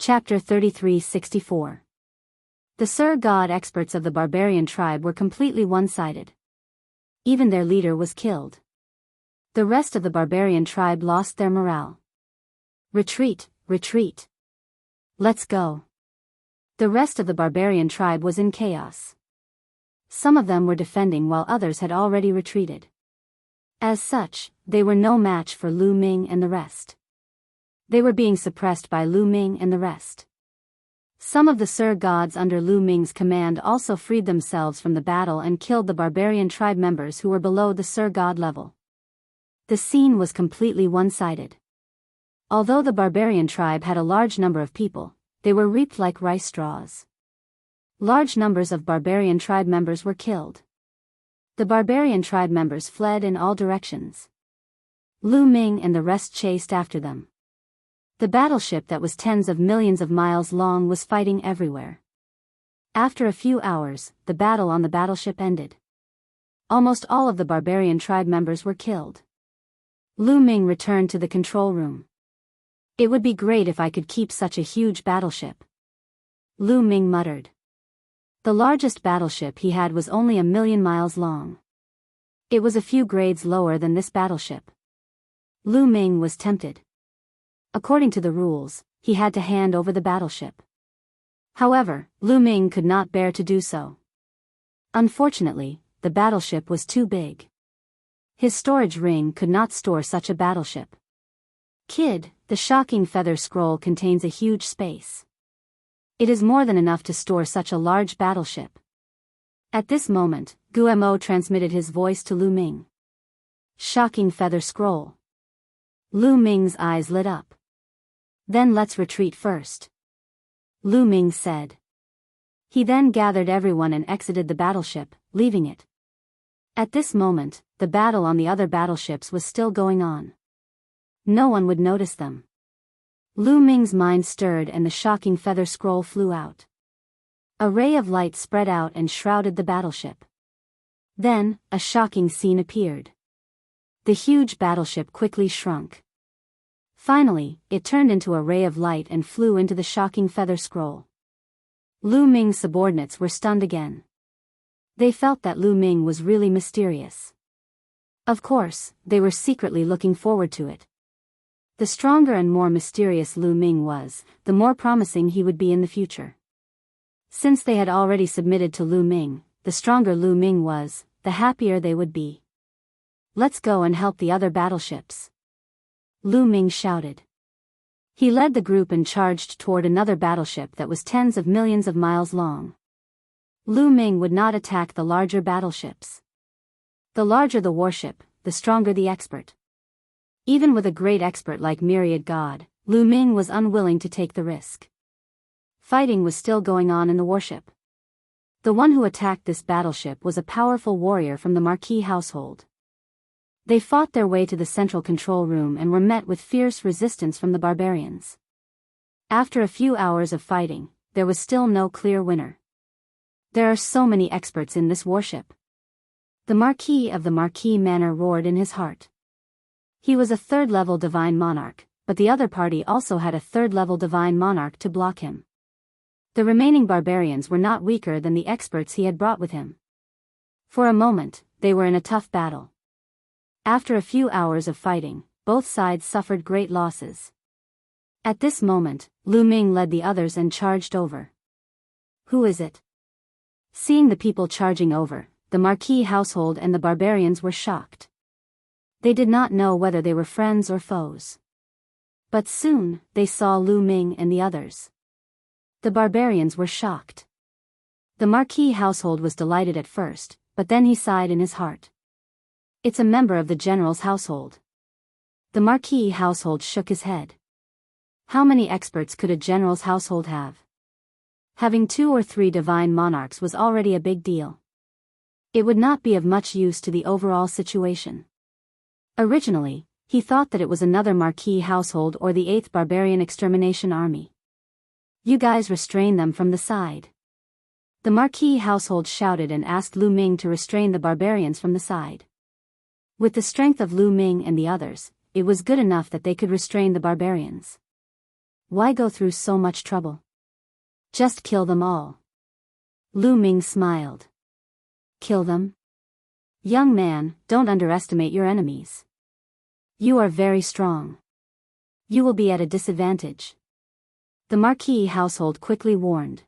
Chapter 33-64. The Sir God experts of the barbarian tribe were completely one-sided. Even their leader was killed. The rest of the barbarian tribe lost their morale. Retreat, retreat. Let's go. The rest of the barbarian tribe was in chaos. Some of them were defending while others had already retreated. As such, they were no match for Lu Ming and the rest. They were being suppressed by Lu Ming and the rest. Some of the Sir Gods under Lu Ming's command also freed themselves from the battle and killed the barbarian tribe members who were below the Sir God level. The scene was completely one-sided. Although the barbarian tribe had a large number of people, they were reaped like rice straws. Large numbers of barbarian tribe members were killed. The barbarian tribe members fled in all directions. Lu Ming and the rest chased after them. The battleship that was tens of millions of miles long was fighting everywhere. After a few hours, the battle on the battleship ended. Almost all of the barbarian tribe members were killed. Lu Ming returned to the control room. It would be great if I could keep such a huge battleship. Lu Ming muttered. The largest battleship he had was only 1,000,000 miles long. It was a few grades lower than this battleship. Lu Ming was tempted. According to the rules, he had to hand over the battleship. However, Lu Ming could not bear to do so. Unfortunately, the battleship was too big. His storage ring could not store such a battleship. Kid, the shocking feather scroll contains a huge space. It is more than enough to store such a large battleship. At this moment, Guo transmitted his voice to Lu Ming. Shocking feather scroll. Lu Ming's eyes lit up. Then let's retreat first. Lu Ming said. He then gathered everyone and exited the battleship, leaving it. At this moment, the battle on the other battleships was still going on. No one would notice them. Lu Ming's mind stirred and the shocking feather scroll flew out. A ray of light spread out and shrouded the battleship. Then, a shocking scene appeared. The huge battleship quickly shrunk. Finally, it turned into a ray of light and flew into the shocking feather scroll. Lu Ming's subordinates were stunned again. They felt that Lu Ming was really mysterious. Of course, they were secretly looking forward to it. The stronger and more mysterious Lu Ming was, the more promising he would be in the future. Since they had already submitted to Lu Ming, the stronger Lu Ming was, the happier they would be. Let's go and help the other battleships. Lu Ming shouted. He led the group and charged toward another battleship that was tens of millions of miles long. Lu Ming would not attack the larger battleships. The larger the warship, the stronger the expert. Even with a great expert like Myriad God, Lu Ming was unwilling to take the risk. Fighting was still going on in the warship. The one who attacked this battleship was a powerful warrior from the Marquis household. They fought their way to the central control room and were met with fierce resistance from the barbarians. After a few hours of fighting, there was still no clear winner. There are so many experts in this warship. The Marquis of the Marquis Manor roared in his heart. He was a third-level divine monarch, but the other party also had a third-level divine monarch to block him. The remaining barbarians were not weaker than the experts he had brought with him. For a moment, they were in a tough battle. After a few hours of fighting, both sides suffered great losses. At this moment, Lu Ming led the others and charged over. Who is it? Seeing the people charging over, the Marquis household and the barbarians were shocked. They did not know whether they were friends or foes. But soon, they saw Lu Ming and the others. The barbarians were shocked. The Marquis household was delighted at first, but then he sighed in his heart. It's a member of the general's household. The Marquis household shook his head. How many experts could a general's household have? Having 2 or 3 divine monarchs was already a big deal. It would not be of much use to the overall situation. Originally, he thought that it was another Marquis household or the 8th Barbarian Extermination Army. You guys restrain them from the side. The Marquis household shouted and asked Lu Ming to restrain the barbarians from the side. With the strength of Lu Ming and the others, it was good enough that they could restrain the barbarians. why go through so much trouble? Just kill them all. Lu Ming smiled. Kill them? Young man, don't underestimate your enemies. You are very strong. You will be at a disadvantage. The Marquis household quickly warned.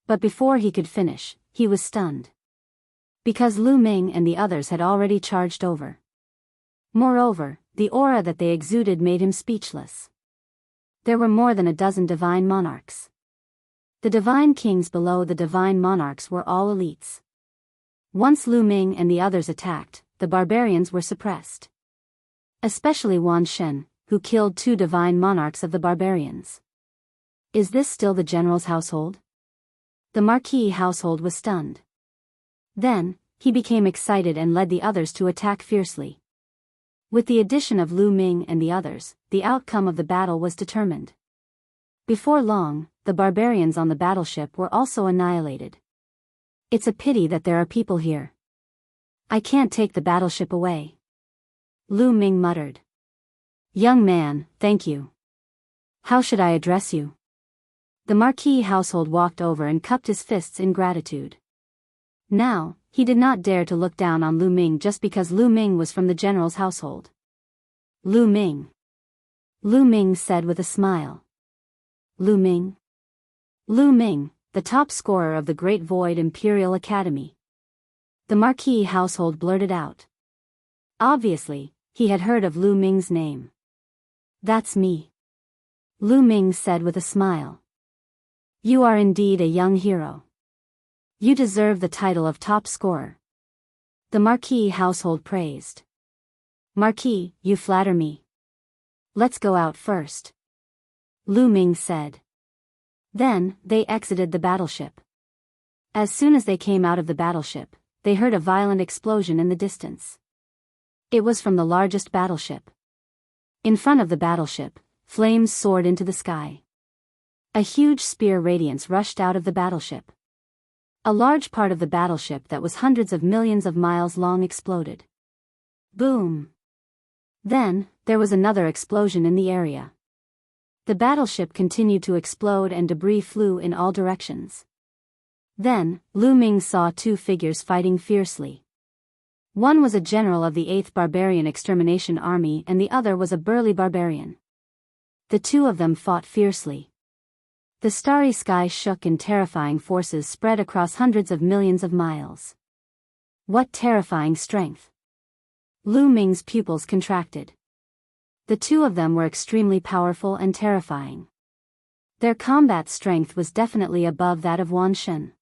But before he could finish, he was stunned. Because Lu Ming and the others had already charged over. Moreover, the aura that they exuded made him speechless. There were more than a dozen divine monarchs. The divine kings below the divine monarchs were all elites. Once Lu Ming and the others attacked, the barbarians were suppressed. Especially Wan Shen, who killed 2 divine monarchs of the barbarians. Is this still the general's household? The Marquis household was stunned. Then, he became excited and led the others to attack fiercely. With the addition of Lu Ming and the others, the outcome of the battle was determined. Before long, the barbarians on the battleship were also annihilated. It's a pity that there are people here. I can't take the battleship away. Lu Ming muttered. Young man, thank you. How should I address you? The Marquis household walked over and cupped his fists in gratitude. Now, he did not dare to look down on Lu Ming just because Lu Ming was from the general's household. Lu Ming. Lu Ming said with a smile. Lu Ming? Lu Ming, the top scorer of the Great Void Imperial Academy. The Marquis household blurted out. Obviously, he had heard of Lu Ming's name. That's me. Lu Ming said with a smile. You are indeed a young hero. You deserve the title of top scorer. The Marquis household praised. Marquis, you flatter me. Let's go out first. Lu Ming said. Then, they exited the battleship. As soon as they came out of the battleship, they heard a violent explosion in the distance. It was from the largest battleship. In front of the battleship, flames soared into the sky. A huge spear radiance rushed out of the battleship. A large part of the battleship that was hundreds of millions of miles long exploded. Boom! Then, there was another explosion in the area. The battleship continued to explode and debris flew in all directions. Then, Lu Ming saw 2 figures fighting fiercely. One was a general of the 8th Barbarian Extermination Army and the other was a burly barbarian. The 2 of them fought fiercely. The starry sky shook and terrifying forces spread across hundreds of millions of miles. What terrifying strength! Lu Ming's pupils contracted. The 2 of them were extremely powerful and terrifying. Their combat strength was definitely above that of Wan Shen.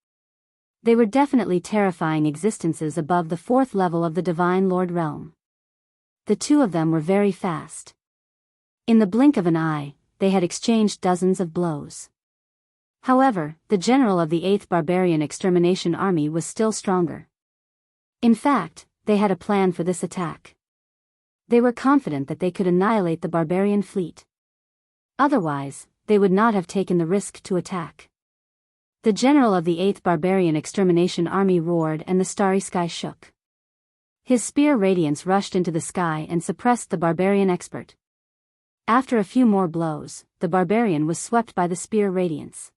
They were definitely terrifying existences above the 4th level of the Divine Lord realm. The 2 of them were very fast. In the blink of an eye, they had exchanged dozens of blows. However, the general of the 8th Barbarian Extermination Army was still stronger. In fact, they had a plan for this attack. They were confident that they could annihilate the barbarian fleet. Otherwise, they would not have taken the risk to attack. The general of the 8th Barbarian Extermination Army roared and the starry sky shook. His spear radiance rushed into the sky and suppressed the barbarian expert. After a few more blows, the barbarian was swept by the spear radiance.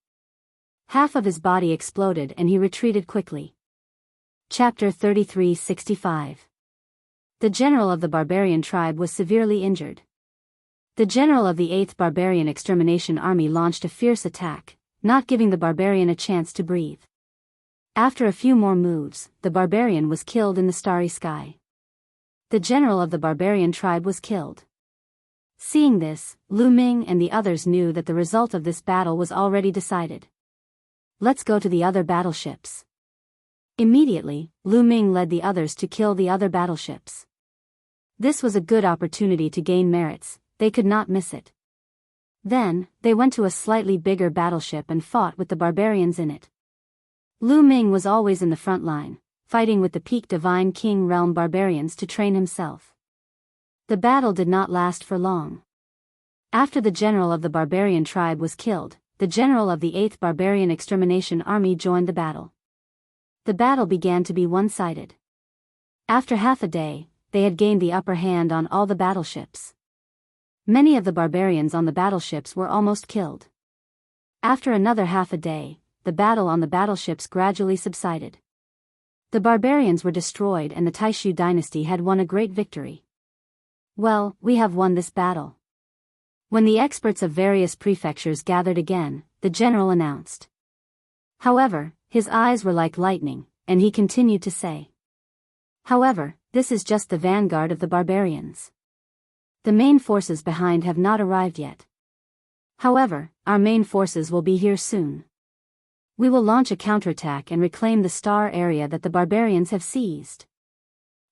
Half of his body exploded and he retreated quickly. Chapter 3365. The general of the barbarian tribe was severely injured. The general of the 8th Barbarian Extermination Army launched a fierce attack, not giving the barbarian a chance to breathe. After a few more moves, the barbarian was killed in the starry sky. The general of the barbarian tribe was killed. Seeing this, Lu Ming and the others knew that the result of this battle was already decided. Let's go to the other battleships. Immediately, Lu Ming led the others to kill the other battleships. This was a good opportunity to gain merits, they could not miss it. Then, they went to a slightly bigger battleship and fought with the barbarians in it. Lu Ming was always in the front line, fighting with the peak Divine King Realm barbarians to train himself. The battle did not last for long. After the general of the barbarian tribe was killed, the general of the 8th Barbarian Extermination Army joined the battle. The battle began to be one-sided. After half a day, they had gained the upper hand on all the battleships. Many of the barbarians on the battleships were almost killed. After another half a day, the battle on the battleships gradually subsided. The barbarians were destroyed and the Taishu dynasty had won a great victory. "Well, we have won this battle." When the experts of various prefectures gathered again, the general announced. However, his eyes were like lightning, and he continued to say. "However, this is just the vanguard of the barbarians. The main forces behind have not arrived yet. However, our main forces will be here soon. We will launch a counterattack and reclaim the star area that the barbarians have seized,"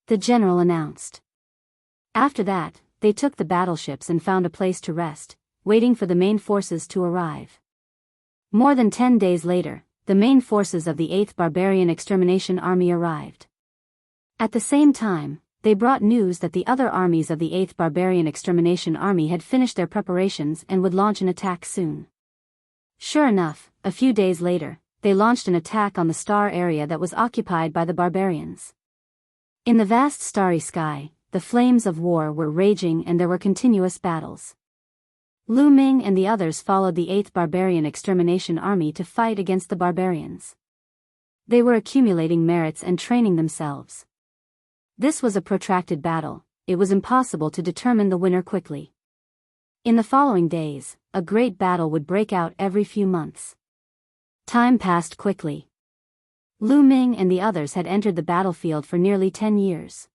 the general announced. After that, they took the battleships and found a place to rest, waiting for the main forces to arrive. More than 10 days later, the main forces of the 8th Barbarian Extermination Army arrived. At the same time, they brought news that the other armies of the 8th Barbarian Extermination Army had finished their preparations and would launch an attack soon. Sure enough, a few days later, they launched an attack on the star area that was occupied by the barbarians. In the vast starry sky, the flames of war were raging and there were continuous battles. Lu Ming and the others followed the 8th Barbarian Extermination Army to fight against the barbarians. They were accumulating merits and training themselves. This was a protracted battle. It was impossible to determine the winner quickly. In the following days, a great battle would break out every few months. Time passed quickly. Lu Ming and the others had entered the battlefield for nearly 10 years.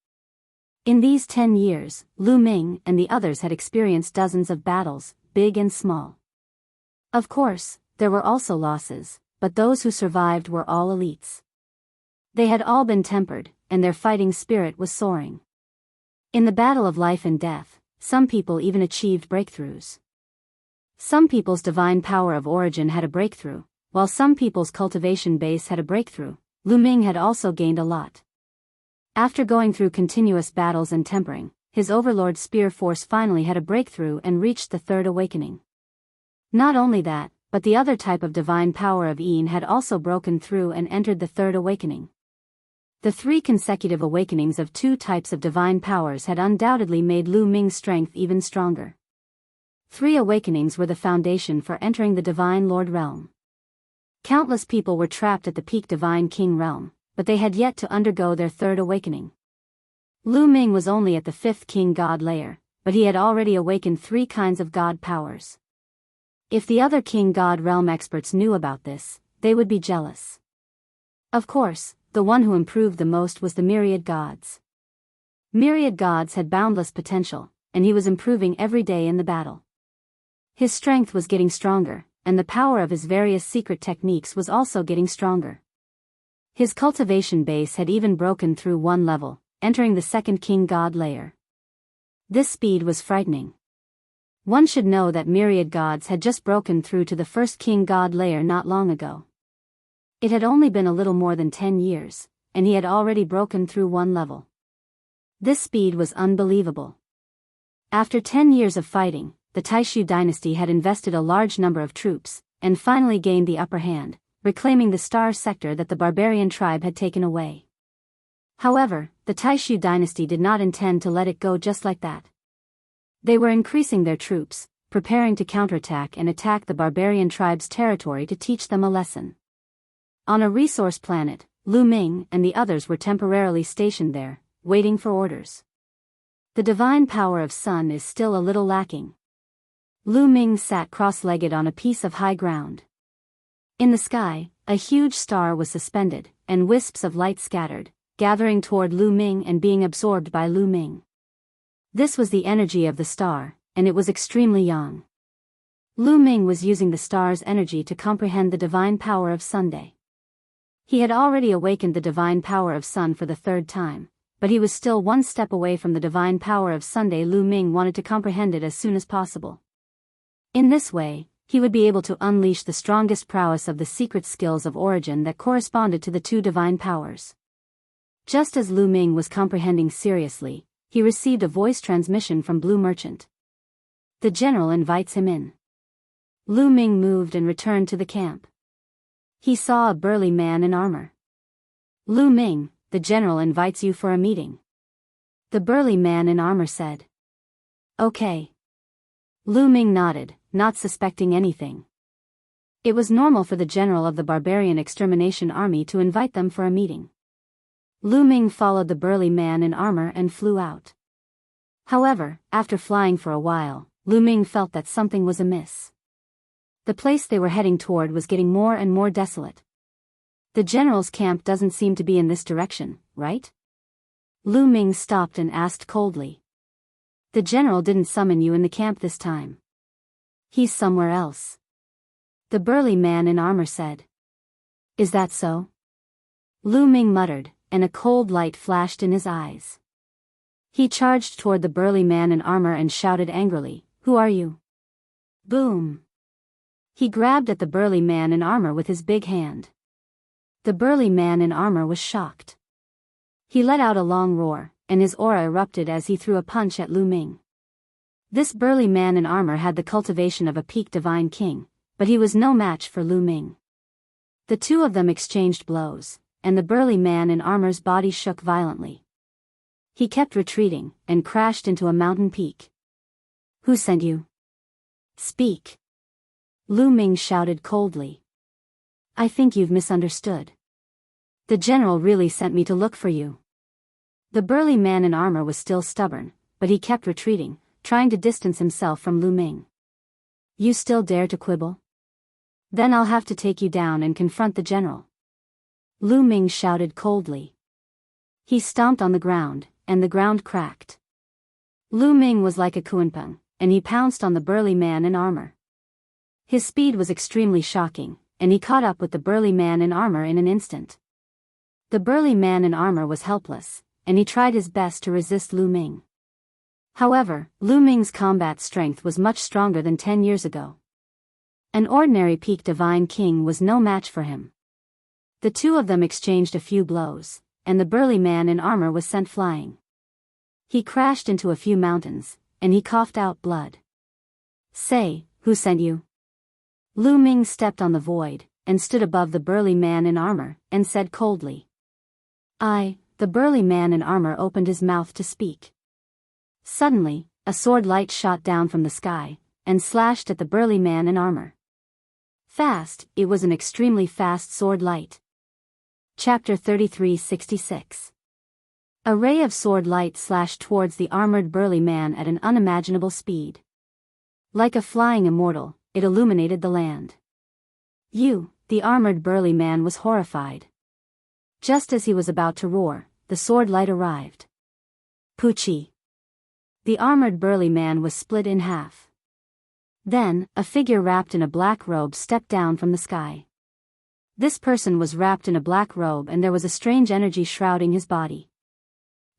In these 10 years, Lu Ming and the others had experienced dozens of battles, big and small. Of course, there were also losses, but those who survived were all elites. They had all been tempered, and their fighting spirit was soaring. In the battle of life and death, some people even achieved breakthroughs. Some people's divine power of origin had a breakthrough, while some people's cultivation base had a breakthrough. Lu Ming had also gained a lot. After going through continuous battles and tempering, his overlord spear force finally had a breakthrough and reached the third awakening. Not only that, but the other type of divine power of Yin had also broken through and entered the third awakening. The 3 consecutive awakenings of 2 types of divine powers had undoubtedly made Lu Ming's strength even stronger. 3 awakenings were the foundation for entering the Divine Lord realm. Countless people were trapped at the peak Divine King realm, but they had yet to undergo their third awakening. Lu Ming was only at the 5th King God layer, but he had already awakened 3 kinds of God powers. If the other King God realm experts knew about this, they would be jealous. Of course, the one who improved the most was the Myriad Gods. Myriad Gods had boundless potential, and he was improving every day in the battle. His strength was getting stronger, and the power of his various secret techniques was also getting stronger. His cultivation base had even broken through 1 level, entering the 2nd King God layer. This speed was frightening. One should know that Myriad Gods had just broken through to the 1st King God layer not long ago. It had only been a little more than 10 years, and he had already broken through 1 level. This speed was unbelievable. After 10 years of fighting, the Taishu dynasty had invested a large number of troops, and finally gained the upper hand, reclaiming the star sector that the barbarian tribe had taken away. However, the Taishu dynasty did not intend to let it go just like that. They were increasing their troops, preparing to counterattack and attack the barbarian tribe's territory to teach them a lesson. On a resource planet, Lu Ming and the others were temporarily stationed there, waiting for orders. The divine power of Sun is still a little lacking. Lu Ming sat cross-legged on a piece of high ground. In the sky, a huge star was suspended, and wisps of light scattered, gathering toward Lu Ming and being absorbed by Lu Ming. This was the energy of the star, and it was extremely young. Lu Ming was using the star's energy to comprehend the divine power of Sunday. He had already awakened the divine power of Sun for the 3rd time, but he was still 1 step away from the divine power of Sunday. Lu Ming wanted to comprehend it as soon as possible. In this way, he would be able to unleash the strongest prowess of the secret skills of origin that corresponded to the 2 divine powers. Just as Lu Ming was comprehending seriously, he received a voice transmission from Blue Merchant. The general invites him in. Lu Ming moved and returned to the camp. He saw a burly man in armor. "Lu Ming, the general invites you for a meeting," the burly man in armor said. "Okay." Lu Ming nodded, not suspecting anything. It was normal for the general of the barbarian extermination army to invite them for a meeting. Lu Ming followed the burly man in armor and flew out. However, after flying for a while, Lu Ming felt that something was amiss. The place they were heading toward was getting more and more desolate. The general's camp doesn't seem to be in this direction, right? Lu Ming stopped and asked coldly. The general didn't summon you in the camp this time. He's somewhere else. The burly man in armor said. Is that so? Lu Ming muttered, and a cold light flashed in his eyes. He charged toward the burly man in armor and shouted angrily, "Who are you?" Boom! He grabbed at the burly man in armor with his big hand. The burly man in armor was shocked. He let out a long roar, and his aura erupted as he threw a punch at Lu Ming. This burly man in armor had the cultivation of a peak divine king, but he was no match for Lu Ming. The two of them exchanged blows, and the burly man in armor's body shook violently. He kept retreating, and crashed into a mountain peak. Who sent you? Speak. Lu Ming shouted coldly. I think you've misunderstood. The general really sent me to look for you. The burly man in armor was still stubborn, but he kept retreating, trying to distance himself from Lu Ming. You still dare to quibble? Then I'll have to take you down and confront the general. Lu Ming shouted coldly. He stomped on the ground, and the ground cracked. Lu Ming was like a kuenpeng, and he pounced on the burly man in armor. His speed was extremely shocking, and he caught up with the burly man in armor in an instant. The burly man in armor was helpless, and he tried his best to resist Lu Ming. However, Lu Ming's combat strength was much stronger than 10 years ago. An ordinary peak divine king was no match for him. The two of them exchanged a few blows, and the burly man in armor was sent flying. He crashed into a few mountains, and he coughed out blood. Say, who sent you? Lu Ming stepped on the void, and stood above the burly man in armor, and said coldly. The burly man in armor opened his mouth to speak. Suddenly, a sword light shot down from the sky, and slashed at the burly man in armor. Fast, it was an extremely fast sword light. Chapter 33:66. A ray of sword light slashed towards the armored burly man at an unimaginable speed. Like a flying immortal, it illuminated the land. The armored burly man was horrified. Just as he was about to roar, the sword light arrived. Poochie! The armored burly man was split in half. Then, a figure wrapped in a black robe stepped down from the sky. This person was wrapped in a black robe and there was a strange energy shrouding his body.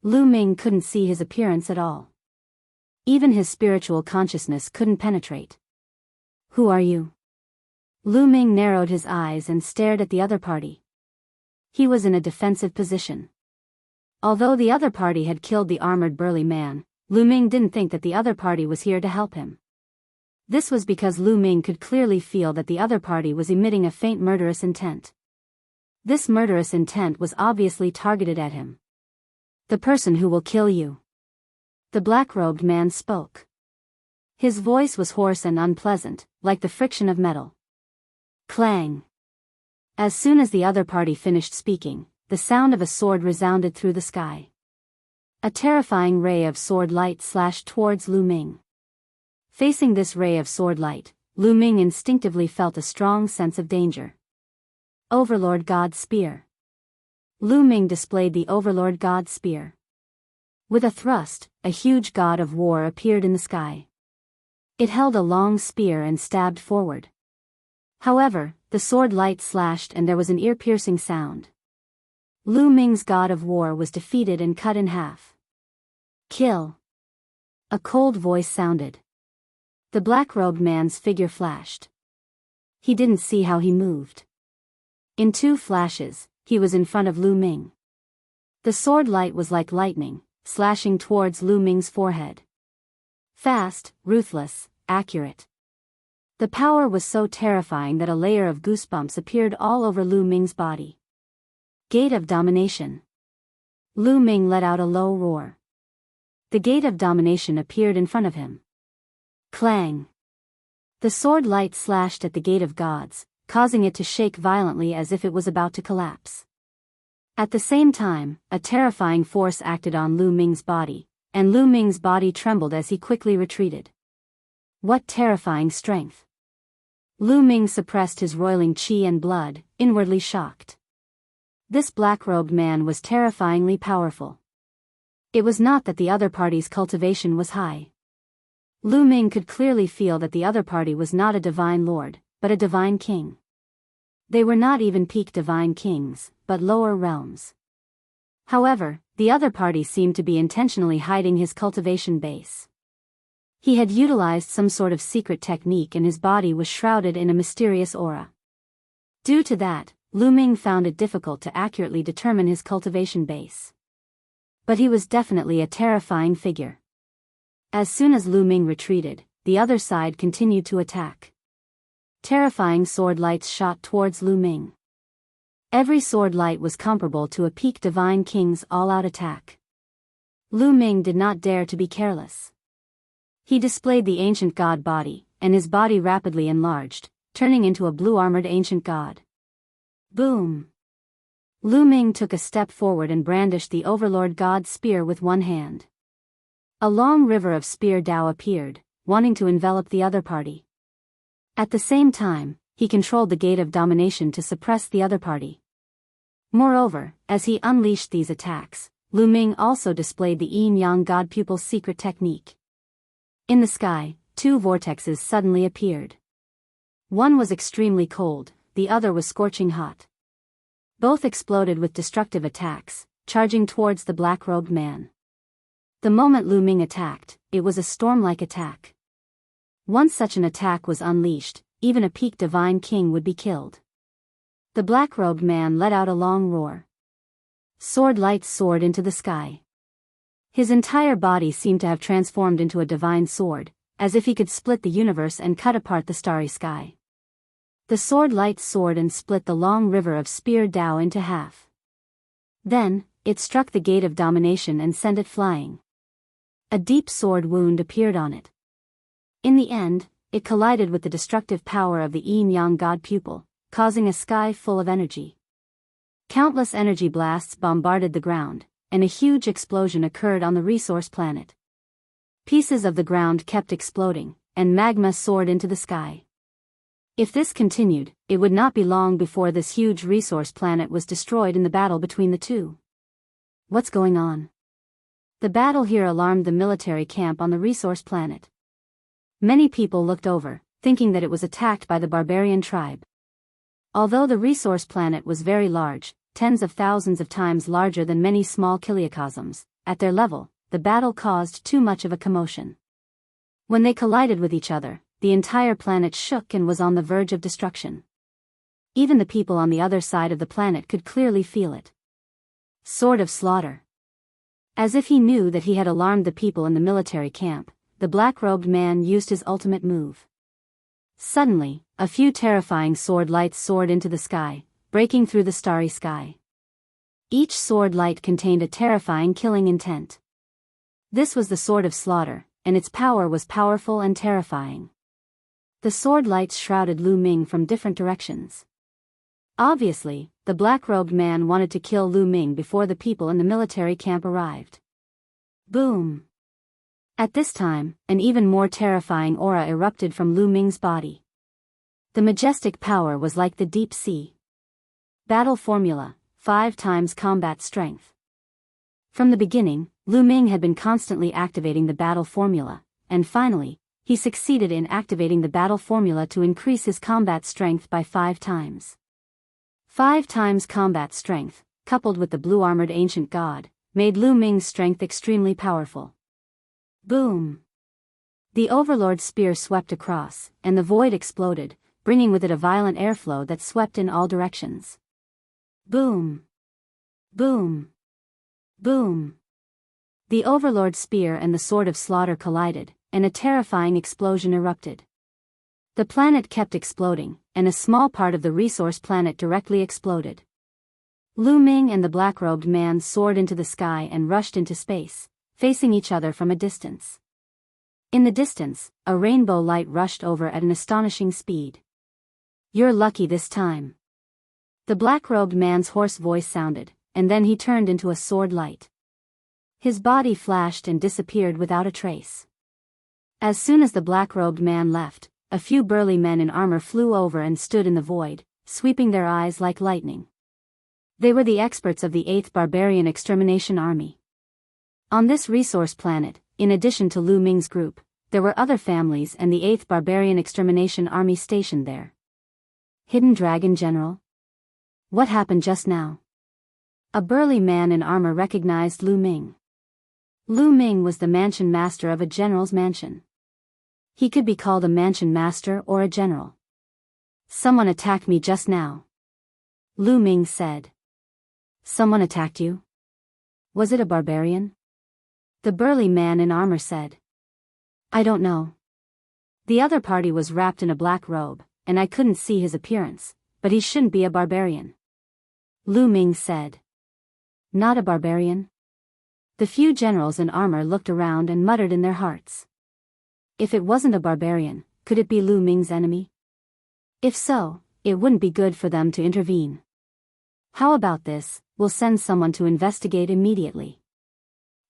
Lu Ming couldn't see his appearance at all. Even his spiritual consciousness couldn't penetrate. Who are you? Lu Ming narrowed his eyes and stared at the other party. He was in a defensive position. Although the other party had killed the armored burly man, Lu Ming didn't think that the other party was here to help him. This was because Lu Ming could clearly feel that the other party was emitting a faint murderous intent. This murderous intent was obviously targeted at him. The person who will kill you. The black-robed man spoke. His voice was hoarse and unpleasant, like the friction of metal. Clang! As soon as the other party finished speaking, the sound of a sword resounded through the sky. A terrifying ray of sword light slashed towards Lu Ming. Facing this ray of sword light, Lu Ming instinctively felt a strong sense of danger. Overlord God Spear. Lu Ming displayed the Overlord God Spear. With a thrust, a huge god of war appeared in the sky. It held a long spear and stabbed forward. However, the sword light slashed and there was an ear-piercing sound. Lu Ming's god of war was defeated and cut in half. Kill! A cold voice sounded. The black-robed man's figure flashed. He didn't see how he moved. In 2 flashes, he was in front of Lu Ming. The sword light was like lightning, slashing towards Lu Ming's forehead. Fast, ruthless, accurate. The power was so terrifying that a layer of goosebumps appeared all over Lu Ming's body. Gate of Domination. Lu Ming let out a low roar. The Gate of Domination appeared in front of him. Clang! The sword light slashed at the gate of gods, causing it to shake violently as if it was about to collapse. At the same time, a terrifying force acted on Lu Ming's body, and Lu Ming's body trembled as he quickly retreated. What terrifying strength! Lu Ming suppressed his roiling qi and blood, inwardly shocked. This black-robed man was terrifyingly powerful. It was not that the other party's cultivation was high. Lu Ming could clearly feel that the other party was not a divine lord, but a divine king. They were not even peak divine kings, but lower realms. However, the other party seemed to be intentionally hiding his cultivation base. He had utilized some sort of secret technique and his body was shrouded in a mysterious aura. Due to that, Lu Ming found it difficult to accurately determine his cultivation base. But he was definitely a terrifying figure. As soon as Lu Ming retreated, the other side continued to attack. Terrifying sword lights shot towards Lu Ming. Every sword light was comparable to a peak divine king's all-out attack. Lu Ming did not dare to be careless. He displayed the ancient god body, and his body rapidly enlarged, turning into a blue-armored ancient god. Boom! Lu Ming took a step forward and brandished the Overlord God's spear with one hand. A long river of spear Dao appeared, wanting to envelop the other party. At the same time, he controlled the gate of domination to suppress the other party. Moreover, as he unleashed these attacks, Lu Ming also displayed the Yin-Yang God Pupil's secret technique. In the sky, two vortexes suddenly appeared. One was extremely cold, the other was scorching hot. Both exploded with destructive attacks, charging towards the black-robed man. The moment Lu Ming attacked, it was a storm-like attack. Once such an attack was unleashed, even a peak divine king would be killed. The black-robed man let out a long roar. Sword lights soared into the sky. His entire body seemed to have transformed into a divine sword, as if he could split the universe and cut apart the starry sky. The sword lights soared and split the long river of spear Dao into half. Then, it struck the gate of domination and sent it flying. A deep sword wound appeared on it. In the end, it collided with the destructive power of the Yin-Yang God Pupil, causing a sky full of energy. Countless energy blasts bombarded the ground, and a huge explosion occurred on the resource planet. Pieces of the ground kept exploding, and magma soared into the sky. If this continued, it would not be long before this huge resource planet was destroyed in the battle between the two. What's going on? The battle here alarmed the military camp on the resource planet. Many people looked over, thinking that it was attacked by the barbarian tribe. Although the resource planet was very large, tens of thousands of times larger than many small kiliocosms, at their level, the battle caused too much of a commotion. When they collided with each other, the entire planet shook and was on the verge of destruction. Even the people on the other side of the planet could clearly feel it. Sword of slaughter. As if he knew that he had alarmed the people in the military camp, the black-robed man used his ultimate move. Suddenly, a few terrifying sword lights soared into the sky, breaking through the starry sky. Each sword light contained a terrifying killing intent. This was the sword of slaughter, and its power was powerful and terrifying. The sword lights shrouded Lu Ming from different directions. Obviously, the black-robed man wanted to kill Lu Ming before the people in the military camp arrived. Boom! At this time, an even more terrifying aura erupted from Lu Ming's body. The majestic power was like the deep sea. Battle formula, 5 times combat strength. From the beginning, Lu Ming had been constantly activating the battle formula, and finally, he succeeded in activating the battle formula to increase his combat strength by 5 times. 5 times combat strength, coupled with the blue-armored ancient god, made Lu Ming's strength extremely powerful. Boom! The Overlord spear swept across, and the void exploded, bringing with it a violent airflow that swept in all directions. Boom! Boom! Boom! The Overlord spear and the Sword of Slaughter collided, and a terrifying explosion erupted. The planet kept exploding, and a small part of the resource planet directly exploded. Lu Ming and the black-robed man soared into the sky and rushed into space, facing each other from a distance. In the distance, a rainbow light rushed over at an astonishing speed. "You're lucky this time." The black-robed man's hoarse voice sounded, and then he turned into a sword light. His body flashed and disappeared without a trace. As soon as the black-robed man left, a few burly men in armor flew over and stood in the void, sweeping their eyes like lightning. They were the experts of the 8th Barbarian Extermination Army. On this resource planet, in addition to Lu Ming's group, there were other families and the 8th Barbarian Extermination Army stationed there. Hidden Dragon General? What happened just now? A burly man in armor recognized Lu Ming. Lu Ming was the mansion master of a general's mansion. He could be called a mansion master or a general. "Someone attacked me just now," Lu Ming said. "Someone attacked you? Was it a barbarian?" The burly man in armor said. "I don't know. The other party was wrapped in a black robe, and I couldn't see his appearance, but he shouldn't be a barbarian," Lu Ming said. "Not a barbarian?" The few generals in armor looked around and muttered in their hearts. If it wasn't a barbarian, could it be Lu Ming's enemy? If so, it wouldn't be good for them to intervene. "How about this, we'll send someone to investigate immediately.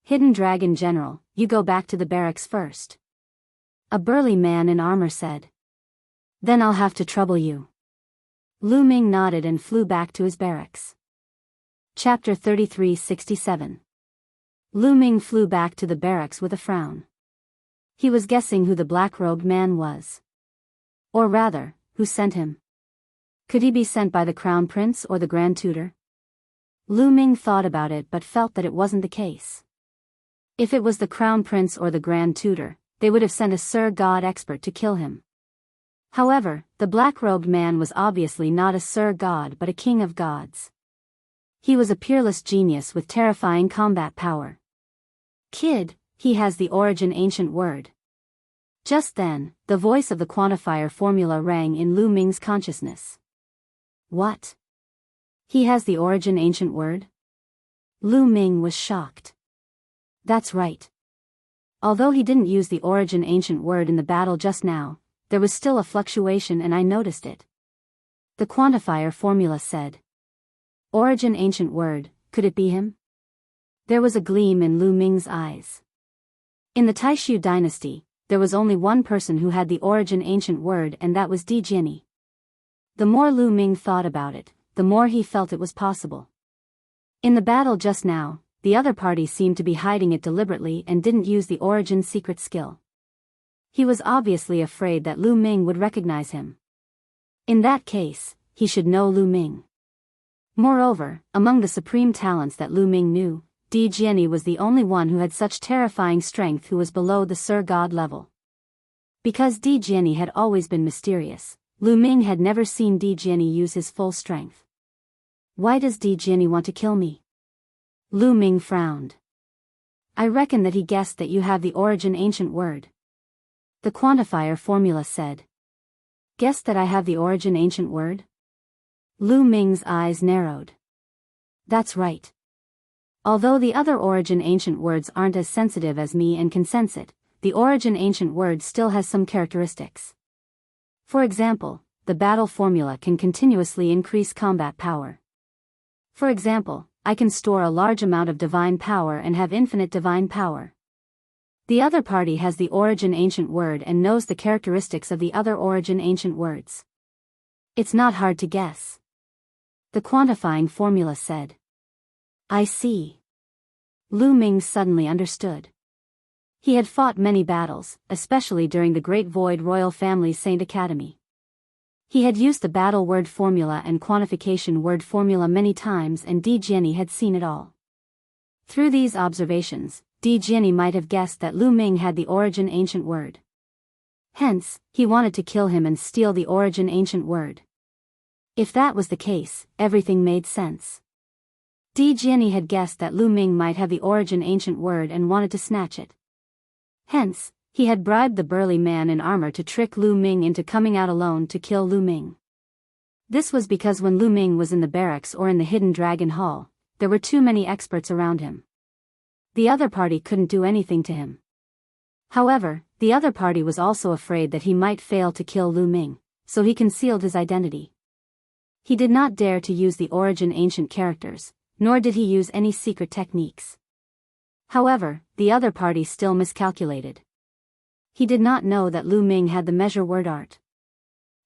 Hidden Dragon General, you go back to the barracks first," a burly man in armor said. "Then I'll have to trouble you." Lu Ming nodded and flew back to his barracks. Chapter 3367. Lu Ming flew back to the barracks with a frown. He was guessing who the black-robed man was. Or rather, who sent him. Could he be sent by the Crown Prince or the Grand Tutor? Lu Ming thought about it but felt that it wasn't the case. If it was the Crown Prince or the Grand Tutor, they would have sent a Sir God expert to kill him. However, the black-robed man was obviously not a Sir God but a king of gods. He was a peerless genius with terrifying combat power. "Kid, he has the origin ancient word." Just then, the voice of the quantifier formula rang in Lu Ming's consciousness. "What? He has the origin ancient word?" Lu Ming was shocked. That's right. Although he didn't use the origin ancient word in the battle just now, there was still a fluctuation and I noticed it. The quantifier formula said. "Origin ancient word, could it be him?" There was a gleam in Lu Ming's eyes. In the Taishu dynasty, there was only one person who had the origin ancient word and that was Di Jiani. The more Lu Ming thought about it, the more he felt it was possible. In the battle just now, the other party seemed to be hiding it deliberately and didn't use the origin secret skill. He was obviously afraid that Lu Ming would recognize him. In that case, he should know Lu Ming. Moreover, among the supreme talents that Lu Ming knew, Di Jiani was the only one who had such terrifying strength who was below the Sir God level. Because Di Jiani had always been mysterious, Lu Ming had never seen Di Jiani use his full strength. "Why does Di Jiani want to kill me?" Lu Ming frowned. "I reckon that he guessed that you have the origin ancient word," the quantifier formula said. "Guessed that I have the origin ancient word?" Lu Ming's eyes narrowed. "That's right. Although the other origin ancient words aren't as sensitive as me and can sense it, the origin ancient word still has some characteristics. For example, the battle formula can continuously increase combat power. For example, I can store a large amount of divine power and have infinite divine power. The other party has the origin ancient word and knows the characteristics of the other origin ancient words. It's not hard to guess," the quantifying formula said. "I see." Lu Ming suddenly understood. He had fought many battles, especially during the Great Void Royal Family's Saint Academy. He had used the battle word formula and quantification word formula many times and Di Jiani had seen it all. Through these observations, Di Jiani might have guessed that Lu Ming had the origin ancient word. Hence, he wanted to kill him and steal the origin ancient word. If that was the case, everything made sense. Di Jiani had guessed that Lu Ming might have the origin ancient word and wanted to snatch it. Hence, he had bribed the burly man in armor to trick Lu Ming into coming out alone to kill Lu Ming. This was because when Lu Ming was in the barracks or in the Hidden Dragon Hall, there were too many experts around him. The other party couldn't do anything to him. However, The other party was also afraid that he might fail to kill Lu Ming, so he concealed his identity. He did not dare to use the origin ancient characters, nor did he use any secret techniques. However, the other party still miscalculated. He did not know that Lu Ming had the measure word art.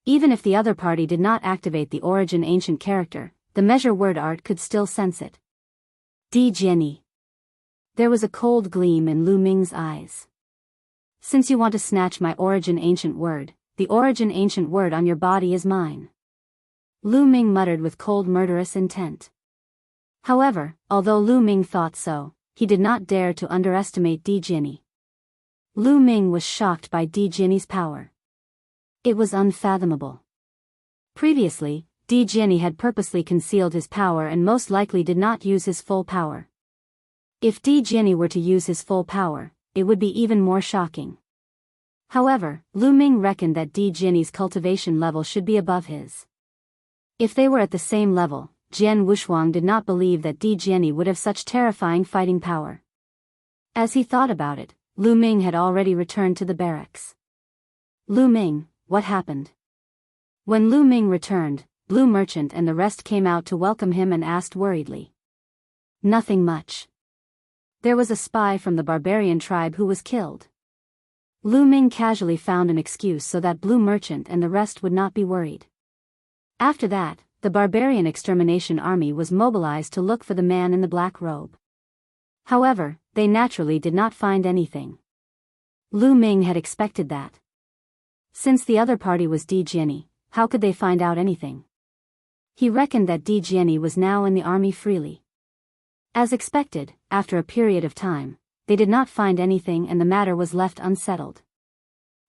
Even if the other party did not activate the origin ancient character, the measure word art could still sense it. Di Jiani. There was a cold gleam in Lu Ming's eyes. Since you want to snatch my origin ancient word, the origin ancient word on your body is mine. Lu Ming muttered with cold murderous intent. However, although Lu Ming thought so, he did not dare to underestimate Di Jiani. Lu Ming was shocked by Di Jiani's power. It was unfathomable. Previously, Di Jiani had purposely concealed his power and most likely did not use his full power. If Di Jiani were to use his full power, it would be even more shocking. However, Lu Ming reckoned that Di Jiani's cultivation level should be above his. If they were at the same level, Jian Wushuang did not believe that Di Jiani would have such terrifying fighting power. As he thought about it, Lu Ming had already returned to the barracks. Lu Ming, what happened? When Lu Ming returned, Blue Merchant and the rest came out to welcome him and asked worriedly. Nothing much. There was a spy from the barbarian tribe who was killed. Lu Ming casually found an excuse so that Blue Merchant and the rest would not be worried. After that, the barbarian extermination army was mobilized to look for the man in the black robe. However, they naturally did not find anything. Lu Ming had expected that. Since the other party was Di Jiani, how could they find out anything? He reckoned that Di Jiani was now in the army freely. As expected, after a period of time, they did not find anything and the matter was left unsettled.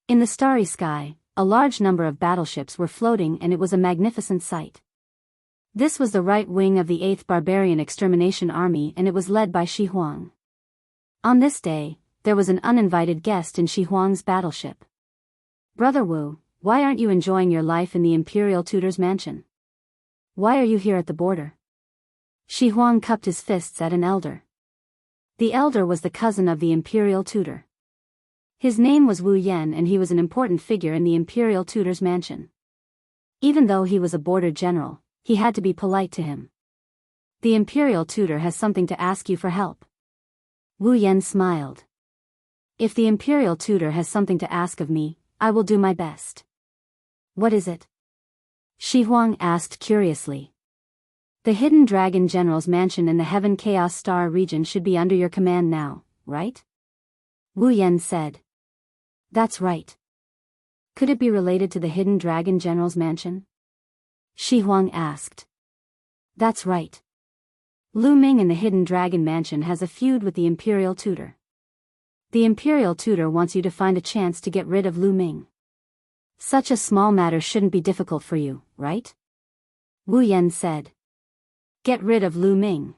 In the starry sky, a large number of battleships were floating and it was a magnificent sight. This was the right wing of the 8th Barbarian Extermination Army and it was led by Shi Huang. On this day, there was an uninvited guest in Shi Huang's battleship. Brother Wu, why aren't you enjoying your life in the Imperial Tutor's mansion? Why are you here at the border? Shi Huang cupped his fists at an elder. The elder was the cousin of the Imperial Tutor. His name was Wu Yan and he was an important figure in the Imperial Tutor's mansion. Even though he was a border general, he had to be polite to him. The Imperial Tutor has something to ask you for help. Wu Yan smiled. If the Imperial Tutor has something to ask of me, I will do my best. What is it? Shi Huang asked curiously. The Hidden Dragon General's mansion in the Heaven Chaos Star region should be under your command now, right? Wu Yan said. That's right. Could it be related to the Hidden Dragon General's mansion? Shi Huang asked. That's right. Lu Ming in the Hidden Dragon Mansion has a feud with the Imperial Tutor. The Imperial Tutor wants you to find a chance to get rid of Lu Ming. Such a small matter shouldn't be difficult for you, right? Wu Yan said. Get rid of Lu Ming.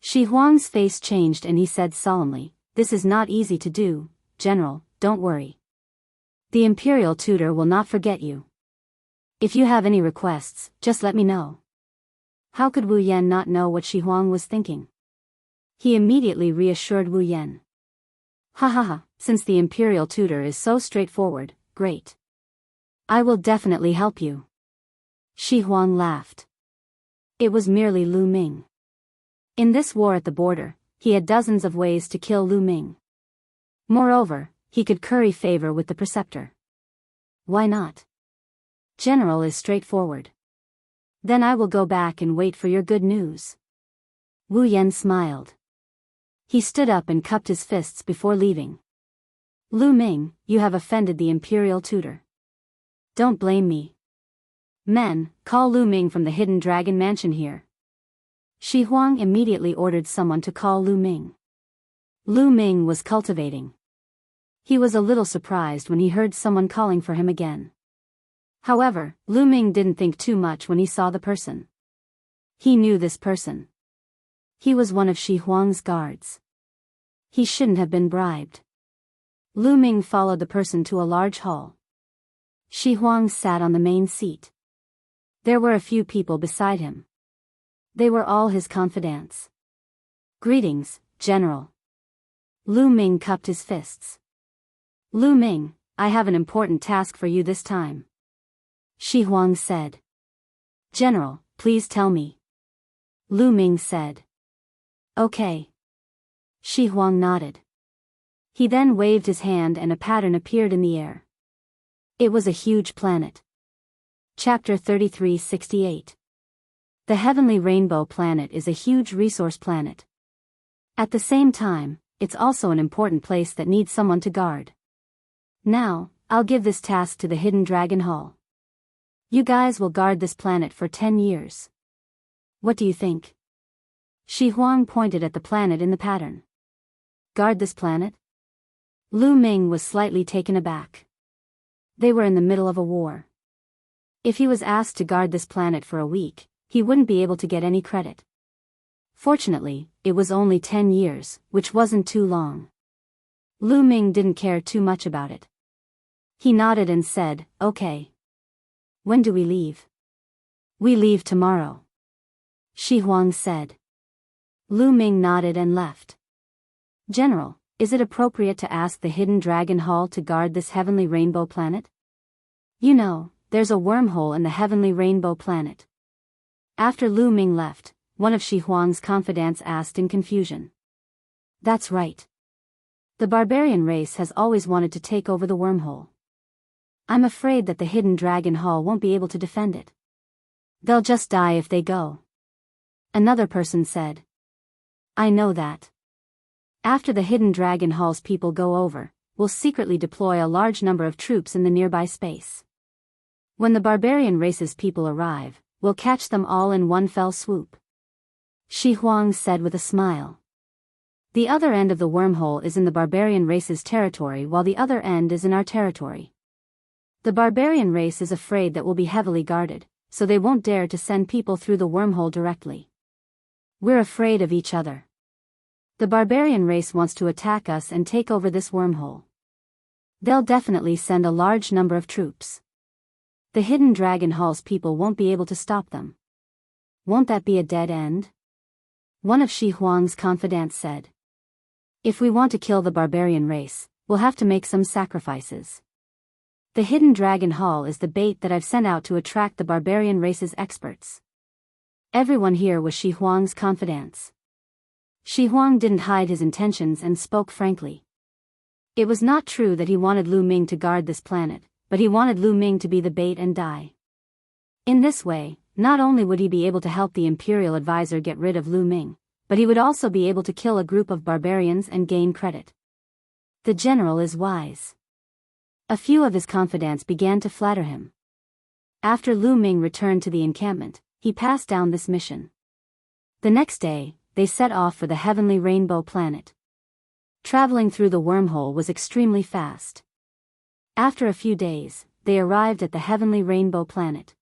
Shi Huang's face changed and he said solemnly, this is not easy to do, General, don't worry. The Imperial Tutor will not forget you. If you have any requests, just let me know. How could Wu Yan not know what Shi Huang was thinking? He immediately reassured Wu Yan. Ha ha ha, since the Imperial Tutor is so straightforward, great. I will definitely help you. Shi Huang laughed. It was merely Lu Ming. In this war at the border, he had dozens of ways to kill Lu Ming. Moreover, he could curry favor with the preceptor. Why not? General is straightforward. Then I will go back and wait for your good news. Wu Yan smiled. He stood up and cupped his fists before leaving. Lu Ming, you have offended the Imperial Tutor. Don't blame me. Men, call Lu Ming from the Hidden Dragon Mansion here. Shi Huang immediately ordered someone to call Lu Ming. Lu Ming was cultivating. He was a little surprised when he heard someone calling for him again. However, Lu Ming didn't think too much when he saw the person. He knew this person. He was one of Shi Huang's guards. He shouldn't have been bribed. Lu Ming followed the person to a large hall. Shi Huang sat on the main seat. There were a few people beside him. They were all his confidants. Greetings, General. Lu Ming cupped his fists. Lu Ming, I have an important task for you this time. Shi Huang said. General, please tell me. Lu Ming said. Okay. Shi Huang nodded. He then waved his hand and a pattern appeared in the air. It was a huge planet. Chapter 3368. The Heavenly Rainbow Planet is a huge resource planet. At the same time, it's also an important place that needs someone to guard. Now, I'll give this task to the Hidden Dragon Hall. You guys will guard this planet for 10 years. What do you think? Shi Huang pointed at the planet in the pattern. Guard this planet? Lu Ming was slightly taken aback. They were in the middle of a war. If he was asked to guard this planet for a week, he wouldn't be able to get any credit. Fortunately, it was only 10 years, which wasn't too long. Lu Ming didn't care too much about it. He nodded and said, okay. When do we leave? We leave tomorrow. Shi Huang said. Lu Ming nodded and left. General, is it appropriate to ask the Hidden Dragon Hall to guard this Heavenly Rainbow Planet? You know, there's a wormhole in the Heavenly Rainbow Planet. After Lu Ming left, one of Shi Huang's confidants asked in confusion. That's right. The barbarian race has always wanted to take over the wormhole. I'm afraid that the Hidden Dragon Hall won't be able to defend it. They'll just die if they go. Another person said. I know that. After the Hidden Dragon Hall's people go over, we'll secretly deploy a large number of troops in the nearby space. When the barbarian race's people arrive, we'll catch them all in one fell swoop. Shi Huang said with a smile. The other end of the wormhole is in the barbarian race's territory while the other end is in our territory. The barbarian race is afraid that we'll be heavily guarded, so they won't dare to send people through the wormhole directly. We're afraid of each other. The barbarian race wants to attack us and take over this wormhole. They'll definitely send a large number of troops. The Hidden Dragon Hall's people won't be able to stop them. Won't that be a dead end? One of Shi Huang's confidants said. If we want to kill the barbarian race, we'll have to make some sacrifices. The Hidden Dragon Hall is the bait that I've sent out to attract the barbarian race's experts. Everyone here was Shi Huang's confidants. Shi Huang didn't hide his intentions and spoke frankly. It was not true that he wanted Lu Ming to guard this planet, but he wanted Lu Ming to be the bait and die. In this way, not only would he be able to help the Imperial Advisor get rid of Lu Ming, but he would also be able to kill a group of barbarians and gain credit. The general is wise. A few of his confidants began to flatter him. After Lu Ming returned to the encampment, he passed down this mission. The next day, they set off for the Heavenly Rainbow Planet. Traveling through the wormhole was extremely fast. After a few days, they arrived at the Heavenly Rainbow Planet.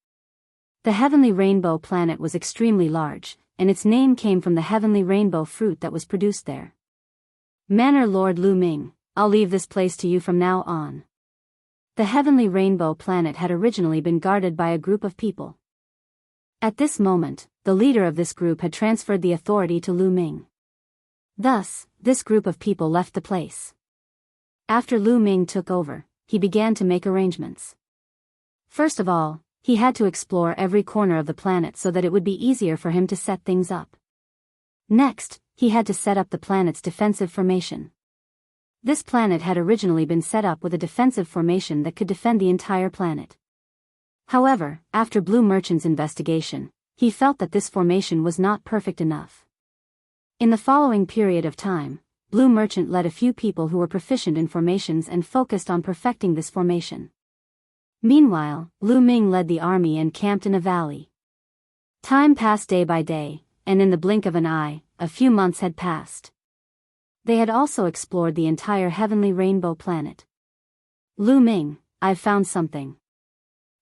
The Heavenly Rainbow Planet was extremely large, and its name came from the heavenly rainbow fruit that was produced there. Manor Lord Lu Ming, I'll leave this place to you from now on. The Heavenly Rainbow Planet had originally been guarded by a group of people. At this moment, the leader of this group had transferred the authority to Lu Ming. Thus, this group of people left the place. After Lu Ming took over, he began to make arrangements. First of all, he had to explore every corner of the planet so that it would be easier for him to set things up. Next, he had to set up the planet's defensive formation. This planet had originally been set up with a defensive formation that could defend the entire planet. However, after Blue Merchant's investigation, he felt that this formation was not perfect enough. In the following period of time, Blue Merchant led a few people who were proficient in formations and focused on perfecting this formation. Meanwhile, Lu Ming led the army and camped in a valley. Time passed day by day, and in the blink of an eye, a few months had passed. They had also explored the entire Heavenly Rainbow Planet. Lu Ming, I've found something.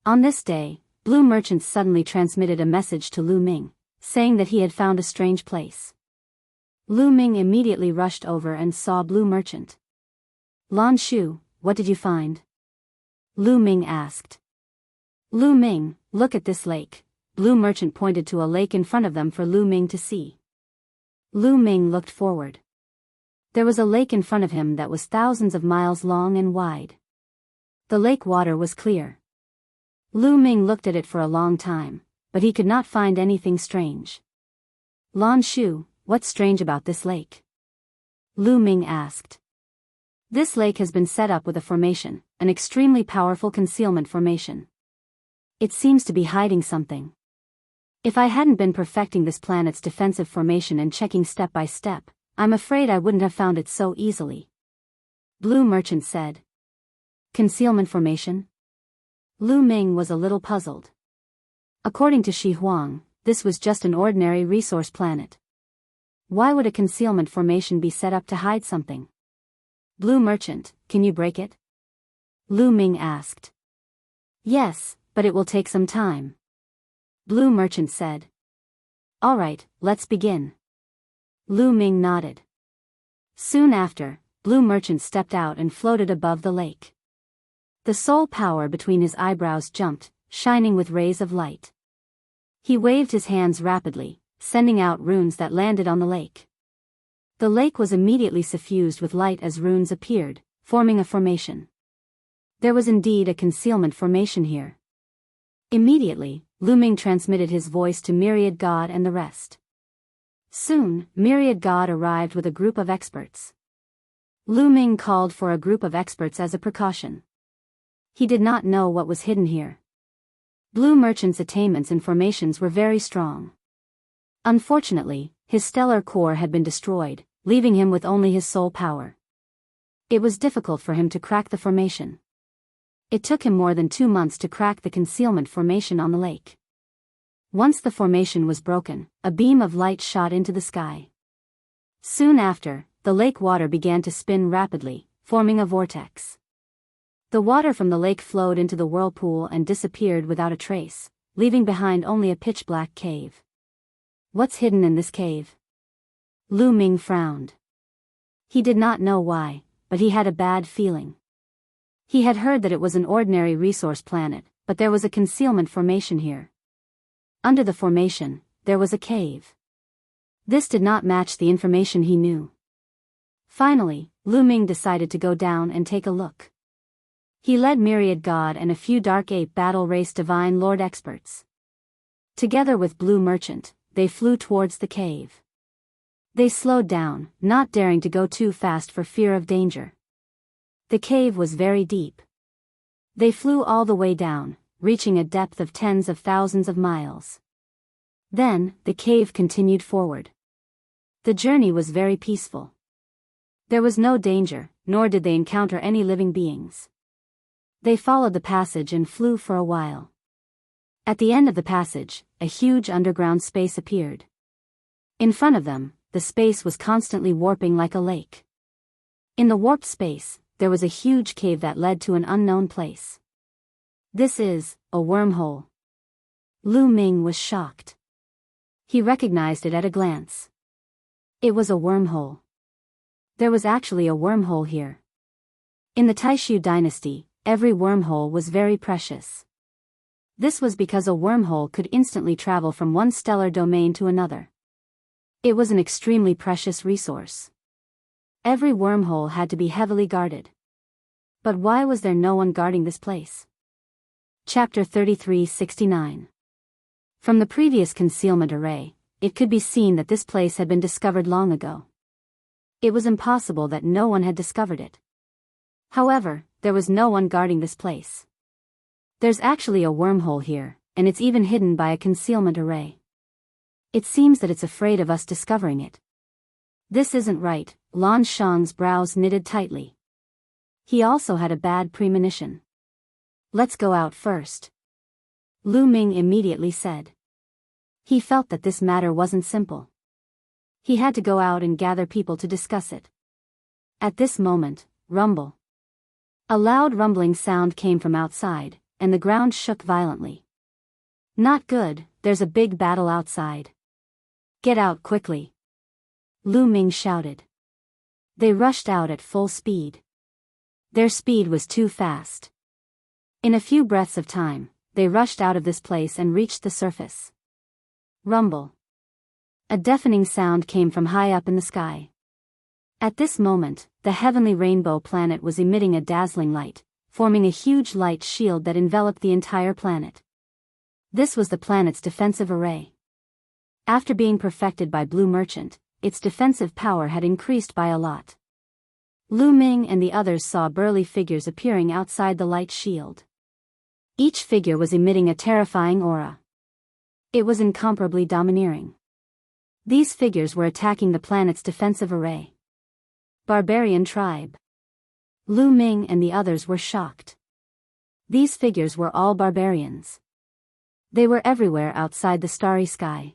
On this day, Blue Merchant suddenly transmitted a message to Lu Ming, saying that he had found a strange place. Lu Ming immediately rushed over and saw Blue Merchant. Lan Shu, what did you find? Lu Ming asked. Lu Ming, look at this lake. Blue Merchant pointed to a lake in front of them for Lu Ming to see. Lu Ming looked forward. There was a lake in front of him that was thousands of miles long and wide. The lake water was clear. Lu Ming looked at it for a long time, but he could not find anything strange. Lan Shu, what's strange about this lake? Lu Ming asked. This lake has been set up with a formation, an extremely powerful concealment formation. It seems to be hiding something. If I hadn't been perfecting this planet's defensive formation and checking step by step, I'm afraid I wouldn't have found it so easily. Blue Merchant said. Concealment formation? Lu Ming was a little puzzled. According to Shi Huang, this was just an ordinary resource planet. Why would a concealment formation be set up to hide something? Blue Merchant, can you break it? Lu Ming asked. Yes, but it will take some time. Blue Merchant said. All right, let's begin. Lu Ming nodded. Soon after, Blue Merchant stepped out and floated above the lake. The soul power between his eyebrows jumped, shining with rays of light. He waved his hands rapidly, sending out runes that landed on the lake. The lake was immediately suffused with light as runes appeared, forming a formation. There was indeed a concealment formation here. Immediately, Lu Ming transmitted his voice to Myriad God and the rest. Soon, Myriad God arrived with a group of experts. Lu Ming called for a group of experts as a precaution. He did not know what was hidden here. Blue Merchant's attainments and formations were very strong. Unfortunately, his stellar core had been destroyed, leaving him with only his soul power. It was difficult for him to crack the formation. It took him more than 2 months to crack the concealment formation on the lake. Once the formation was broken, a beam of light shot into the sky. Soon after, the lake water began to spin rapidly, forming a vortex. The water from the lake flowed into the whirlpool and disappeared without a trace, leaving behind only a pitch-black cave. What's hidden in this cave? Lu Ming frowned. He did not know why, but he had a bad feeling. He had heard that it was an ordinary resource planet, but there was a concealment formation here. Under the formation, there was a cave. This did not match the information he knew. Finally, Lu Ming decided to go down and take a look. He led Myriad God and a few Dark Ape Battle Race Divine Lord experts. Together with Blue Merchant, they flew towards the cave. They slowed down, not daring to go too fast for fear of danger. The cave was very deep. They flew all the way down, reaching a depth of tens of thousands of miles. Then, the cave continued forward. The journey was very peaceful. There was no danger, nor did they encounter any living beings. They followed the passage and flew for a while. At the end of the passage, a huge underground space appeared. In front of them, the space was constantly warping like a lake. In the warped space, there was a huge cave that led to an unknown place. This is a wormhole. Lu Ming was shocked. He recognized it at a glance. It was a wormhole. There was actually a wormhole here. In the Taishu dynasty, every wormhole was very precious. This was because a wormhole could instantly travel from one stellar domain to another. It was an extremely precious resource. Every wormhole had to be heavily guarded. But why was there no one guarding this place? Chapter 3369. From the previous concealment array, it could be seen that this place had been discovered long ago. It was impossible that no one had discovered it. However, there was no one guarding this place. There's actually a wormhole here, and it's even hidden by a concealment array. It seems that it's afraid of us discovering it. This isn't right. Lan Shang's brows knitted tightly. He also had a bad premonition. Let's go out first. Lu Ming immediately said. He felt that this matter wasn't simple. He had to go out and gather people to discuss it. At this moment, rumble. A loud rumbling sound came from outside, and the ground shook violently. Not good, there's a big battle outside. Get out quickly. Lu Ming shouted. They rushed out at full speed. Their speed was too fast. In a few breaths of time, they rushed out of this place and reached the surface. Rumble. A deafening sound came from high up in the sky. At this moment, the heavenly rainbow planet was emitting a dazzling light, forming a huge light shield that enveloped the entire planet. This was the planet's defensive array. After being perfected by Blue Merchant, its defensive power had increased by a lot. Lu Ming and the others saw burly figures appearing outside the light shield. Each figure was emitting a terrifying aura. It was incomparably domineering. These figures were attacking the planet's defensive array. Barbarian tribe. Lu Ming and the others were shocked. These figures were all barbarians. They were everywhere outside the starry sky.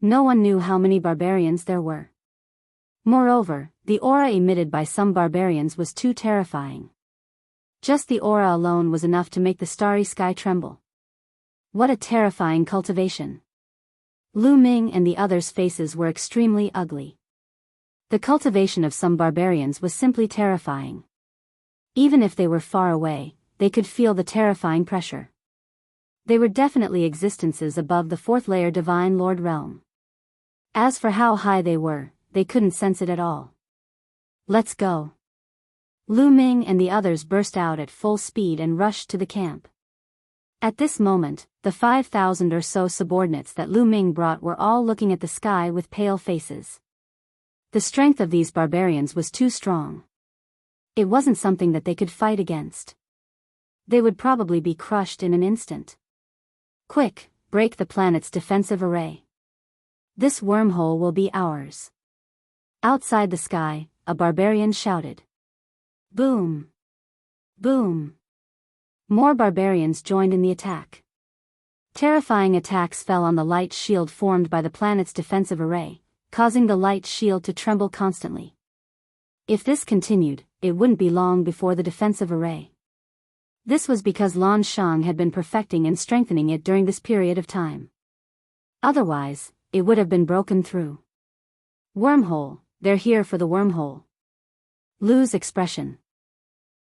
No one knew how many barbarians there were. Moreover, the aura emitted by some barbarians was too terrifying. Just the aura alone was enough to make the starry sky tremble. What a terrifying cultivation. Lu Ming and the others' faces were extremely ugly. The cultivation of some barbarians was simply terrifying. Even if they were far away, they could feel the terrifying pressure. They were definitely existences above the fourth layer Divine Lord realm. As for how high they were, they couldn't sense it at all. Let's go. Lu Ming and the others burst out at full speed and rushed to the camp. At this moment, the 5,000 or so subordinates that Lu Ming brought were all looking at the sky with pale faces. The strength of these barbarians was too strong. It wasn't something that they could fight against. They would probably be crushed in an instant. Quick, break the planet's defensive array. This wormhole will be ours. Outside the sky, a barbarian shouted. Boom! Boom! More barbarians joined in the attack. Terrifying attacks fell on the light shield formed by the planet's defensive array, causing the light shield to tremble constantly. If this continued, it wouldn't be long before the defensive array. This was because Lan Shang had been perfecting and strengthening it during this period of time. Otherwise, it would have been broken through. Wormhole, they're here for the wormhole. Lu's expression.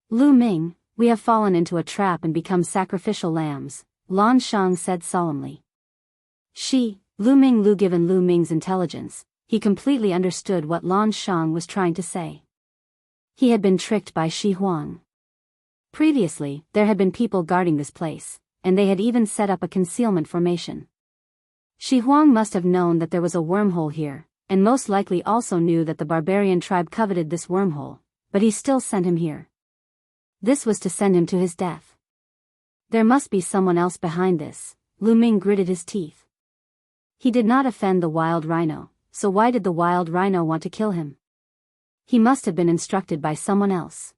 Lu Ming, we have fallen into a trap and become sacrificial lambs, Lan Shang said solemnly. Lu Ming given Lu Ming's intelligence, he completely understood what Lan Shang was trying to say. He had been tricked by Shi Huang. Previously, there had been people guarding this place, and they had even set up a concealment formation. Shi Huang must have known that there was a wormhole here, and most likely also knew that the barbarian tribe coveted this wormhole, but he still sent him here. This was to send him to his death. There must be someone else behind this, Lu Ming gritted his teeth. He did not offend the wild rhino, so why did the wild rhino want to kill him? He must have been instructed by someone else.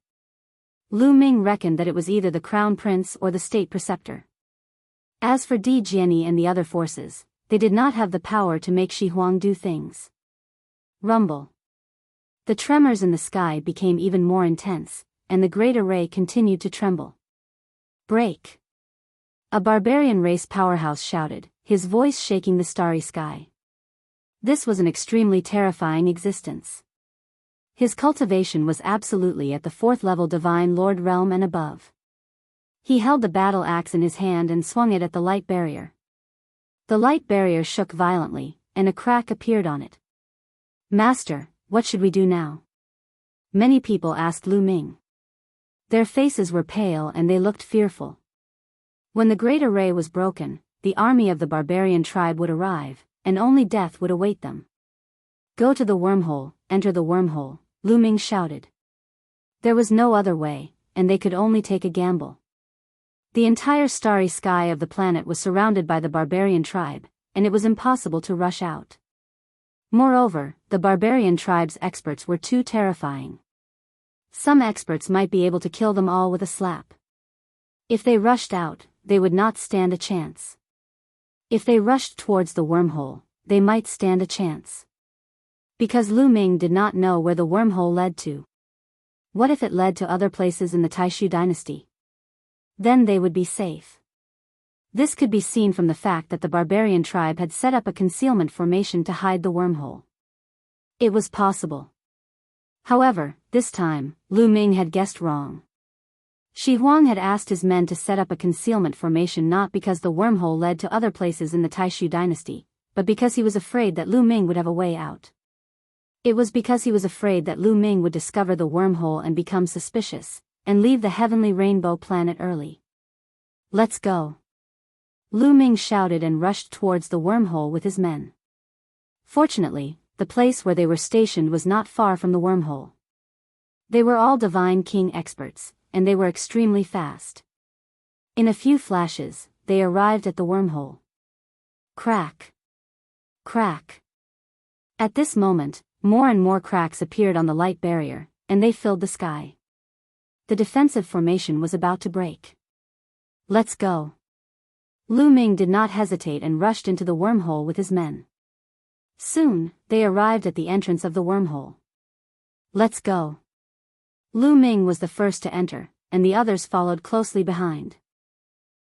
Lu Ming reckoned that it was either the crown prince or the state preceptor. As for Di Jiani and the other forces, they did not have the power to make Shi Huang do things. Rumble. The tremors in the sky became even more intense, and the great array continued to tremble. Break! A barbarian race powerhouse shouted, his voice shaking the starry sky. This was an extremely terrifying existence. His cultivation was absolutely at the fourth level Divine Lord realm and above. He held the battle axe in his hand and swung it at the light barrier. The light barrier shook violently, and a crack appeared on it. Master, what should we do now? Many people asked Lu Ming. Their faces were pale and they looked fearful. When the great array was broken, the army of the barbarian tribe would arrive, and only death would await them. Go to the wormhole, enter the wormhole, Lu Ming shouted. There was no other way, and they could only take a gamble. The entire starry sky of the planet was surrounded by the barbarian tribe, and it was impossible to rush out. Moreover, the barbarian tribe's experts were too terrifying. Some experts might be able to kill them all with a slap. If they rushed out, they would not stand a chance. If they rushed towards the wormhole, they might stand a chance. Because Lu Ming did not know where the wormhole led to. What if it led to other places in the Taishu dynasty? Then they would be safe. This could be seen from the fact that the barbarian tribe had set up a concealment formation to hide the wormhole. It was possible. However, this time, Lu Ming had guessed wrong. Shi Huang had asked his men to set up a concealment formation not because the wormhole led to other places in the Taishu dynasty, but because he was afraid that Lu Ming would have a way out. It was because he was afraid that Lu Ming would discover the wormhole and become suspicious, and leave the heavenly rainbow planet early. Let's go. Lu Ming shouted and rushed towards the wormhole with his men. Fortunately, the place where they were stationed was not far from the wormhole. They were all Divine King experts, and they were extremely fast. In a few flashes, they arrived at the wormhole. Crack. Crack. At this moment, more and more cracks appeared on the light barrier, and they filled the sky. The defensive formation was about to break. Let's go. Lu Ming did not hesitate and rushed into the wormhole with his men. Soon, they arrived at the entrance of the wormhole. Let's go. Lu Ming was the first to enter, and the others followed closely behind.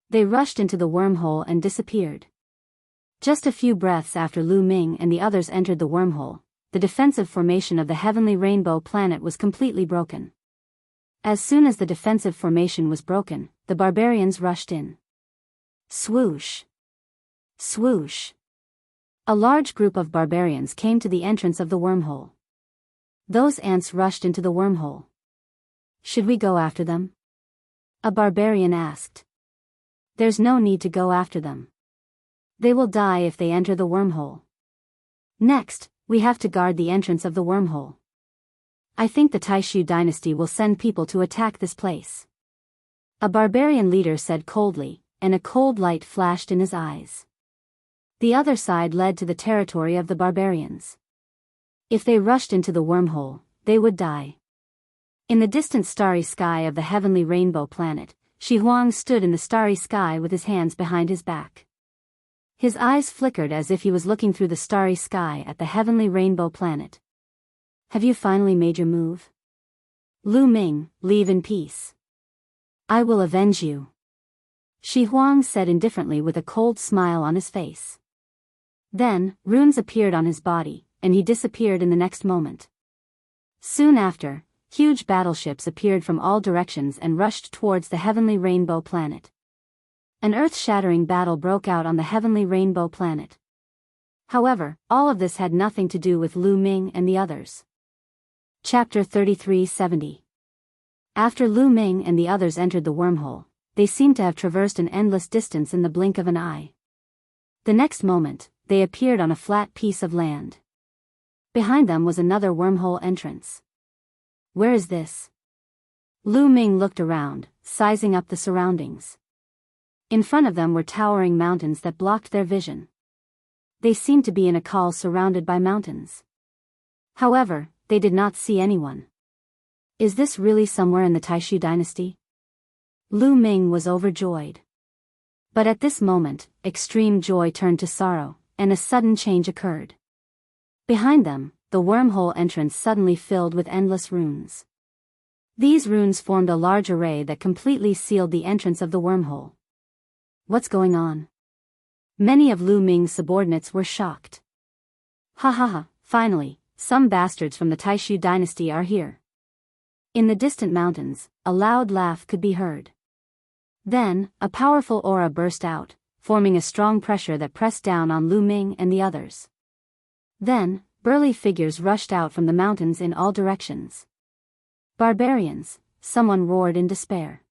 They rushed into the wormhole and disappeared. Just a few breaths after Lu Ming and the others entered the wormhole, the defensive formation of the heavenly rainbow planet was completely broken. As soon as the defensive formation was broken, the barbarians rushed in. Swoosh! Swoosh! A large group of barbarians came to the entrance of the wormhole. Those ants rushed into the wormhole. Should we go after them? A barbarian asked. There's no need to go after them. They will die if they enter the wormhole. Next, we have to guard the entrance of the wormhole. I think the Taishu dynasty will send people to attack this place. A barbarian leader said coldly, and a cold light flashed in his eyes. The other side led to the territory of the barbarians. If they rushed into the wormhole, they would die. In the distant starry sky of the heavenly rainbow planet, Shi Huang stood in the starry sky with his hands behind his back. His eyes flickered as if he was looking through the starry sky at the heavenly rainbow planet. Have you finally made your move? Lu Ming, leave in peace. I will avenge you. Shi Huang said indifferently with a cold smile on his face. Then, runes appeared on his body, and he disappeared in the next moment. Soon after, huge battleships appeared from all directions and rushed towards the heavenly rainbow planet. An earth-shattering battle broke out on the heavenly rainbow planet. However, all of this had nothing to do with Lu Ming and the others. Chapter 3370. After Lu Ming and the others entered the wormhole, they seemed to have traversed an endless distance in the blink of an eye. The next moment, they appeared on a flat piece of land. Behind them was another wormhole entrance. Where is this? Lu Ming looked around, sizing up the surroundings. In front of them were towering mountains that blocked their vision. They seemed to be in a col surrounded by mountains. However, they did not see anyone. Is this really somewhere in the Taishu dynasty? Lu Ming was overjoyed. But at this moment, extreme joy turned to sorrow, and a sudden change occurred. Behind them, the wormhole entrance suddenly filled with endless runes. These runes formed a large array that completely sealed the entrance of the wormhole. What's going on? Many of Lu Ming's subordinates were shocked. Ha ha ha, finally, some bastards from the Taishu dynasty are here. In the distant mountains, a loud laugh could be heard. Then, a powerful aura burst out, forming a strong pressure that pressed down on Lu Ming and the others. Then, burly figures rushed out from the mountains in all directions. Barbarians, someone roared in despair.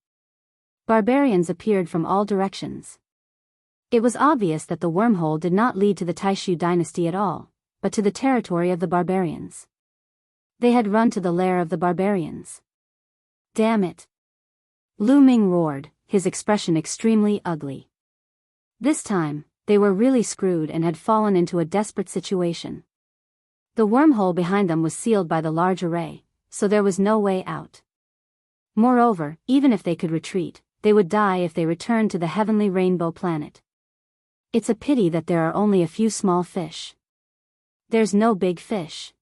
Barbarians appeared from all directions. It was obvious that the wormhole did not lead to the Taishu dynasty at all, but to the territory of the barbarians. They had run to the lair of the barbarians. Damn it! Lu Ming roared, his expression extremely ugly. This time, they were really screwed and had fallen into a desperate situation. The wormhole behind them was sealed by the large array, so there was no way out. Moreover, even if they could retreat, they would die if they returned to the heavenly rainbow planet. It's a pity that there are only a few small fish. There's no big fish.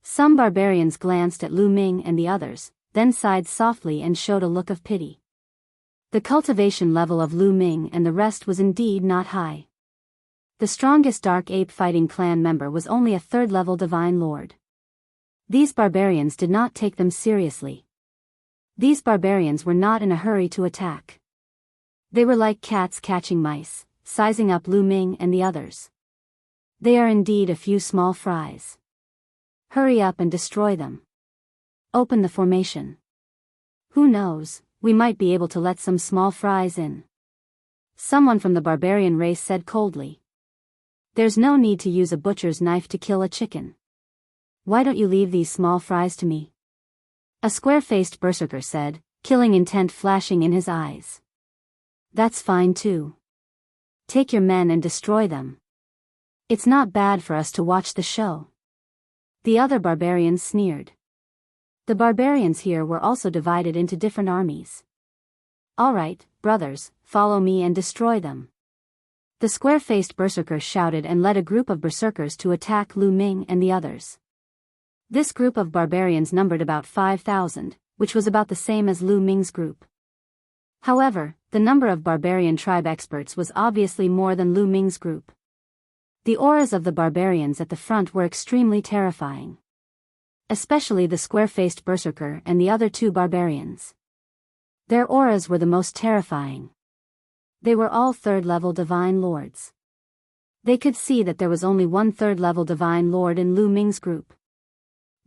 Some barbarians glanced at Lu Ming and the others, then sighed softly and showed a look of pity. The cultivation level of Lu Ming and the rest was indeed not high. The strongest Dark Ape Fighting Clan member was only a third-level Divine Lord. These barbarians did not take them seriously. These barbarians were not in a hurry to attack. They were like cats catching mice, sizing up Lu Ming and the others. They are indeed a few small fries. Hurry up and destroy them. Open the formation. Who knows, we might be able to let some small fries in. Someone from the barbarian race said coldly. There's no need to use a butcher's knife to kill a chicken. Why don't you leave these small fries to me? A square-faced berserker said, killing intent flashing in his eyes. That's fine too. Take your men and destroy them. It's not bad for us to watch the show. The other barbarians sneered. The barbarians here were also divided into different armies. All right, brothers, follow me and destroy them. The square-faced berserker shouted and led a group of berserkers to attack Lu Ming and the others. This group of barbarians numbered about 5,000, which was about the same as Lu Ming's group. However, the number of barbarian tribe experts was obviously more than Lu Ming's group. The auras of the barbarians at the front were extremely terrifying. Especially the square-faced berserker and the other two barbarians. Their auras were the most terrifying. They were all third-level divine lords. They could see that there was only one third-level divine lord in Lu Ming's group.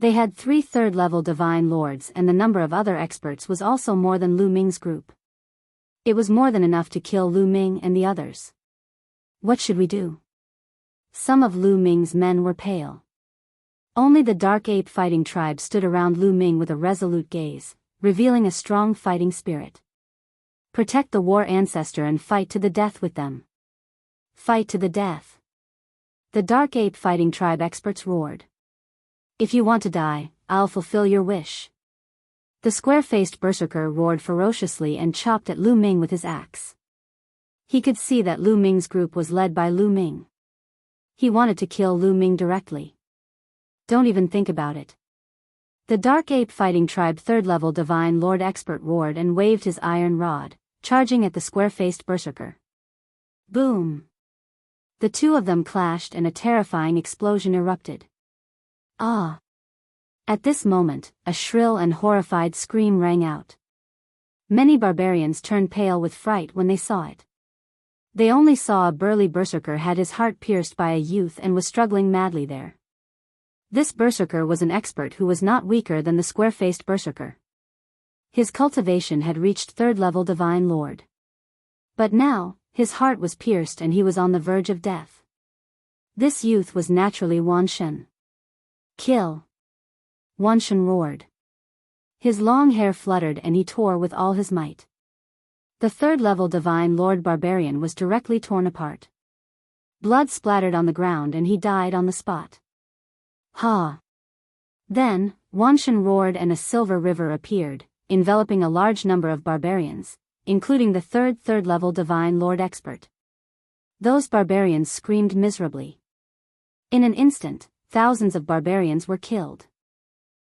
They had 3 third-level divine lords and the number of other experts was also more than Lu Ming's group. It was more than enough to kill Lu Ming and the others. What should we do? Some of Lu Ming's men were pale. Only the dark ape fighting tribe stood around Lu Ming with a resolute gaze, revealing a strong fighting spirit. Protect the war ancestor and fight to the death with them. Fight to the death. The dark ape fighting tribe experts roared. If you want to die, I'll fulfill your wish. The square-faced berserker roared ferociously and chopped at Lu Ming with his axe. He could see that Lu Ming's group was led by Lu Ming. He wanted to kill Lu Ming directly. Don't even think about it. The dark ape fighting tribe third-level divine lord expert roared and waved his iron rod, charging at the square-faced berserker. Boom! The two of them clashed and a terrifying explosion erupted. Ah! At this moment, a shrill and horrified scream rang out. Many barbarians turned pale with fright when they saw it. They only saw a burly berserker had his heart pierced by a youth and was struggling madly there. This berserker was an expert who was not weaker than the square-faced berserker. His cultivation had reached third-level divine lord. But now, his heart was pierced and he was on the verge of death. This youth was naturally Wan Shen. Kill! Wan Shen roared. His long hair fluttered and he tore with all his might. The third-level divine lord barbarian was directly torn apart. Blood splattered on the ground and he died on the spot. Ha! Then, Wan Shen roared and a silver river appeared, enveloping a large number of barbarians, including the third-level divine lord expert. Those barbarians screamed miserably. In an instant, thousands of barbarians were killed.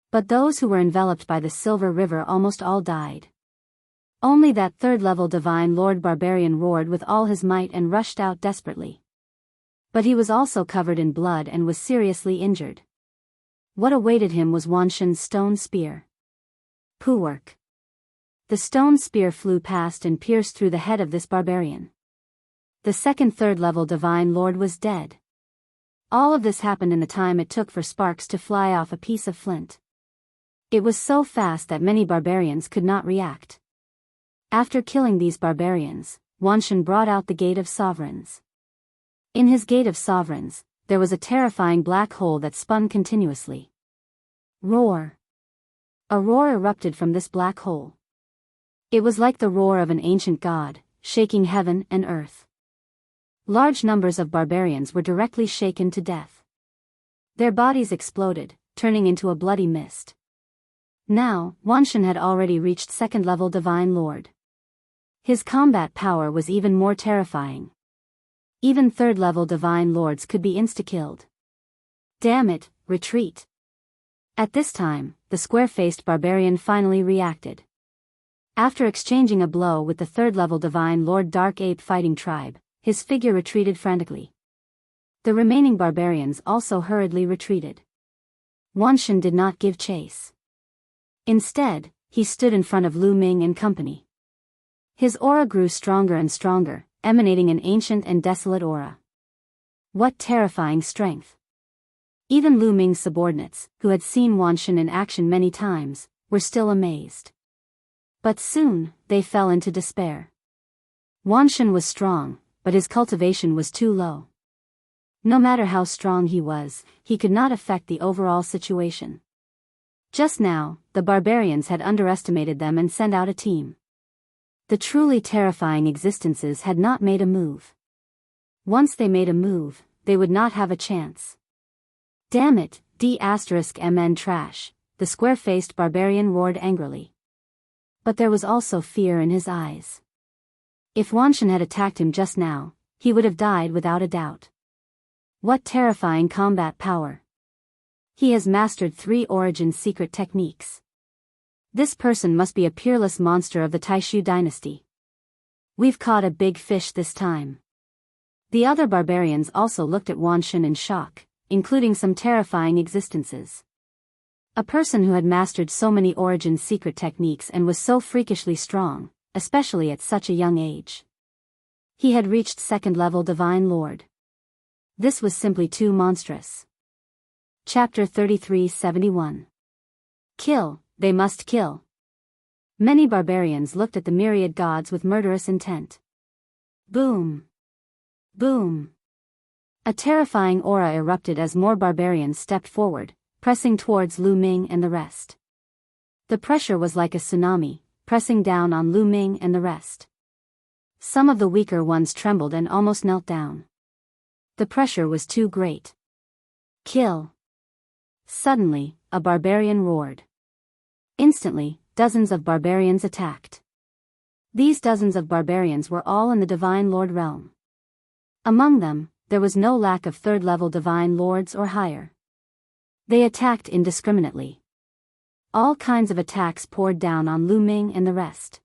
But those who were enveloped by the silver river almost all died. Only that third-level divine lord barbarian roared with all his might and rushed out desperately. But he was also covered in blood and was seriously injured. What awaited him was Wan Shen's stone spear. Poowork. The stone spear flew past and pierced through the head of this barbarian. The second third-level divine lord was dead. All of this happened in the time it took for sparks to fly off a piece of flint. It was so fast that many barbarians could not react. After killing these barbarians, Wan Shen brought out the Gate of Sovereigns. In his Gate of Sovereigns, there was a terrifying black hole that spun continuously. Roar! A roar erupted from this black hole. It was like the roar of an ancient god, shaking heaven and earth. Large numbers of barbarians were directly shaken to death. Their bodies exploded, turning into a bloody mist. Now, Wan Shen had already reached second-level divine lord. His combat power was even more terrifying. Even third-level divine lords could be insta-killed. Damn it, retreat! At this time, the square-faced barbarian finally reacted. After exchanging a blow with the third-level divine lord Dark Ape fighting tribe, his figure retreated frantically. The remaining barbarians also hurriedly retreated. Wan Shen did not give chase. Instead, he stood in front of Lu Ming and company. His aura grew stronger and stronger, emanating an ancient and desolate aura. What terrifying strength! Even Lu Ming's subordinates, who had seen Wan Shen in action many times, were still amazed. But soon, they fell into despair. Wan Shen was strong, but his cultivation was too low. No matter how strong he was, he could not affect the overall situation. Just now, the barbarians had underestimated them and sent out a team. The truly terrifying existences had not made a move. Once they made a move, they would not have a chance. Damn it, D*MN trash, the square-faced barbarian roared angrily. But there was also fear in his eyes. If Wan Shen had attacked him just now, he would have died without a doubt. What terrifying combat power! He has mastered 3 origin secret techniques. This person must be a peerless monster of the Taishu dynasty. We've caught a big fish this time. The other barbarians also looked at Wan Shen in shock, including some terrifying existences. A person who had mastered so many origin secret techniques and was so freakishly strong, especially at such a young age. He had reached 2nd level Divine Lord. This was simply too monstrous. Chapter 33-71. Kill, they must kill. Many barbarians looked at the myriad gods with murderous intent. Boom! Boom! A terrifying aura erupted as more barbarians stepped forward, pressing towards Lu Ming and the rest. The pressure was like a tsunami, pressing down on Lu Ming and the rest. Some of the weaker ones trembled and almost knelt down. The pressure was too great. Kill! Suddenly, a barbarian roared. Instantly, dozens of barbarians attacked. These dozens of barbarians were all in the Divine Lord realm. Among them, there was no lack of 3rd-level Divine Lords or higher. They attacked indiscriminately. All kinds of attacks poured down on Lu Ming and the rest.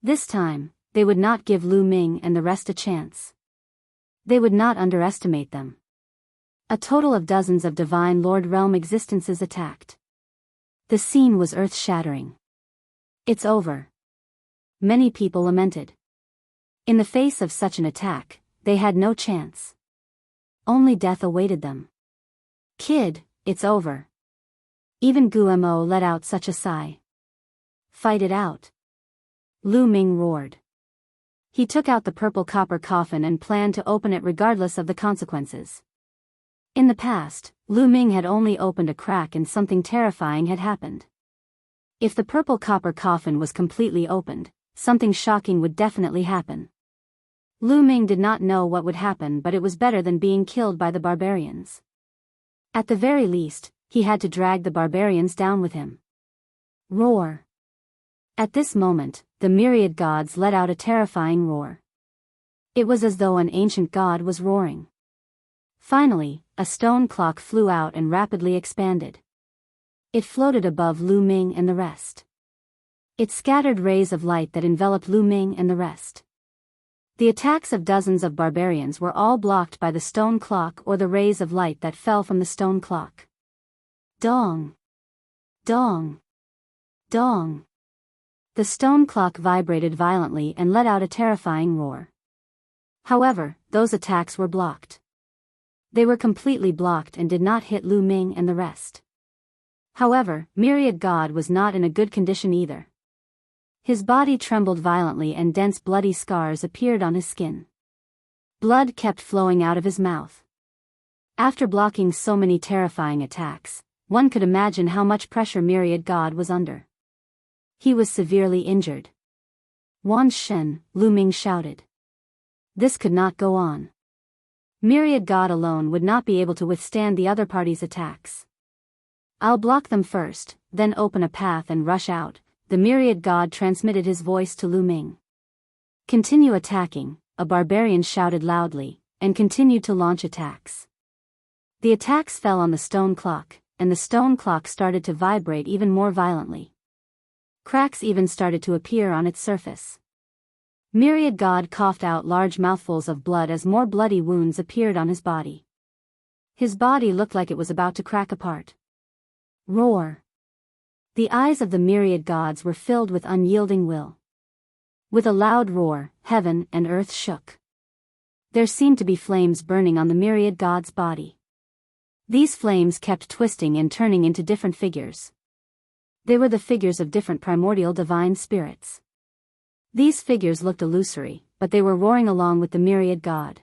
This time, they would not give Lu Ming and the rest a chance. They would not underestimate them. A total of dozens of Divine Lord realm existences attacked. The scene was earth-shattering. It's over. Many people lamented. In the face of such an attack, they had no chance. Only death awaited them. Kid, it's over. Even Gumo let out such a sigh. Fight it out. Lu Ming roared. He took out the purple copper coffin and planned to open it regardless of the consequences. In the past, Lu Ming had only opened a crack and something terrifying had happened. If the purple copper coffin was completely opened, something shocking would definitely happen. Lu Ming did not know what would happen, but it was better than being killed by the barbarians. At the very least, he had to drag the barbarians down with him. Roar! At this moment, the myriad gods let out a terrifying roar. It was as though an ancient god was roaring. Finally, a stone clock flew out and rapidly expanded. It floated above Lu Ming and the rest. It scattered rays of light that enveloped Lu Ming and the rest. The attacks of dozens of barbarians were all blocked by the stone clock or the rays of light that fell from the stone clock. Dong! Dong! Dong! The stone clock vibrated violently and let out a terrifying roar. However, those attacks were blocked. They were completely blocked and did not hit Lu Ming and the rest. However, Myriad God was not in a good condition either. His body trembled violently and dense bloody scars appeared on his skin. Blood kept flowing out of his mouth. After blocking so many terrifying attacks, one could imagine how much pressure Myriad God was under. He was severely injured. Wan Shen, Lu Ming shouted. This could not go on. Myriad God alone would not be able to withstand the other party's attacks. I'll block them first, then open a path and rush out, the Myriad God transmitted his voice to Lu Ming. Continue attacking, a barbarian shouted loudly, and continued to launch attacks. The attacks fell on the stone clock, and the stone clock started to vibrate even more violently. Cracks even started to appear on its surface. Myriad God coughed out large mouthfuls of blood as more bloody wounds appeared on his body. His body looked like it was about to crack apart. Roar! The eyes of the myriad gods were filled with unyielding will. With a loud roar, heaven and earth shook. There seemed to be flames burning on the myriad god's body. These flames kept twisting and turning into different figures. They were the figures of different primordial divine spirits. These figures looked illusory, but they were roaring along with the myriad god.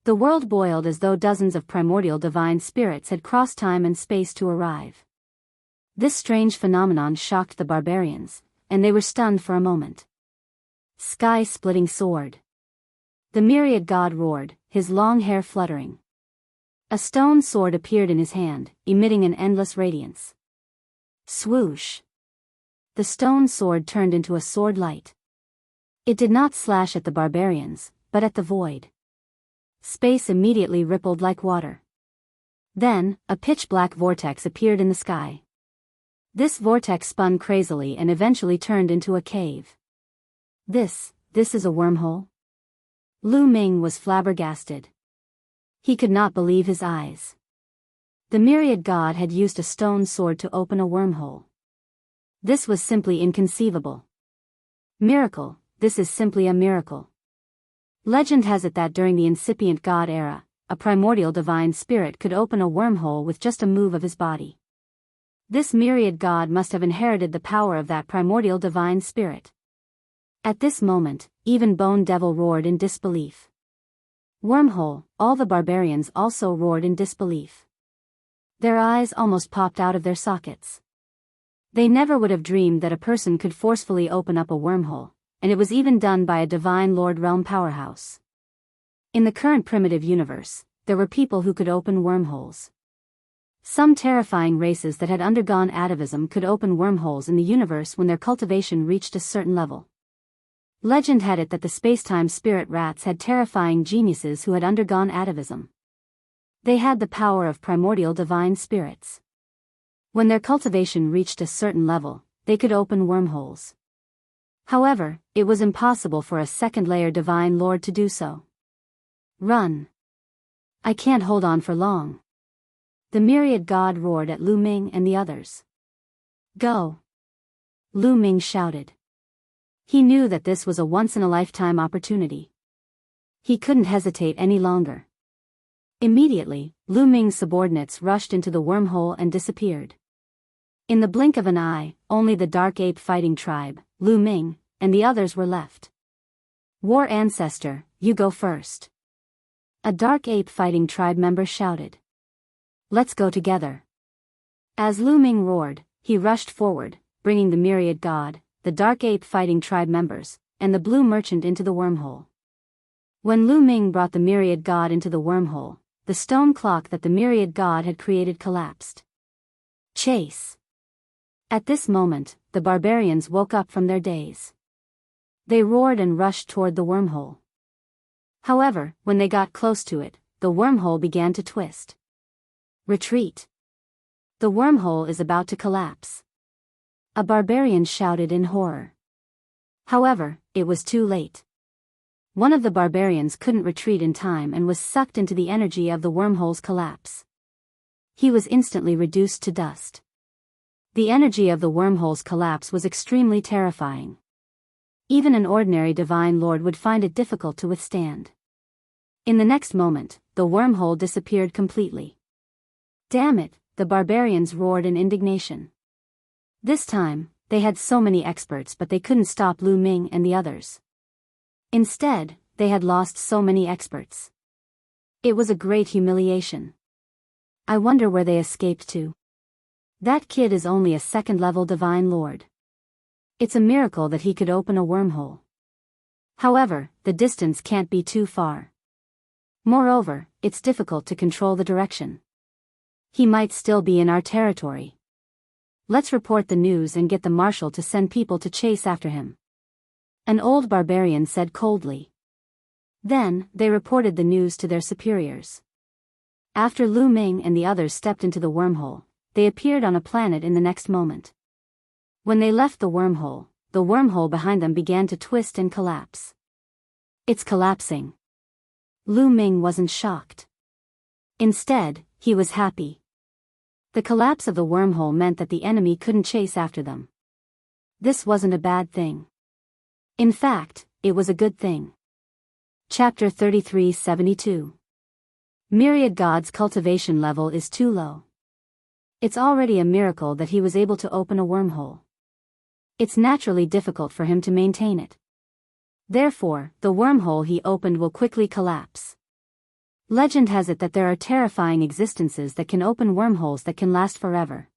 The world boiled as though dozens of primordial divine spirits had crossed time and space to arrive. This strange phenomenon shocked the barbarians, and they were stunned for a moment. Sky-splitting sword. The myriad god roared, his long hair fluttering. A stone sword appeared in his hand, emitting an endless radiance. Swoosh! The stone sword turned into a sword light. It did not slash at the barbarians, but at the void. Space immediately rippled like water. Then, a pitch-black vortex appeared in the sky. This vortex spun crazily and eventually turned into a cave. This is a wormhole? Lu Ming was flabbergasted. He could not believe his eyes. The myriad god had used a stone sword to open a wormhole. This was simply inconceivable. Miracle, this is simply a miracle. Legend has it that during the incipient god era, a primordial divine spirit could open a wormhole with just a move of his body. This myriad god must have inherited the power of that primordial divine spirit. At this moment, even Bone Devil roared in disbelief. Wormhole, all the barbarians also roared in disbelief. Their eyes almost popped out of their sockets. They never would have dreamed that a person could forcefully open up a wormhole, and it was even done by a divine Lord Realm powerhouse. In the current primitive universe, there were people who could open wormholes. Some terrifying races that had undergone atavism could open wormholes in the universe when their cultivation reached a certain level. Legend had it that the spacetime spirit rats had terrifying geniuses who had undergone atavism. They had the power of primordial divine spirits. When their cultivation reached a certain level, they could open wormholes. However, it was impossible for a second-layer divine lord to do so. Run! I can't hold on for long. The myriad god roared at Lu Ming and the others. Go! Lu Ming shouted. He knew that this was a once-in-a-lifetime opportunity. He couldn't hesitate any longer. Immediately, Lu Ming's subordinates rushed into the wormhole and disappeared. In the blink of an eye, only the Dark Ape fighting tribe, Lu Ming, and the others were left. War Ancestor, you go first. A Dark Ape fighting tribe member shouted. Let's go together. As Lu Ming roared, he rushed forward, bringing the myriad god, the Dark Ape fighting tribe members, and the blue merchant into the wormhole. When Lu Ming brought the myriad god into the wormhole, the stone clock that the myriad god had created collapsed. Chase! At this moment, the barbarians woke up from their daze. They roared and rushed toward the wormhole. However, when they got close to it, the wormhole began to twist. Retreat! The wormhole is about to collapse. A barbarian shouted in horror. However, it was too late. One of the barbarians couldn't retreat in time and was sucked into the energy of the wormhole's collapse. He was instantly reduced to dust. The energy of the wormhole's collapse was extremely terrifying. Even an ordinary divine lord would find it difficult to withstand. In the next moment, the wormhole disappeared completely. Damn it, the barbarians roared in indignation. This time, they had so many experts but they couldn't stop Lu Ming and the others. Instead, they had lost so many experts. It was a great humiliation. I wonder where they escaped to. That kid is only a second-level divine lord. It's a miracle that he could open a wormhole. However, the distance can't be too far. Moreover, it's difficult to control the direction. He might still be in our territory. Let's report the news and get the marshal to send people to chase after him. An old barbarian said coldly. Then, they reported the news to their superiors. After Lu Ming and the others stepped into the wormhole, they appeared on a planet in the next moment. When they left the wormhole behind them began to twist and collapse. It's collapsing. Lu Ming wasn't shocked. Instead, he was happy. The collapse of the wormhole meant that the enemy couldn't chase after them. This wasn't a bad thing. In fact, it was a good thing. Chapter 3372. Myriad God's cultivation level is too low. It's already a miracle that he was able to open a wormhole. It's naturally difficult for him to maintain it. Therefore, the wormhole he opened will quickly collapse. Legend has it that there are terrifying existences that can open wormholes that can last forever.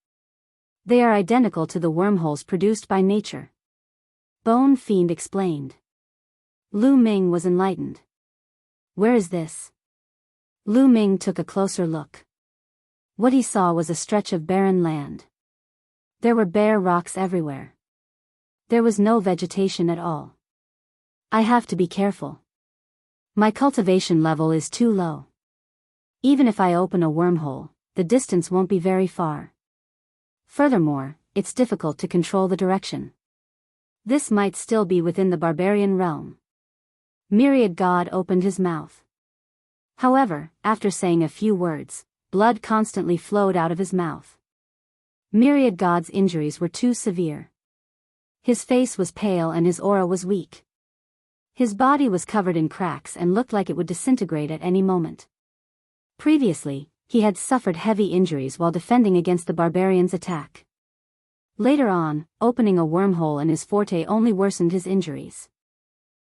They are identical to the wormholes produced by nature. Bone Fiend explained. Lu Ming was enlightened. Where is this? Lu Ming took a closer look. What he saw was a stretch of barren land. There were bare rocks everywhere. There was no vegetation at all. I have to be careful. My cultivation level is too low. Even if I open a wormhole, the distance won't be very far. Furthermore, it's difficult to control the direction. This might still be within the barbarian realm. Myriad God opened his mouth. However, after saying a few words, blood constantly flowed out of his mouth. Myriad God's injuries were too severe. His face was pale and his aura was weak. His body was covered in cracks and looked like it would disintegrate at any moment. Previously, he had suffered heavy injuries while defending against the barbarian's attack. Later on, opening a wormhole in his forte only worsened his injuries.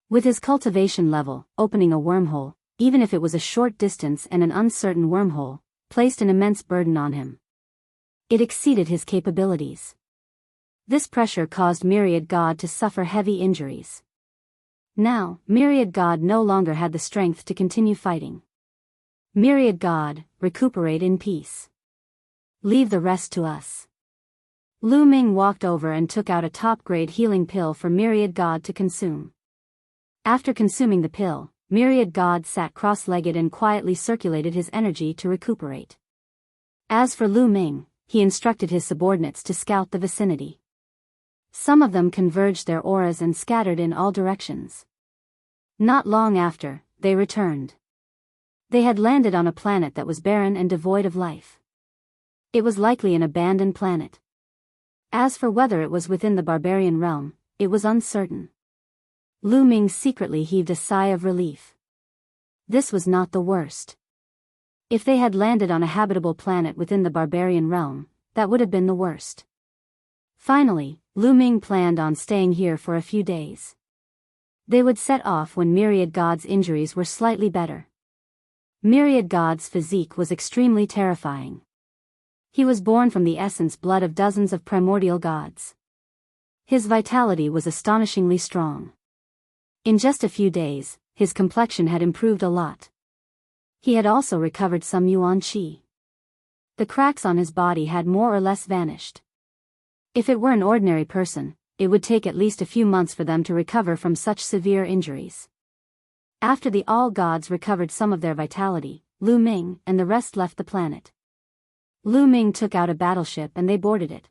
With his cultivation level, opening a wormhole, even if it was a short distance and an uncertain wormhole, placed an immense burden on him. It exceeded his capabilities. This pressure caused Myriad God to suffer heavy injuries. Now, Myriad God no longer had the strength to continue fighting. Myriad God, recuperate in peace. Leave the rest to us. Lu Ming walked over and took out a top-grade healing pill for Myriad God to consume. After consuming the pill, Myriad God sat cross-legged and quietly circulated his energy to recuperate. As for Lu Ming, he instructed his subordinates to scout the vicinity. Some of them converged their auras and scattered in all directions. Not long after, they returned. They had landed on a planet that was barren and devoid of life. It was likely an abandoned planet. As for whether it was within the barbarian realm, it was uncertain. Lu Ming secretly heaved a sigh of relief. This was not the worst. If they had landed on a habitable planet within the barbarian realm, that would have been the worst. Finally, Lu Ming planned on staying here for a few days. They would set off when Myriad God's injuries were slightly better. Myriad God's physique was extremely terrifying. He was born from the essence blood of dozens of primordial gods. His vitality was astonishingly strong. In just a few days, his complexion had improved a lot. He had also recovered some yuan qi. The cracks on his body had more or less vanished. If it were an ordinary person, it would take at least a few months for them to recover from such severe injuries. After the all-gods recovered some of their vitality, Lu Ming and the rest left the planet. Lu Ming took out a battleship and they boarded it.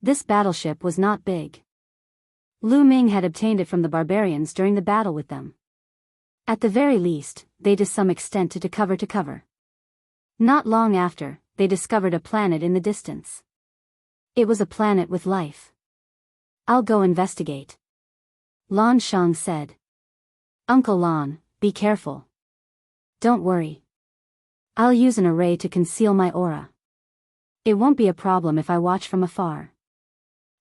This battleship was not big. Lu Ming had obtained it from the barbarians during the battle with them. At the very least, they to some extent to cover. Not long after, they discovered a planet in the distance. It was a planet with life. I'll go investigate. Lan Shang said. Uncle Lan, be careful. Don't worry. I'll use an array to conceal my aura. It won't be a problem if I watch from afar.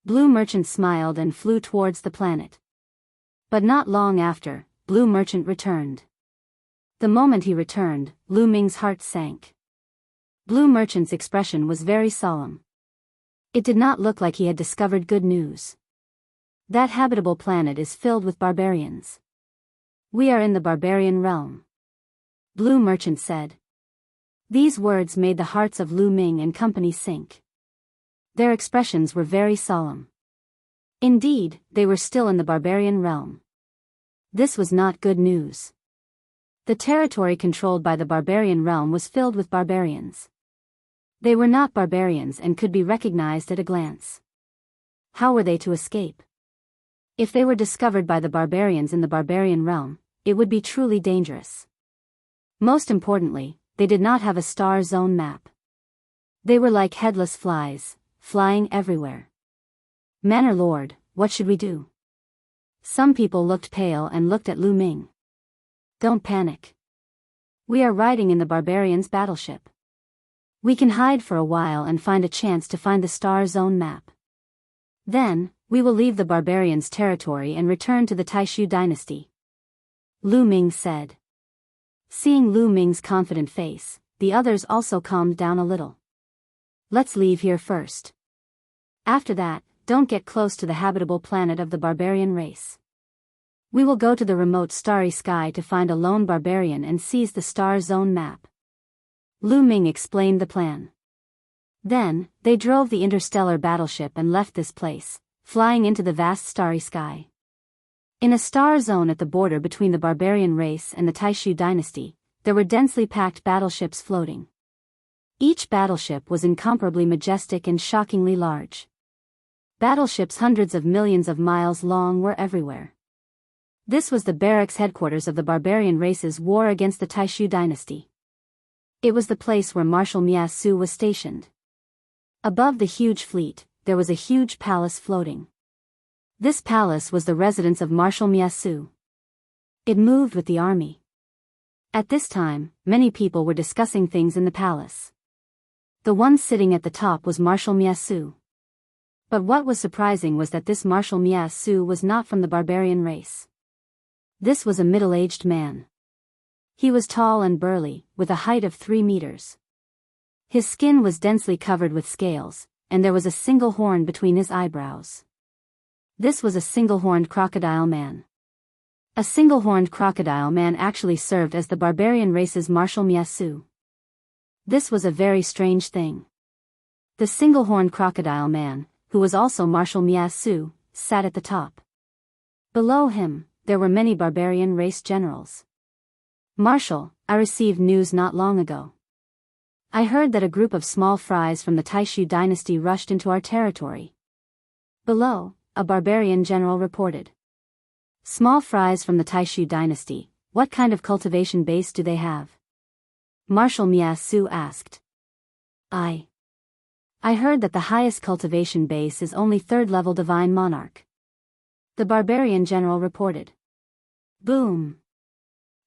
Blue Merchant smiled and flew towards the planet. But not long after, Blue Merchant returned. The moment he returned, Lu Ming's heart sank. Blue Merchant's expression was very solemn. It did not look like he had discovered good news. That habitable planet is filled with barbarians. We are in the barbarian realm. Blue Merchant said. These words made the hearts of Lu Ming and company sink. Their expressions were very solemn. Indeed, they were still in the barbarian realm. This was not good news. The territory controlled by the barbarian realm was filled with barbarians. They were not barbarians and could be recognized at a glance. How were they to escape? If they were discovered by the barbarians in the barbarian realm, it would be truly dangerous. Most importantly, they did not have a star zone map. They were like headless flies, flying everywhere. Manor Lord, what should we do? Some people looked pale and looked at Lu Ming. Don't panic. We are riding in the barbarians' battleship. We can hide for a while and find a chance to find the star zone map. Then, we will leave the barbarians' territory and return to the Taishu dynasty. Lu Ming said. Seeing Lu Ming's confident face, the others also calmed down a little. Let's leave here first. After that, don't get close to the habitable planet of the barbarian race. We will go to the remote starry sky to find a lone barbarian and seize the star zone map. Lu Ming explained the plan. Then, they drove the interstellar battleship and left this place, flying into the vast starry sky. In a star zone at the border between the barbarian race and the Taishu dynasty, there were densely packed battleships floating. Each battleship was incomparably majestic and shockingly large. Battleships hundreds of millions of miles long were everywhere. This was the barracks headquarters of the barbarian race's war against the Taishu dynasty. It was the place where Marshal Miyasu was stationed. Above the huge fleet, there was a huge palace floating. This palace was the residence of Marshal Miyasu. It moved with the army. At this time, many people were discussing things in the palace. The one sitting at the top was Marshal Miyasu. But what was surprising was that this Marshal Miyasu was not from the barbarian race. This was a middle-aged man. He was tall and burly, with a height of 3 meters. His skin was densely covered with scales, and there was a single horn between his eyebrows. This was a single-horned crocodile man. A single-horned crocodile man actually served as the barbarian race's Marshal Miyasu. This was a very strange thing. The single-horned crocodile man, who was also Marshal Miyasu, sat at the top. Below him, there were many barbarian race generals. Marshal, I received news not long ago. I heard that a group of small fries from the Taishu dynasty rushed into our territory. Below, a barbarian general reported. Small fries from the Taishu dynasty, what kind of cultivation base do they have? Marshal Miyasu asked. I heard that the highest cultivation base is only 3rd-level divine monarch. The barbarian general reported. Boom!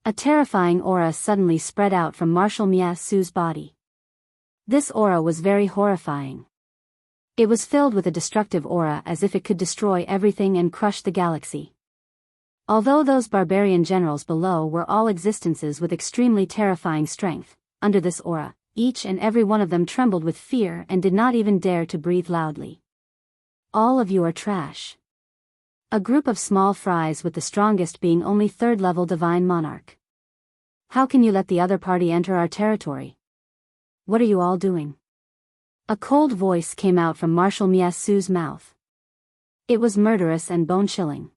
A terrifying aura suddenly spread out from Marshal Miyasu's body. This aura was very horrifying. It was filled with a destructive aura as if it could destroy everything and crush the galaxy. Although those barbarian generals below were all existences with extremely terrifying strength, under this aura, each and every one of them trembled with fear and did not even dare to breathe loudly. All of you are trash. A group of small fries with the strongest being only 3rd-level divine monarch. How can you let the other party enter our territory? What are you all doing? A cold voice came out from Marshal Miyasu's mouth. It was murderous and bone-chilling.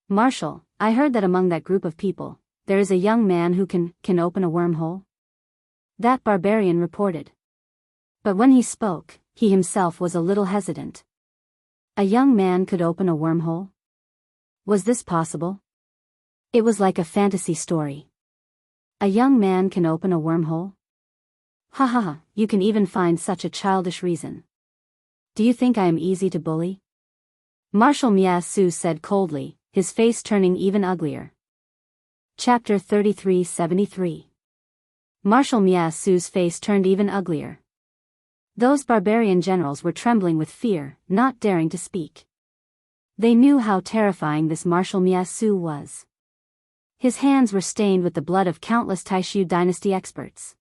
Marshal, I heard that among that group of people, there is a young man who can open a wormhole. That barbarian reported. But when he spoke, he himself was a little hesitant. A young man could open a wormhole? Was this possible? It was like a fantasy story. A young man can open a wormhole? Ha ha ha, you can even find such a childish reason. Do you think I am easy to bully? Marshal Miyasu said coldly, his face turning even uglier. Chapter 3373. Marshal Miyasu's face turned even uglier. Those barbarian generals were trembling with fear, not daring to speak. They knew how terrifying this Marshal Miyasu was. His hands were stained with the blood of countless Taishu dynasty experts.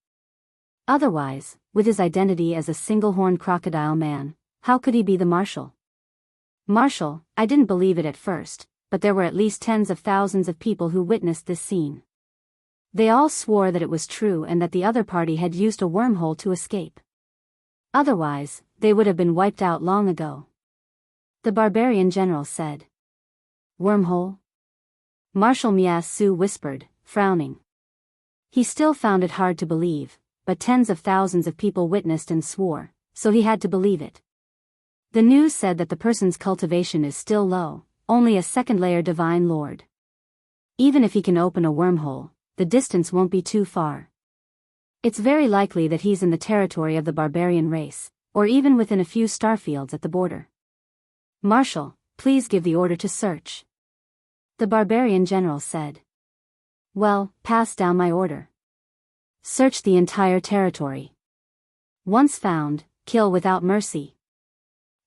Otherwise, with his identity as a single-horned crocodile man, how could he be the marshal? Marshal, I didn't believe it at first, but there were at least tens of thousands of people who witnessed this scene. They all swore that it was true and that the other party had used a wormhole to escape. Otherwise, they would have been wiped out long ago. The barbarian general said. Wormhole? Marshal Miyasu whispered, frowning. He still found it hard to believe, but tens of thousands of people witnessed and swore, so he had to believe it. The news said that the person's cultivation is still low, only a 2nd-layer divine lord. Even if he can open a wormhole, the distance won't be too far. It's very likely that he's in the territory of the barbarian race, or even within a few starfields at the border. Marshal, please give the order to search. The barbarian general said. Well, pass down my order. Search the entire territory. Once found, kill without mercy.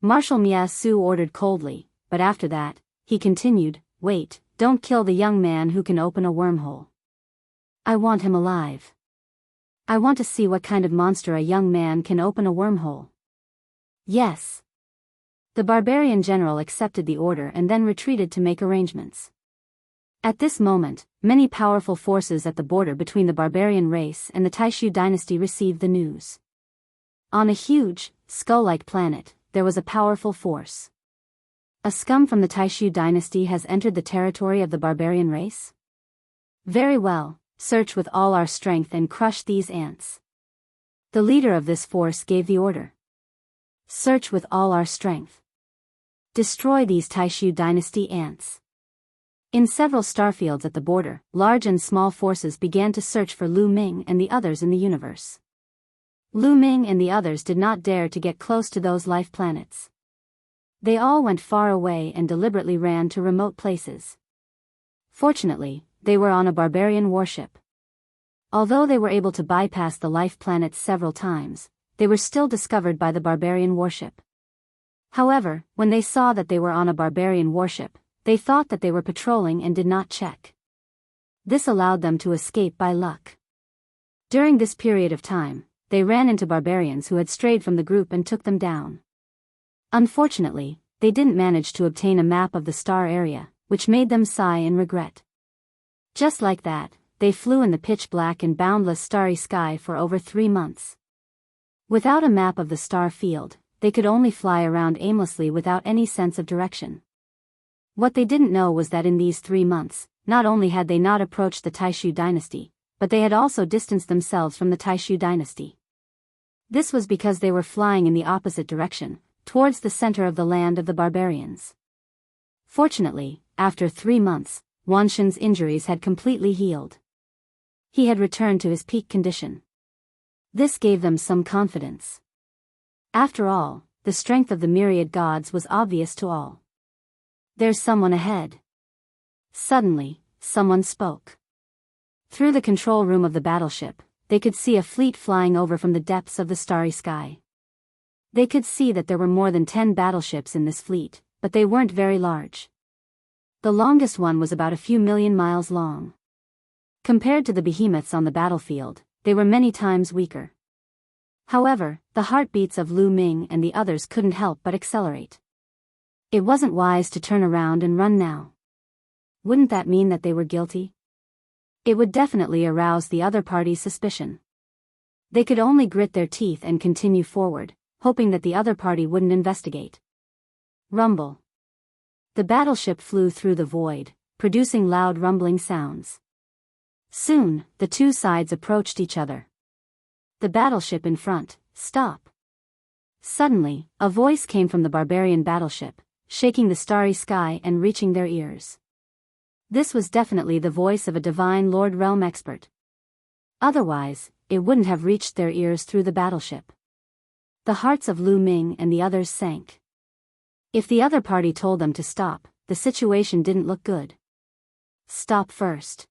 Marshal Miyasu ordered coldly, but after that, he continued, wait, don't kill the young man who can open a wormhole. I want him alive. I want to see what kind of monster a young man can open a wormhole. Yes. The barbarian general accepted the order and then retreated to make arrangements. At this moment, many powerful forces at the border between the barbarian race and the Taishu dynasty received the news. On a huge, skull-like planet, there was a powerful force. A scum from the Taishu dynasty has entered the territory of the barbarian race? Very well, search with all our strength and crush these ants. The leader of this force gave the order. Search with all our strength. Destroy these Taishu dynasty ants. In several starfields at the border, large and small forces began to search for Lu Ming and the others in the universe. Lu Ming and the others did not dare to get close to those life planets. They all went far away and deliberately ran to remote places. Fortunately, they were on a barbarian warship. Although they were able to bypass the life planets several times, they were still discovered by the barbarian warship. However, when they saw that they were on a barbarian warship, they thought that they were patrolling and did not check. This allowed them to escape by luck. During this period of time, they ran into barbarians who had strayed from the group and took them down. Unfortunately, they didn't manage to obtain a map of the star area, which made them sigh in regret. Just like that, they flew in the pitch-black and boundless starry sky for over 3 months. Without a map of the star field, they could only fly around aimlessly without any sense of direction. What they didn't know was that in these 3 months, not only had they not approached the Taishu dynasty, but they had also distanced themselves from the Taishu dynasty. This was because they were flying in the opposite direction, towards the center of the land of the barbarians. Fortunately, after 3 months, Wanshin's injuries had completely healed. He had returned to his peak condition. This gave them some confidence. After all, the strength of the myriad gods was obvious to all. There's someone ahead. Suddenly, someone spoke. Through the control room of the battleship, they could see a fleet flying over from the depths of the starry sky. They could see that there were more than 10 battleships in this fleet, but they weren't very large. The longest one was about a few million miles long. Compared to the behemoths on the battlefield, they were many times weaker. However, the heartbeats of Lu Ming and the others couldn't help but accelerate. It wasn't wise to turn around and run now. Wouldn't that mean that they were guilty? It would definitely arouse the other party's suspicion. They could only grit their teeth and continue forward, hoping that the other party wouldn't investigate. Rumble. The battleship flew through the void, producing loud rumbling sounds. Soon, the two sides approached each other. The battleship in front, stop. Suddenly, a voice came from the barbarian battleship, shaking the starry sky and reaching their ears. This was definitely the voice of a divine Lord Realm expert. Otherwise, it wouldn't have reached their ears through the battleship. The hearts of Lu Ming and the others sank. If the other party told them to stop, the situation didn't look good. Stop first.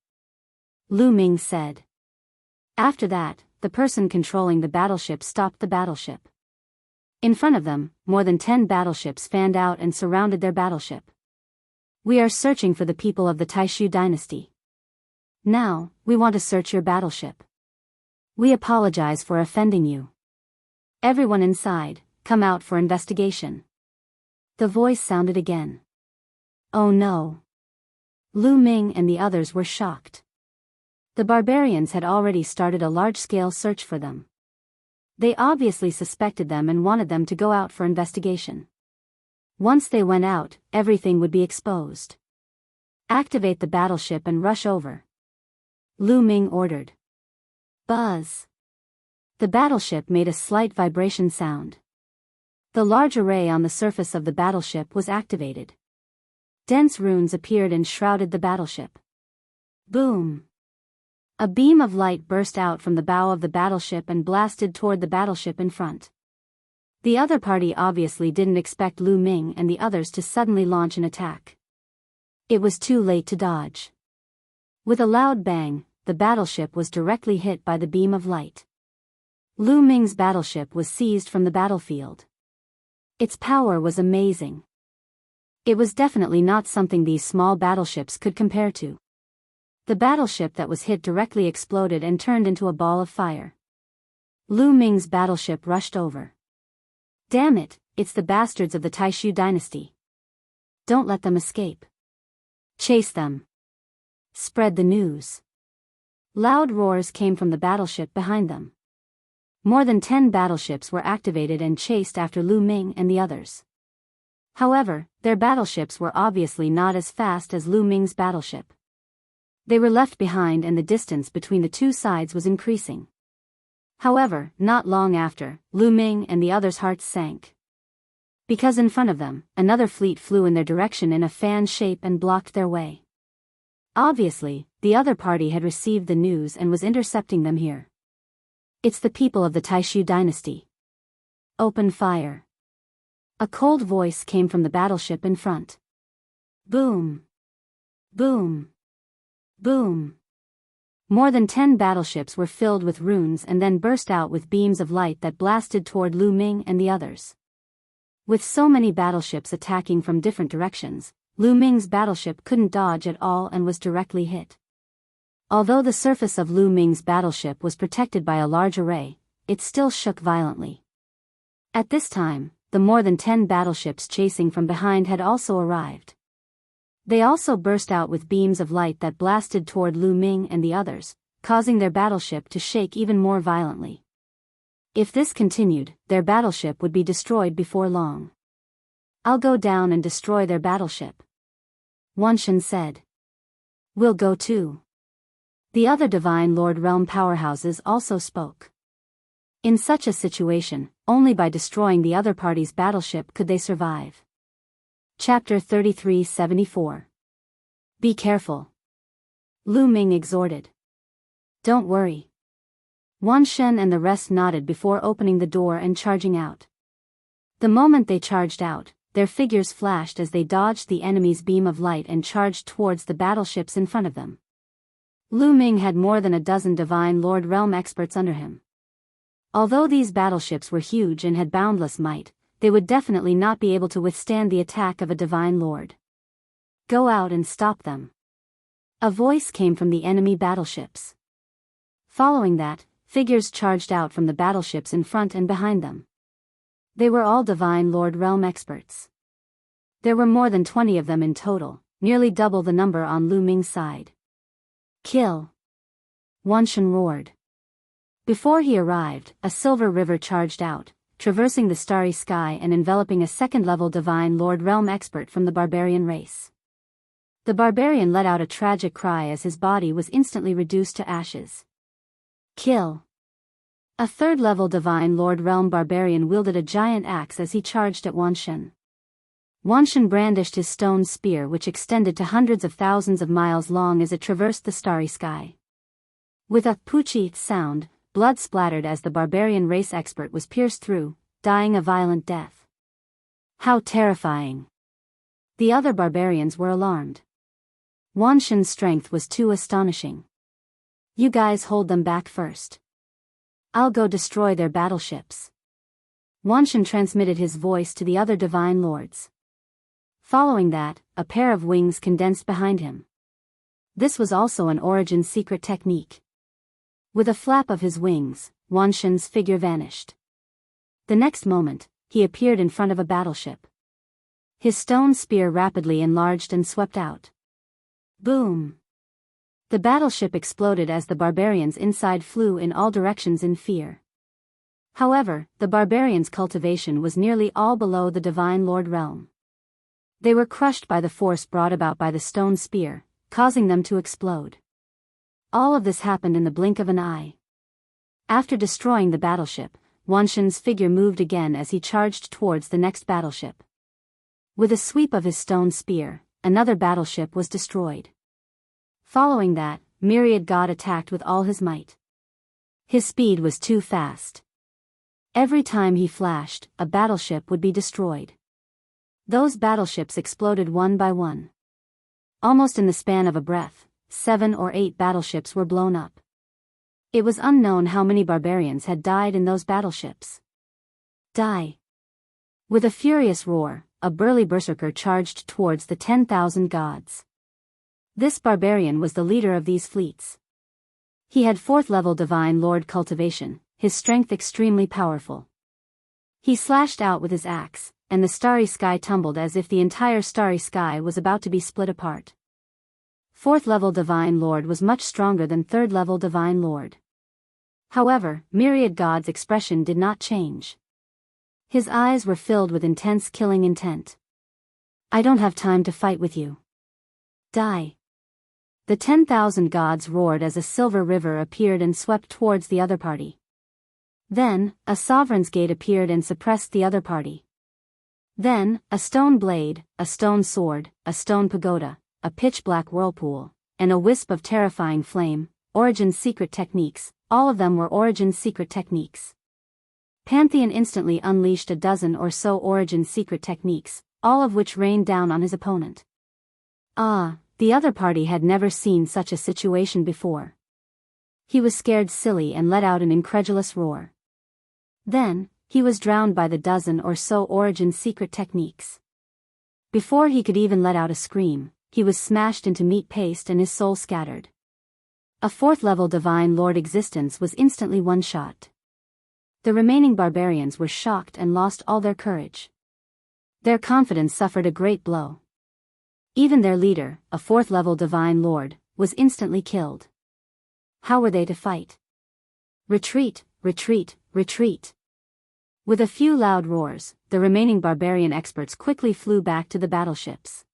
Lu Ming said. After that, the person controlling the battleship stopped the battleship. In front of them, more than 10 battleships fanned out and surrounded their battleship. We are searching for the people of the Taishu dynasty. Now, we want to search your battleship. We apologize for offending you. Everyone inside, come out for investigation. The voice sounded again. Oh no. Lu Ming and the others were shocked. The barbarians had already started a large-scale search for them. They obviously suspected them and wanted them to go out for investigation. Once they went out, everything would be exposed. Activate the battleship and rush over. Lu Ming ordered. Buzz. The battleship made a slight vibration sound. The large array on the surface of the battleship was activated. Dense runes appeared and shrouded the battleship. Boom. A beam of light burst out from the bow of the battleship and blasted toward the battleship in front. The other party obviously didn't expect Lu Ming and the others to suddenly launch an attack. It was too late to dodge. With a loud bang, the battleship was directly hit by the beam of light. Lu Ming's battleship was seized from the battlefield. Its power was amazing. It was definitely not something these small battleships could compare to. The battleship that was hit directly exploded and turned into a ball of fire. Lu Ming's battleship rushed over. Damn it, it's the bastards of the Taishu dynasty. Don't let them escape. Chase them. Spread the news. Loud roars came from the battleship behind them. More than 10 battleships were activated and chased after Lu Ming and the others. However, their battleships were obviously not as fast as Lu Ming's battleship. They were left behind and the distance between the two sides was increasing. However, not long after, Lu Ming and the others' hearts sank. Because in front of them, another fleet flew in their direction in a fan shape and blocked their way. Obviously, the other party had received the news and was intercepting them here. It's the people of the Taishu dynasty. Open fire. A cold voice came from the battleship in front. Boom. Boom. Boom. More than 10 battleships were filled with runes and then burst out with beams of light that blasted toward Lu Ming and the others. With so many battleships attacking from different directions, Lu Ming's battleship couldn't dodge at all and was directly hit. Although the surface of Lu Ming's battleship was protected by a large array, it still shook violently. At this time, the more than 10 battleships chasing from behind had also arrived. They also burst out with beams of light that blasted toward Lu Ming and the others, causing their battleship to shake even more violently. If this continued, their battleship would be destroyed before long. I'll go down and destroy their battleship. Wanshan said. We'll go too. The other Divine Lord Realm powerhouses also spoke. In such a situation, only by destroying the other party's battleship could they survive. Chapter 3374. Be careful. Lu Ming exhorted. Don't worry. Wanshan and the rest nodded before opening the door and charging out. The moment they charged out, their figures flashed as they dodged the enemy's beam of light and charged towards the battleships in front of them. Lu Ming had more than a dozen Divine Lord Realm experts under him. Although these battleships were huge and had boundless might, they would definitely not be able to withstand the attack of a Divine Lord. Go out and stop them. A voice came from the enemy battleships. Following that, figures charged out from the battleships in front and behind them. They were all Divine Lord Realm experts. There were more than 20 of them in total, nearly double the number on Lu Ming's side. Kill! Wanshan roared. Before he arrived, a silver river charged out, traversing the starry sky and enveloping a second-level Divine Lord Realm expert from the barbarian race. The barbarian let out a tragic cry as his body was instantly reduced to ashes. Kill! A third-level Divine Lord Realm barbarian wielded a giant axe as he charged at Wanshan. Wanshan brandished his stone spear which extended to hundreds of thousands of miles long as it traversed the starry sky. With a poochie sound, blood splattered as the barbarian race expert was pierced through, dying a violent death. How terrifying! The other barbarians were alarmed. Wanshan's strength was too astonishing. You guys hold them back first. I'll go destroy their battleships. Wanshan transmitted his voice to the other Divine Lords. Following that, a pair of wings condensed behind him. This was also an origin secret technique. With a flap of his wings, Wanshan's figure vanished. The next moment, he appeared in front of a battleship. His stone spear rapidly enlarged and swept out. Boom! The battleship exploded as the barbarians inside flew in all directions in fear. However, the barbarians' cultivation was nearly all below the Divine Lord Realm. They were crushed by the force brought about by the stone spear, causing them to explode. All of this happened in the blink of an eye. After destroying the battleship, Wanshan's figure moved again as he charged towards the next battleship. With a sweep of his stone spear, another battleship was destroyed. Following that, Myriad God attacked with all his might. His speed was too fast. Every time he flashed, a battleship would be destroyed. Those battleships exploded one by one. Almost in the span of a breath, 7 or 8 battleships were blown up. It was unknown how many barbarians had died in those battleships. Die! With a furious roar, a burly berserker charged towards the 10,000 gods. This barbarian was the leader of these fleets. He had 4th level Divine Lord cultivation, his strength extremely powerful. He slashed out with his axe, and the starry sky tumbled as if the entire starry sky was about to be split apart. 4th level Divine Lord was much stronger than 3rd level Divine Lord. However, Myriad God's expression did not change. His eyes were filled with intense killing intent. I don't have time to fight with you. Die! The 10,000 gods roared as a silver river appeared and swept towards the other party. Then, a sovereign's gate appeared and suppressed the other party. Then, a stone blade, a stone sword, a stone pagoda, a pitch-black whirlpool, and a wisp of terrifying flame, Origin's secret techniques, all of them were Origin's secret techniques. Pantheon instantly unleashed a dozen or so Origin's secret techniques, all of which rained down on his opponent. The other party had never seen such a situation before. He was scared silly and let out an incredulous roar. Then, he was drowned by the dozen or so Origin's secret techniques. Before he could even let out a scream, he was smashed into meat paste and his soul scattered. A 4th level Divine Lord existence was instantly one-shot. The remaining barbarians were shocked and lost all their courage. Their confidence suffered a great blow. Even their leader, a 4th level Divine Lord, was instantly killed. How were they to fight? Retreat, retreat, retreat. With a few loud roars, the remaining barbarian experts quickly flew back to the battleships.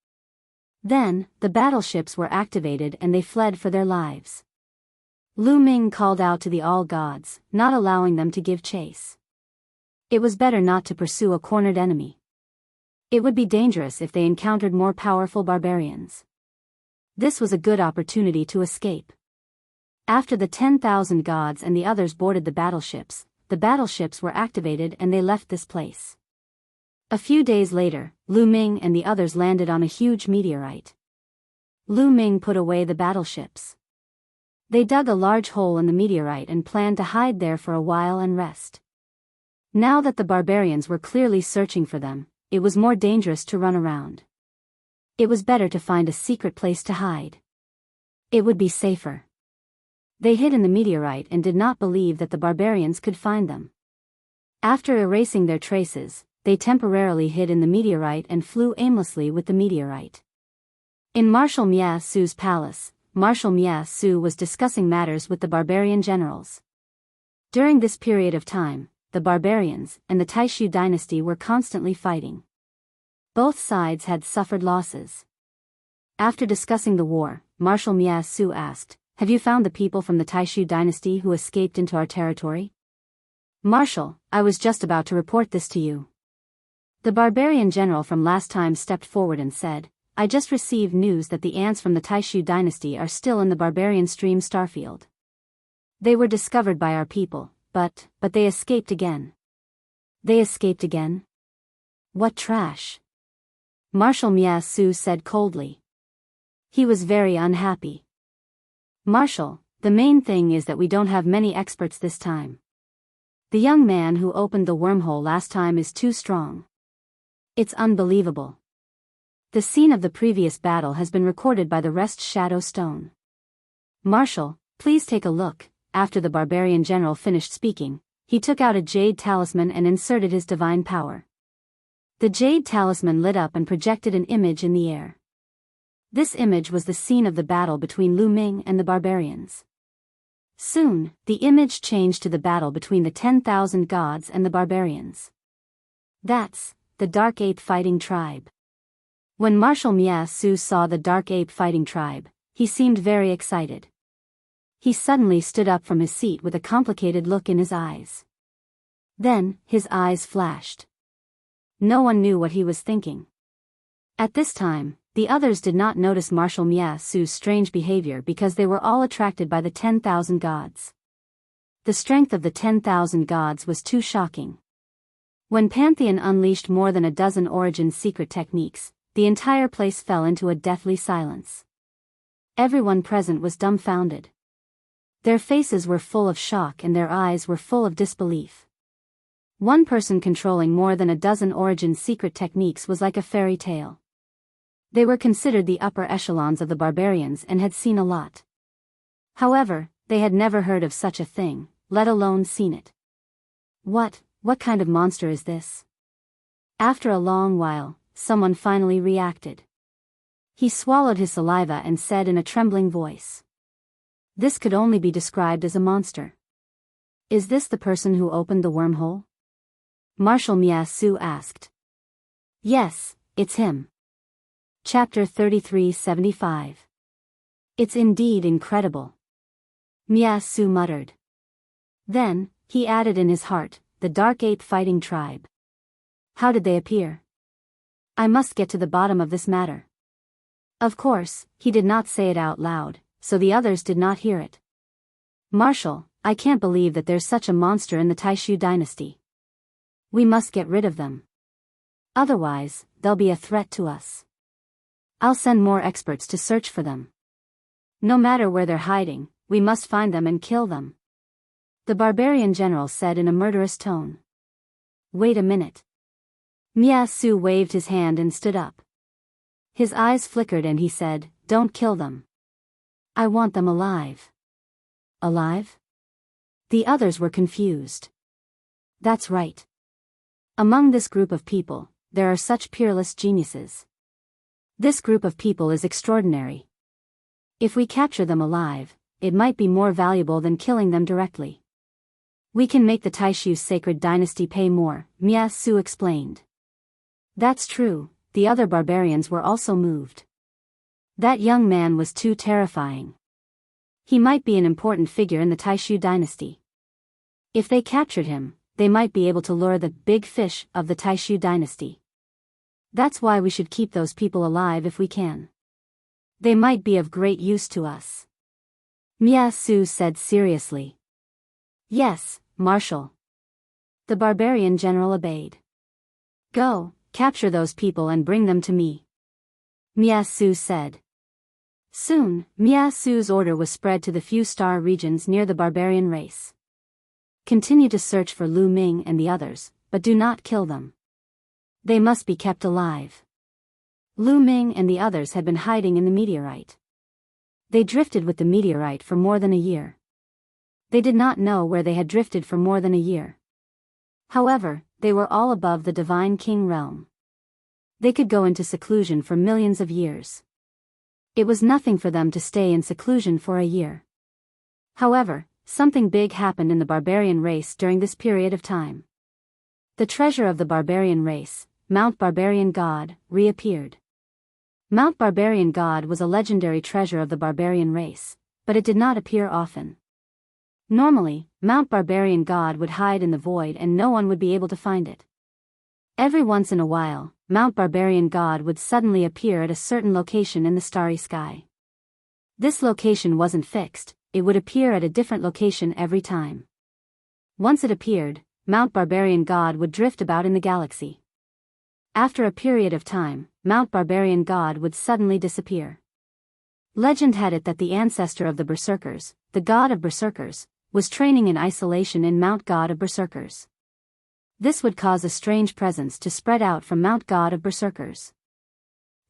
Then, the battleships were activated and they fled for their lives. Lu Ming called out to the all gods, not allowing them to give chase. It was better not to pursue a cornered enemy. It would be dangerous if they encountered more powerful barbarians. This was a good opportunity to escape. After the 10,000 gods and the others boarded the battleships were activated and they left this place. A few days later, Lu Ming and the others landed on a huge meteorite. Lu Ming put away the battleships. They dug a large hole in the meteorite and planned to hide there for a while and rest. Now that the barbarians were clearly searching for them, it was more dangerous to run around. It was better to find a secret place to hide. It would be safer. They hid in the meteorite and did not believe that the barbarians could find them. After erasing their traces, they temporarily hid in the meteorite and flew aimlessly with the meteorite. In Marshal Mia Su's palace, Marshal Mia Su was discussing matters with the barbarian generals. During this period of time, the barbarians and the Taishu dynasty were constantly fighting. Both sides had suffered losses. After discussing the war, Marshal Mia Su asked, "Have you found the people from the Taishu dynasty who escaped into our territory?" "Marshal, I was just about to report this to you." The barbarian general from last time stepped forward and said, "I just received news that the ants from the Taishu dynasty are still in the barbarian stream starfield. They were discovered by our people, but they escaped again." "They escaped again? What trash?" Marshal Mia Su said coldly. He was very unhappy. "Marshal, the main thing is that we don't have many experts this time. The young man who opened the wormhole last time is too strong. It's unbelievable. The scene of the previous battle has been recorded by the Rest Shadow Stone. Marshal, please take a look." After the barbarian general finished speaking, he took out a jade talisman and inserted his divine power. The jade talisman lit up and projected an image in the air. This image was the scene of the battle between Lu Ming and the barbarians. Soon, the image changed to the battle between the 10,000 gods and the barbarians. That's the Dark Ape Fighting Tribe. When Marshal Mia Su saw the Dark Ape Fighting Tribe, he seemed very excited. He suddenly stood up from his seat with a complicated look in his eyes. Then, his eyes flashed. No one knew what he was thinking. At this time, the others did not notice Marshal Mia Su's strange behavior because they were all attracted by the 10,000 gods. The strength of the 10,000 gods was too shocking. When Pantheon unleashed more than a dozen Origin's secret techniques, the entire place fell into a deathly silence. Everyone present was dumbfounded. Their faces were full of shock and their eyes were full of disbelief. One person controlling more than a dozen origin secret techniques was like a fairy tale. They were considered the upper echelons of the barbarians and had seen a lot. However, they had never heard of such a thing, let alone seen it. What kind of monster is this? After a long while, someone finally reacted. He swallowed his saliva and said in a trembling voice. This could only be described as a monster. Is this the person who opened the wormhole? Marshal Miyasu asked. Yes, it's him. Chapter 3375. It's indeed incredible. Miyasu muttered. Then, he added in his heart, the Dark Ape Fighting Tribe. How did they appear? I must get to the bottom of this matter. Of course, he did not say it out loud, so the others did not hear it. Marshal, I can't believe that there's such a monster in the Taishu dynasty. We must get rid of them. Otherwise, they'll be a threat to us. I'll send more experts to search for them. No matter where they're hiding, we must find them and kill them. The barbarian general said in a murderous tone. Wait a minute. Miyasu waved his hand and stood up. His eyes flickered and he said, Don't kill them. I want them alive. Alive? The others were confused. That's right. Among this group of people, there are such peerless geniuses. This group of people is extraordinary. If we capture them alive, it might be more valuable than killing them directly. We can make the Taishu sacred dynasty pay more, Miyasu explained. That's true, the other barbarians were also moved. That young man was too terrifying. He might be an important figure in the Taishu dynasty. If they captured him, they might be able to lure the big fish of the Taishu dynasty. That's why we should keep those people alive if we can. They might be of great use to us. Miyasu said seriously. Yes, Marshal. The barbarian general obeyed. Go, capture those people and bring them to me. Miyasu said. Soon, Miyasu's order was spread to the few star regions near the barbarian race. Continue to search for Lu Ming and the others, but do not kill them. They must be kept alive. Lu Ming and the others had been hiding in the meteorite. They drifted with the meteorite for more than a year. They did not know where they had drifted for more than a year. However, they were all above the Divine King realm. They could go into seclusion for millions of years. It was nothing for them to stay in seclusion for a year. However, something big happened in the barbarian race during this period of time. The treasure of the barbarian race, Mount Barbarian God, reappeared. Mount Barbarian God was a legendary treasure of the barbarian race, but it did not appear often. Normally, Mount Barbarian God would hide in the void and no one would be able to find it. Every once in a while, Mount Barbarian God would suddenly appear at a certain location in the starry sky. This location wasn't fixed, it would appear at a different location every time. Once it appeared, Mount Barbarian God would drift about in the galaxy. After a period of time, Mount Barbarian God would suddenly disappear. Legend had it that the ancestor of the Berserkers, the god of Berserkers, was training in isolation in Mount God of Berserkers. This would cause a strange presence to spread out from Mount God of Berserkers.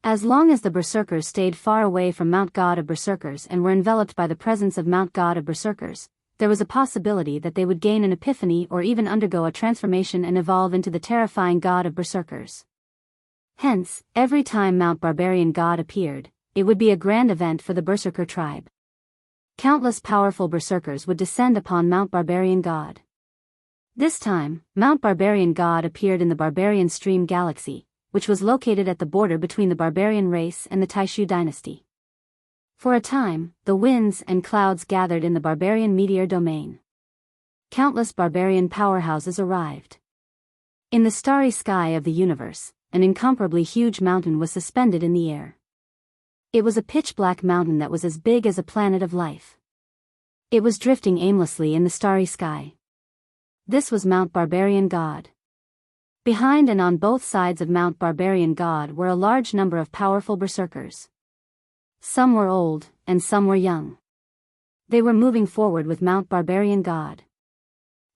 As long as the Berserkers stayed far away from Mount God of Berserkers and were enveloped by the presence of Mount God of Berserkers, there was a possibility that they would gain an epiphany or even undergo a transformation and evolve into the terrifying god of Berserkers. Hence, every time Mount Barbarian God appeared, it would be a grand event for the Berserker tribe. Countless powerful Berserkers would descend upon Mount Barbarian God. This time, Mount Barbarian God appeared in the Barbarian Stream Galaxy, which was located at the border between the barbarian race and the Taishu dynasty. For a time, the winds and clouds gathered in the barbarian meteor domain. Countless barbarian powerhouses arrived. In the starry sky of the universe, an incomparably huge mountain was suspended in the air. It was a pitch-black mountain that was as big as a planet of life. It was drifting aimlessly in the starry sky. This was Mount Barbarian God. Behind and on both sides of Mount Barbarian God were a large number of powerful berserkers. Some were old, and some were young. They were moving forward with Mount Barbarian God.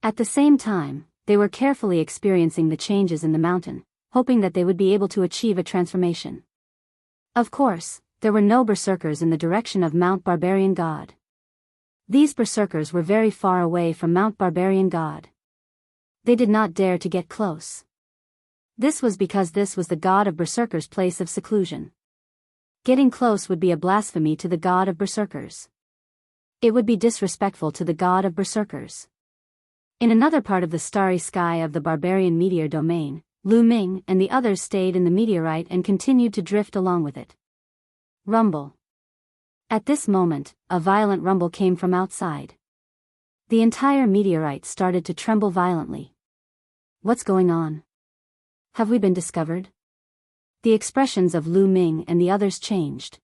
At the same time, they were carefully experiencing the changes in the mountain, hoping that they would be able to achieve a transformation. Of course, there were no berserkers in the direction of Mount Barbarian God. These berserkers were very far away from Mount Barbarian God. They did not dare to get close. This was because this was the god of berserkers' place of seclusion. Getting close would be a blasphemy to the god of berserkers. It would be disrespectful to the god of berserkers. In another part of the starry sky of the barbarian meteor domain, Lu Ming and the others stayed in the meteorite and continued to drift along with it. Rumble. At this moment, a violent rumble came from outside. The entire meteorite started to tremble violently. What's going on? Have we been discovered? The expressions of Lu Ming and the others changed.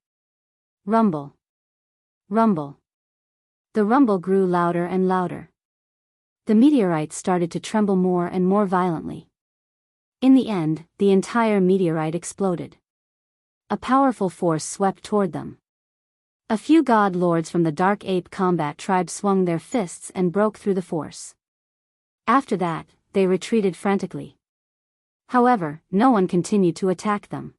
Rumble. Rumble. The rumble grew louder and louder. The meteorite started to tremble more and more violently. In the end, the entire meteorite exploded. A powerful force swept toward them. A few god lords from the Dark Ape Combat tribe swung their fists and broke through the force. After that, they retreated frantically. However, no one continued to attack them.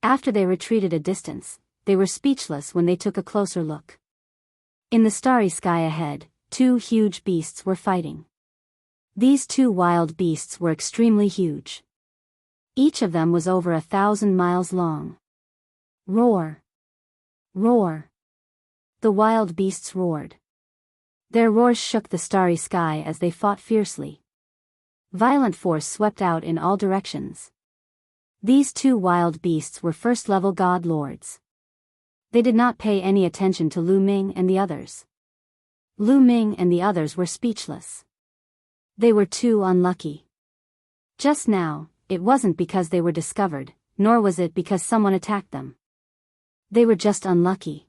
After they retreated a distance, they were speechless when they took a closer look. In the starry sky ahead, two huge beasts were fighting. These two wild beasts were extremely huge. Each of them was over 1,000 miles long. Roar! Roar! The wild beasts roared. Their roars shook the starry sky as they fought fiercely. Violent force swept out in all directions. These two wild beasts were first-level god lords. They did not pay any attention to Lu Ming and the others. Lu Ming and the others were speechless. They were too unlucky. Just now, it wasn't because they were discovered, nor was it because someone attacked them. They were just unlucky.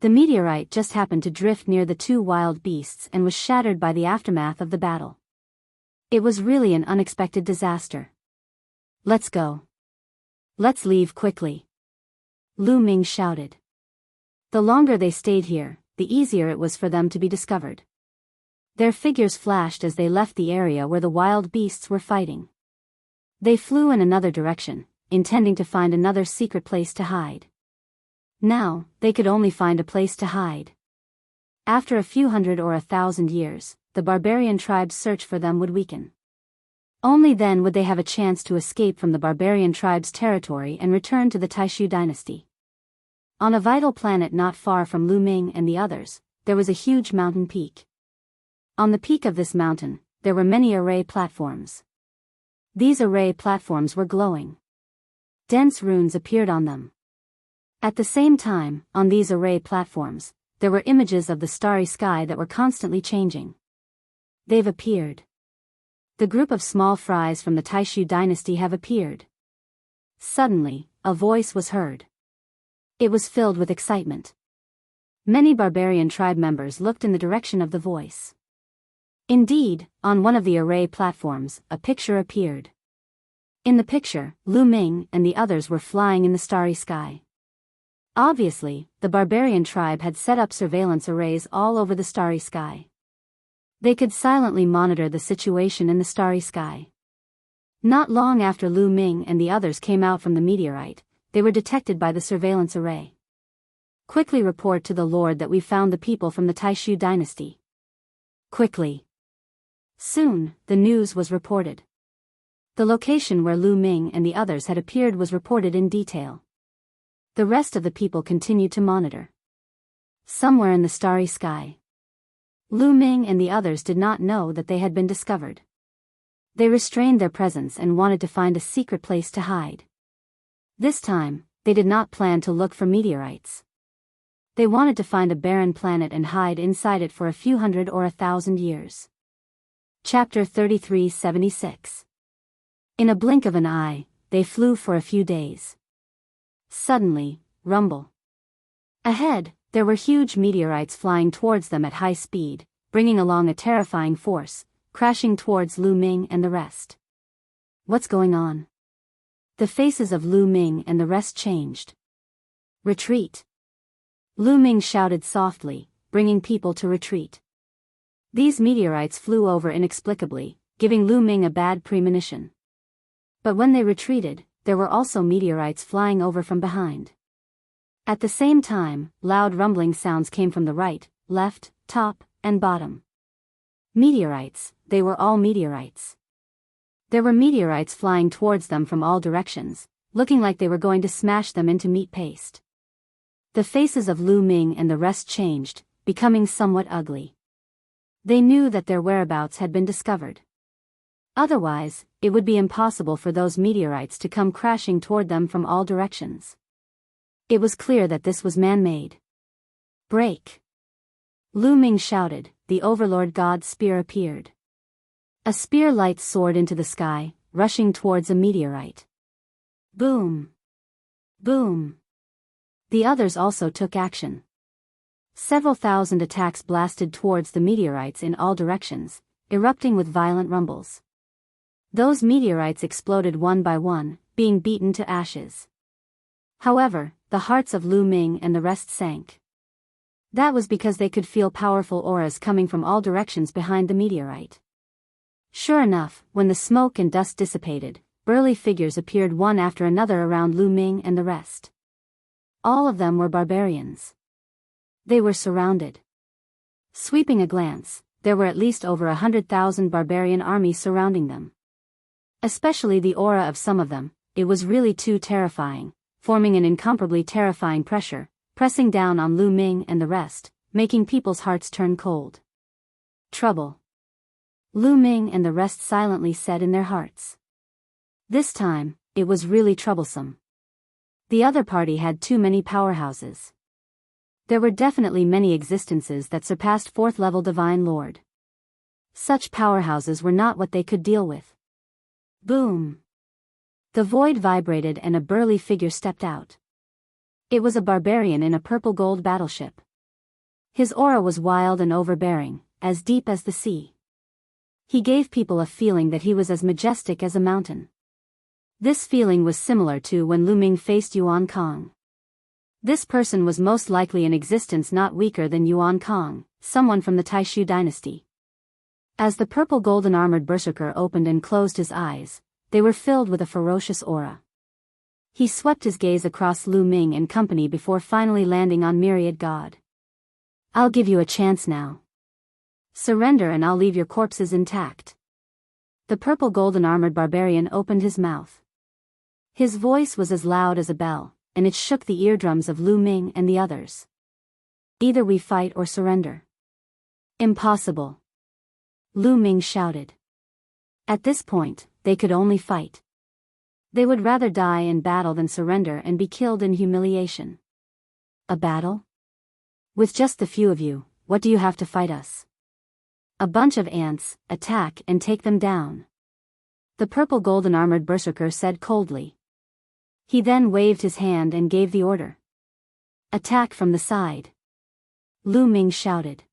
The meteorite just happened to drift near the two wild beasts and was shattered by the aftermath of the battle. It was really an unexpected disaster. Let's go. Let's leave quickly. Lu Ming shouted. The longer they stayed here, the easier it was for them to be discovered. Their figures flashed as they left the area where the wild beasts were fighting. They flew in another direction, intending to find another secret place to hide. Now, they could only find a place to hide. After a few hundred or 1,000 years, the barbarian tribe's search for them would weaken. Only then would they have a chance to escape from the barbarian tribe's territory and return to the Taishu dynasty. On a vital planet not far from Lu Ming and the others, there was a huge mountain peak. On the peak of this mountain, there were many array platforms. These array platforms were glowing. Dense runes appeared on them. At the same time, on these array platforms, there were images of the starry sky that were constantly changing. They've appeared. The group of small fries from the Taishu dynasty have appeared. Suddenly, a voice was heard. It was filled with excitement. Many barbarian tribe members looked in the direction of the voice. Indeed, on one of the array platforms, a picture appeared. In the picture, Lu Ming and the others were flying in the starry sky. Obviously, the barbarian tribe had set up surveillance arrays all over the starry sky. They could silently monitor the situation in the starry sky. Not long after Lu Ming and the others came out from the meteorite, they were detected by the surveillance array. Quickly report to the Lord that we found the people from the Taishu dynasty. Quickly. Soon, the news was reported. The location where Lu Ming and the others had appeared was reported in detail. The rest of the people continued to monitor. Somewhere in the starry sky, Lu Ming and the others did not know that they had been discovered. They restrained their presence and wanted to find a secret place to hide. This time, they did not plan to look for meteorites. They wanted to find a barren planet and hide inside it for a few hundred or 1,000 years. Chapter 3376. In a blink of an eye, they flew for a few days. Suddenly, rumble. Ahead, there were huge meteorites flying towards them at high speed, bringing along a terrifying force, crashing towards Lu Ming and the rest. What's going on? The faces of Lu Ming and the rest changed. Retreat! Lu Ming shouted softly, bringing people to retreat. These meteorites flew over inexplicably, giving Lu Ming a bad premonition. But when they retreated, there were also meteorites flying over from behind. At the same time, loud rumbling sounds came from the right, left, top, and bottom. Meteorites, they were all meteorites. There were meteorites flying towards them from all directions, looking like they were going to smash them into meat paste. The faces of Lu Ming and the rest changed, becoming somewhat ugly. They knew that their whereabouts had been discovered. Otherwise, it would be impossible for those meteorites to come crashing toward them from all directions. It was clear that this was man-made. Break! Lu Ming shouted. The Overlord God's spear appeared. A spear light soared into the sky, rushing towards a meteorite. Boom! Boom! The others also took action. Several thousand attacks blasted towards the meteorites in all directions, erupting with violent rumbles. Those meteorites exploded one by one, being beaten to ashes. However, the hearts of Lu Ming and the rest sank. That was because they could feel powerful auras coming from all directions behind the meteorite. Sure enough, when the smoke and dust dissipated, burly figures appeared one after another around Lu Ming and the rest. All of them were barbarians. They were surrounded. Sweeping a glance, there were at least over 100,000 barbarian armies surrounding them. Especially the aura of some of them, it was really too terrifying, forming an incomparably terrifying pressure, pressing down on Lu Ming and the rest, making people's hearts turn cold. Trouble. Lu Ming and the rest silently said in their hearts. This time, it was really troublesome. The other party had too many powerhouses. There were definitely many existences that surpassed 4th level Divine Lord. Such powerhouses were not what they could deal with. Boom! The void vibrated and a burly figure stepped out. It was a barbarian in a purple gold battleship. His aura was wild and overbearing, as deep as the sea. He gave people a feeling that he was as majestic as a mountain. This feeling was similar to when Lu Ming faced Yuan Kong. This person was most likely in existence not weaker than Yuan Kong, someone from the Taishu dynasty. As the purple golden armored berserker opened and closed his eyes, they were filled with a ferocious aura. He swept his gaze across Lu Ming and company before finally landing on Myriad God. I'll give you a chance now. Surrender and I'll leave your corpses intact. The purple golden armored barbarian opened his mouth. His voice was as loud as a bell, and it shook the eardrums of Lu Ming and the others. Either we fight or surrender. Impossible. Lu Ming shouted. At this point, they could only fight. They would rather die in battle than surrender and be killed in humiliation. A battle? With just the few of you, what do you have to fight us? A bunch of ants, attack and take them down. The purple golden armored berserker said coldly. He then waved his hand and gave the order. Attack from the side. Lu Ming shouted.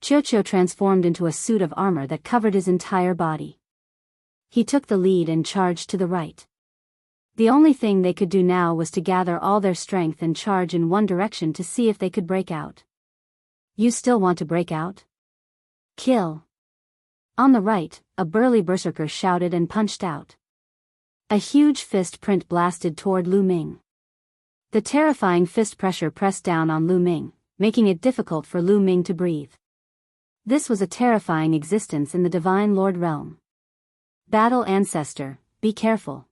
Qiuqiu transformed into a suit of armor that covered his entire body. He took the lead and charged to the right. The only thing they could do now was to gather all their strength and charge in one direction to see if they could break out. You still want to break out? Kill. On the right, a burly berserker shouted and punched out. A huge fist print blasted toward Lu Ming. The terrifying fist pressure pressed down on Lu Ming, making it difficult for Lu Ming to breathe. This was a terrifying existence in the Divine Lord realm. Battle Ancestor, be careful.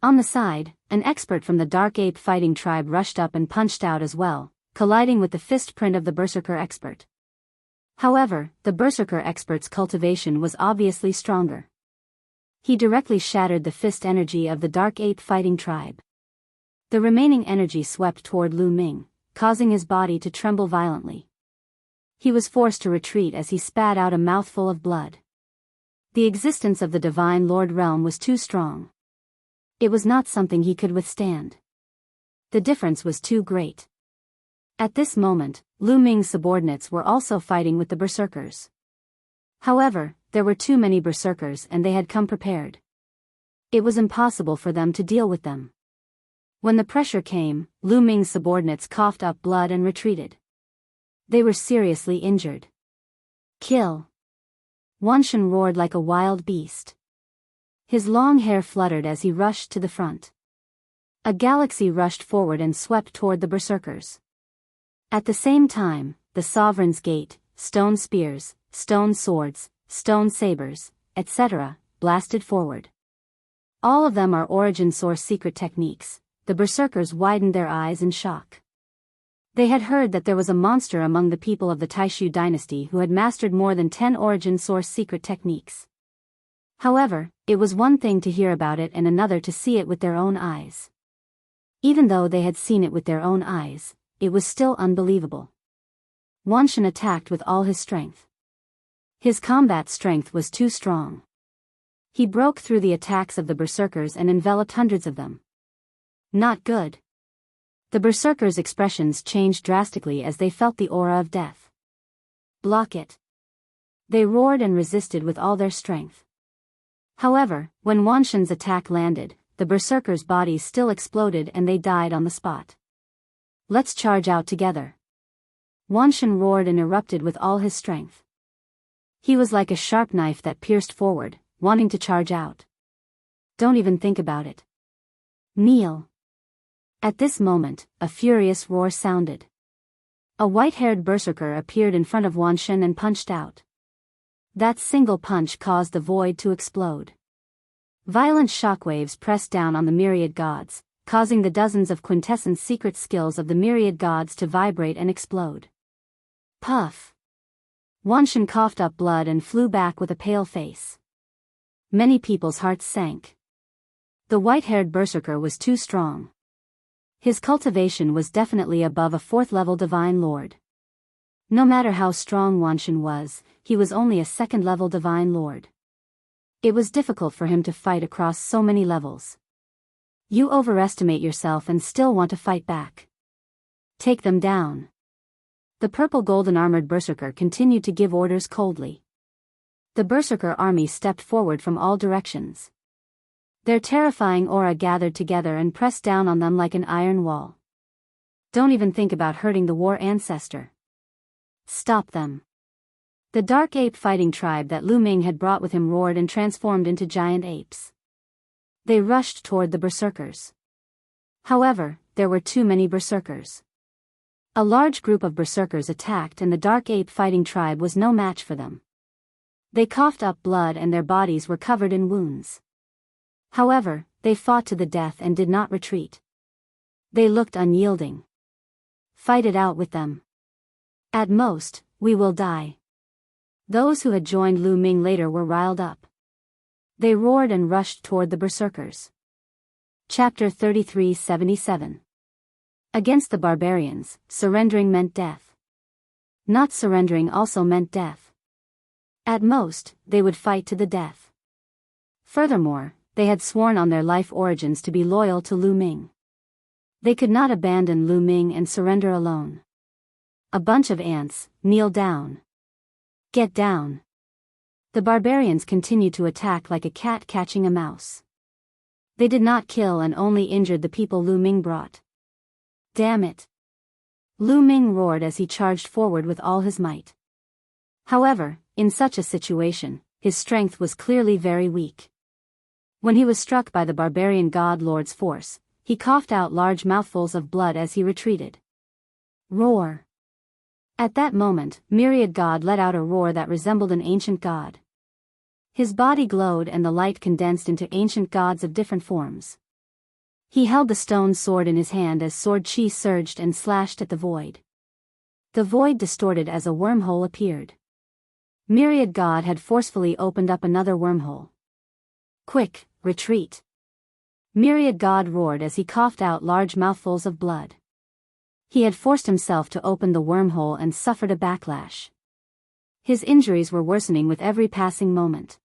On the side, an expert from the Dark Ape fighting tribe rushed up and punched out as well, colliding with the fist print of the Berserker expert. However, the Berserker expert's cultivation was obviously stronger. He directly shattered the fist energy of the Dark Ape fighting tribe. The remaining energy swept toward Lu Ming, causing his body to tremble violently. He was forced to retreat as he spat out a mouthful of blood. The existence of the Divine Lord realm was too strong. It was not something he could withstand. The difference was too great. At this moment, Lu Ming's subordinates were also fighting with the berserkers. However, there were too many berserkers and they had come prepared. It was impossible for them to deal with them. When the pressure came, Lu Ming's subordinates coughed up blood and retreated. They were seriously injured. Kill! Wan Shen roared like a wild beast. His long hair fluttered as he rushed to the front. A galaxy rushed forward and swept toward the berserkers. At the same time, the Sovereign's Gate, stone spears, stone swords, stone sabers, etc., blasted forward. All of them are origin source secret techniques. The berserkers widened their eyes in shock. They had heard that there was a monster among the people of the Taishu dynasty who had mastered more than 10 origin source secret techniques. However, it was one thing to hear about it and another to see it with their own eyes. Even though they had seen it with their own eyes, it was still unbelievable. Wan Shen attacked with all his strength. His combat strength was too strong. He broke through the attacks of the berserkers and enveloped hundreds of them. Not good. The berserkers' expressions changed drastically as they felt the aura of death. Block it. They roared and resisted with all their strength. However, when Wan Shen's attack landed, the berserkers' bodies still exploded and they died on the spot. Let's charge out together. Wan Shen roared and erupted with all his strength. He was like a sharp knife that pierced forward, wanting to charge out. Don't even think about it. Kneel. At this moment, a furious roar sounded. A white-haired berserker appeared in front of Wan Shen and punched out. That single punch caused the void to explode. Violent shockwaves pressed down on the myriad gods, causing the dozens of quintessence secret skills of the myriad gods to vibrate and explode. Puff! Wan Shen coughed up blood and flew back with a pale face. Many people's hearts sank. The white-haired berserker was too strong. His cultivation was definitely above a 4th-level divine lord. No matter how strong Wan Shen was, he was only a 2nd-level divine lord. It was difficult for him to fight across so many levels. You overestimate yourself and still want to fight back. Take them down. The purple golden armored berserker continued to give orders coldly. The berserker army stepped forward from all directions. Their terrifying aura gathered together and pressed down on them like an iron wall. Don't even think about hurting the war ancestor. Stop them. The dark ape fighting tribe that Lu Ming had brought with him roared and transformed into giant apes. They rushed toward the berserkers. However, there were too many berserkers. A large group of berserkers attacked and the dark ape fighting tribe was no match for them. They coughed up blood and their bodies were covered in wounds. However, they fought to the death and did not retreat. They looked unyielding. Fight it out with them. At most, we will die. Those who had joined Lu Ming later were riled up. They roared and rushed toward the berserkers. Chapter 3377. Against the barbarians, surrendering meant death. Not surrendering also meant death. At most, they would fight to the death. Furthermore, they had sworn on their life origins to be loyal to Lu Ming. They could not abandon Lu Ming and surrender alone. A bunch of ants, kneel down. Get down. The barbarians continued to attack like a cat catching a mouse. They did not kill and only injured the people Lu Ming brought. Damn it. Lu Ming roared as he charged forward with all his might. However, in such a situation, his strength was clearly very weak. When he was struck by the barbarian god lord's force, he coughed out large mouthfuls of blood as he retreated. Roar. At that moment, Myriad God let out a roar that resembled an ancient god. His body glowed and the light condensed into ancient gods of different forms. He held the stone sword in his hand as sword chi surged and slashed at the void. The void distorted as a wormhole appeared. Myriad God had forcefully opened up another wormhole. Quick, retreat. Myriad God roared as he coughed out large mouthfuls of blood. He had forced himself to open the wormhole and suffered a backlash. His injuries were worsening with every passing moment.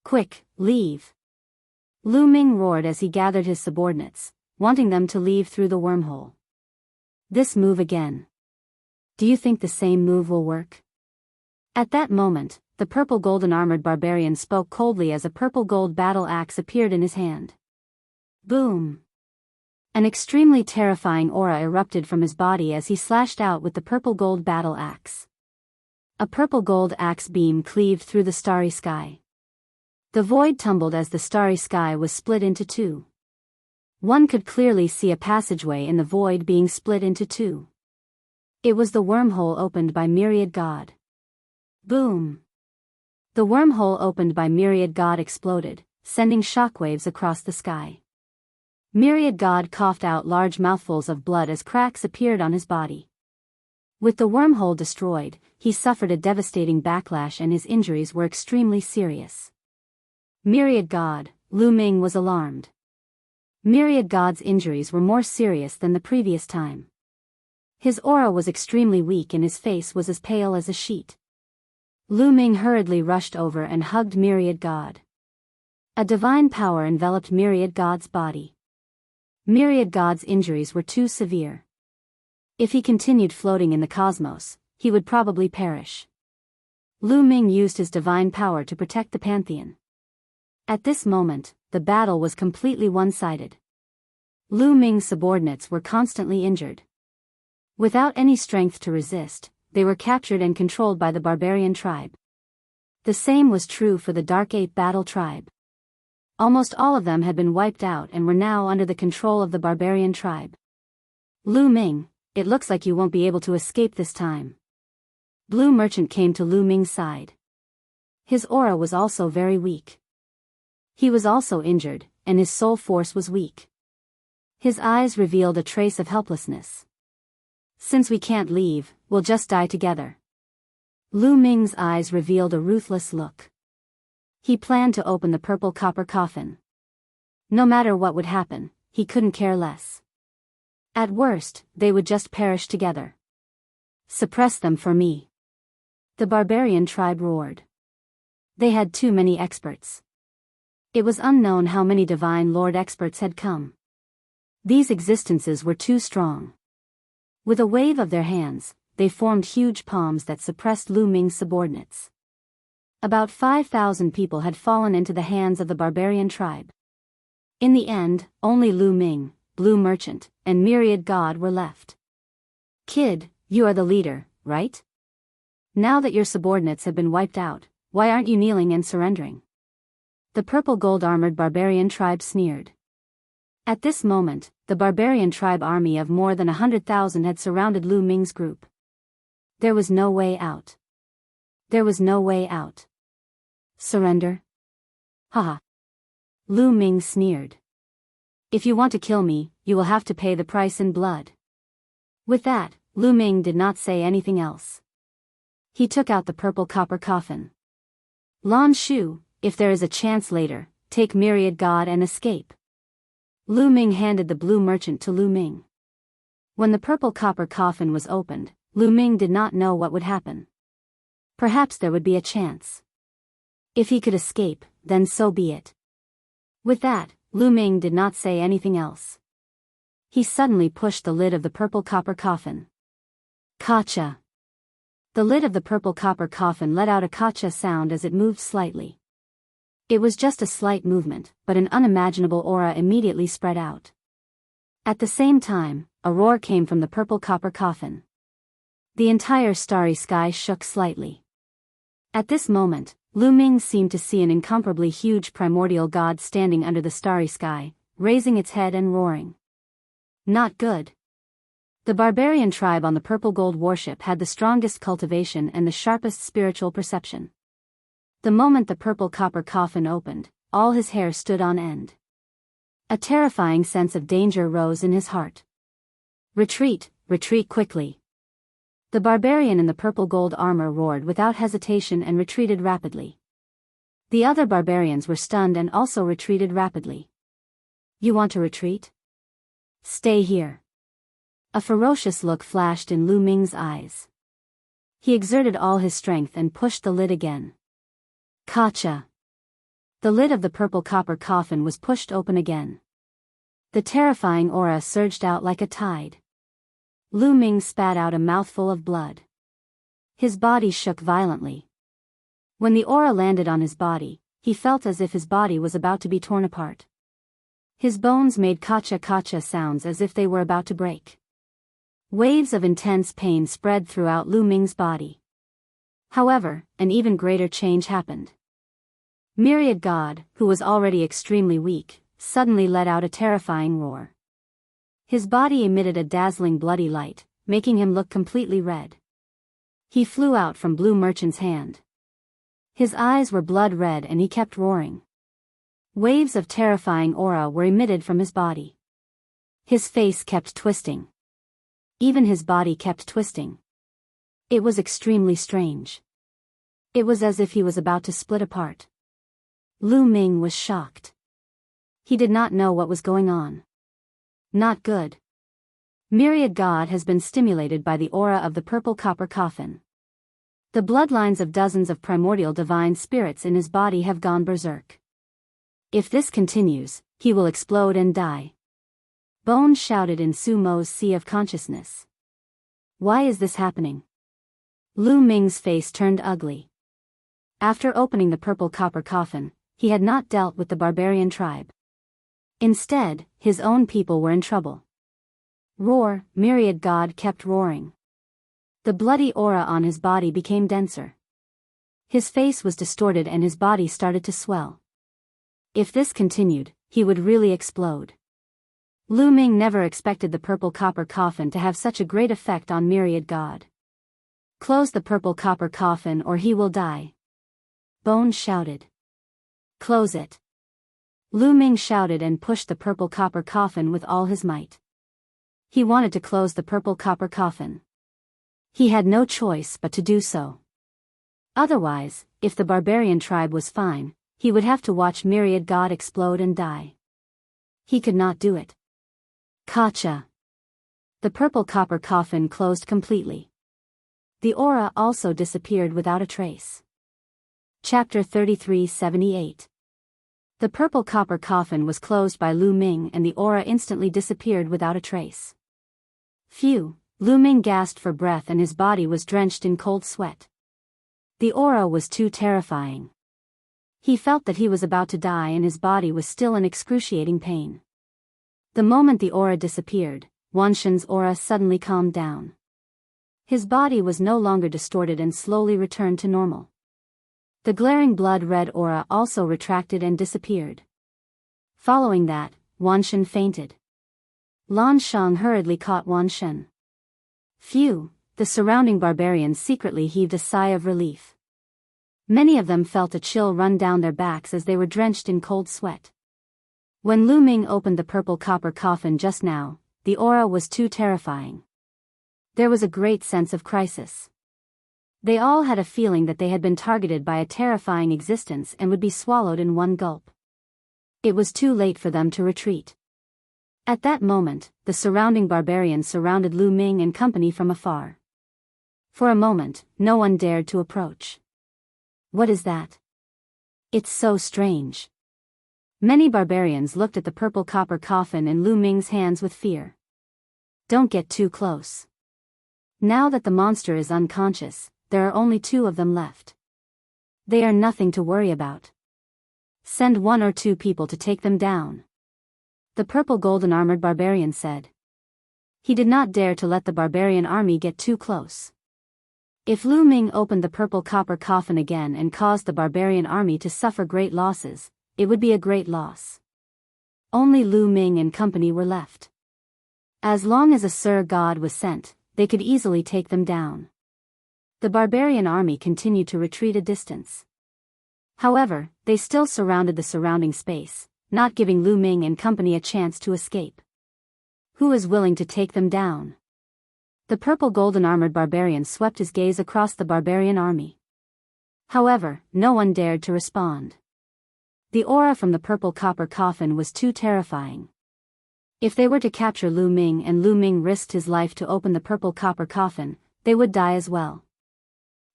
Quick, leave. Lu Ming roared as he gathered his subordinates, wanting them to leave through the wormhole. This move again. Do you think the same move will work? At that moment, the purple golden armored barbarian spoke coldly as a purple gold battle axe appeared in his hand. Boom! An extremely terrifying aura erupted from his body as he slashed out with the purple-gold battle axe. A purple-gold axe beam cleaved through the starry sky. The void tumbled as the starry sky was split into two. One could clearly see a passageway in the void being split into two. It was the wormhole opened by Myriad God. Boom! The wormhole opened by Myriad God exploded, sending shockwaves across the sky. Myriad God coughed out large mouthfuls of blood as cracks appeared on his body. With the wormhole destroyed, he suffered a devastating backlash and his injuries were extremely serious. Myriad God, Lu Ming was alarmed. Myriad God's injuries were more serious than the previous time. His aura was extremely weak and his face was as pale as a sheet. Lu Ming hurriedly rushed over and hugged Myriad God. A divine power enveloped Myriad God's body. Myriad God's injuries were too severe. If he continued floating in the cosmos, he would probably perish. Lu Ming used his divine power to protect the Pantheon. At this moment, the battle was completely one-sided. Lu Ming's subordinates were constantly injured. Without any strength to resist, they were captured and controlled by the barbarian tribe. The same was true for the Dark Ape Battle tribe. Almost all of them had been wiped out and were now under the control of the barbarian tribe. Lu Ming, it looks like you won't be able to escape this time. Blue Merchant came to Lu Ming's side. His aura was also very weak. He was also injured, and his soul force was weak. His eyes revealed a trace of helplessness. Since we can't leave, we'll just die together. Lu Ming's eyes revealed a ruthless look. He planned to open the purple copper coffin. No matter what would happen, he couldn't care less. At worst, they would just perish together. Suppress them for me. The barbarian tribe roared. They had too many experts. It was unknown how many Divine Lord experts had come. These existences were too strong. With a wave of their hands, they formed huge palms that suppressed Lu Ming's subordinates. About 5,000 people had fallen into the hands of the barbarian tribe. In the end, only Lu Ming, Blue Merchant, and Myriad God were left. Kid, you are the leader, right? Now that your subordinates have been wiped out, why aren't you kneeling and surrendering? The purple gold-armored barbarian tribe sneered. At this moment, the barbarian tribe army of more than 100,000 had surrounded Lu Ming's group. There was no way out. There was no way out. Surrender? Haha. Lu Ming sneered. If you want to kill me, you will have to pay the price in blood. With that, Lu Ming did not say anything else. He took out the purple copper coffin. Lan Shu, if there is a chance later, take Myriad God and escape. Lu Ming handed the Blue Merchant to Lu Ming. When the purple copper coffin was opened, Lu Ming did not know what would happen. Perhaps there would be a chance. If he could escape, then so be it. With that, Lu Ming did not say anything else. He suddenly pushed the lid of the purple copper coffin. Kacha. The lid of the purple copper coffin let out a kacha sound as it moved slightly. It was just a slight movement, but an unimaginable aura immediately spread out. At the same time, a roar came from the purple copper coffin. The entire starry sky shook slightly. At this moment, Lu Ming seemed to see an incomparably huge primordial god standing under the starry sky, raising its head and roaring. Not good. The barbarian tribe on the purple gold warship had the strongest cultivation and the sharpest spiritual perception. The moment the purple copper coffin opened, all his hair stood on end. A terrifying sense of danger rose in his heart. Retreat, retreat quickly. The barbarian in the purple gold armor roared without hesitation and retreated rapidly. The other barbarians were stunned and also retreated rapidly. You want to retreat? Stay here. A ferocious look flashed in Lu Ming's eyes. He exerted all his strength and pushed the lid again. Kacha. The lid of the purple copper coffin was pushed open again. The terrifying aura surged out like a tide. Lu Ming spat out a mouthful of blood. His body shook violently. When the aura landed on his body, he felt as if his body was about to be torn apart. His bones made kacha-kacha sounds as if they were about to break. Waves of intense pain spread throughout Lu Ming's body. However, an even greater change happened. Myriad God, who was already extremely weak, suddenly let out a terrifying roar. His body emitted a dazzling bloody light, making him look completely red. He flew out from Blue Merchant's hand. His eyes were blood red and he kept roaring. Waves of terrifying aura were emitted from his body. His face kept twisting. Even his body kept twisting. It was extremely strange. It was as if he was about to split apart. Lu Ming was shocked. He did not know what was going on. Not good. Myriad God has been stimulated by the aura of the purple copper coffin. The bloodlines of dozens of primordial divine spirits in his body have gone berserk. If this continues, he will explode and die. Bone shouted in Su Mo's sea of consciousness. Why is this happening? Lu Ming's face turned ugly. After opening the purple copper coffin, he had not dealt with the barbarian tribe. Instead, his own people were in trouble. Roar, Myriad God kept roaring. The bloody aura on his body became denser. His face was distorted and his body started to swell. If this continued, he would really explode. Lu Ming never expected the purple copper coffin to have such a great effect on Myriad God. Close the purple copper coffin or he will die. Bone shouted. Close it. Lu Ming shouted and pushed the purple copper coffin with all his might. He wanted to close the purple copper coffin. He had no choice but to do so. Otherwise, if the barbarian tribe was fine, he would have to watch Myriad God explode and die. He could not do it. Kacha. The purple copper coffin closed completely. The aura also disappeared without a trace. Chapter 3378. The purple copper coffin was closed by Lu Ming and the aura instantly disappeared without a trace. Phew, Lu Ming gasped for breath and his body was drenched in cold sweat. The aura was too terrifying. He felt that he was about to die and his body was still in excruciating pain. The moment the aura disappeared, Wanshan's aura suddenly calmed down. His body was no longer distorted and slowly returned to normal. The glaring blood-red aura also retracted and disappeared. Following that, Wanshan fainted. Lan Shang hurriedly caught Wanshan. Phew, the surrounding barbarians secretly heaved a sigh of relief. Many of them felt a chill run down their backs as they were drenched in cold sweat. When Lu Ming opened the purple copper coffin just now, the aura was too terrifying. There was a great sense of crisis. They all had a feeling that they had been targeted by a terrifying existence and would be swallowed in one gulp. It was too late for them to retreat. At that moment, the surrounding barbarians surrounded Lu Ming and company from afar. For a moment, no one dared to approach. What is that? It's so strange. Many barbarians looked at the purple copper coffin in Lu Ming's hands with fear. Don't get too close. Now that the monster is unconscious, there are only 2 of them left. They are nothing to worry about. Send 1 or 2 people to take them down. The purple golden-armored barbarian said. He did not dare to let the barbarian army get too close. If Lu Ming opened the purple copper coffin again and caused the barbarian army to suffer great losses, it would be a great loss. Only Lu Ming and company were left. As long as a Sir God was sent, they could easily take them down. The barbarian army continued to retreat a distance. However, they still surrounded the surrounding space, not giving Lu Ming and company a chance to escape. Who is willing to take them down? The purple golden-armored barbarian swept his gaze across the barbarian army. However, no one dared to respond. The aura from the purple copper coffin was too terrifying. If they were to capture Lu Ming and Lu Ming risked his life to open the purple copper coffin, they would die as well.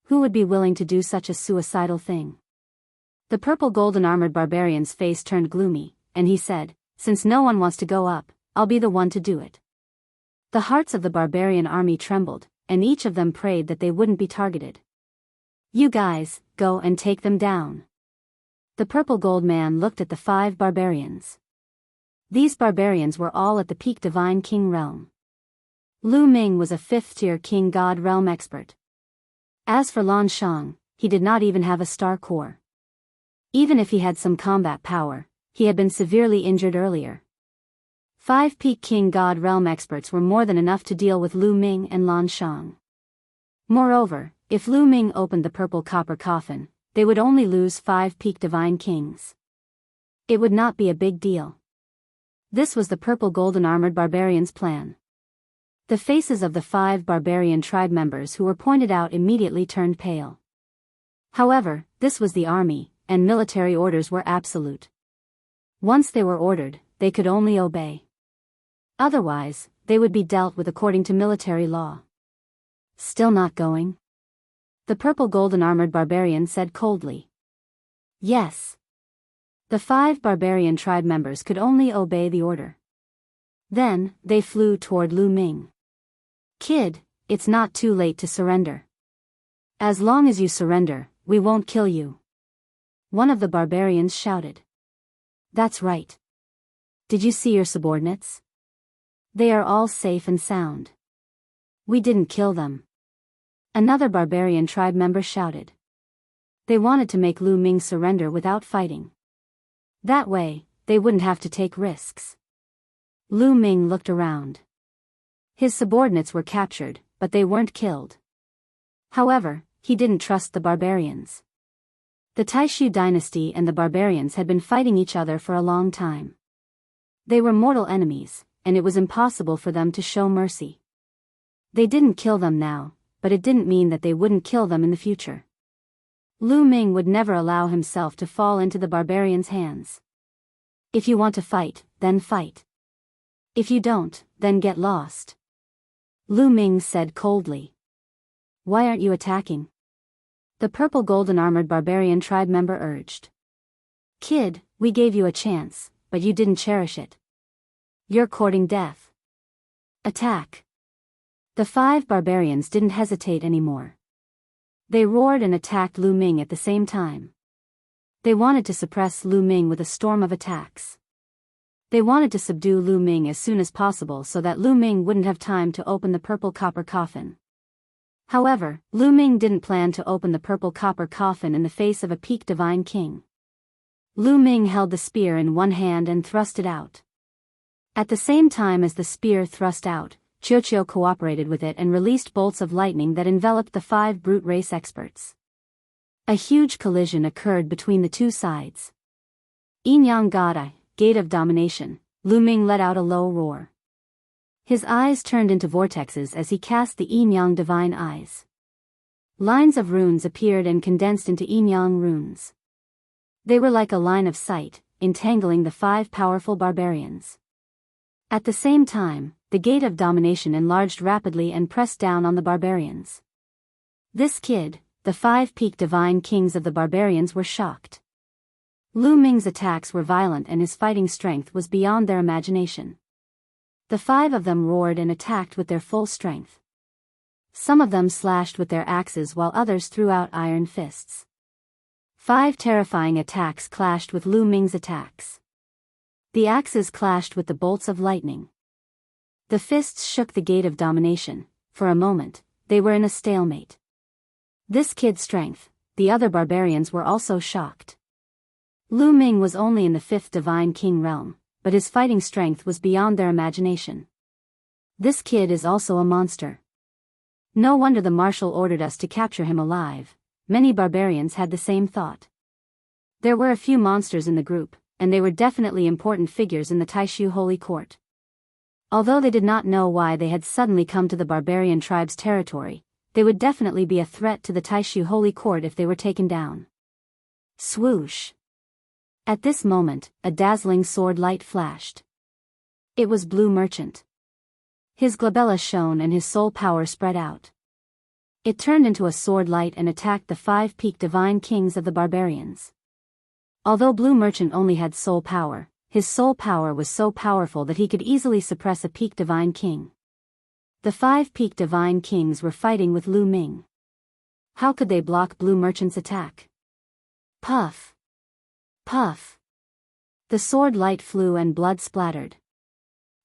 Who would be willing to do such a suicidal thing? The purple golden-armored barbarian's face turned gloomy, and he said, "Since no one wants to go up, I'll be the one to do it." The hearts of the barbarian army trembled, and each of them prayed that they wouldn't be targeted. "You guys, go and take them down." The purple gold man looked at the 5 barbarians. These barbarians were all at the peak Divine King realm. Lu Ming was a 5th-tier King God realm expert. As for Lan Shang, he did not even have a star core. Even if he had some combat power, he had been severely injured earlier. 5 peak King God realm experts were more than enough to deal with Lu Ming and Lan Shang. Moreover, if Lu Ming opened the purple copper coffin, they would only lose 5 peak Divine Kings. It would not be a big deal. This was the purple golden armored barbarians' plan. The faces of the 5 barbarian tribe members who were pointed out immediately turned pale. However, this was the army, and military orders were absolute. Once they were ordered, they could only obey. Otherwise, they would be dealt with according to military law. Still not going? The purple golden armored barbarian said coldly. Yes. The 5 barbarian tribe members could only obey the order. Then, they flew toward Lu Ming. Kid, it's not too late to surrender. As long as you surrender, we won't kill you. One of the barbarians shouted. That's right. Did you see your subordinates? They are all safe and sound. We didn't kill them. Another barbarian tribe member shouted. They wanted to make Lu Ming surrender without fighting. That way, they wouldn't have to take risks. Lu Ming looked around. His subordinates were captured, but they weren't killed. However, he didn't trust the barbarians. The Taishu dynasty and the barbarians had been fighting each other for a long time. They were mortal enemies, and it was impossible for them to show mercy. They didn't kill them now, but it didn't mean that they wouldn't kill them in the future. Lu Ming would never allow himself to fall into the barbarians' hands. If you want to fight, then fight. If you don't, then get lost. Lu Ming said coldly. Why aren't you attacking? The purple golden armored barbarian tribe member urged. Kid, we gave you a chance, but you didn't cherish it. You're courting death. Attack. The 5 barbarians didn't hesitate anymore. They roared and attacked Lu Ming at the same time. They wanted to suppress Lu Ming with a storm of attacks. They wanted to subdue Lu Ming as soon as possible so that Lu Ming wouldn't have time to open the purple copper coffin. However, Lu Ming didn't plan to open the purple copper coffin in the face of a peak Divine King. Lu Ming held the spear in one hand and thrust it out. At the same time as the spear thrust out, Qiuqiu cooperated with it and released bolts of lightning that enveloped the 5 brute race experts. A huge collision occurred between the two sides. Yinyang Gada, Gate of Domination, Lu Ming let out a low roar. His eyes turned into vortexes as he cast the Yinyang Divine Eyes. Lines of runes appeared and condensed into Yinyang runes. They were like a line of sight, entangling the 5 powerful barbarians. At the same time, the Gate of Domination enlarged rapidly and pressed down on the barbarians. This kid, the 5 peak Divine Kings of the barbarians were shocked. Lu Ming's attacks were violent and his fighting strength was beyond their imagination. The 5 of them roared and attacked with their full strength. Some of them slashed with their axes while others threw out iron fists. 5 terrifying attacks clashed with Lu Ming's attacks. The axes clashed with the bolts of lightning. The fists shook the Gate of Domination. For a moment, they were in a stalemate. This kid's strength, the other barbarians were also shocked. Lu Ming was only in the 5th Divine King realm, but his fighting strength was beyond their imagination. This kid is also a monster. No wonder the marshal ordered us to capture him alive. Many barbarians had the same thought. There were a few monsters in the group, and they were definitely important figures in the Taishu Holy Court. Although they did not know why they had suddenly come to the barbarian tribe's territory, they would definitely be a threat to the Taishu Holy Court if they were taken down. Swoosh! At this moment, a dazzling sword light flashed. It was Blue Merchant. His glabella shone and his soul power spread out. It turned into a sword light and attacked the 5 peak Divine Kings of the barbarians. Although Blue Merchant only had soul power, his soul power was so powerful that he could easily suppress a peak Divine King. The 5 peak Divine Kings were fighting with Lu Ming. How could they block Blue Merchant's attack? Puff! Puff! The sword light flew and blood splattered.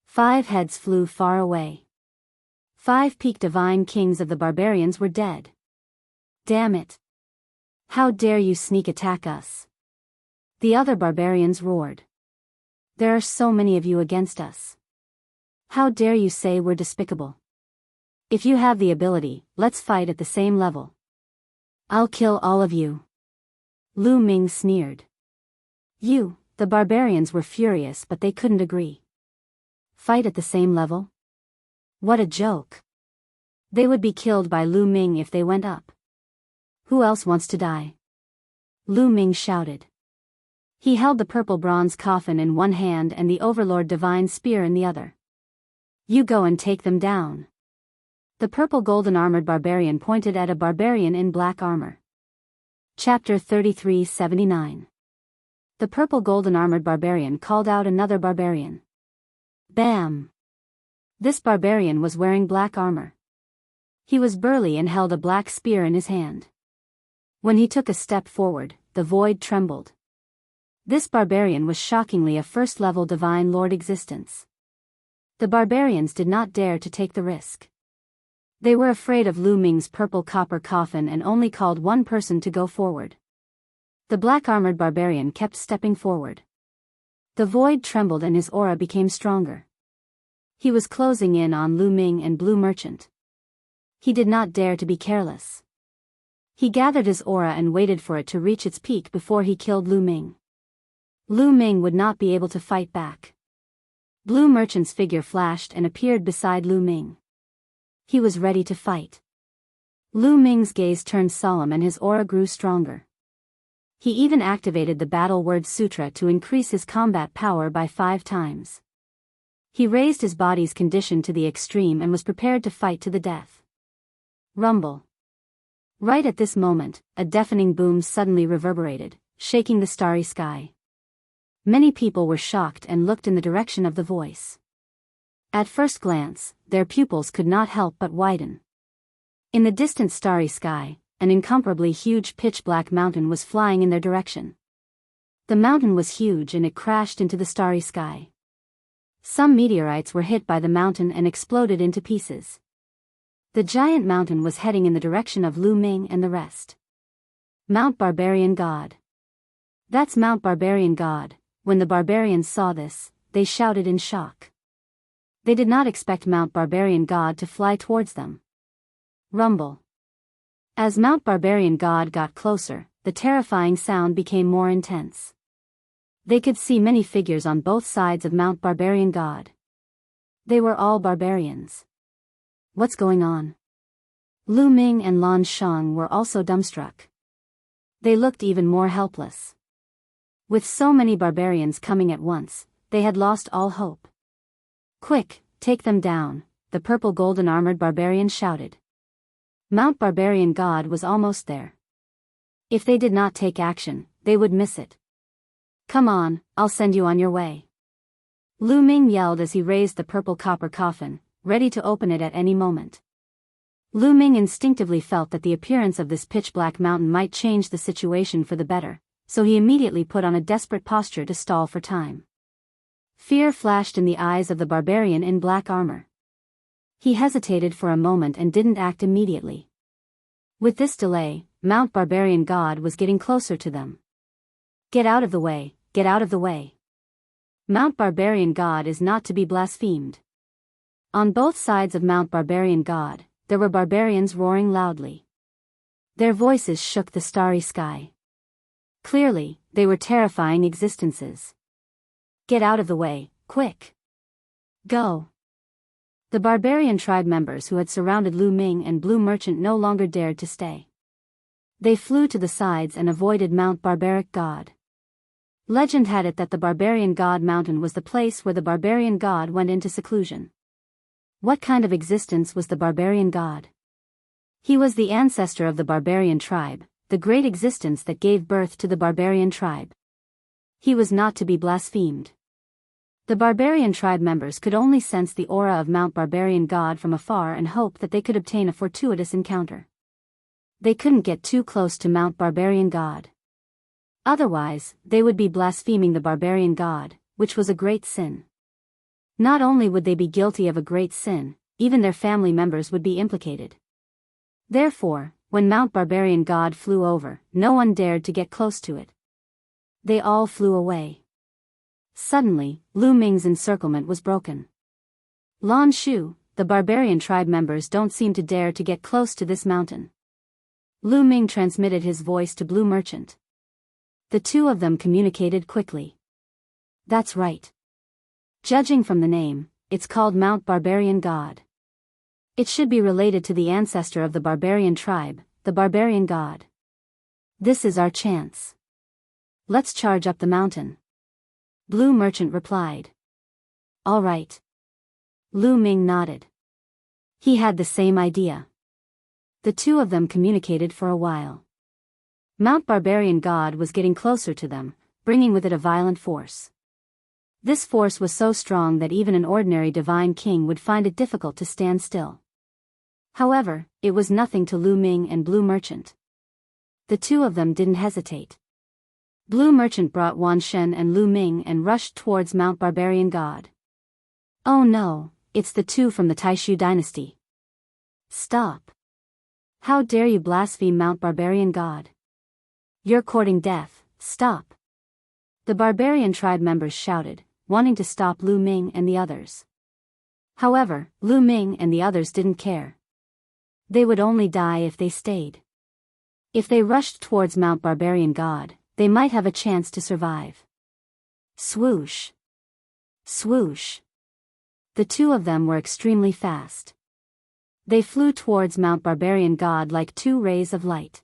5 heads flew far away. 5 peak divine kings of the barbarians were dead. Damn it! How dare you sneak attack us? The other barbarians roared. There are so many of you against us. How dare you say we're despicable? If you have the ability, let's fight at the same level. I'll kill all of you. Lu Ming sneered. The barbarians were furious, but they couldn't agree. Fight at the same level? What a joke. They would be killed by Lu Ming if they went up. Who else wants to die? Lu Ming shouted. He held the purple bronze coffin in one hand and the Overlord Divine Spear in the other. You go and take them down. The purple golden armored barbarian pointed at a barbarian in black armor. Chapter 3379. The purple golden armored barbarian called out another barbarian. Bam! This barbarian was wearing black armor. He was burly and held a black spear in his hand. When he took a step forward, the void trembled. This barbarian was shockingly a first-level divine lord existence. The barbarians did not dare to take the risk. They were afraid of Lu Ming's purple copper coffin and only called one person to go forward. The black-armored barbarian kept stepping forward. The void trembled and his aura became stronger. He was closing in on Lu Ming and Blue Merchant. He did not dare to be careless. He gathered his aura and waited for it to reach its peak before he killed Lu Ming. Lu Ming would not be able to fight back. Blue Merchant's figure flashed and appeared beside Lu Ming. He was ready to fight. Lu Ming's gaze turned solemn and his aura grew stronger. He even activated the Battle Word Sutra to increase his combat power by 5 times. He raised his body's condition to the extreme and was prepared to fight to the death. Rumble. Right at this moment, a deafening boom suddenly reverberated, shaking the starry sky. Many people were shocked and looked in the direction of the voice. At first glance, their pupils could not help but widen. In the distant starry sky, an incomparably huge pitch-black mountain was flying in their direction. The mountain was huge and it crashed into the starry sky. Some meteorites were hit by the mountain and exploded into pieces. The giant mountain was heading in the direction of Lu Ming and the rest. Mount Barbarian God. That's Mount Barbarian God. When the barbarians saw this, they shouted in shock. They did not expect Mount Barbarian God to fly towards them. Rumble. As Mount Barbarian God got closer, the terrifying sound became more intense. They could see many figures on both sides of Mount Barbarian God. They were all barbarians. What's going on? Lu Ming and Lan Shang were also dumbstruck. They looked even more helpless. With so many barbarians coming at once, they had lost all hope. Quick, take them down, the purple golden armored barbarian shouted. Mount Barbarian God was almost there. If they did not take action, they would miss it. Come on, I'll send you on your way. Lu Ming yelled as he raised the purple copper coffin, ready to open it at any moment. Lu Ming instinctively felt that the appearance of this pitch-black mountain might change the situation for the better, so he immediately put on a desperate posture to stall for time. Fear flashed in the eyes of the barbarian in black armor. He hesitated for a moment and didn't act immediately. With this delay, Mount Barbarian God was getting closer to them. Get out of the way, get out of the way. Mount Barbarian God is not to be blasphemed. On both sides of Mount Barbarian God, there were barbarians roaring loudly. Their voices shook the starry sky. Clearly, they were terrifying existences. Get out of the way, quick. Go. The barbarian tribe members who had surrounded Lu Ming and Blue Merchant no longer dared to stay. They flew to the sides and avoided Mount Barbaric God. Legend had it that the Barbarian God Mountain was the place where the Barbarian God went into seclusion. What kind of existence was the Barbarian God? He was the ancestor of the barbarian tribe, the great existence that gave birth to the barbarian tribe. He was not to be blasphemed. The barbarian tribe members could only sense the aura of Mount Barbarian God from afar and hope that they could obtain a fortuitous encounter. They couldn't get too close to Mount Barbarian God. Otherwise, they would be blaspheming the barbarian god, which was a great sin. Not only would they be guilty of a great sin, even their family members would be implicated. Therefore, when Mount Barbarian God flew over, no one dared to get close to it. They all flew away. Suddenly, Lu Ming's encirclement was broken. Lan Shu, the barbarian tribe members don't seem to dare to get close to this mountain. Lu Ming transmitted his voice to Blue Merchant. The two of them communicated quickly. That's right. Judging from the name, it's called Mount Barbarian God. It should be related to the ancestor of the barbarian tribe, the barbarian god. This is our chance. Let's charge up the mountain. Blue Merchant replied. All right. Lu Ming nodded. He had the same idea. The two of them communicated for a while. Mount Barbarian God was getting closer to them, bringing with it a violent force. This force was so strong that even an ordinary divine king would find it difficult to stand still. However, it was nothing to Lu Ming and Blue Merchant. The two of them didn't hesitate. Blue Merchant brought Wan Shen and Lu Ming and rushed towards Mount Barbarian God. Oh no, it's the two from the Taishu dynasty. Stop. How dare you blaspheme Mount Barbarian God? You're courting death, stop. The barbarian tribe members shouted, wanting to stop Lu Ming and the others. However, Lu Ming and the others didn't care. They would only die if they stayed. If they rushed towards Mount Barbarian God, they might have a chance to survive. Swoosh. Swoosh. The two of them were extremely fast. They flew towards Mount Barbarian God like two rays of light.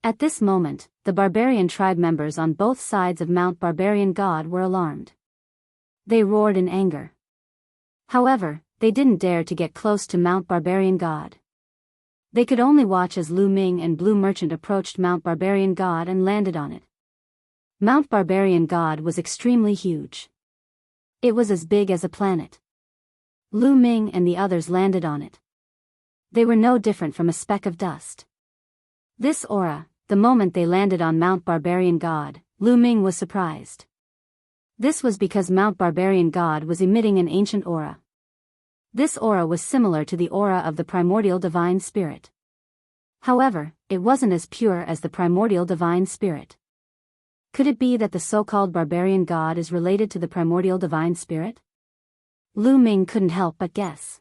At this moment, the barbarian tribe members on both sides of Mount Barbarian God were alarmed. They roared in anger. However, they didn't dare to get close to Mount Barbarian God. They could only watch as Lu Ming and Blue Merchant approached Mount Barbarian God and landed on it. Mount Barbarian God was extremely huge. It was as big as a planet. Lu Ming and the others landed on it. They were no different from a speck of dust. This aura, the moment they landed on Mount Barbarian God, Lu Ming was surprised. This was because Mount Barbarian God was emitting an ancient aura. This aura was similar to the aura of the primordial divine spirit. However, it wasn't as pure as the primordial divine spirit. Could it be that the so-called barbarian god is related to the primordial divine spirit? Lu Ming couldn't help but guess.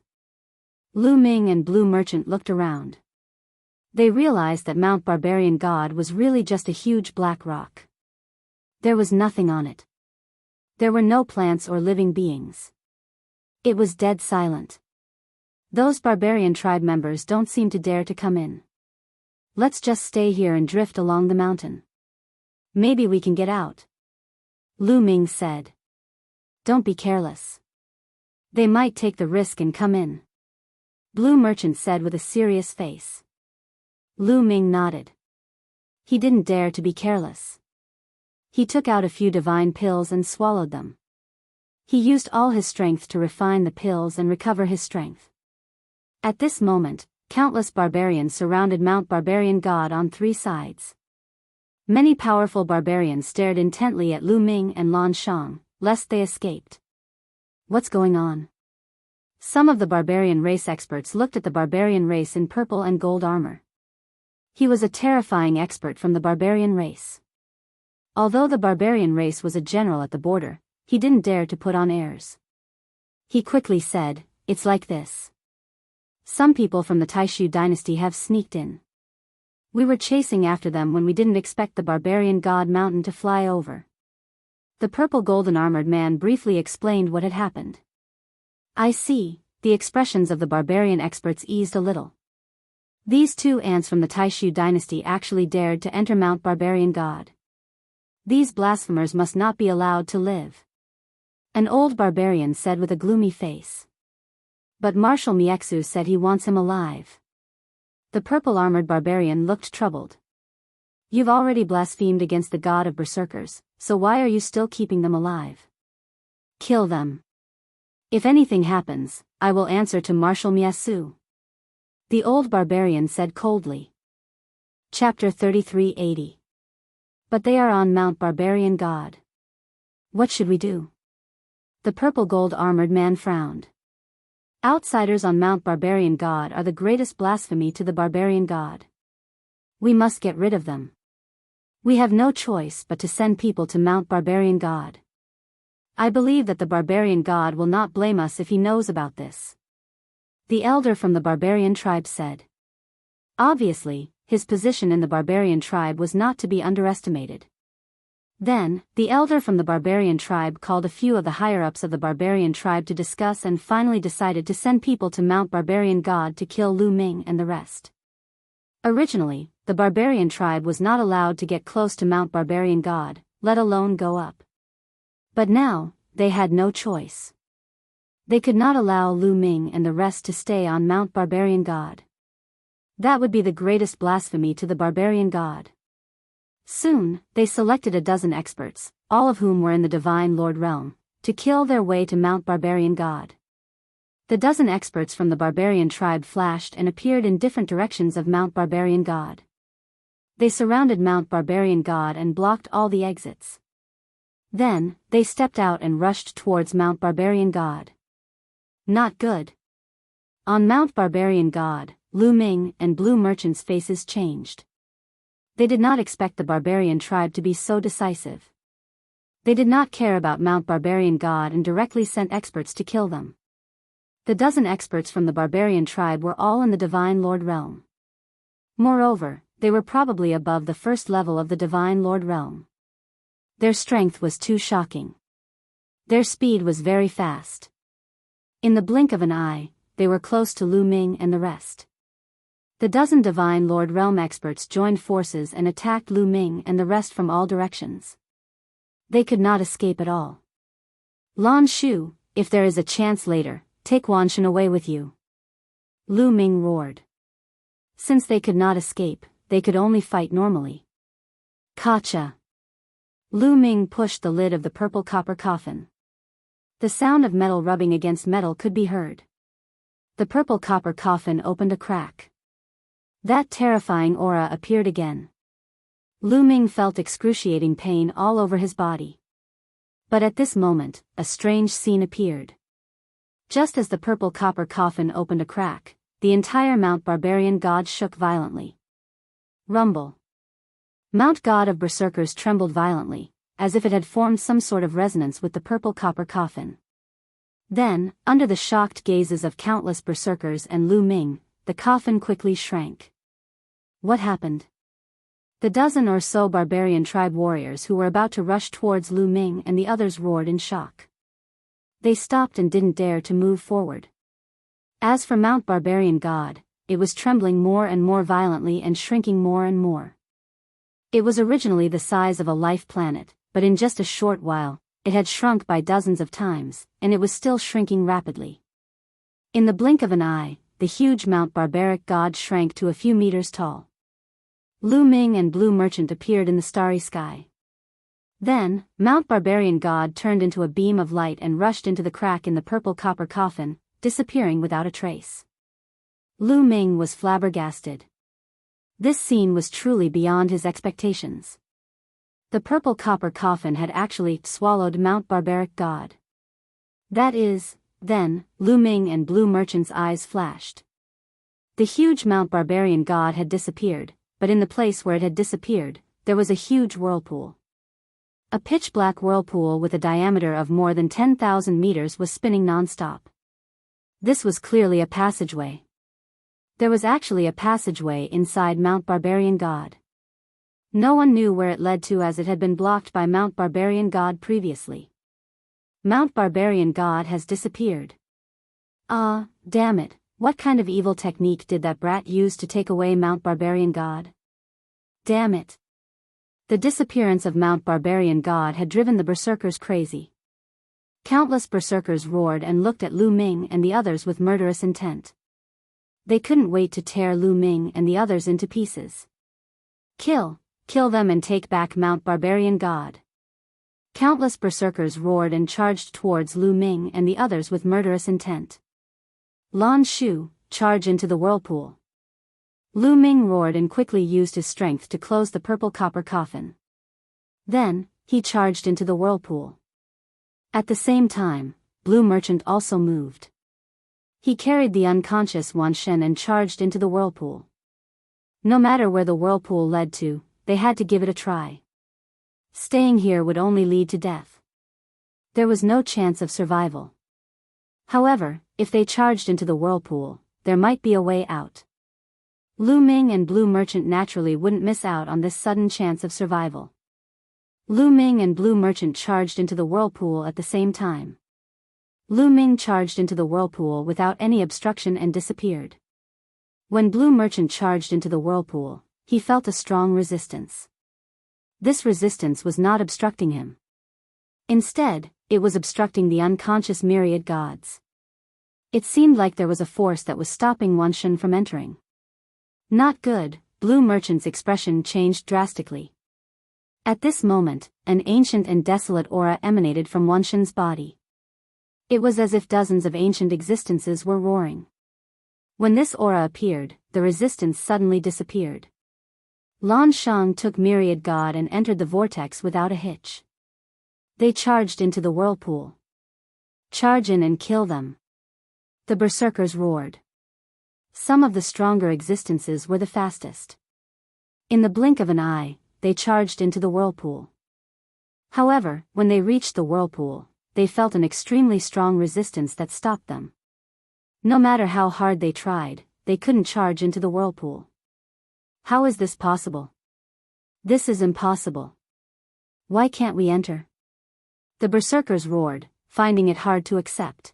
Lu Ming and Blue Merchant looked around. They realized that Mount Barbarian God was really just a huge black rock. There was nothing on it. There were no plants or living beings. It was dead silent. Those barbarian tribe members don't seem to dare to come in. Let's just stay here and drift along the mountain. Maybe we can get out. Lu Ming said. Don't be careless. They might take the risk and come in. Blue Merchant said with a serious face. Lu Ming nodded. He didn't dare to be careless. He took out a few divine pills and swallowed them. He used all his strength to refine the pills and recover his strength. At this moment, countless barbarians surrounded Mount Barbarian God on three sides. Many powerful barbarians stared intently at Lu Ming and Lan Shang, lest they escaped. What's going on? Some of the barbarian race experts looked at the barbarian race in purple and gold armor. He was a terrifying expert from the barbarian race. Although the barbarian race was a general at the border, he didn't dare to put on airs. He quickly said, "It's like this. Some people from the Taishu dynasty have sneaked in. We were chasing after them when we didn't expect the barbarian god mountain to fly over." The purple golden armored man briefly explained what had happened. I see, the expressions of the barbarian experts eased a little. These two ants from the Taishu dynasty actually dared to enter Mount Barbarian God. These blasphemers must not be allowed to live. An old barbarian said with a gloomy face. But Marshal Miexu said he wants him alive. The purple-armored barbarian looked troubled. You've already blasphemed against the god of berserkers, so why are you still keeping them alive? Kill them. If anything happens, I will answer to Marshal Miexu. The old barbarian said coldly. Chapter 3380. But they are on Mount Barbarian God. What should we do? The purple gold armored man frowned. Outsiders on Mount Barbarian God are the greatest blasphemy to the barbarian god. We must get rid of them. We have no choice but to send people to Mount Barbarian God. I believe that the barbarian god will not blame us if he knows about this. The elder from the barbarian tribe said. Obviously, his position in the barbarian tribe was not to be underestimated. Then, the elder from the barbarian tribe called a few of the higher-ups of the barbarian tribe to discuss and finally decided to send people to Mount Barbarian God to kill Lu Ming and the rest. Originally, the barbarian tribe was not allowed to get close to Mount Barbarian God, let alone go up. But now, they had no choice. They could not allow Lu Ming and the rest to stay on Mount Barbarian God. That would be the greatest blasphemy to the barbarian god. Soon, they selected a dozen experts, all of whom were in the Divine Lord realm, to kill their way to Mount Barbarian God. The dozen experts from the barbarian tribe flashed and appeared in different directions of Mount Barbarian God. They surrounded Mount Barbarian God and blocked all the exits. Then, they stepped out and rushed towards Mount Barbarian God. Not good. On Mount Barbarian God, Lu Ming and Blue Merchant's faces changed. They did not expect the barbarian tribe to be so decisive. They did not care about Mount Barbarian God and directly sent experts to kill them. The dozen experts from the barbarian tribe were all in the Divine Lord realm. Moreover, they were probably above the first level of the Divine Lord realm. Their strength was too shocking. Their speed was very fast. In the blink of an eye, they were close to Lu Ming and the rest. The dozen Divine Lord Realm experts joined forces and attacked Lu Ming and the rest from all directions. They could not escape at all. Lan Shu, if there is a chance later, take Wanshan away with you. Lu Ming roared. Since they could not escape, they could only fight normally. Gotcha. Lu Ming pushed the lid of the purple copper coffin. The sound of metal rubbing against metal could be heard. The purple copper coffin opened a crack. That terrifying aura appeared again. Lu Ming felt excruciating pain all over his body. But at this moment, a strange scene appeared. Just as the purple copper coffin opened a crack, the entire Mount Barbarian God shook violently. Rumble. Mount God of Berserkers trembled violently, as if it had formed some sort of resonance with the purple copper coffin. Then, under the shocked gazes of countless Berserkers and Lu Ming, the coffin quickly shrank. What happened? The dozen or so barbarian tribe warriors who were about to rush towards Lu Ming and the others roared in shock. They stopped and didn't dare to move forward. As for Mount Barbarian God, it was trembling more and more violently and shrinking more and more. It was originally the size of a life planet, but in just a short while, it had shrunk by dozens of times, and it was still shrinking rapidly. In the blink of an eye, the huge Mount Barbaric God shrank to a few meters tall. Lu Ming and Blue Merchant appeared in the starry sky. Then, Mount Barbarian God turned into a beam of light and rushed into the crack in the purple copper coffin, disappearing without a trace. Lu Ming was flabbergasted. This scene was truly beyond his expectations. The purple copper coffin had actually swallowed Mount Barbaric God. That is, then, Lu Ming and Blue Merchant's eyes flashed. The huge Mount Barbarian God had disappeared, but in the place where it had disappeared, there was a huge whirlpool. A pitch-black whirlpool with a diameter of more than 10,000 meters was spinning non-stop. This was clearly a passageway. There was actually a passageway inside Mount Barbarian God. No one knew where it led to as it had been blocked by Mount Barbarian God previously. Mount Barbarian God has disappeared. Ah, damn it, what kind of evil technique did that brat use to take away Mount Barbarian God? Damn it. The disappearance of Mount Barbarian God had driven the berserkers crazy. Countless berserkers roared and looked at Lu Ming and the others with murderous intent. They couldn't wait to tear Lu Ming and the others into pieces. Kill them and take back Mount Barbarian God. Countless berserkers roared and charged towards Lu Ming and the others with murderous intent. Lan Shu, charge into the whirlpool. Lu Ming roared and quickly used his strength to close the purple copper coffin. Then, he charged into the whirlpool. At the same time, Blue Merchant also moved. He carried the unconscious Wan Shen and charged into the whirlpool. No matter where the whirlpool led to, they had to give it a try. Staying here would only lead to death. There was no chance of survival. However, if they charged into the whirlpool, there might be a way out. Lu Ming and Blue Merchant naturally wouldn't miss out on this sudden chance of survival. Lu Ming and Blue Merchant charged into the whirlpool at the same time. Lu Ming charged into the whirlpool without any obstruction and disappeared. When Blue Merchant charged into the whirlpool, he felt a strong resistance. This resistance was not obstructing him. Instead, it was obstructing the unconscious myriad gods. It seemed like there was a force that was stopping Wan Shen from entering. Not good. Blue Merchant's expression changed drastically. At this moment, an ancient and desolate aura emanated from Wan Shen's body. It was as if dozens of ancient existences were roaring. When this aura appeared, the resistance suddenly disappeared. Lan Shang took Myriad God and entered the vortex without a hitch. They charged into the whirlpool. Charge in and kill them. The berserkers roared. Some of the stronger existences were the fastest. In the blink of an eye, they charged into the whirlpool. However, when they reached the whirlpool, they felt an extremely strong resistance that stopped them. No matter how hard they tried, they couldn't charge into the whirlpool. How is this possible? This is impossible. Why can't we enter? The berserkers roared, finding it hard to accept.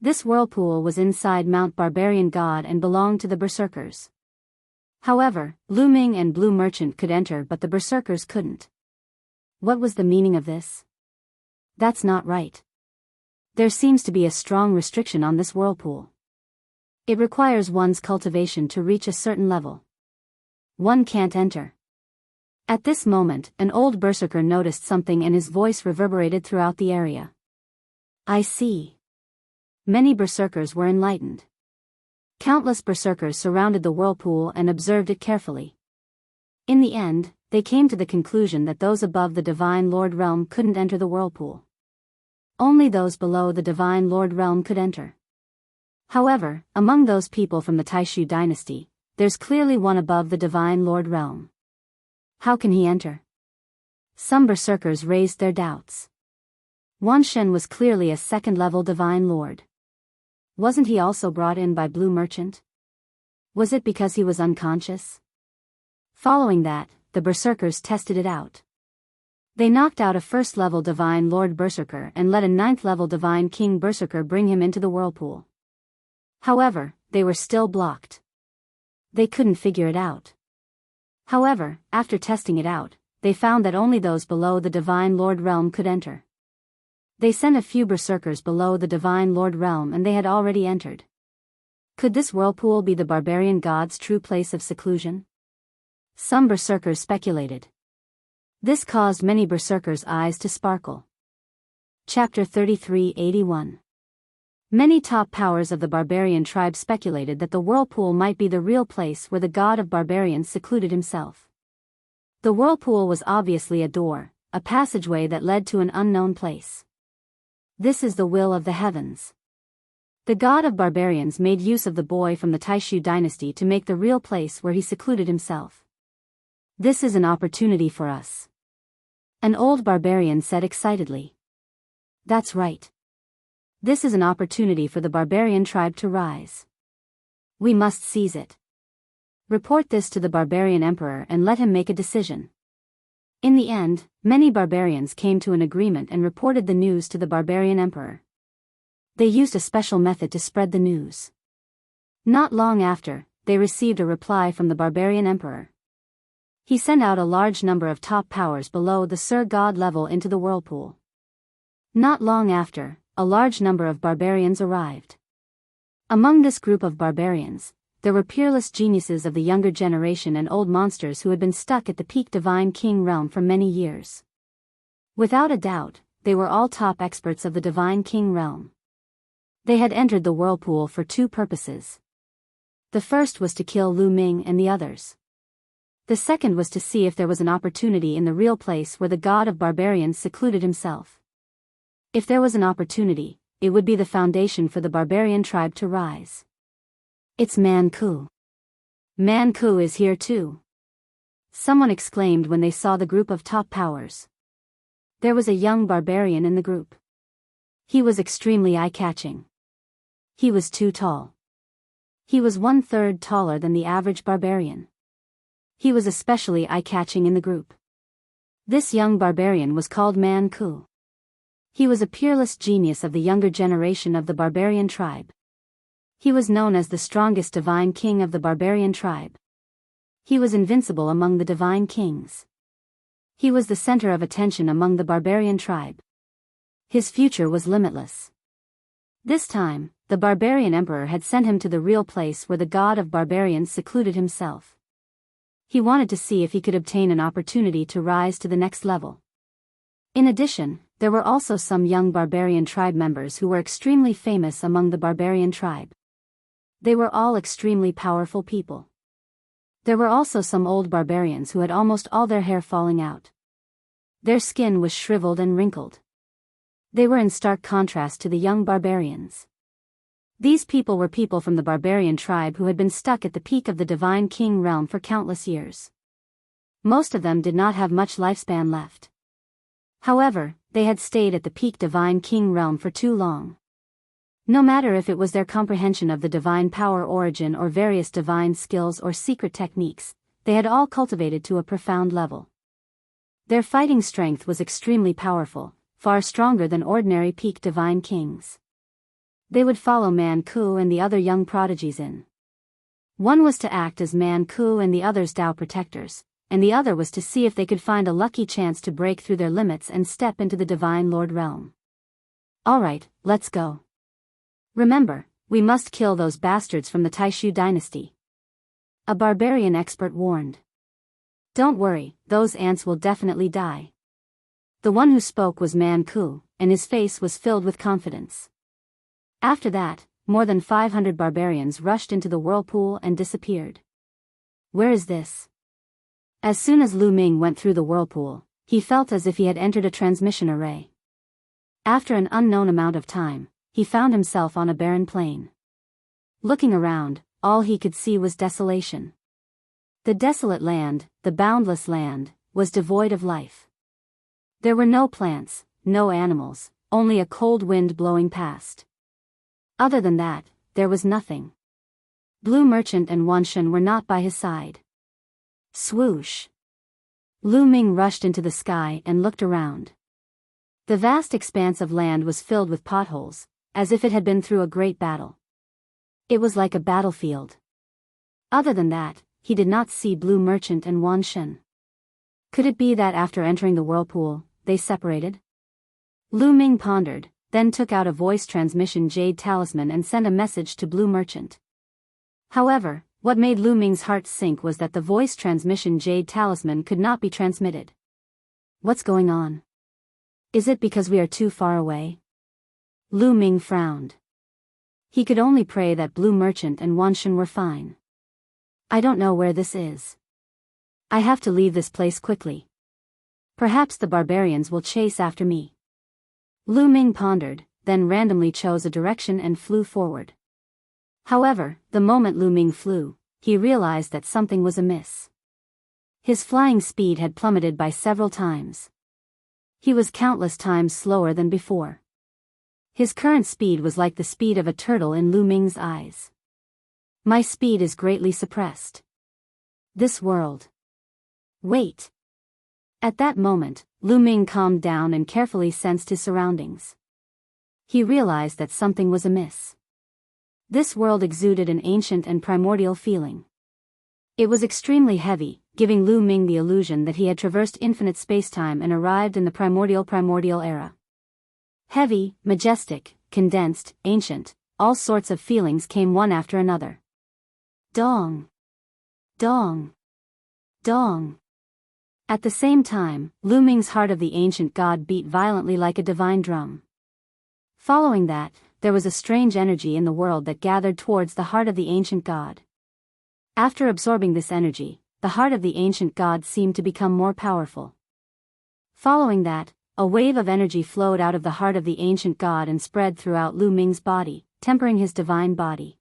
This whirlpool was inside Mount Barbarian God and belonged to the berserkers. However, Lu Ming and Blue Merchant could enter but the berserkers couldn't. What was the meaning of this? That's not right. There seems to be a strong restriction on this whirlpool. It requires one's cultivation to reach a certain level. One can't enter. At this moment, an old berserker noticed something and his voice reverberated throughout the area. I see. Many berserkers were enlightened. Countless berserkers surrounded the whirlpool and observed it carefully. In the end, they came to the conclusion that those above the Divine Lord Realm couldn't enter the whirlpool. Only those below the Divine Lord Realm could enter. However, among those people from the Taishu dynasty, there's clearly one above the Divine Lord Realm. How can he enter? Some berserkers raised their doubts. Wan Shen was clearly a second-level Divine Lord. Wasn't he also brought in by Blue Merchant? Was it because he was unconscious? Following that, the berserkers tested it out. They knocked out a first-level Divine Lord Berserker and let a ninth-level Divine King Berserker bring him into the whirlpool. However, they were still blocked. They couldn't figure it out. However, after testing it out, they found that only those below the Divine Lord Realm could enter. They sent a few berserkers below the Divine Lord Realm and they had already entered. Could this whirlpool be the barbarian god's true place of seclusion? Some berserkers speculated. This caused many berserkers' eyes to sparkle. Chapter 3381. Many top powers of the barbarian tribe speculated that the whirlpool might be the real place where the god of barbarians secluded himself. The whirlpool was obviously a door, a passageway that led to an unknown place. This is the will of the heavens. The god of barbarians made use of the boy from the Taishu dynasty to make the real place where he secluded himself. This is an opportunity for us. An old barbarian said excitedly. That's right. This is an opportunity for the barbarian tribe to rise. We must seize it. Report this to the barbarian emperor and let him make a decision. In the end, many barbarians came to an agreement and reported the news to the barbarian emperor. They used a special method to spread the news. Not long after, they received a reply from the barbarian emperor. He sent out a large number of top powers below the Sir God level into the whirlpool. Not long after, a large number of barbarians arrived. Among this group of barbarians, there were peerless geniuses of the younger generation and old monsters who had been stuck at the peak Divine King realm for many years. Without a doubt, they were all top experts of the Divine King realm. They had entered the whirlpool for two purposes. The first was to kill Lu Ming and the others. The second was to see if there was an opportunity in the real place where the god of barbarians secluded himself. If there was an opportunity, it would be the foundation for the barbarian tribe to rise. It's Manku. Manku is here too. Someone exclaimed when they saw the group of top powers. There was a young barbarian in the group. He was extremely eye-catching. He was too tall. He was 1/3 taller than the average barbarian. He was especially eye-catching in the group. This young barbarian was called Manku. He was a peerless genius of the younger generation of the barbarian tribe. He was known as the strongest divine king of the barbarian tribe. He was invincible among the divine kings. He was the center of attention among the barbarian tribe. His future was limitless. This time, the barbarian emperor had sent him to the real place where the god of barbarians secluded himself. He wanted to see if he could obtain an opportunity to rise to the next level. In addition, there were also some young barbarian tribe members who were extremely famous among the barbarian tribe. They were all extremely powerful people. There were also some old barbarians who had almost all their hair falling out. Their skin was shriveled and wrinkled. They were in stark contrast to the young barbarians. These people were people from the barbarian tribe who had been stuck at the peak of the divine king realm for countless years. Most of them did not have much lifespan left. However, they had stayed at the peak divine king realm for too long. No matter if it was their comprehension of the divine power origin or various divine skills or secret techniques, they had all cultivated to a profound level. Their fighting strength was extremely powerful, far stronger than ordinary peak divine kings. They would follow Manku and the other young prodigies in. One was to act as Manku and the other's Tao protectors, and the other was to see if they could find a lucky chance to break through their limits and step into the divine lord realm. Alright, let's go. Remember, we must kill those bastards from the Taishu dynasty. A barbarian expert warned. Don't worry, those ants will definitely die. The one who spoke was Manku, and his face was filled with confidence. After that, more than 500 barbarians rushed into the whirlpool and disappeared. Where is this? As soon as Lu Ming went through the whirlpool, he felt as if he had entered a transmission array. After an unknown amount of time, he found himself on a barren plain. Looking around, all he could see was desolation. The desolate land, the boundless land, was devoid of life. There were no plants, no animals, only a cold wind blowing past. Other than that, there was nothing. Blue Merchant and Wanshan were not by his side. Swoosh! Lu Ming rushed into the sky and looked around. The vast expanse of land was filled with potholes, as if it had been through a great battle. It was like a battlefield. Other than that, he did not see Blue Merchant and Wanshan. Could it be that after entering the whirlpool, they separated? Lu Ming pondered, then took out a voice transmission jade talisman and sent a message to Blue Merchant. However, what made Lu Ming's heart sink was that the voice transmission jade talisman could not be transmitted. What's going on? Is it because we are too far away? Lu Ming frowned. He could only pray that Blue Merchant and Wanshan were fine. I don't know where this is. I have to leave this place quickly. Perhaps the barbarians will chase after me. Lu Ming pondered, then randomly chose a direction and flew forward. However, the moment Lu Ming flew, he realized that something was amiss. His flying speed had plummeted by several times. He was countless times slower than before. His current speed was like the speed of a turtle in Lu Ming's eyes. My speed is greatly suppressed. This world. Wait. At that moment, Lu Ming calmed down and carefully sensed his surroundings. He realized that something was amiss. This world exuded an ancient and primordial feeling. It was extremely heavy, giving Lu Ming the illusion that he had traversed infinite spacetime and arrived in the primordial era. Heavy, majestic, condensed, ancient, all sorts of feelings came one after another. Dong! Dong! Dong! At the same time, Lu Ming's heart of the ancient god beat violently like a divine drum. Following that, there was a strange energy in the world that gathered towards the heart of the ancient god. After absorbing this energy, the heart of the ancient god seemed to become more powerful. Following that, a wave of energy flowed out of the heart of the ancient god and spread throughout Lu Ming's body, tempering his divine body.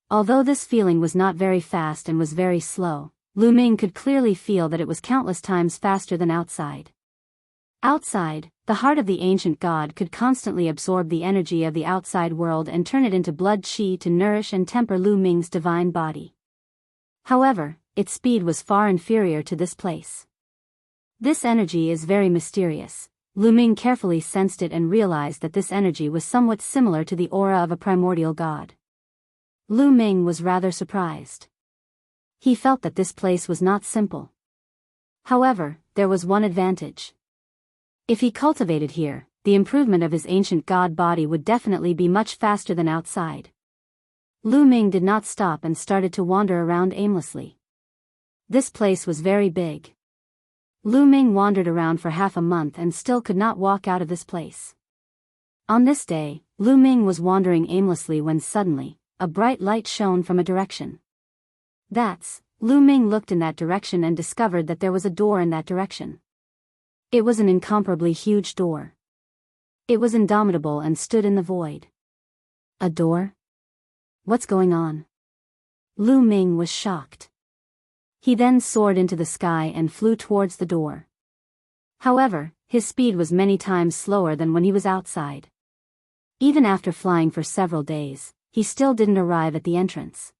Although this feeling was not very fast and was very slow, Lu Ming could clearly feel that it was countless times faster than outside. Outside, the heart of the ancient god could constantly absorb the energy of the outside world and turn it into blood qi to nourish and temper Lu Ming's divine body. However, its speed was far inferior to this place. This energy is very mysterious. Lu Ming carefully sensed it and realized that this energy was somewhat similar to the aura of a primordial god. Lu Ming was rather surprised. He felt that this place was not simple. However, there was one advantage. If he cultivated here, the improvement of his ancient god body would definitely be much faster than outside. Lu Ming did not stop and started to wander around aimlessly. This place was very big. Lu Ming wandered around for half a month and still could not walk out of this place. On this day, Lu Ming was wandering aimlessly when suddenly, a bright light shone from a direction. Lu Ming looked in that direction and discovered that there was a door in that direction. It was an incomparably huge door. It was indomitable and stood in the void. A door? What's going on? Lu Ming was shocked. He then soared into the sky and flew towards the door. However, his speed was many times slower than when he was outside. Even after flying for several days, he still didn't arrive at the entrance.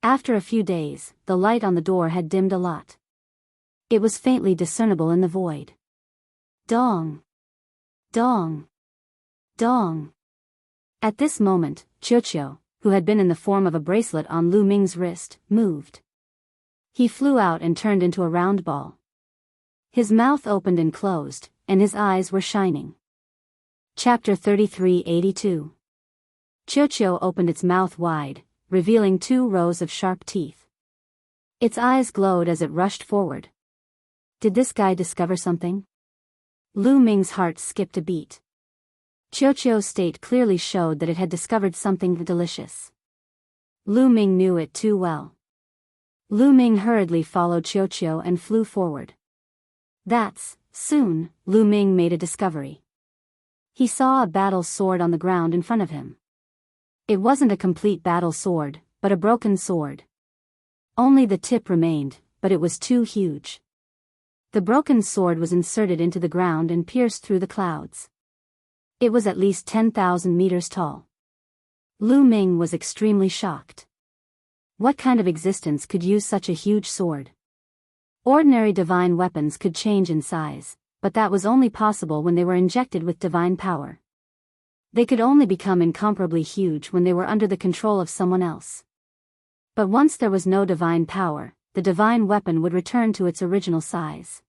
After a few days, the light on the door had dimmed a lot. It was faintly discernible in the void. Dong! Dong! Dong! At this moment, Qiuqiu, who had been in the form of a bracelet on Lu Ming's wrist, moved. He flew out and turned into a round ball. His mouth opened and closed, and his eyes were shining. Chapter 3382. Qiuqiu opened its mouth wide, revealing 2 rows of sharp teeth. Its eyes glowed as it rushed forward. Did this guy discover something? Lu Ming's heart skipped a beat. Qiuqiu's state clearly showed that it had discovered something delicious. Lu Ming knew it too well. Lu Ming hurriedly followed Qiuqiu and flew forward. Soon, Lu Ming made a discovery. He saw a battle sword on the ground in front of him. It wasn't a complete battle sword, but a broken sword. Only the tip remained, but it was too huge. The broken sword was inserted into the ground and pierced through the clouds. It was at least 10,000 meters tall. Lu Ming was extremely shocked. What kind of existence could use such a huge sword? Ordinary divine weapons could change in size, but that was only possible when they were injected with divine power. They could only become incomparably huge when they were under the control of someone else. But once there was no divine power, the divine weapon would return to its original size.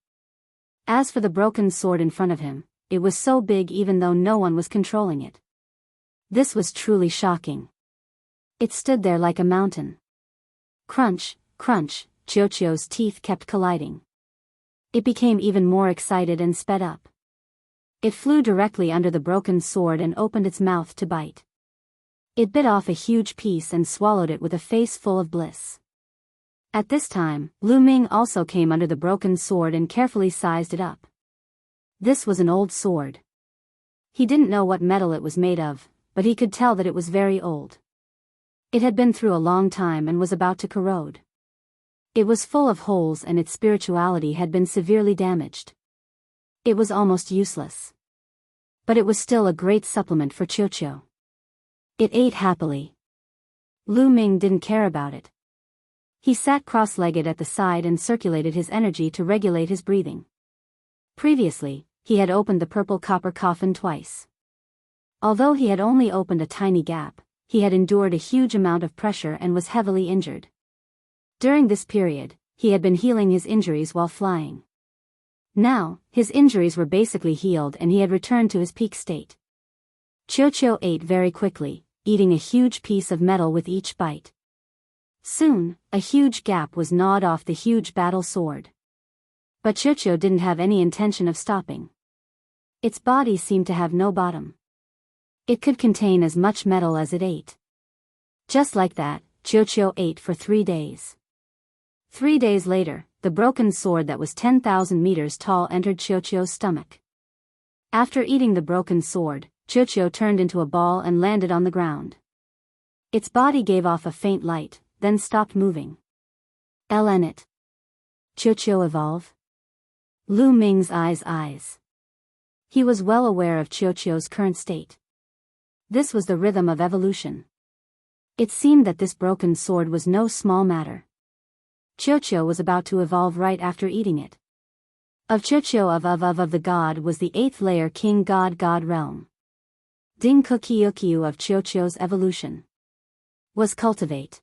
As for the broken sword in front of him, it was so big even though no one was controlling it. This was truly shocking. It stood there like a mountain. Crunch, crunch, Qiuqiu's teeth kept colliding. It became even more excited and sped up. It flew directly under the broken sword and opened its mouth to bite. It bit off a huge piece and swallowed it with a face full of bliss. At this time, Lu Ming also came under the broken sword and carefully sized it up. This was an old sword. He didn't know what metal it was made of, but he could tell that it was very old. It had been through a long time and was about to corrode. It was full of holes and its spirituality had been severely damaged. It was almost useless. But it was still a great supplement for Qiuqiu. It ate happily. Lu Ming didn't care about it. He sat cross-legged at the side and circulated his energy to regulate his breathing. Previously, he had opened the purple copper coffin twice. Although he had only opened a tiny gap, he had endured a huge amount of pressure and was heavily injured. During this period, he had been healing his injuries while flying. Now, his injuries were basically healed and he had returned to his peak state. Qiuqiu ate very quickly, eating a huge piece of metal with each bite. Soon, a huge gap was gnawed off the huge battle sword. But Qiuqiu didn't have any intention of stopping. Its body seemed to have no bottom. It could contain as much metal as it ate. Just like that, Qiuqiu ate for 3 days. 3 days later, the broken sword that was 10,000 meters tall entered Qiuqiu's stomach. After eating the broken sword, Qiuqiu turned into a ball and landed on the ground. Its body gave off a faint light, then stopped moving. It. Qiuqiu evolve? Lu Ming's eyes. He was well aware of Qiuqiu's current state. This was the rhythm of evolution. It seemed that this broken sword was no small matter. Qiuqiu was about to evolve right after eating it. Of Qiuqiu of the god was the 8th layer king god realm. Ding Kukiukiu of Qiuqiu's evolution was cultivate.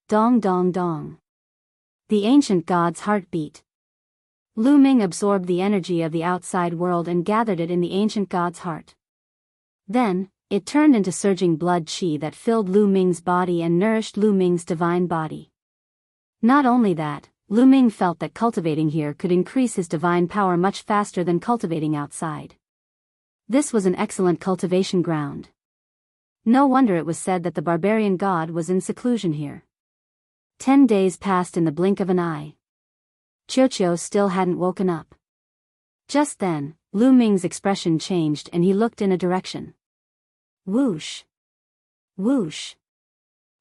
Dong dong dong. The ancient god's heartbeat. Lu Ming absorbed the energy of the outside world and gathered it in the ancient god's heart. Then, it turned into surging blood qi that filled Lu Ming's body and nourished Lu Ming's divine body. Not only that, Lu Ming felt that cultivating here could increase his divine power much faster than cultivating outside. This was an excellent cultivation ground. No wonder it was said that the barbarian god was in seclusion here. 10 days passed in the blink of an eye. Qiuqiu still hadn't woken up. Just then, Lu Ming's expression changed and he looked in a direction. Whoosh! Whoosh!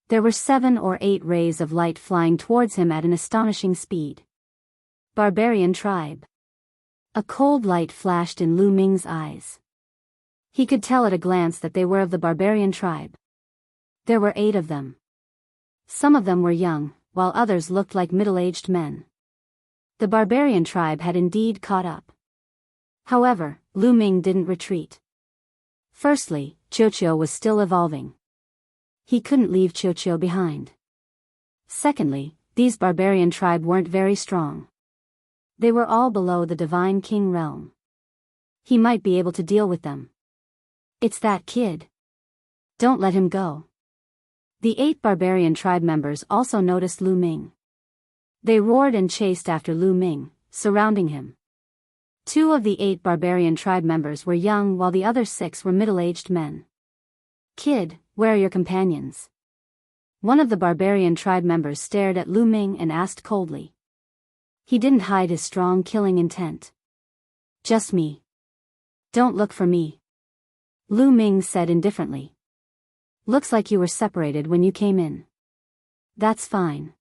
There were 7 or 8 rays of light flying towards him at an astonishing speed. Barbarian tribe. A cold light flashed in Lu Ming's eyes. He could tell at a glance that they were of the barbarian tribe. There were 8 of them. Some of them were young, while others looked like middle-aged men. The barbarian tribe had indeed caught up. However, Lu Ming didn't retreat. Firstly, Qiuqiu was still evolving. He couldn't leave Qiuqiu behind. Secondly, these barbarian tribe weren't very strong. They were all below the divine king realm. He might be able to deal with them. It's that kid. Don't let him go. The 8 barbarian tribe members also noticed Lu Ming. They roared and chased after Lu Ming, surrounding him. 2 of the 8 barbarian tribe members were young while the other 6 were middle-aged men. Kid, where are your companions? One of the barbarian tribe members stared at Lu Ming and asked coldly. He didn't hide his strong killing intent. Just me. Don't look for me. Lu Ming said indifferently. Looks like you were separated when you came in. That's fine.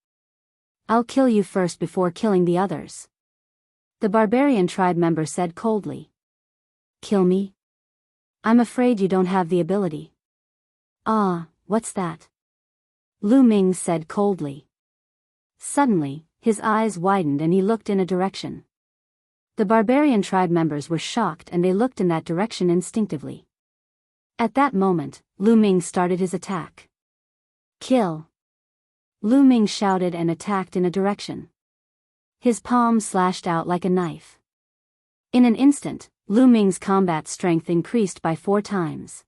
I'll kill you first before killing the others. The barbarian tribe member said coldly. Kill me? I'm afraid you don't have the ability. Ah, what's that? Lu Ming said coldly. Suddenly, his eyes widened and he looked in a direction. The barbarian tribe members were shocked and they looked in that direction instinctively. At that moment, Lu Ming started his attack. Kill! Lu Ming shouted and attacked in a direction. His palm slashed out like a knife. In an instant, Lu Ming's combat strength increased by 4 times.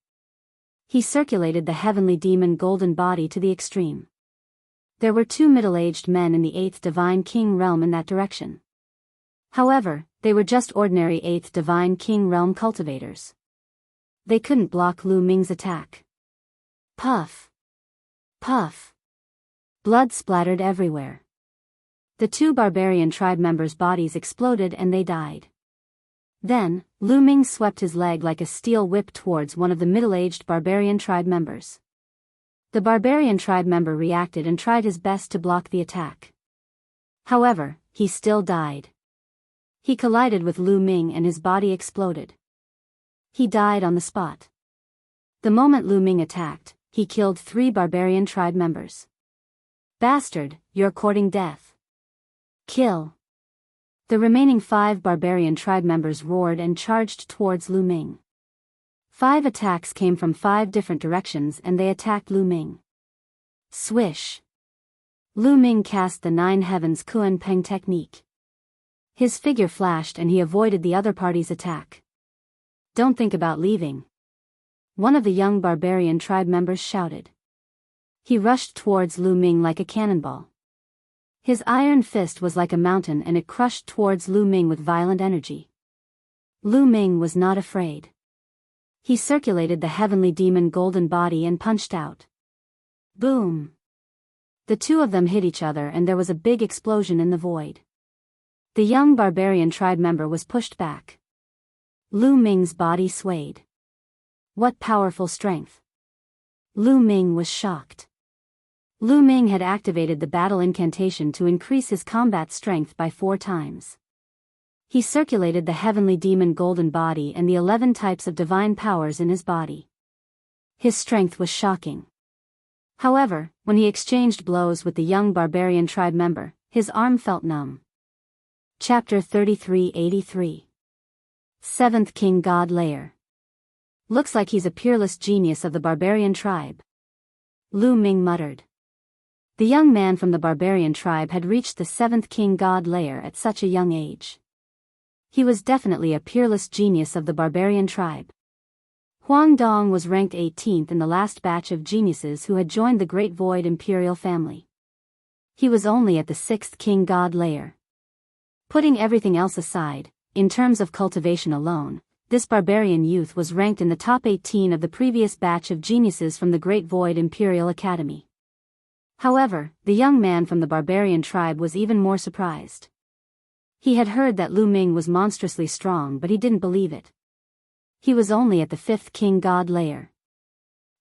He circulated the heavenly demon golden body to the extreme. There were 2 middle-aged men in the 8th divine king realm in that direction. However, they were just ordinary 8th divine king realm cultivators. They couldn't block Lu Ming's attack. Puff! Puff! Blood splattered everywhere. The 2 barbarian tribe members' bodies exploded and they died. Then, Lu Ming swept his leg like a steel whip towards one of the middle-aged barbarian tribe members. The barbarian tribe member reacted and tried his best to block the attack. However, he still died. He collided with Lu Ming and his body exploded. He died on the spot. The moment Lu Ming attacked, he killed 3 barbarian tribe members. Bastard, you're courting death. Kill. The remaining 5 barbarian tribe members roared and charged towards Lu Ming. 5 attacks came from 5 different directions and they attacked Lu Ming. Swish. Lu Ming cast the 9 heavens Kuan Peng technique. His figure flashed and he avoided the other party's attack. Don't think about leaving. One of the young barbarian tribe members shouted. He rushed towards Lu Ming like a cannonball. His iron fist was like a mountain and it crushed towards Lu Ming with violent energy. Lu Ming was not afraid. He circulated the heavenly demon golden body and punched out. Boom! The two of them hit each other and there was a big explosion in the void. The young barbarian tribe member was pushed back. Lu Ming's body swayed. What powerful strength! Lu Ming was shocked. Lu Ming had activated the battle incantation to increase his combat strength by 4 times. He circulated the heavenly demon golden body and the 11 types of divine powers in his body. His strength was shocking. However, when he exchanged blows with the young barbarian tribe member, his arm felt numb. Chapter 3383. 7th King God Layer. Looks like he's a peerless genius of the barbarian tribe. Lu Ming muttered. The young man from the barbarian tribe had reached the 7th King God Layer at such a young age. He was definitely a peerless genius of the barbarian tribe. Huang Dong was ranked 18th in the last batch of geniuses who had joined the Great Void Imperial family. He was only at the 6th King God Layer. Putting everything else aside, in terms of cultivation alone, this barbarian youth was ranked in the top 18 of the previous batch of geniuses from the Great Void Imperial Academy. However, the young man from the barbarian tribe was even more surprised. He had heard that Lu Ming was monstrously strong, but he didn't believe it. He was only at the 5th King God Layer.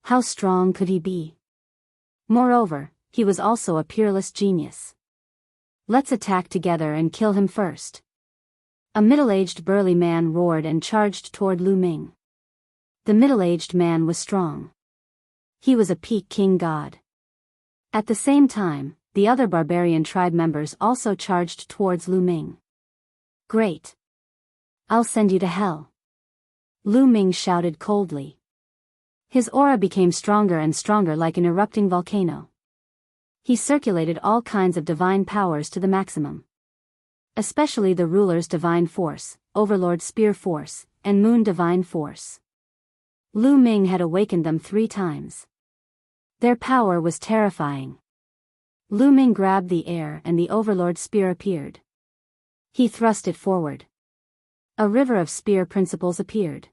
How strong could he be? Moreover, he was also a peerless genius. Let's attack together and kill him first. A middle-aged burly man roared and charged toward Lu Ming. The middle-aged man was strong. He was a peak king god. At the same time, the other barbarian tribe members also charged towards Lu Ming. Great. I'll send you to hell. Lu Ming shouted coldly. His aura became stronger and stronger like an erupting volcano. He circulated all kinds of divine powers to the maximum. Especially the ruler's divine force, overlord spear force, and moon divine force. Lu Ming had awakened them 3 times. Their power was terrifying. Lu Ming grabbed the air and the overlord spear appeared. He thrust it forward. A river of spear principles appeared.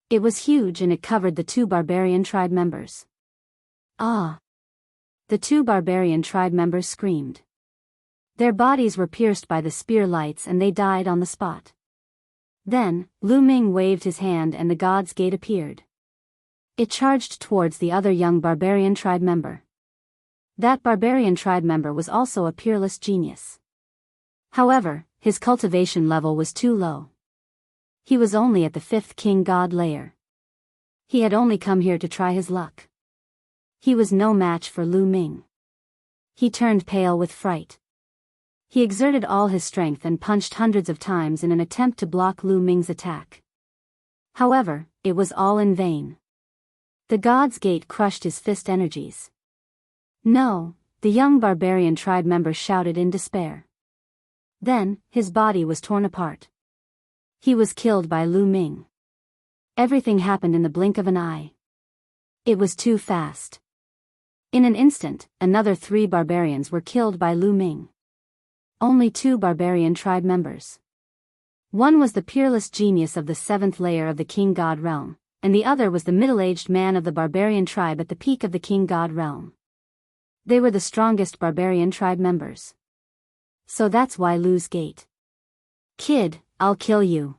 It was huge and it covered the 2 barbarian tribe members. Ah! The 2 barbarian tribe members screamed. Their bodies were pierced by the spear lights and they died on the spot. Then, Lu Ming waved his hand and the God's Gate appeared. It charged towards the other young barbarian tribe member. That barbarian tribe member was also a peerless genius. However, his cultivation level was too low. He was only at the 5th King God Layer. He had only come here to try his luck. He was no match for Lu Ming. He turned pale with fright. He exerted all his strength and punched hundreds of times in an attempt to block Lu Ming's attack. However, it was all in vain. The God's Gate crushed his fist energies. No, the young barbarian tribe member shouted in despair. Then, his body was torn apart. He was killed by Lu Ming. Everything happened in the blink of an eye. It was too fast. In an instant, another 3 barbarians were killed by Lu Ming. Only 2 barbarian tribe members. One was the peerless genius of the 7th layer of the King God realm, and the other was the middle-aged man of the barbarian tribe at the peak of the King God realm. They were the strongest barbarian tribe members. So that's why Lu's Gate. Kid, I'll kill you.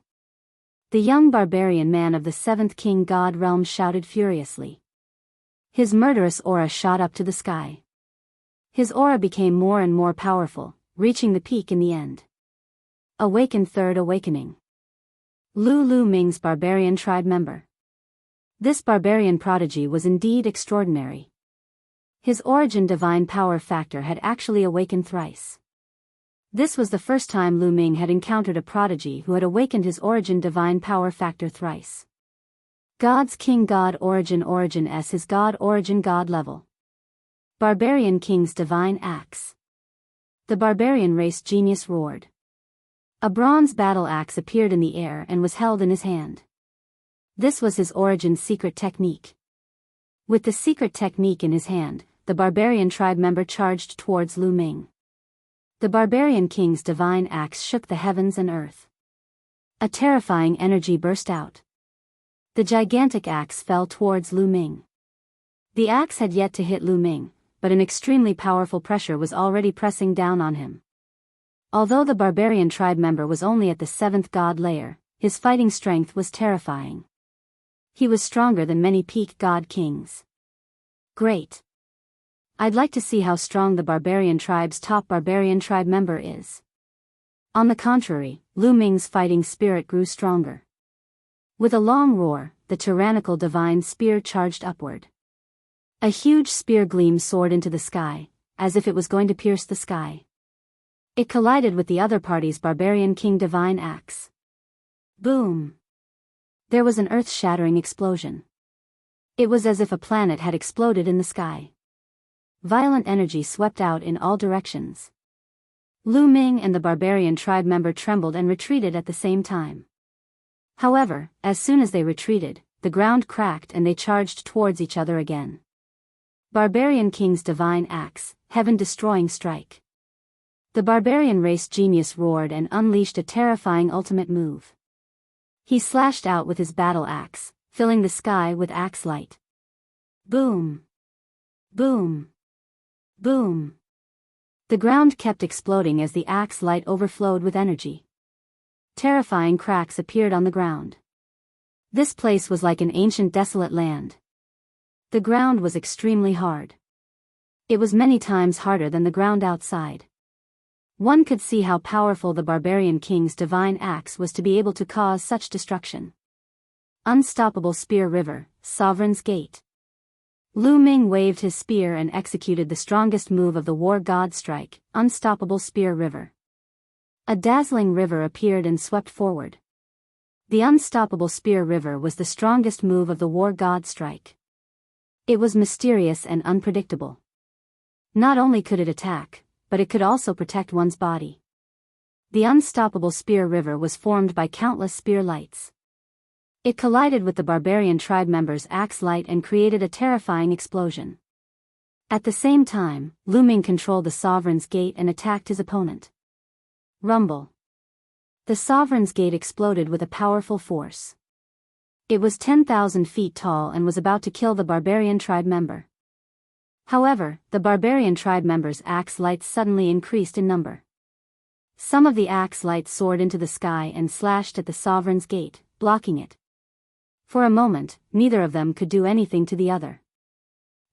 The young barbarian man of the 7th King God realm shouted furiously. His murderous aura shot up to the sky. His aura became more and more powerful, reaching the peak in the end. Awaken 3rd Awakening. Lu Ming's barbarian tribe member. This barbarian prodigy was indeed extraordinary. His origin divine power factor had actually awakened thrice. This was the first time Lu Ming had encountered a prodigy who had awakened his origin divine power factor thrice. God's King God Origin S his God Origin God level. Barbarian King's Divine Axe. The barbarian race genius roared. A bronze battle axe appeared in the air and was held in his hand. This was his origin secret technique. With the secret technique in his hand, the barbarian tribe member charged towards Lu Ming. The barbarian king's divine axe shook the heavens and earth. A terrifying energy burst out. The gigantic axe fell towards Lu Ming. The axe had yet to hit Lu Ming, but an extremely powerful pressure was already pressing down on him. Although the barbarian tribe member was only at the 7th god layer, his fighting strength was terrifying. He was stronger than many peak god kings. Great. I'd like to see how strong the barbarian tribe's top barbarian tribe member is. On the contrary, Lu Ming's fighting spirit grew stronger. With a long roar, the tyrannical divine spear charged upward. A huge spear gleam soared into the sky, as if it was going to pierce the sky. It collided with the other party's barbarian king divine axe. Boom! There was an earth-shattering explosion. It was as if a planet had exploded in the sky. Violent energy swept out in all directions. Lu Ming and the barbarian tribe member trembled and retreated at the same time. However, as soon as they retreated, the ground cracked and they charged towards each other again. Barbarian King's divine axe, heaven-destroying strike. The barbarian race genius roared and unleashed a terrifying ultimate move. He slashed out with his battle axe, filling the sky with axe light. Boom! Boom! Boom! The ground kept exploding as the axe light overflowed with energy. Terrifying cracks appeared on the ground. This place was like an ancient desolate land. The ground was extremely hard. It was many times harder than the ground outside. One could see how powerful the barbarian king's divine axe was to be able to cause such destruction. Unstoppable Spear River, Sovereign's Gate. Lu Ming waved his spear and executed the strongest move of the war god strike, Unstoppable Spear River. A dazzling river appeared and swept forward. The Unstoppable Spear River was the strongest move of the war god strike. It was mysterious and unpredictable. Not only could it attack, but it could also protect one's body. The Unstoppable Spear River was formed by countless spear lights. It collided with the barbarian tribe members' axe light and created a terrifying explosion. At the same time, Lu Ming controlled the Sovereign's Gate and attacked his opponent. Rumble. The Sovereign's Gate exploded with a powerful force. It was 10,000 feet tall and was about to kill the barbarian tribe member. However, the barbarian tribe members' axe lights suddenly increased in number. Some of the axe lights soared into the sky and slashed at the Sovereign's Gate, blocking it. For a moment, neither of them could do anything to the other.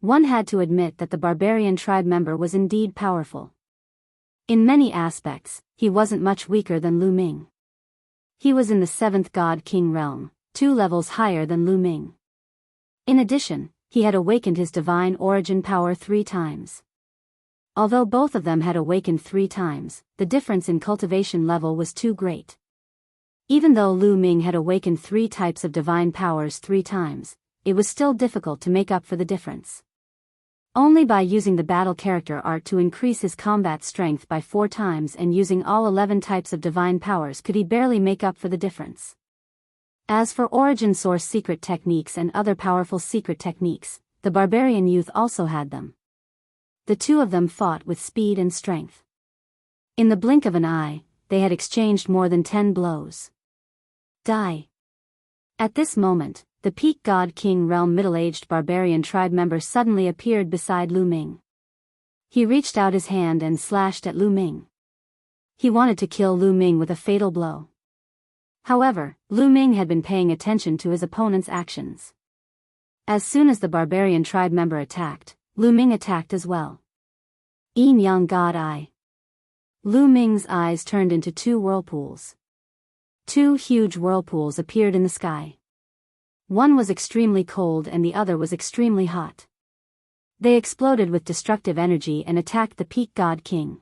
One had to admit that the barbarian tribe member was indeed powerful. In many aspects, he wasn't much weaker than Lu Ming. He was in the 7th God King realm, 2 levels higher than Lu Ming. In addition, he had awakened his divine origin power 3 times. Although both of them had awakened 3 times, the difference in cultivation level was too great. Even though Lu Ming had awakened 3 types of divine powers 3 times, it was still difficult to make up for the difference. Only by using the battle character art to increase his combat strength by 4 times and using all 11 types of divine powers could he barely make up for the difference. As for origin source secret techniques and other powerful secret techniques, the barbarian youth also had them. The 2 of them fought with speed and strength. In the blink of an eye, they had exchanged more than 10 blows. Die. At this moment, the Peak God King realm middle-aged barbarian tribe member suddenly appeared beside Lu Ming. He reached out his hand and slashed at Lu Ming. He wanted to kill Lu Ming with a fatal blow. However, Lu Ming had been paying attention to his opponent's actions. As soon as the barbarian tribe member attacked, Lu Ming attacked as well. Yin Yang God Eye. Lu Ming's eyes turned into 2 whirlpools. 2 huge whirlpools appeared in the sky. One was extremely cold and the other was extremely hot. They exploded with destructive energy and attacked the Peak God King.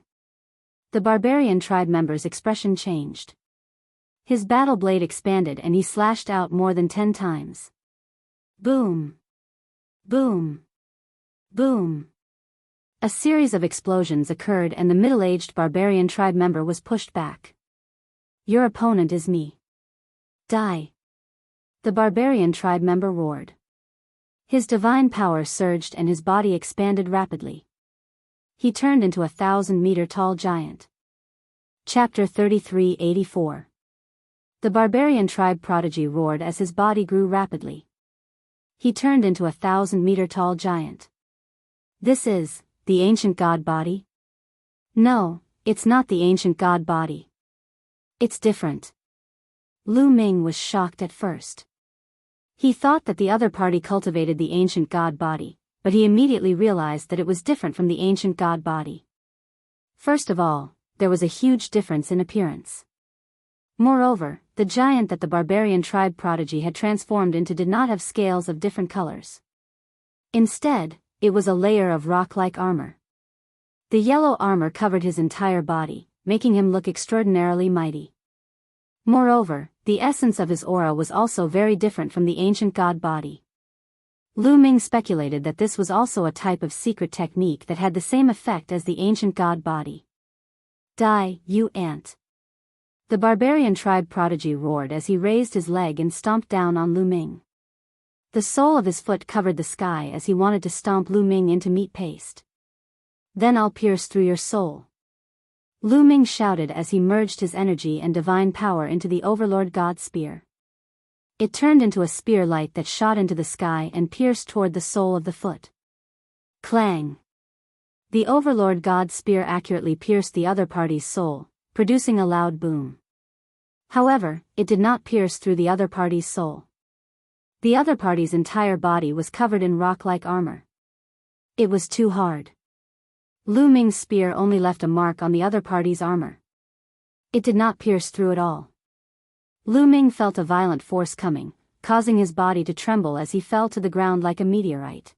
The barbarian tribe member's expression changed. His battle blade expanded and he slashed out more than 10 times. Boom! Boom! Boom! A series of explosions occurred and the middle-aged barbarian tribe member was pushed back. Your opponent is me. Die! The barbarian tribe member roared. His divine power surged and his body expanded rapidly. He turned into a 1,000-meter-tall giant. Chapter 3384. The barbarian tribe prodigy roared as his body grew rapidly. He turned into a 1,000-meter-tall giant. This is the ancient god body? No, it's not the ancient god body. It's different. Lu Ming was shocked at first. He thought that the other party cultivated the ancient god body, but he immediately realized that it was different from the ancient god body. First of all, there was a huge difference in appearance. Moreover, the giant that the barbarian tribe prodigy had transformed into did not have scales of different colors. Instead, it was a layer of rock-like armor. The yellow armor covered his entire body, making him look extraordinarily mighty. Moreover, the essence of his aura was also very different from the ancient god body. Lu Ming speculated that this was also a type of secret technique that had the same effect as the ancient god body. Die, you ant! The barbarian tribe prodigy roared as he raised his leg and stomped down on Lu Ming. The sole of his foot covered the sky as he wanted to stomp Lu Ming into meat paste. Then I'll pierce through your soul. Lu Ming shouted as he merged his energy and divine power into the Overlord God Spear. It turned into a spear light that shot into the sky and pierced toward the sole of the foot. Clang! The Overlord God Spear accurately pierced the other party's soul, producing a loud boom. However, it did not pierce through the other party's soul. The other party's entire body was covered in rock-like armor. It was too hard. Lu Ming's spear only left a mark on the other party's armor. It did not pierce through at all. Lu Ming felt a violent force coming, causing his body to tremble as he fell to the ground like a meteorite.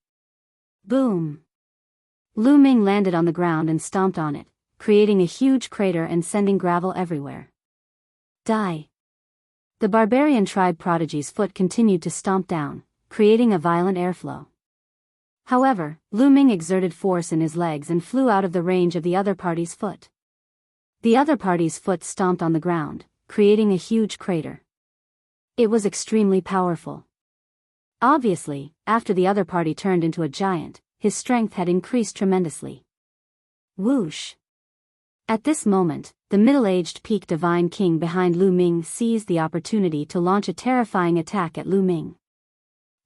Boom! Lu Ming landed on the ground and stomped on it, creating a huge crater and sending gravel everywhere. Die! The barbarian tribe prodigy's foot continued to stomp down, creating a violent airflow. However, Lu Ming exerted force in his legs and flew out of the range of the other party's foot. The other party's foot stomped on the ground, creating a huge crater. It was extremely powerful. Obviously, after the other party turned into a giant, his strength had increased tremendously. Whoosh! At this moment, the middle-aged peak divine king behind Lu Ming seized the opportunity to launch a terrifying attack at Lu Ming.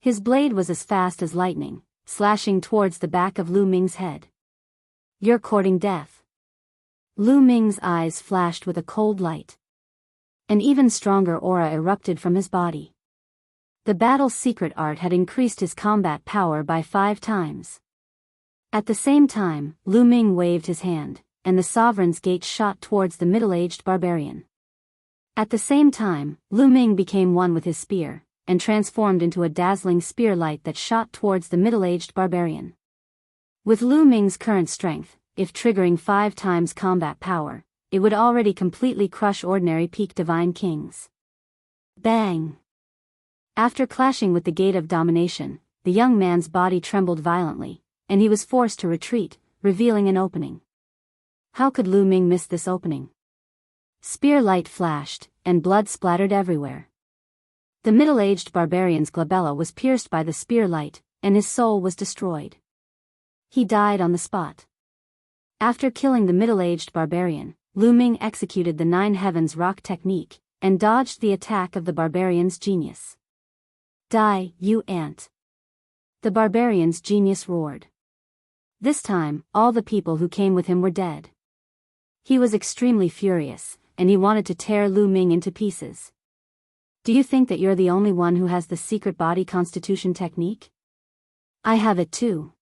His blade was as fast as lightning, slashing towards the back of Lu Ming's head. You're courting death. Lu Ming's eyes flashed with a cold light. An even stronger aura erupted from his body. The battle's secret art had increased his combat power by 5 times. At the same time, Lu Ming waved his hand, and the Sovereign's Gate shot towards the middle-aged barbarian. At the same time, Lu Ming became one with his spear, and transformed into a dazzling spear light that shot towards the middle-aged barbarian. With Lu Ming's current strength, if triggering 5 times combat power, it would already completely crush ordinary peak divine kings. Bang! After clashing with the Gate of Domination, the young man's body trembled violently, and he was forced to retreat, revealing an opening. How could Lu Ming miss this opening? Spear light flashed, and blood splattered everywhere. The middle-aged barbarian's glabella was pierced by the spear light, and his soul was destroyed. He died on the spot. After killing the middle-aged barbarian, Lu Ming executed the 9 Heavens rock technique, and dodged the attack of the barbarian's genius. Die, you ant! The barbarian's genius roared. This time, all the people who came with him were dead. He was extremely furious, and he wanted to tear Lu Ming into pieces. Do you think that you're the only one who has the secret body constitution technique? I have it too.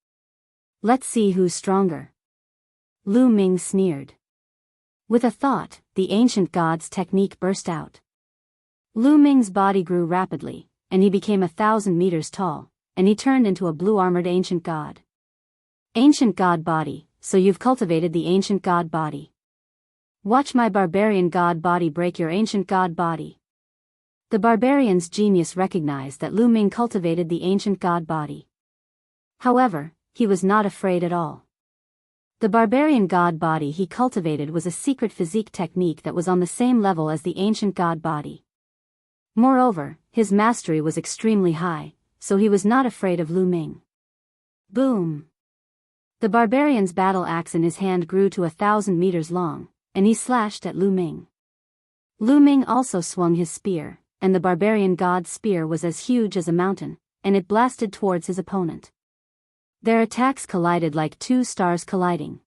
Let's see who's stronger. Lu Ming sneered. With a thought, the ancient god's technique burst out. Lu Ming's body grew rapidly, and he became 1,000 meters tall, and he turned into a blue-armored ancient god. Ancient god body, so you've cultivated the ancient god body. Watch my barbarian god body break your ancient god body. The barbarian's genius recognized that Lu Ming cultivated the ancient god body. However, he was not afraid at all. The barbarian god body he cultivated was a secret physique technique that was on the same level as the ancient god body. Moreover, his mastery was extremely high, so he was not afraid of Lu Ming. Boom! The barbarian's battle axe in his hand grew to 1,000 meters long, and he slashed at Lu Ming. Lu Ming also swung his spear, and the barbarian god's spear was as huge as a mountain, and it blasted towards his opponent. Their attacks collided like two stars colliding.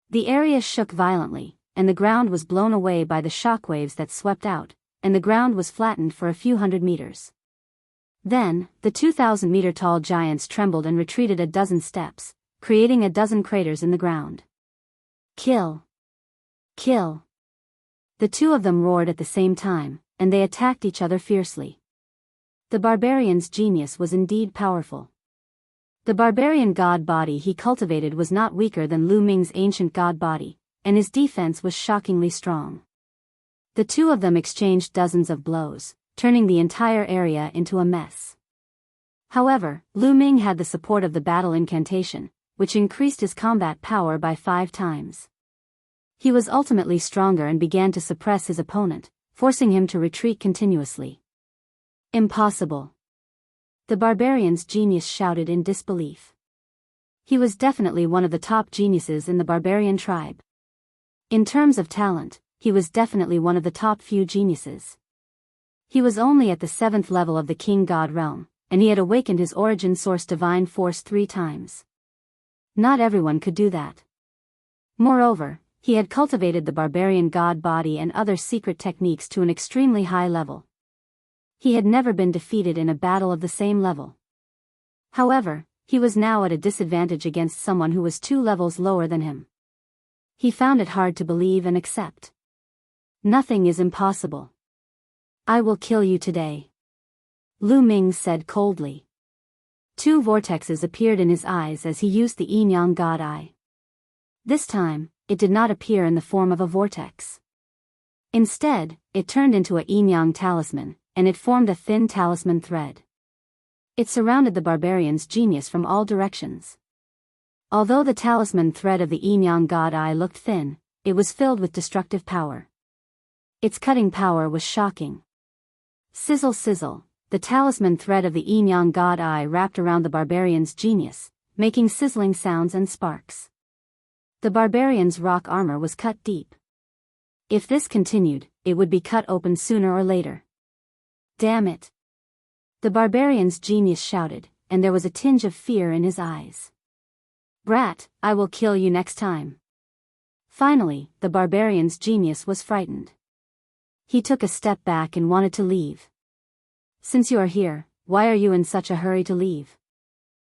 The area shook violently, and the ground was blown away by the shockwaves that swept out, and the ground was flattened for a few hundred meters. Then, the 2,000-meter-tall giants trembled and retreated a dozen steps, creating a dozen craters in the ground. Kill! Kill! The two of them roared at the same time, and they attacked each other fiercely. The barbarian's genius was indeed powerful. The barbarian god body he cultivated was not weaker than Lu Ming's ancient god body, and his defense was shockingly strong. The two of them exchanged dozens of blows, turning the entire area into a mess. However, Lu Ming had the support of the battle incantation, which increased his combat power by 5 times. He was ultimately stronger and began to suppress his opponent, forcing him to retreat continuously. Impossible! The barbarian's genius shouted in disbelief. He was definitely one of the top geniuses in the barbarian tribe. In terms of talent, he was definitely one of the top few geniuses. He was only at the 7th level of the King God realm, and he had awakened his origin source divine force 3 times. Not everyone could do that. Moreover, he had cultivated the barbarian god body and other secret techniques to an extremely high level. He had never been defeated in a battle of the same level. However, he was now at a disadvantage against someone who was 2 levels lower than him. He found it hard to believe and accept. Nothing is impossible. I will kill you today. Lu Ming said coldly. 2 vortexes appeared in his eyes as he used the yin-yang god eye. This time, it did not appear in the form of a vortex. Instead, it turned into a yin-yang talisman, and it formed a thin talisman thread. It surrounded the barbarian's genius from all directions. Although the talisman thread of the yin-yang god eye looked thin, it was filled with destructive power. Its cutting power was shocking. Sizzle sizzle, the talisman thread of the yin-yang god eye wrapped around the barbarian's genius, making sizzling sounds and sparks. The barbarian's rock armor was cut deep. If this continued, it would be cut open sooner or later. Damn it! The barbarian's genius shouted, and there was a tinge of fear in his eyes. Brat, I will kill you next time. Finally, the barbarian's genius was frightened. He took a step back and wanted to leave. Since you are here, why are you in such a hurry to leave?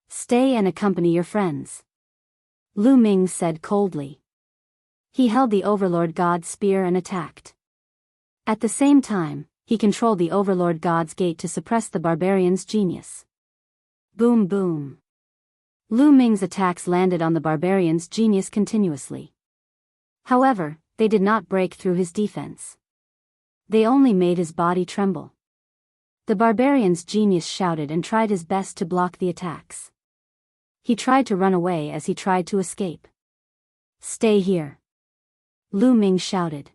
Stay and accompany your friends. Lu Ming said coldly. He held the Overlord God's spear and attacked. At the same time, he controlled the Overlord God's gate to suppress the barbarian's genius. Boom boom. Lu Ming's attacks landed on the barbarian's genius continuously. However, they did not break through his defense. They only made his body tremble. The barbarian's genius shouted and tried his best to block the attacks. He tried to run away as he tried to escape. Stay here. Lu Ming shouted.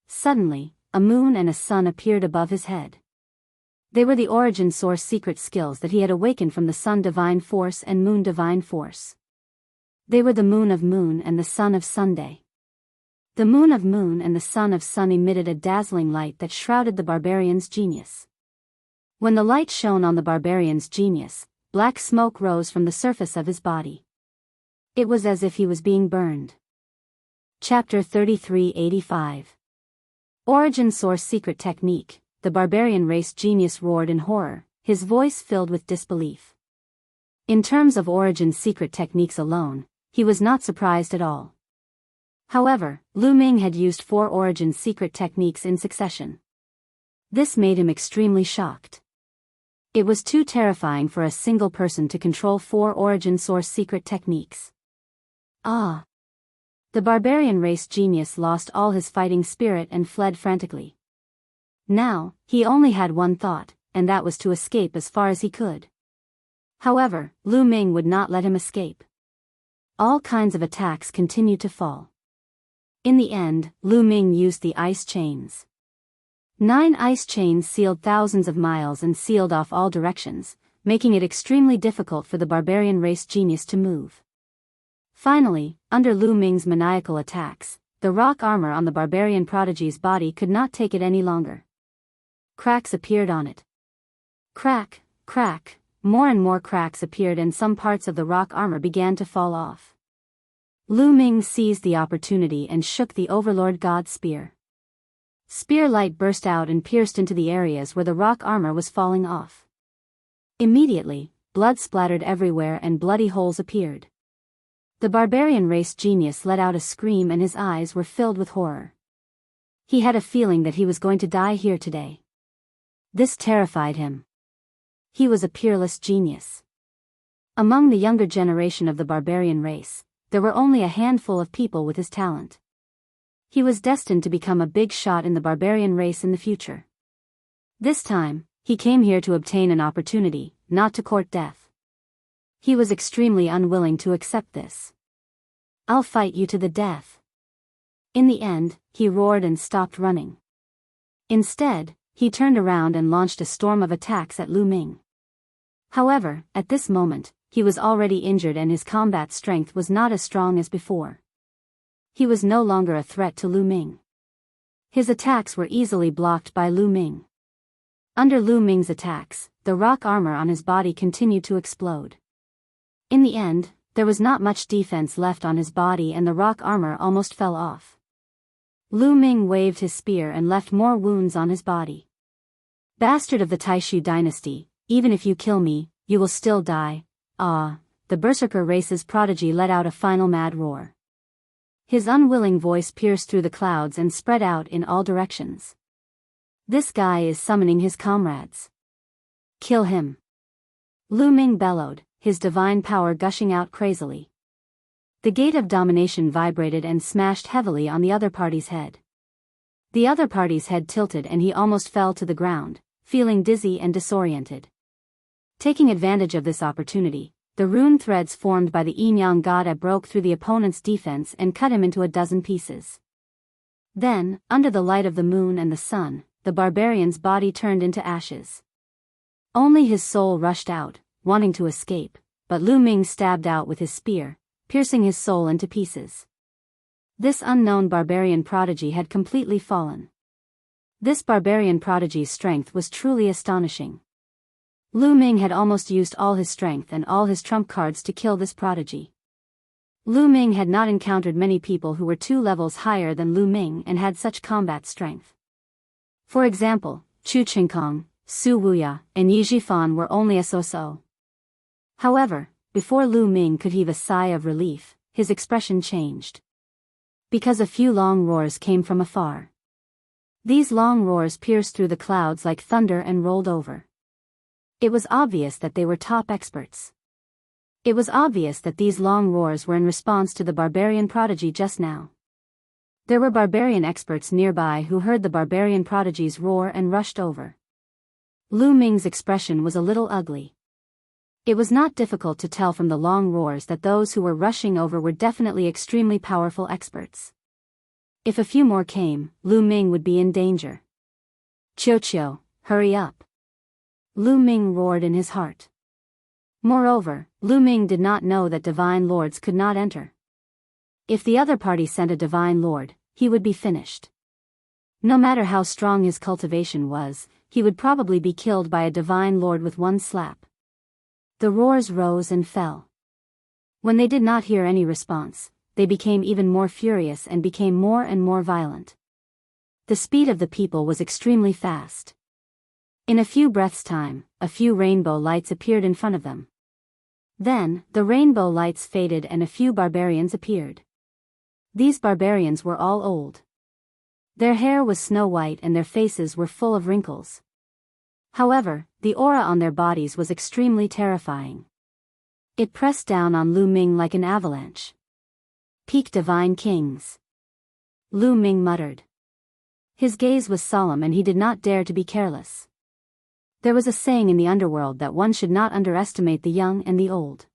Suddenly, a moon and a sun appeared above his head. They were the origin source secret skills that he had awakened from the sun divine force and moon divine force. They were the moon of moon and the sun of Sunday. The moon of moon and the sun of sun emitted a dazzling light that shrouded the barbarian's genius. When the light shone on the barbarian's genius, black smoke rose from the surface of his body. It was as if he was being burned. Chapter 3385. Origin Source Secret Technique. The barbarian race genius roared in horror, his voice filled with disbelief. In terms of origin secret techniques alone, he was not surprised at all. However, Lu Ming had used 4 origin secret techniques in succession. This made him extremely shocked. It was too terrifying for a single person to control 4 origin source secret techniques. Ah! The barbarian race genius lost all his fighting spirit and fled frantically. Now, he only had one thought, and that was to escape as far as he could. However, Lu Ming would not let him escape. All kinds of attacks continued to fall. In the end, Lu Ming used the ice chains. 9 ice chains sealed thousands of miles and sealed off all directions, making it extremely difficult for the barbarian race genius to move. Finally, under Lu Ming's maniacal attacks, the rock armor on the barbarian prodigy's body could not take it any longer. Cracks appeared on it. Crack, crack, more and more cracks appeared and some parts of the rock armor began to fall off. Lu Ming seized the opportunity and shook the Overlord God's spear. Spear light burst out and pierced into the areas where the rock armor was falling off. Immediately, blood splattered everywhere and bloody holes appeared. The barbarian race genius let out a scream and his eyes were filled with horror. He had a feeling that he was going to die here today. This terrified him. He was a peerless genius. Among the younger generation of the barbarian race, there were only a handful of people with his talent. He was destined to become a big shot in the barbarian race in the future. This time, he came here to obtain an opportunity, not to court death. He was extremely unwilling to accept this. "I'll fight you to the death." In the end, he roared and stopped running. Instead, he turned around and launched a storm of attacks at Lu Ming. However, at this moment, he was already injured and his combat strength was not as strong as before. He was no longer a threat to Lu Ming. His attacks were easily blocked by Lu Ming. Under Lu Ming's attacks, the rock armor on his body continued to explode. In the end, there was not much defense left on his body and the rock armor almost fell off. Lu Ming waved his spear and left more wounds on his body. "Bastard of the Taishu dynasty, even if you kill me, you will still die." "Ah!" The Berserker race's prodigy let out a final mad roar. His unwilling voice pierced through the clouds and spread out in all directions. "This guy is summoning his comrades. Kill him!" Lu Ming bellowed, his divine power gushing out crazily. The gate of domination vibrated and smashed heavily on the other party's head. The other party's head tilted and he almost fell to the ground, feeling dizzy and disoriented. Taking advantage of this opportunity, the rune threads formed by the Yin-Yang god broke through the opponent's defense and cut him into a dozen pieces. Then, under the light of the moon and the sun, the barbarian's body turned into ashes. Only his soul rushed out, wanting to escape, but Lu Ming stabbed out with his spear, piercing his soul into pieces. This unknown barbarian prodigy had completely fallen. This barbarian prodigy's strength was truly astonishing. Lu Ming had almost used all his strength and all his trump cards to kill this prodigy. Lu Ming had not encountered many people who were 2 levels higher than Lu Ming and had such combat strength. For example, Chu Qingkong, Su Wuya, and Yi Jifan were only a so-so. However, before Lu Ming could heave a sigh of relief, his expression changed. Because a few long roars came from afar. These long roars pierced through the clouds like thunder and rolled over. It was obvious that they were top experts. It was obvious that these long roars were in response to the barbarian prodigy just now. There were barbarian experts nearby who heard the barbarian prodigy's roar and rushed over. Lu Ming's expression was a little ugly. It was not difficult to tell from the long roars that those who were rushing over were definitely extremely powerful experts. If a few more came, Lu Ming would be in danger. "Qiu, hurry up!" Lu Ming roared in his heart. Moreover, Lu Ming did not know that divine lords could not enter. If the other party sent a divine lord, he would be finished. No matter how strong his cultivation was, he would probably be killed by a divine lord with one slap. The roars rose and fell. When they did not hear any response, they became even more furious and became more and more violent. The speed of the people was extremely fast. In a few breaths' time, a few rainbow lights appeared in front of them. Then, the rainbow lights faded and a few barbarians appeared. These barbarians were all old. Their hair was snow-white and their faces were full of wrinkles. However, the aura on their bodies was extremely terrifying. It pressed down on Lu Ming like an avalanche. "Peak divine kings," Lu Ming muttered. His gaze was solemn and he did not dare to be careless. There was a saying in the underworld that one should not underestimate the young and the old.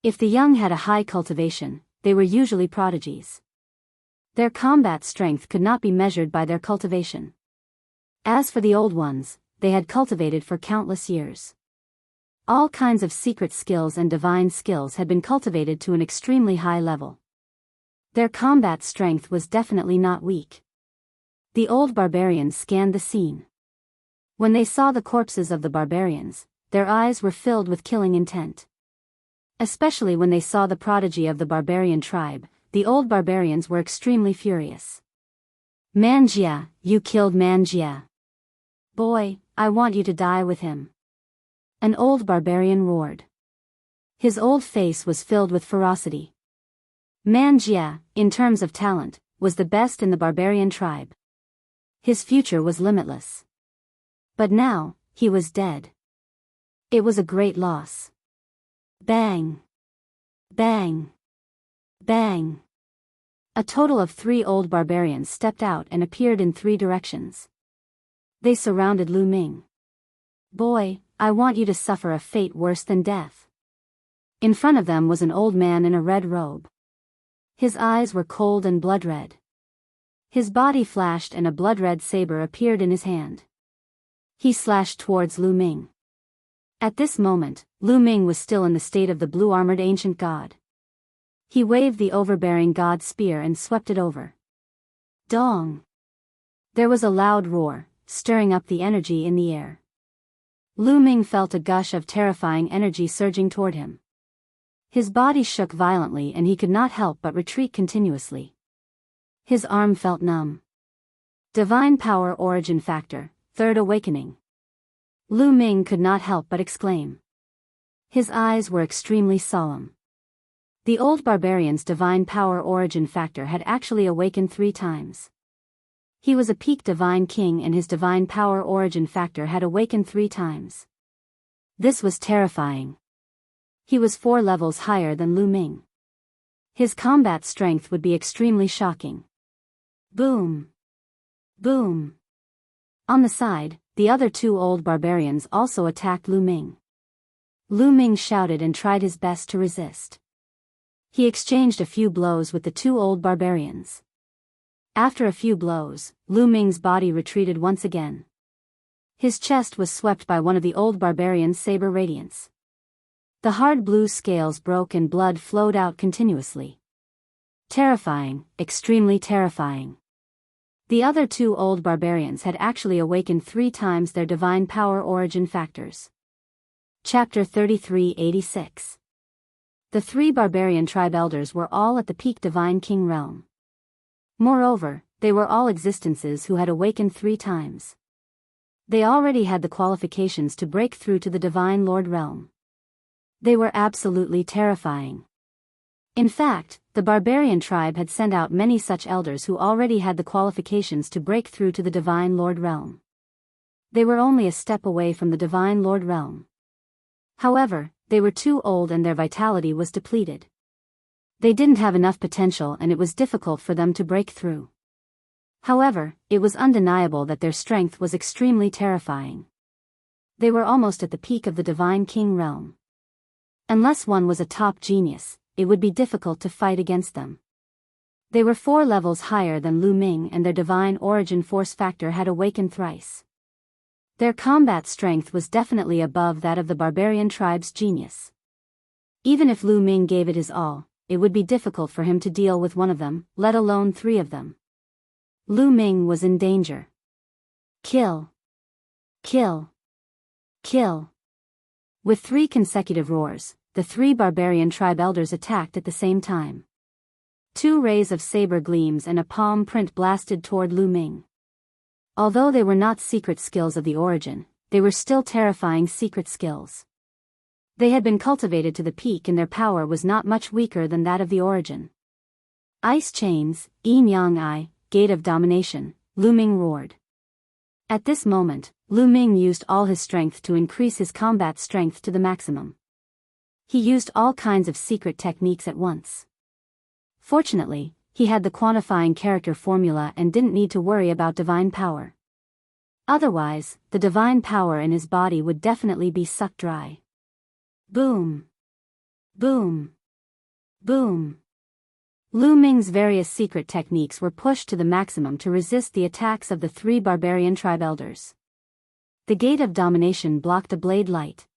If the young had a high cultivation, they were usually prodigies. Their combat strength could not be measured by their cultivation. As for the old ones, they had cultivated for countless years. All kinds of secret skills and divine skills had been cultivated to an extremely high level. Their combat strength was definitely not weak. The old barbarians scanned the scene. When they saw the corpses of the barbarians, their eyes were filled with killing intent. Especially when they saw the prodigy of the barbarian tribe, the old barbarians were extremely furious. Manjia, you killed Manjia. Boy, I want you to die with him. An old barbarian roared. His old face was filled with ferocity. Manjia, in terms of talent, was the best in the barbarian tribe. His future was limitless. But now, he was dead. It was a great loss. Bang! Bang! Bang! A total of 3 old barbarians stepped out and appeared in 3 directions. They surrounded Lu Ming. Boy, I want you to suffer a fate worse than death. In front of them was an old man in a red robe. His eyes were cold and blood-red. His body flashed and a blood-red saber appeared in his hand. He slashed towards Lu Ming. At this moment, Lu Ming was still in the state of the blue-armored ancient god. He waved the overbearing god spear and swept it over. Dong! There was a loud roar, stirring up the energy in the air. Lu Ming felt a gush of terrifying energy surging toward him. His body shook violently and he could not help but retreat continuously. His arm felt numb. Divine Power Origin Factor, Third Awakening. Lu Ming could not help but exclaim. His eyes were extremely solemn. The old barbarian's Divine Power Origin Factor had actually awakened 3 times. He was a peak Divine King and his Divine Power Origin Factor had awakened 3 times. This was terrifying. He was 4 levels higher than Lu Ming. His combat strength would be extremely shocking. Boom! Boom! On the side, the other 2 old barbarians also attacked Lu Ming. Lu Ming shouted and tried his best to resist. He exchanged a few blows with the 2 old barbarians. After a few blows, Lu Ming's body retreated once again. His chest was swept by one of the old barbarians' saber radiance. The hard blue scales broke and blood flowed out continuously. Terrifying, extremely terrifying. The other 2 old barbarians had actually awakened 3 times their Divine Power Origin Factors. Chapter 3386. The 3 barbarian tribe elders were all at the peak Divine King realm. Moreover, they were all existences who had awakened 3 times. They already had the qualifications to break through to the Divine Lord realm. They were absolutely terrifying. In fact, the barbarian tribe had sent out many such elders who already had the qualifications to break through to the Divine Lord realm. They were only a step away from the Divine Lord realm. However, they were too old and their vitality was depleted. They didn't have enough potential and it was difficult for them to break through. However, it was undeniable that their strength was extremely terrifying. They were almost at the peak of the Divine King realm. Unless one was a top genius, it would be difficult to fight against them. They were 4 levels higher than Lu Ming and their Divine Origin Force Factor had awakened thrice. Their combat strength was definitely above that of the barbarian tribe's genius. Even if Lu Ming gave it his all, it would be difficult for him to deal with one of them, let alone 3 of them. Lu Ming was in danger. Kill! Kill! Kill! With 3 consecutive roars, the 3 barbarian tribe elders attacked at the same time. 2 rays of saber gleams and a palm print blasted toward Lu Ming. Although they were not secret skills of the origin, they were still terrifying secret skills. They had been cultivated to the peak and their power was not much weaker than that of the origin. Ice chains, Yin Yang Ai, Gate of Domination, Lu Ming roared. At this moment, Lu Ming used all his strength to increase his combat strength to the maximum. He used all kinds of secret techniques at once. Fortunately, he had the quantifying character formula and didn't need to worry about divine power. Otherwise, the divine power in his body would definitely be sucked dry. Boom! Boom! Boom! Lu Ming's various secret techniques were pushed to the maximum to resist the attacks of the 3 barbarian tribe elders. The Gate of Domination blocked a blade light.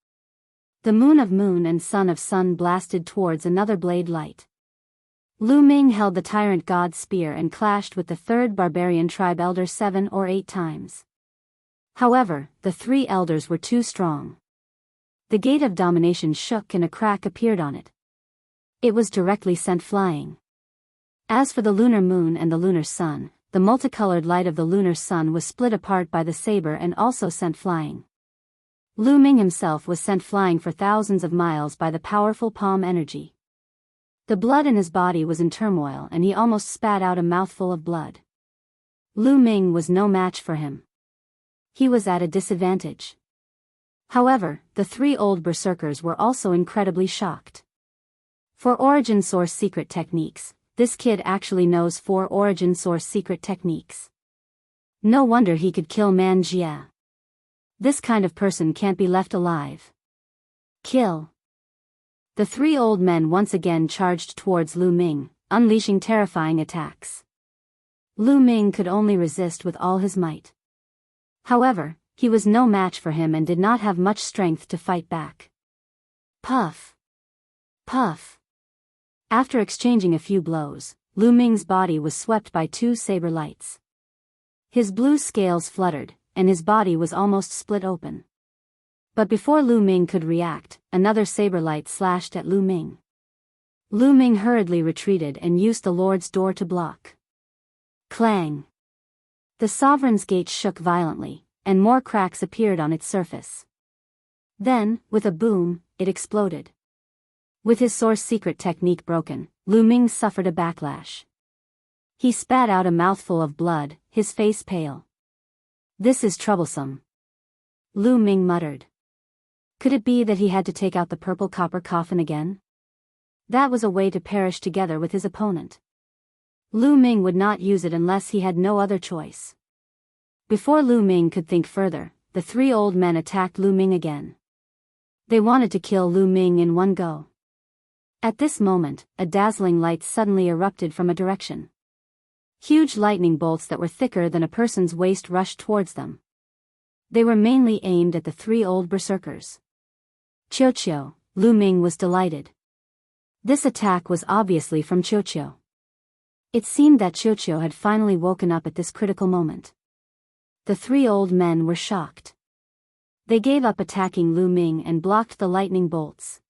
The Moon of Moon and Sun of Sun blasted towards another blade light. Lu Ming held the Tyrant God's spear and clashed with the 3rd barbarian tribe elder 7 or 8 times. However, the 3 elders were too strong. The gate of domination shook and a crack appeared on it. It was directly sent flying. As for the lunar moon and the lunar sun, the multicolored light of the lunar sun was split apart by the saber and also sent flying. Lu Ming himself was sent flying for thousands of miles by the powerful palm energy. The blood in his body was in turmoil and he almost spat out a mouthful of blood. Lu Ming was no match for him. He was at a disadvantage. However, the three old berserkers were also incredibly shocked. For origin source secret techniques, this kid actually knows 4 origin source secret techniques. No wonder he could kill Man Jia. This kind of person can't be left alive. Kill. The 3 old men once again charged towards Lu Ming, unleashing terrifying attacks. Lu Ming could only resist with all his might. However, he was no match for him and did not have much strength to fight back. Puff. Puff. After exchanging a few blows, Lu Ming's body was swept by 2 saber lights. His blue scales fluttered, and his body was almost split open. But before Lu Ming could react, another saber light slashed at Lu Ming. Lu Ming hurriedly retreated and used the Lord's door to block. Clang! The Sovereign's gate shook violently, and more cracks appeared on its surface. Then, with a boom, it exploded. With his source secret technique broken, Lu Ming suffered a backlash. He spat out a mouthful of blood, his face pale. This is troublesome. Lu Ming muttered. Could it be that he had to take out the purple copper coffin again? That was a way to perish together with his opponent. Lu Ming would not use it unless he had no other choice. Before Lu Ming could think further, the 3 old men attacked Lu Ming again. They wanted to kill Lu Ming in one go. At this moment, a dazzling light suddenly erupted from a direction. Huge lightning bolts that were thicker than a person's waist rushed towards them. They were mainly aimed at the 3 old berserkers. Qiuqiu, Lu Ming was delighted. This attack was obviously from Qiuqiu. It seemed that Qiuqiu had finally woken up at this critical moment. The 3 old men were shocked. They gave up attacking Lu Ming and blocked the lightning bolts.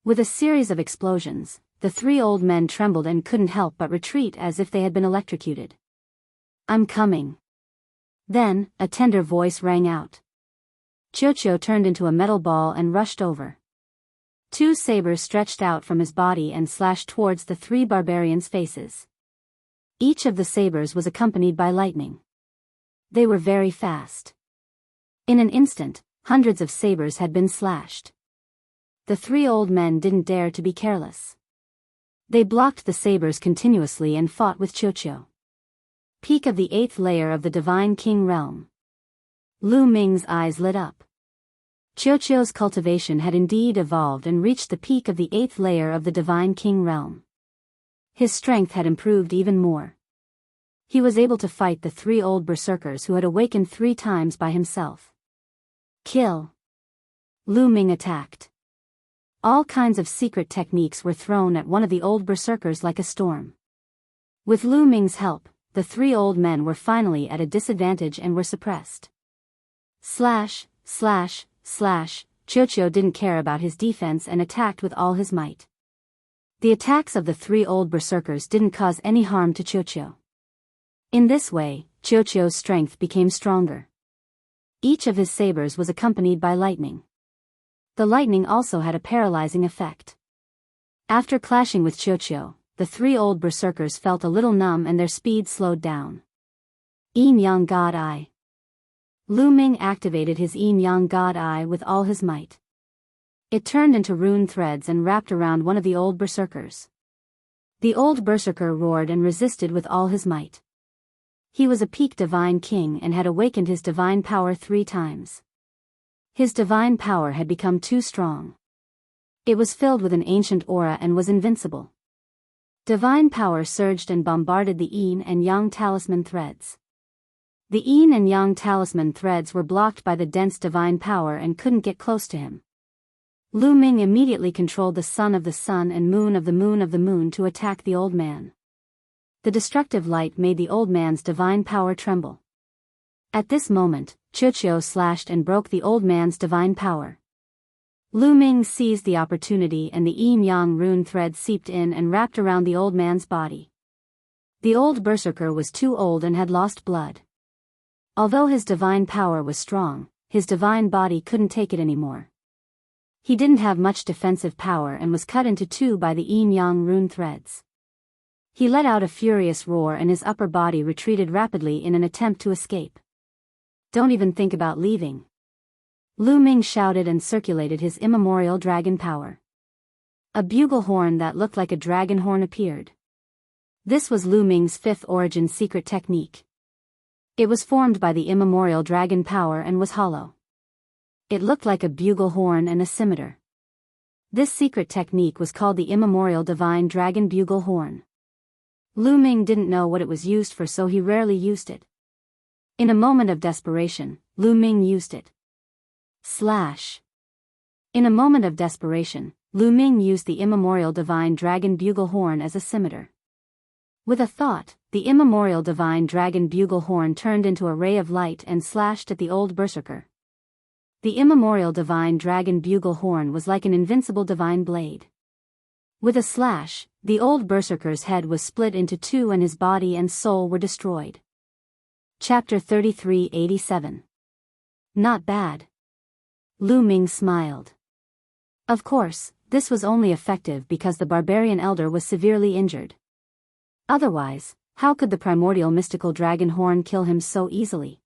With a series of explosions, the 3 old men trembled and couldn't help but retreat as if they had been electrocuted. I'm coming. Then, a tender voice rang out. Qiuqiu turned into a metal ball and rushed over. 2 sabers stretched out from his body and slashed towards the 3 barbarians' faces. Each of the sabers was accompanied by lightning. They were very fast. In an instant, hundreds of sabers had been slashed. The 3 old men didn't dare to be careless. They blocked the sabers continuously and fought with Qiuqiu. Peak of the 8th layer of the Divine King realm. Lu Ming's eyes lit up. Qiuqiu's cultivation had indeed evolved and reached the peak of the 8th layer of the Divine King realm. His strength had improved even more. He was able to fight the 3 old berserkers who had awakened 3 times by himself. Kill. Lu Ming attacked. All kinds of secret techniques were thrown at one of the old berserkers like a storm. With Lu Ming's help, the 3 old men were finally at a disadvantage and were suppressed. Slash, slash, slash, Qiuqiu didn't care about his defense and attacked with all his might. The attacks of the 3 old berserkers didn't cause any harm to Qiuqiu. In this way, Qiuqiu's strength became stronger. Each of his sabers was accompanied by lightning. The lightning also had a paralyzing effect. After clashing with Qiuqiu, the 3 old berserkers felt a little numb and their speed slowed down. Yin Yang God Eye. Lu Ming activated his Yin Yang God Eye with all his might. It turned into rune threads and wrapped around one of the old berserkers. The old berserker roared and resisted with all his might. He was a peak divine king and had awakened his divine power 3 times. His divine power had become too strong. It was filled with an ancient aura and was invincible. Divine power surged and bombarded the Yin and Yang talisman threads. The Yin and Yang talisman threads were blocked by the dense divine power and couldn't get close to him. Lu Ming immediately controlled the sun of the sun and moon of the moon of the moon to attack the old man. The destructive light made the old man's divine power tremble. At this moment, Qiuqiu slashed and broke the old man's divine power. Lu Ming seized the opportunity and the yin yang rune thread seeped in and wrapped around the old man's body. The old berserker was too old and had lost blood. Although his divine power was strong, his divine body couldn't take it anymore. He didn't have much defensive power and was cut into two by the yin-yang rune threads. He let out a furious roar and his upper body retreated rapidly in an attempt to escape. "Don't even think about leaving." Lu Ming shouted and circulated his immemorial dragon power. A bugle horn that looked like a dragon horn appeared. This was Lu Ming's fifth origin secret technique. It was formed by the immemorial dragon power and was hollow. It looked like a bugle horn and a scimitar. This secret technique was called the immemorial divine dragon bugle horn. Lu Ming didn't know what it was used for, so he rarely used it. In a moment of desperation, Lu Ming used it. Slash. In a moment of desperation, Lu Ming used the immemorial divine dragon bugle horn as a scimitar. With a thought, the immemorial divine dragon bugle horn turned into a ray of light and slashed at the old berserker. The immemorial divine dragon bugle horn was like an invincible divine blade. With a slash, the old berserker's head was split into two and his body and soul were destroyed. Chapter 3387. Not bad. Lu Ming smiled. Of course, this was only effective because the barbarian elder was severely injured. Otherwise, how could the primordial mystical dragon horn kill him so easily?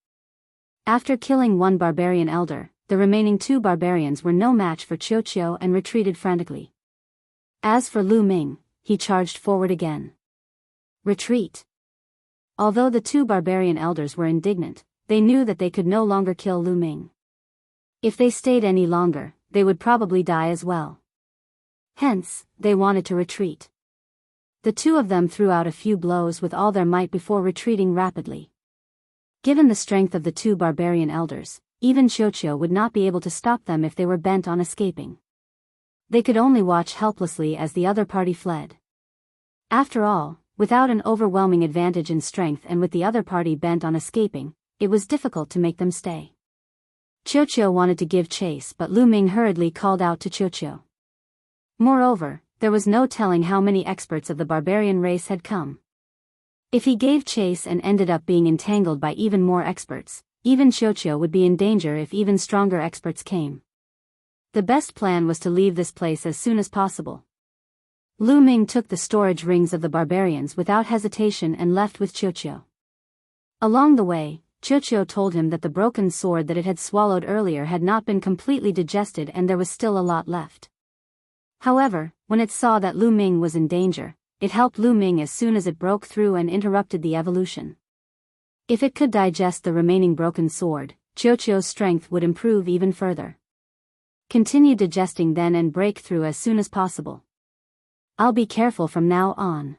After killing one barbarian elder, the remaining two barbarians were no match for Qiu and retreated frantically. As for Lu Ming, he charged forward again. Retreat. Although the two barbarian elders were indignant, they knew that they could no longer kill Lu Ming. If they stayed any longer, they would probably die as well. Hence, they wanted to retreat. The two of them threw out a few blows with all their might before retreating rapidly. Given the strength of the two barbarian elders, even Qiu would not be able to stop them if they were bent on escaping. They could only watch helplessly as the other party fled. After all, without an overwhelming advantage in strength and with the other party bent on escaping, it was difficult to make them stay. Qiu wanted to give chase, but Lu Ming hurriedly called out to Qiu. Moreover, there was no telling how many experts of the barbarian race had come. If he gave chase and ended up being entangled by even more experts, even Qiu would be in danger if even stronger experts came. The best plan was to leave this place as soon as possible. Lu Ming took the storage rings of the barbarians without hesitation and left with Qiu. Along the way, Qiu told him that the broken sword that it had swallowed earlier had not been completely digested and there was still a lot left. However, when it saw that Lu Ming was in danger, it helped Lu Ming as soon as it broke through and interrupted the evolution. If it could digest the remaining broken sword, Qiu's strength would improve even further. Continue digesting then and break through as soon as possible. I'll be careful from now on,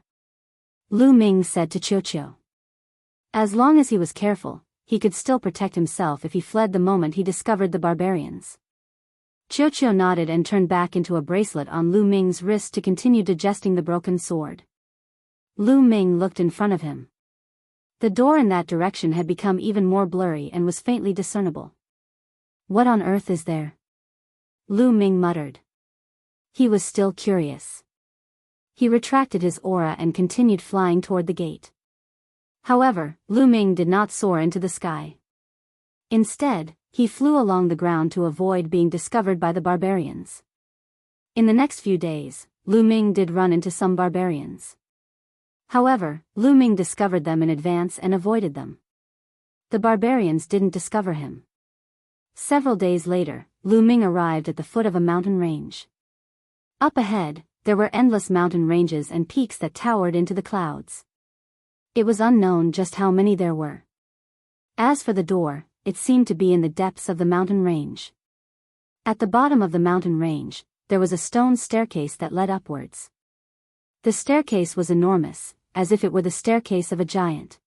Lu Ming said to Qiu. As long as he was careful, he could still protect himself if he fled the moment he discovered the barbarians. Qiu nodded and turned back into a bracelet on Lu Ming's wrist to continue digesting the broken sword. Lu Ming looked in front of him. The door in that direction had become even more blurry and was faintly discernible. What on earth is there? Lu Ming muttered. He was still curious. He retracted his aura and continued flying toward the gate. However, Lu Ming did not soar into the sky. Instead, he flew along the ground to avoid being discovered by the barbarians. In the next few days, Lu Ming did run into some barbarians. However, Lu Ming discovered them in advance and avoided them. The barbarians didn't discover him. Several days later, Lu Ming arrived at the foot of a mountain range. Up ahead, there were endless mountain ranges and peaks that towered into the clouds. It was unknown just how many there were. As for the door, it seemed to be in the depths of the mountain range. At the bottom of the mountain range, there was a stone staircase that led upwards. The staircase was enormous, as if it were the staircase of a giant.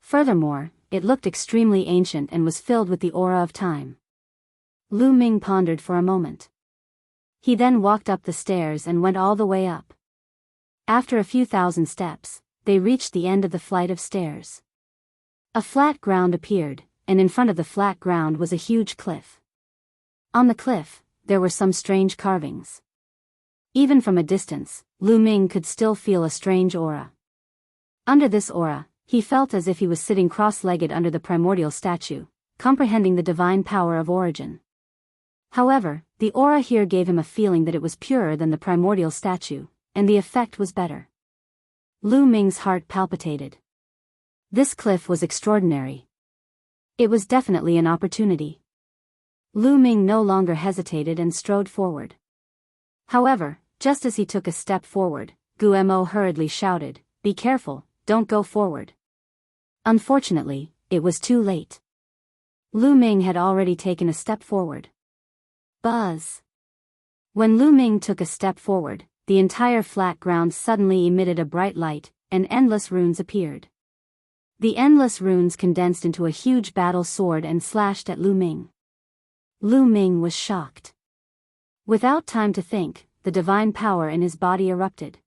Furthermore, it looked extremely ancient and was filled with the aura of time. Lu Ming pondered for a moment. He then walked up the stairs and went all the way up. After a few thousand steps, they reached the end of the flight of stairs. A flat ground appeared, and in front of the flat ground was a huge cliff. On the cliff, there were some strange carvings. Even from a distance, Lu Ming could still feel a strange aura. Under this aura, he felt as if he was sitting cross-legged under the primordial statue, comprehending the divine power of origin. However, the aura here gave him a feeling that it was purer than the primordial statue, and the effect was better. Lu Ming's heart palpitated. This cliff was extraordinary. It was definitely an opportunity. Lu Ming no longer hesitated and strode forward. However, just as he took a step forward, Guo hurriedly shouted, "Be careful, don't go forward." Unfortunately, it was too late. Lu Ming had already taken a step forward. Buzz! When Lu Ming took a step forward, the entire flat ground suddenly emitted a bright light, and endless runes appeared. The endless runes condensed into a huge battle sword and slashed at Lu Ming. Lu Ming was shocked. Without time to think, the divine power in his body erupted.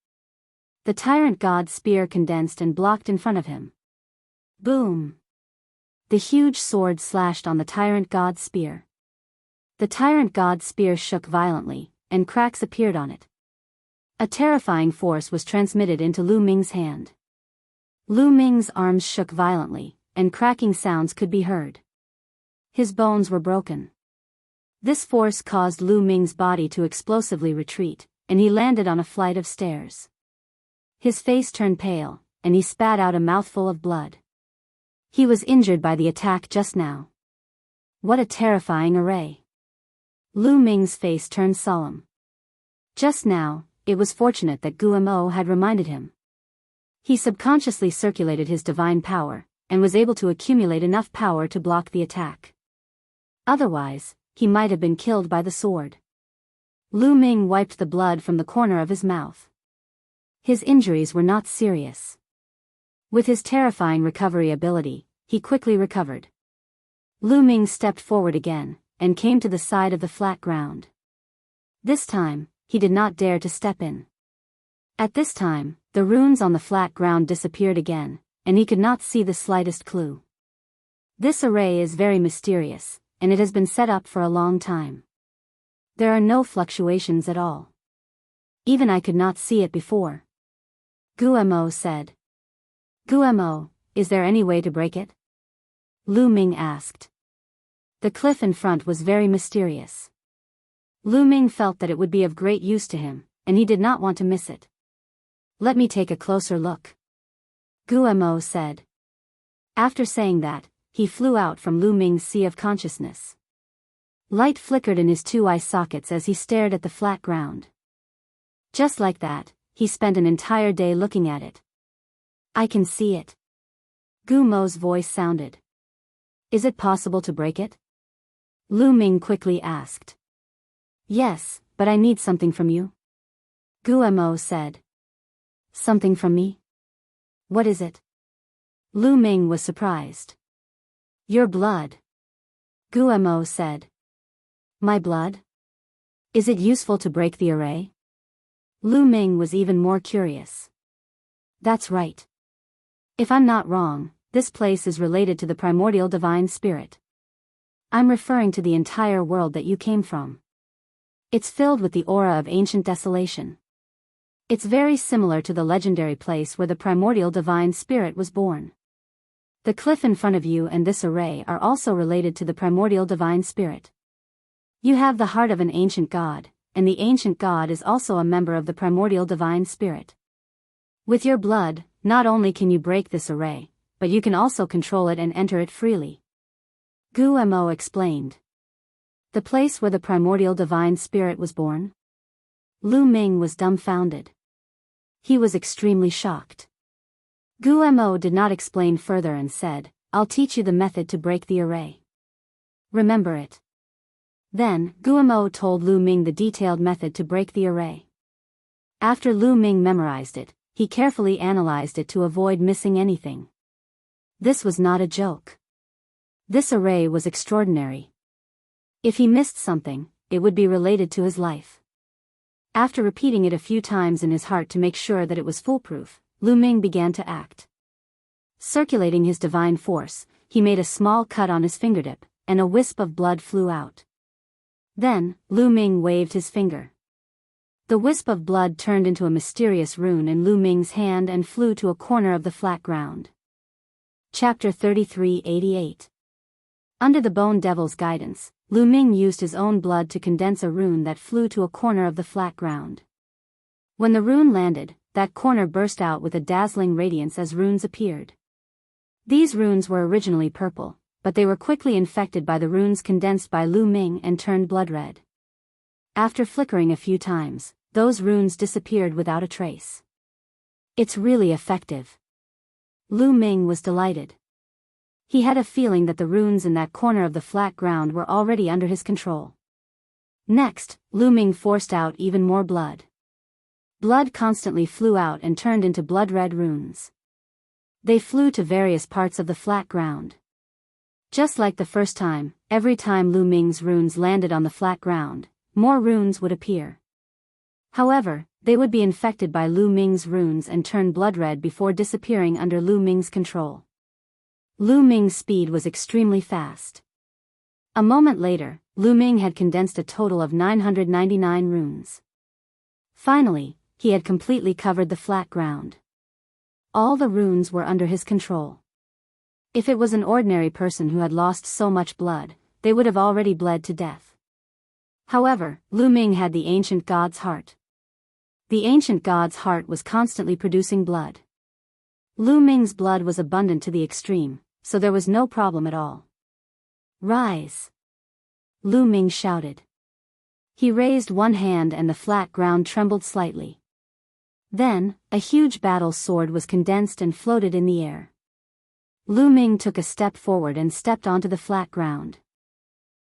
The tyrant god's spear condensed and blocked in front of him. Boom! The huge sword slashed on the tyrant god's spear. The tyrant god's spear shook violently, and cracks appeared on it. A terrifying force was transmitted into Lu Ming's hand. Lu Ming's arms shook violently, and cracking sounds could be heard. His bones were broken. This force caused Lu Ming's body to explosively retreat, and he landed on a flight of stairs. His face turned pale, and he spat out a mouthful of blood. He was injured by the attack just now. What a terrifying array. Lu Ming's face turned solemn. Just now, it was fortunate that Guo had reminded him. He subconsciously circulated his divine power, and was able to accumulate enough power to block the attack. Otherwise, he might have been killed by the sword. Lu Ming wiped the blood from the corner of his mouth. His injuries were not serious. With his terrifying recovery ability, he quickly recovered. Lu Ming stepped forward again, and came to the side of the flat ground. This time, he did not dare to step in. At this time, the runes on the flat ground disappeared again, and he could not see the slightest clue. This array is very mysterious, and it has been set up for a long time. There are no fluctuations at all. Even I could not see it before. Guo said. Guo, is there any way to break it? Lu Ming asked. The cliff in front was very mysterious. Lu Ming felt that it would be of great use to him, and he did not want to miss it. Let me take a closer look. Guo said. After saying that, he flew out from Lu Ming's sea of consciousness. Light flickered in his two eye sockets as he stared at the flat ground. Just like that, he spent an entire day looking at it. I can see it. Guo's voice sounded. Is it possible to break it? Lu Ming quickly asked. Yes, but I need something from you. Guo said. Something from me? What is it? Lu Ming was surprised. Your blood. Guo said. My blood? Is it useful to break the array? Lu Ming was even more curious. That's right. If I'm not wrong, this place is related to the primordial divine spirit. I'm referring to the entire world that you came from. It's filled with the aura of ancient desolation. It's very similar to the legendary place where the primordial divine spirit was born. The cliff in front of you and this array are also related to the primordial divine spirit. You have the heart of an ancient god, and the ancient god is also a member of the primordial divine spirit. With your blood, not only can you break this array, but you can also control it and enter it freely. Guo explained. The place where the primordial divine spirit was born? Lu Ming was dumbfounded. He was extremely shocked. Guo did not explain further and said, I'll teach you the method to break the array. Remember it. Then, Guo told Lu Ming the detailed method to break the array. After Lu Ming memorized it, he carefully analyzed it to avoid missing anything. This was not a joke. This array was extraordinary. If he missed something, it would be related to his life. After repeating it a few times in his heart to make sure that it was foolproof, Lu Ming began to act. Circulating his divine force, he made a small cut on his fingertip, and a wisp of blood flew out. Then, Lu Ming waved his finger. The wisp of blood turned into a mysterious rune in Lu Ming's hand and flew to a corner of the flat ground. Chapter 3388. Under the Bone Devil's guidance, Lu Ming used his own blood to condense a rune that flew to a corner of the flat ground. When the rune landed, that corner burst out with a dazzling radiance as runes appeared. These runes were originally purple, but they were quickly infected by the runes condensed by Lu Ming and turned blood red. After flickering a few times, those runes disappeared without a trace. It's really effective. Lu Ming was delighted. He had a feeling that the runes in that corner of the flat ground were already under his control. Next, Lu Ming forced out even more blood. Blood constantly flew out and turned into blood-red runes. They flew to various parts of the flat ground. Just like the first time, every time Lu Ming's runes landed on the flat ground, more runes would appear. However, they would be infected by Lu Ming's runes and turn blood-red before disappearing under Lu Ming's control. Lu Ming's speed was extremely fast. A moment later, Lu Ming had condensed a total of 999 runes. Finally, he had completely covered the flat ground. All the runes were under his control. If it was an ordinary person who had lost so much blood, they would have already bled to death. However, Lu Ming had the ancient god's heart. The ancient god's heart was constantly producing blood. Lu Ming's blood was abundant to the extreme, so there was no problem at all. "Rise!" Lu Ming shouted. He raised one hand and the flat ground trembled slightly. Then, a huge battle sword was condensed and floated in the air. Lu Ming took a step forward and stepped onto the flat ground.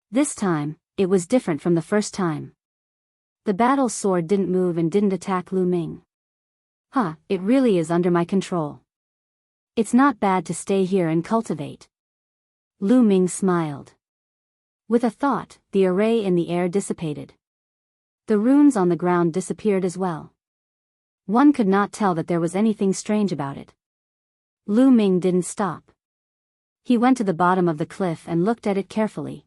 This time, it was different from the first time. The battle sword didn't move and didn't attack Lu Ming. It really is under my control. It's not bad to stay here and cultivate. Lu Ming smiled. With a thought, the array in the air dissipated. The runes on the ground disappeared as well. One could not tell that there was anything strange about it. Lu Ming didn't stop. He went to the bottom of the cliff and looked at it carefully.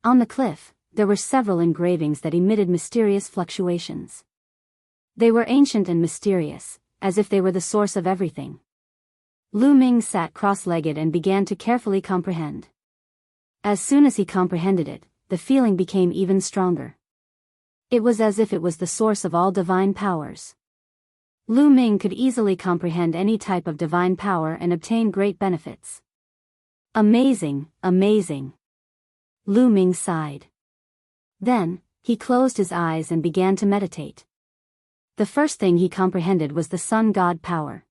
On the cliff, there were several engravings that emitted mysterious fluctuations. They were ancient and mysterious, as if they were the source of everything. Lu Ming sat cross-legged and began to carefully comprehend. As soon as he comprehended it, the feeling became even stronger. It was as if it was the source of all divine powers. Lu Ming could easily comprehend any type of divine power and obtain great benefits. Amazing, amazing. Lu Ming sighed. Then, he closed his eyes and began to meditate. The first thing he comprehended was the sun god power.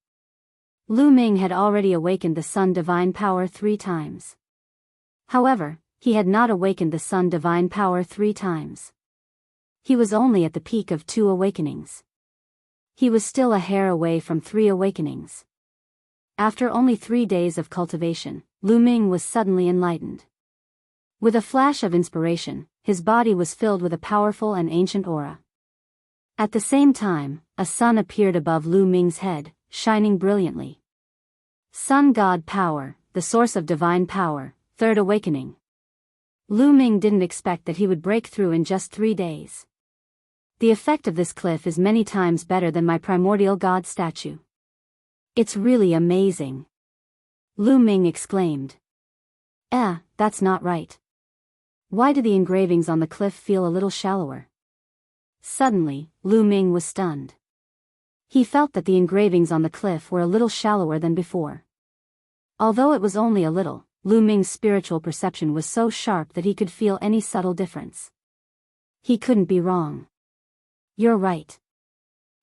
Lu Ming had already awakened the sun divine power 3 times. However, he had not awakened the sun divine power 3 times. He was only at the peak of 2 awakenings. He was still a hair away from 3 awakenings. After only 3 days of cultivation, Lu Ming was suddenly enlightened. With a flash of inspiration, his body was filled with a powerful and ancient aura. At the same time, a sun appeared above Lu Ming's head, shining brilliantly. Sun God power, the source of divine power, 3rd awakening. Lu Ming didn't expect that he would break through in just 3 days. The effect of this cliff is many times better than my primordial god statue. It's really amazing. Lu Ming exclaimed. That's not right. Why do the engravings on the cliff feel a little shallower? Suddenly, Lu Ming was stunned. He felt that the engravings on the cliff were a little shallower than before. Although it was only a little, Lu Ming's spiritual perception was so sharp that he could feel any subtle difference. He couldn't be wrong. You're right.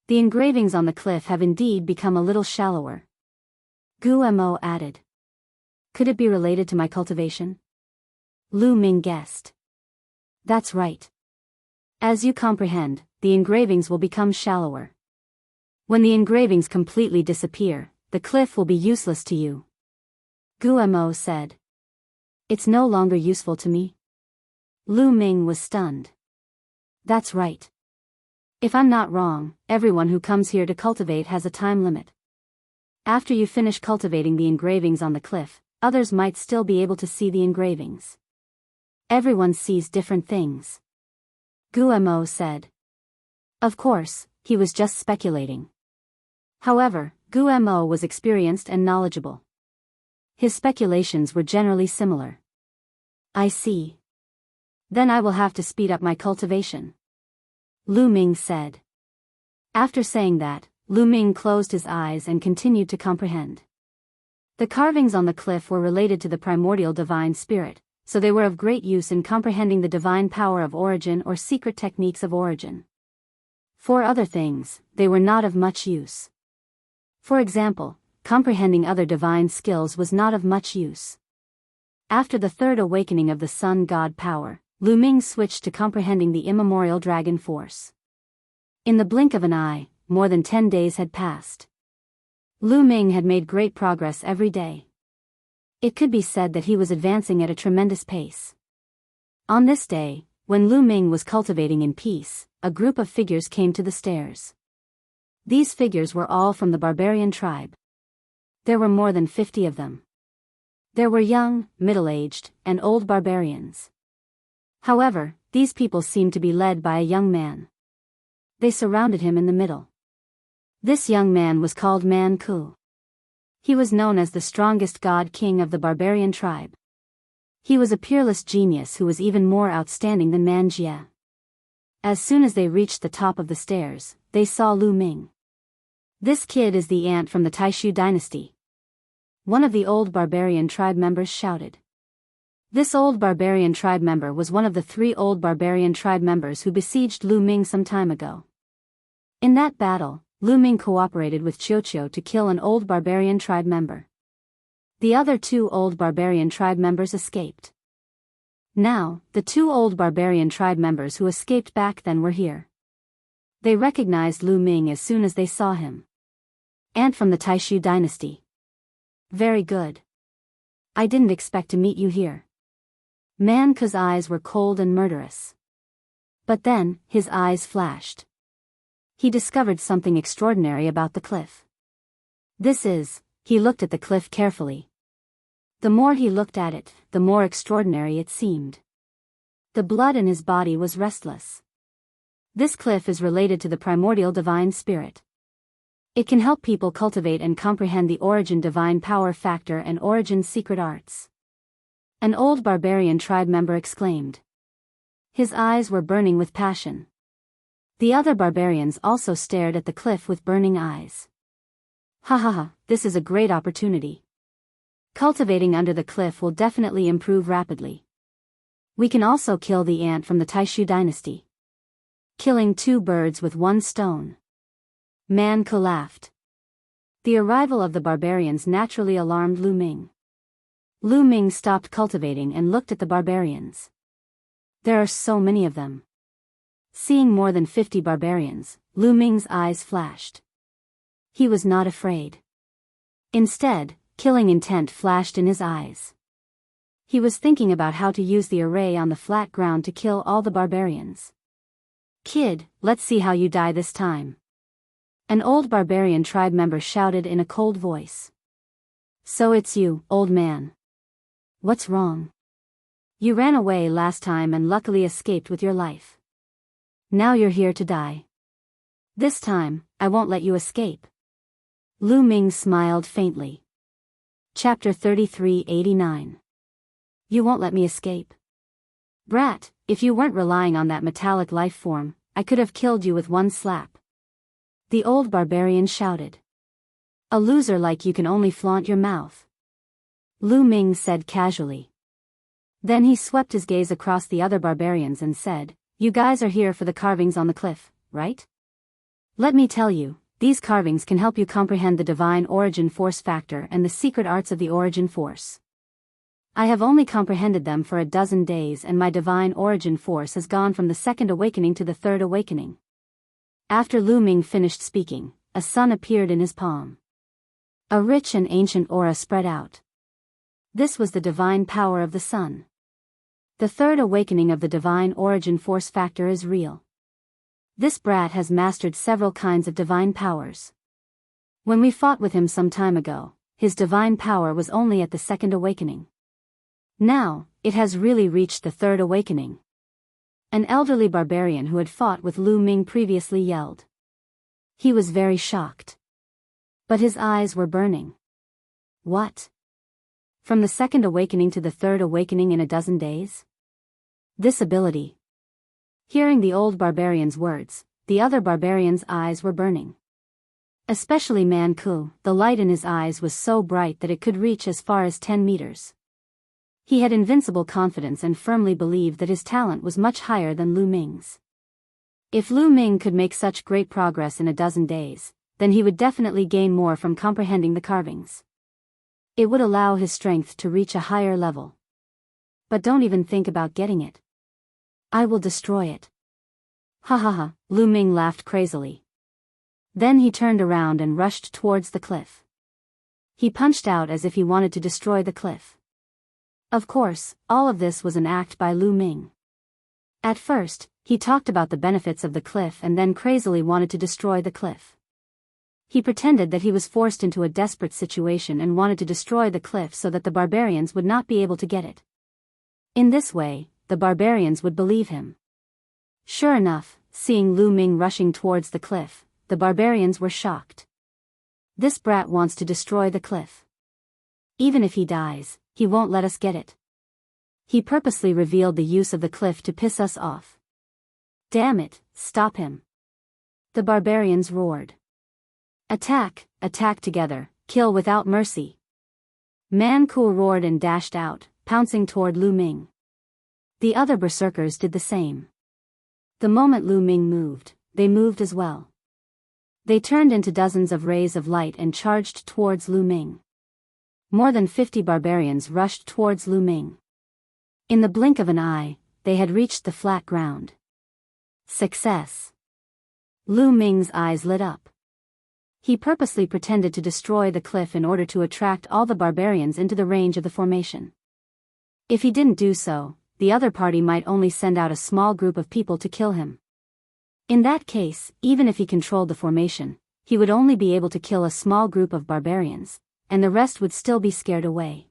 The engravings on the cliff have indeed become a little shallower. Guo added. Could it be related to my cultivation? Lu Ming guessed. That's right. As you comprehend, the engravings will become shallower. When the engravings completely disappear, the cliff will be useless to you. Guo said. It's no longer useful to me? Lu Ming was stunned. That's right. If I'm not wrong, everyone who comes here to cultivate has a time limit. After you finish cultivating the engravings on the cliff, others might still be able to see the engravings. Everyone sees different things. Guemo said. Of course, he was just speculating. However, Guemo was experienced and knowledgeable. His speculations were generally similar. I see. Then I will have to speed up my cultivation. Lu Ming said. After saying that, Lu Ming closed his eyes and continued to comprehend. The carvings on the cliff were related to the primordial divine spirit, so they were of great use in comprehending the divine power of origin or secret techniques of origin. For other things, they were not of much use. For example, comprehending other divine skills was not of much use. After the third awakening of the sun god power, Lu Ming switched to comprehending the immemorial dragon force. In the blink of an eye, more than 10 days had passed. Lu Ming had made great progress every day. It could be said that he was advancing at a tremendous pace. On this day, when Lu Ming was cultivating in peace, a group of figures came to the stairs. These figures were all from the barbarian tribe. There were more than 50 of them. There were young, middle-aged, and old barbarians. However, these people seemed to be led by a young man. They surrounded him in the middle. This young man was called Man Ku. He was known as the strongest god king of the barbarian tribe. He was a peerless genius who was even more outstanding than Man Jie. As soon as they reached the top of the stairs, they saw Lu Ming. This kid is the ant from the Taishu dynasty. One of the old barbarian tribe members shouted. This old barbarian tribe member was one of the 3 old barbarian tribe members who besieged Lu Ming some time ago. In that battle, Lu Ming cooperated with Qiuqiu to kill an old barbarian tribe member. The other 2 old barbarian tribe members escaped. Now, the 2 old barbarian tribe members who escaped back then were here. They recognized Lu Ming as soon as they saw him. Ant from the Taishu dynasty. Very good. I didn't expect to meet you here. Man Ku's eyes were cold and murderous. But then, his eyes flashed. He discovered something extraordinary about the cliff. He looked at the cliff carefully. The more he looked at it, the more extraordinary it seemed. The blood in his body was restless. This cliff is related to the primordial divine spirit. It can help people cultivate and comprehend the origin divine power factor and origin secret arts. An old barbarian tribe member exclaimed. His eyes were burning with passion. The other barbarians also stared at the cliff with burning eyes. Ha ha ha, this is a great opportunity. Cultivating under the cliff will definitely improve rapidly. We can also kill the ant from the Taishu dynasty. Killing 2 birds with 1 stone. Man Ku laughed. The arrival of the barbarians naturally alarmed Lu Ming. Lu Ming stopped cultivating and looked at the barbarians. There are so many of them. Seeing more than 50 barbarians, Lu Ming's eyes flashed. He was not afraid. Instead, killing intent flashed in his eyes. He was thinking about how to use the array on the flat ground to kill all the barbarians. Kid, let's see how you die this time. An old barbarian tribe member shouted in a cold voice. So it's you, old man. What's wrong? You ran away last time and luckily escaped with your life. Now you're here to die. This time, I won't let you escape. Lu Ming smiled faintly. Chapter 3389. You won't let me escape. Brat, if you weren't relying on that metallic life form, I could have killed you with 1 slap. The old barbarian shouted. A loser like you can only flaunt your mouth. Lu Ming said casually. Then he swept his gaze across the other barbarians and said, You guys are here for the carvings on the cliff, right? Let me tell you, these carvings can help you comprehend the divine origin force factor and the secret arts of the origin force. I have only comprehended them for a dozen days and my divine origin force has gone from the 2nd awakening to the 3rd awakening. After Lu Ming finished speaking, a sun appeared in his palm. A rich and ancient aura spread out. This was the divine power of the sun. The 3rd awakening of the divine origin force factor is real. This brat has mastered several kinds of divine powers. When we fought with him some time ago, his divine power was only at the 2nd awakening. Now, it has really reached the 3rd awakening. An elderly barbarian who had fought with Lu Ming previously yelled. He was very shocked. But his eyes were burning. What? From the second awakening to the third awakening in a dozen days? This ability. Hearing the old barbarian's words, the other barbarian's eyes were burning. Especially Man Ku, the light in his eyes was so bright that it could reach as far as 10 meters. He had invincible confidence and firmly believed that his talent was much higher than Lu Ming's. If Lu Ming could make such great progress in a dozen days, then he would definitely gain more from comprehending the carvings. It would allow his strength to reach a higher level. But don't even think about getting it. I will destroy it. Ha ha ha, Lu Ming laughed crazily. Then he turned around and rushed towards the cliff. He punched out as if he wanted to destroy the cliff. Of course, all of this was an act by Lu Ming. At first, he talked about the benefits of the cliff and then crazily wanted to destroy the cliff. He pretended that he was forced into a desperate situation and wanted to destroy the cliff so that the barbarians would not be able to get it. In this way, the barbarians would believe him. Sure enough, seeing Lu Ming rushing towards the cliff, the barbarians were shocked. This brat wants to destroy the cliff. Even if he dies, he won't let us get it. He purposely revealed the use of the cliff to piss us off. Damn it, stop him. The barbarians roared. Attack, attack together, kill without mercy. Man Ku roared and dashed out, pouncing toward Lu Ming. The other berserkers did the same. The moment Lu Ming moved, they moved as well. They turned into dozens of rays of light and charged towards Lu Ming. More than 50 barbarians rushed towards Lu Ming. In the blink of an eye, they had reached the flat ground. Success! Lu Ming's eyes lit up. He purposely pretended to destroy the cliff in order to attract all the barbarians into the range of the formation. If he didn't do so, the other party might only send out a small group of people to kill him. In that case, even if he controlled the formation, he would only be able to kill a small group of barbarians, and the rest would still be scared away.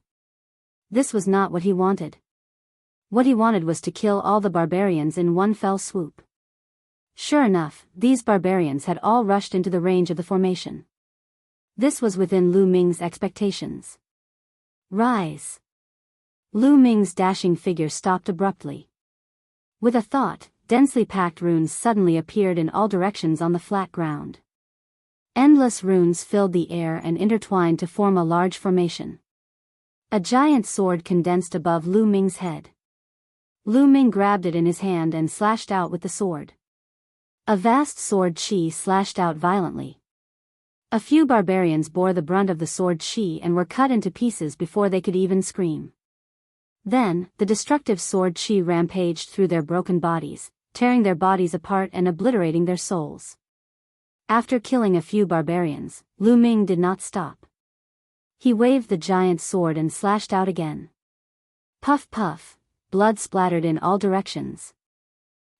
This was not what he wanted. What he wanted was to kill all the barbarians in one fell swoop. Sure enough, these barbarians had all rushed into the range of the formation. This was within Lu Ming's expectations. Rise! Lu Ming's dashing figure stopped abruptly. With a thought, densely packed runes suddenly appeared in all directions on the flat ground. Endless runes filled the air and intertwined to form a large formation. A giant sword condensed above Lu Ming's head. Lu Ming grabbed it in his hand and slashed out with the sword. A vast sword chi slashed out violently. A few barbarians bore the brunt of the sword chi and were cut into pieces before they could even scream. Then, the destructive sword chi rampaged through their broken bodies, tearing their bodies apart and obliterating their souls. After killing a few barbarians, Lu Ming did not stop. He waved the giant sword and slashed out again. Puff puff, blood splattered in all directions.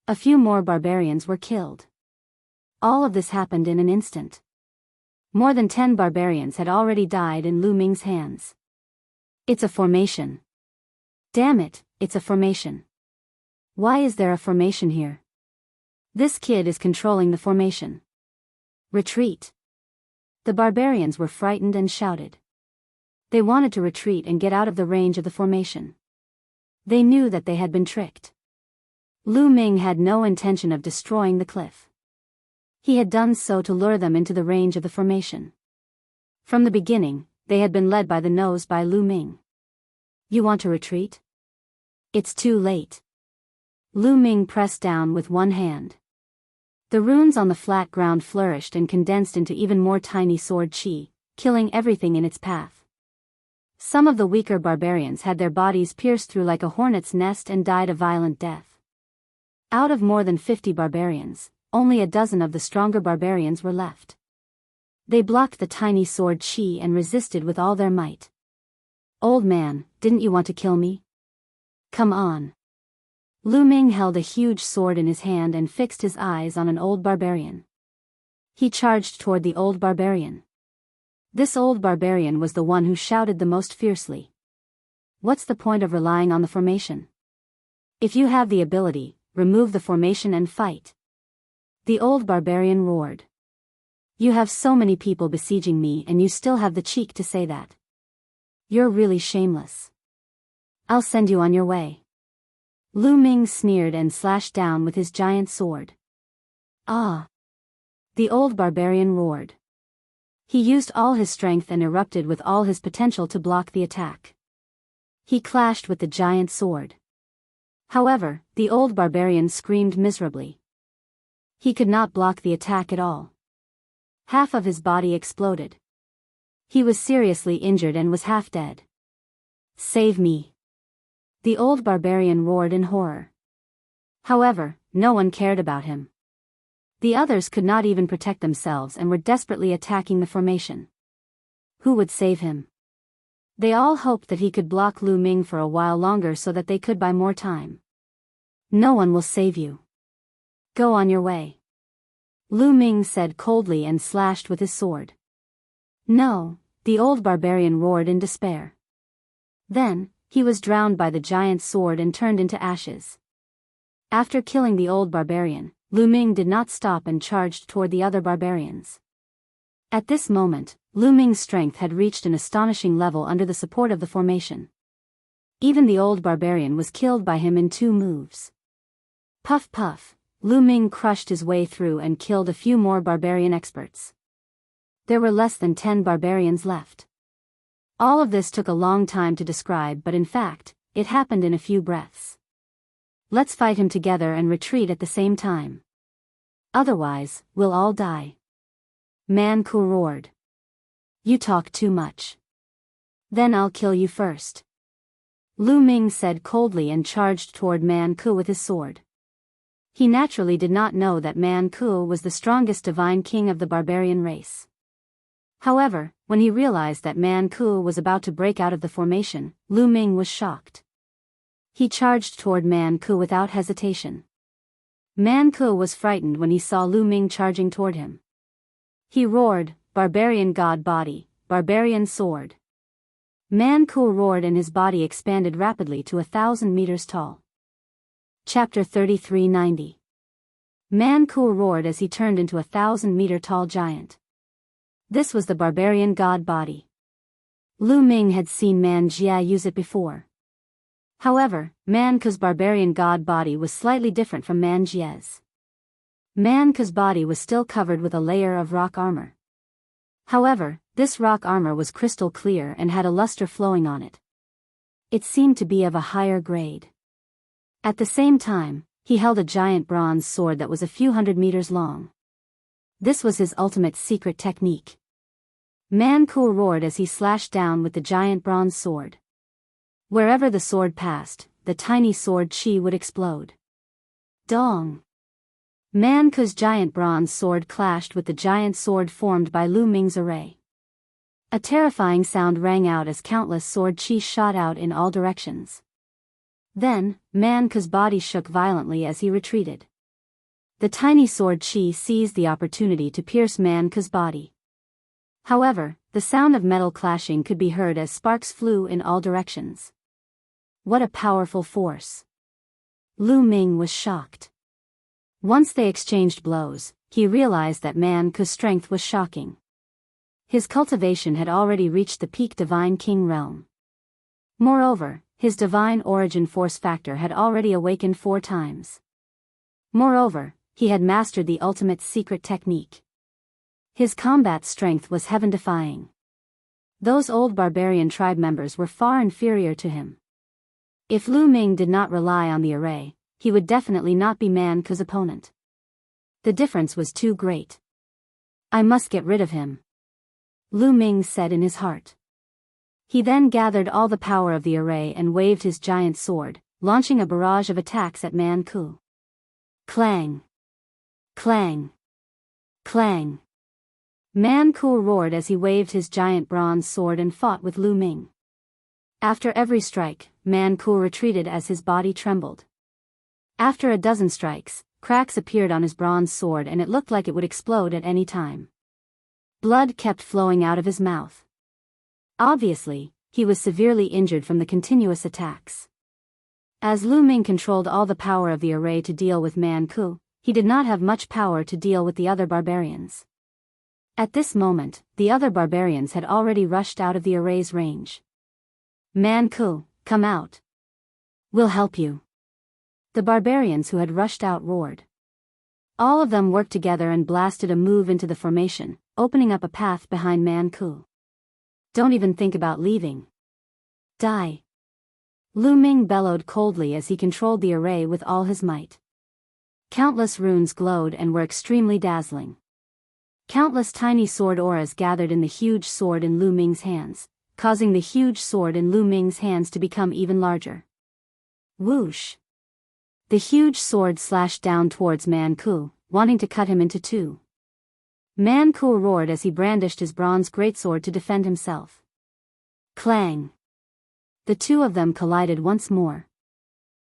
A few more barbarians were killed. All of this happened in an instant. More than 10 barbarians had already died in Lu Ming's hands. It's a formation. Damn it, it's a formation. Why is there a formation here? This kid is controlling the formation. Retreat. The barbarians were frightened and shouted. They wanted to retreat and get out of the range of the formation. They knew that they had been tricked. Lu Ming had no intention of destroying the cliff. He had done so to lure them into the range of the formation. From the beginning, they had been led by the nose by Lu Ming. You want to retreat? It's too late. Lu Ming pressed down with one hand. The runes on the flat ground flourished and condensed into even more tiny sword chi, killing everything in its path. Some of the weaker barbarians had their bodies pierced through like a hornet's nest and died a violent death. Out of more than 50 barbarians, only a dozen of the stronger barbarians were left. They blocked the tiny sword chi and resisted with all their might. Old man, didn't you want to kill me? Come on. Lu Ming held a huge sword in his hand and fixed his eyes on an old barbarian. He charged toward the old barbarian. This old barbarian was the one who shouted the most fiercely. What's the point of relying on the formation? If you have the ability, remove the formation and fight." The old barbarian roared. "You have so many people besieging me and you still have the cheek to say that. You're really shameless. I'll send you on your way." Lu Ming sneered and slashed down with his giant sword. "Ah!" the old barbarian roared. He used all his strength and erupted with all his potential to block the attack. He clashed with the giant sword. However, the old barbarian screamed miserably. He could not block the attack at all. Half of his body exploded. He was seriously injured and was half dead. "Save me!" the old barbarian roared in horror. However, no one cared about him. The others could not even protect themselves and were desperately attacking the formation. Who would save him? They all hoped that he could block Lu Ming for a while longer so that they could buy more time. "No one will save you. Go on your way," Lu Ming said coldly and slashed with his sword. "No," the old barbarian roared in despair. Then, he was drowned by the giant sword and turned into ashes. After killing the old barbarian, Lu Ming did not stop and charged toward the other barbarians. At this moment, Lu Ming's strength had reached an astonishing level under the support of the formation. Even the old barbarian was killed by him in 2 moves. Puff puff, Lu Ming crushed his way through and killed a few more barbarian experts. There were less than 10 barbarians left. All of this took a long time to describe, but in fact, it happened in a few breaths. "Let's fight him together and retreat at the same time. Otherwise, we'll all die." Man Ku roared. "You talk too much. Then I'll kill you first." Lu Ming said coldly and charged toward Man Ku with his sword. He naturally did not know that Man Ku was the strongest divine king of the barbarian race. However, when he realized that Man Ku was about to break out of the formation, Lu Ming was shocked. He charged toward Man Ku without hesitation. Man Ku was frightened when he saw Lu Ming charging toward him. He roared, "Barbarian god body, barbarian sword." Man Ku roared and his body expanded rapidly to 1,000 meters tall. Chapter 3390. Man Ku roared as he turned into a 1,000-meter tall giant. This was the barbarian god body. Lu Ming had seen Man Jia use it before. However, Man Ku's barbarian god body was slightly different from Man Jia's. Man Ku's body was still covered with a layer of rock armor. However, this rock armor was crystal clear and had a luster flowing on it. It seemed to be of a higher grade. At the same time, he held a giant bronze sword that was a few hundred meters long. This was his ultimate secret technique. Man Ku roared as he slashed down with the giant bronze sword. Wherever the sword passed, the tiny sword chi would explode. Dong! Man Ku's giant bronze sword clashed with the giant sword formed by Lu Ming's array. A terrifying sound rang out as countless sword chi shot out in all directions. Then, Man Ku's body shook violently as he retreated. The tiny sword chi seized the opportunity to pierce Man Ku's body. However, the sound of metal clashing could be heard as sparks flew in all directions. What a powerful force! Lu Ming was shocked. Once they exchanged blows, he realized that Man Ku's strength was shocking. His cultivation had already reached the peak divine king realm. Moreover, his divine origin force factor had already awakened 4 times. Moreover, he had mastered the ultimate secret technique. His combat strength was heaven-defying. Those old barbarian tribe members were far inferior to him. If Lu Ming did not rely on the array, he would definitely not be Man Ku's opponent. The difference was too great. "I must get rid of him," Lu Ming said in his heart. He then gathered all the power of the array and waved his giant sword, launching a barrage of attacks at Man Ku. Clang! Clang! Clang! Man Ku roared as he waved his giant bronze sword and fought with Lu Ming. After every strike, Man Ku retreated as his body trembled. After a dozen strikes, cracks appeared on his bronze sword and it looked like it would explode at any time. Blood kept flowing out of his mouth. Obviously, he was severely injured from the continuous attacks. As Lu Ming controlled all the power of the array to deal with Man Ku, he did not have much power to deal with the other barbarians. At this moment, the other barbarians had already rushed out of the array's range. Man Ku, come out. We'll help you. The barbarians who had rushed out roared. All of them worked together and blasted a move into the formation, opening up a path behind Man Ku. Don't even think about leaving. Die. Lu Ming bellowed coldly as he controlled the array with all his might. Countless runes glowed and were extremely dazzling. Countless tiny sword auras gathered in the huge sword in Lu Ming's hands, causing the huge sword in Lu Ming's hands to become even larger. Whoosh! The huge sword slashed down towards Man Ku, wanting to cut him into two. Man Ku roared as he brandished his bronze greatsword to defend himself. Clang! The two of them collided once more.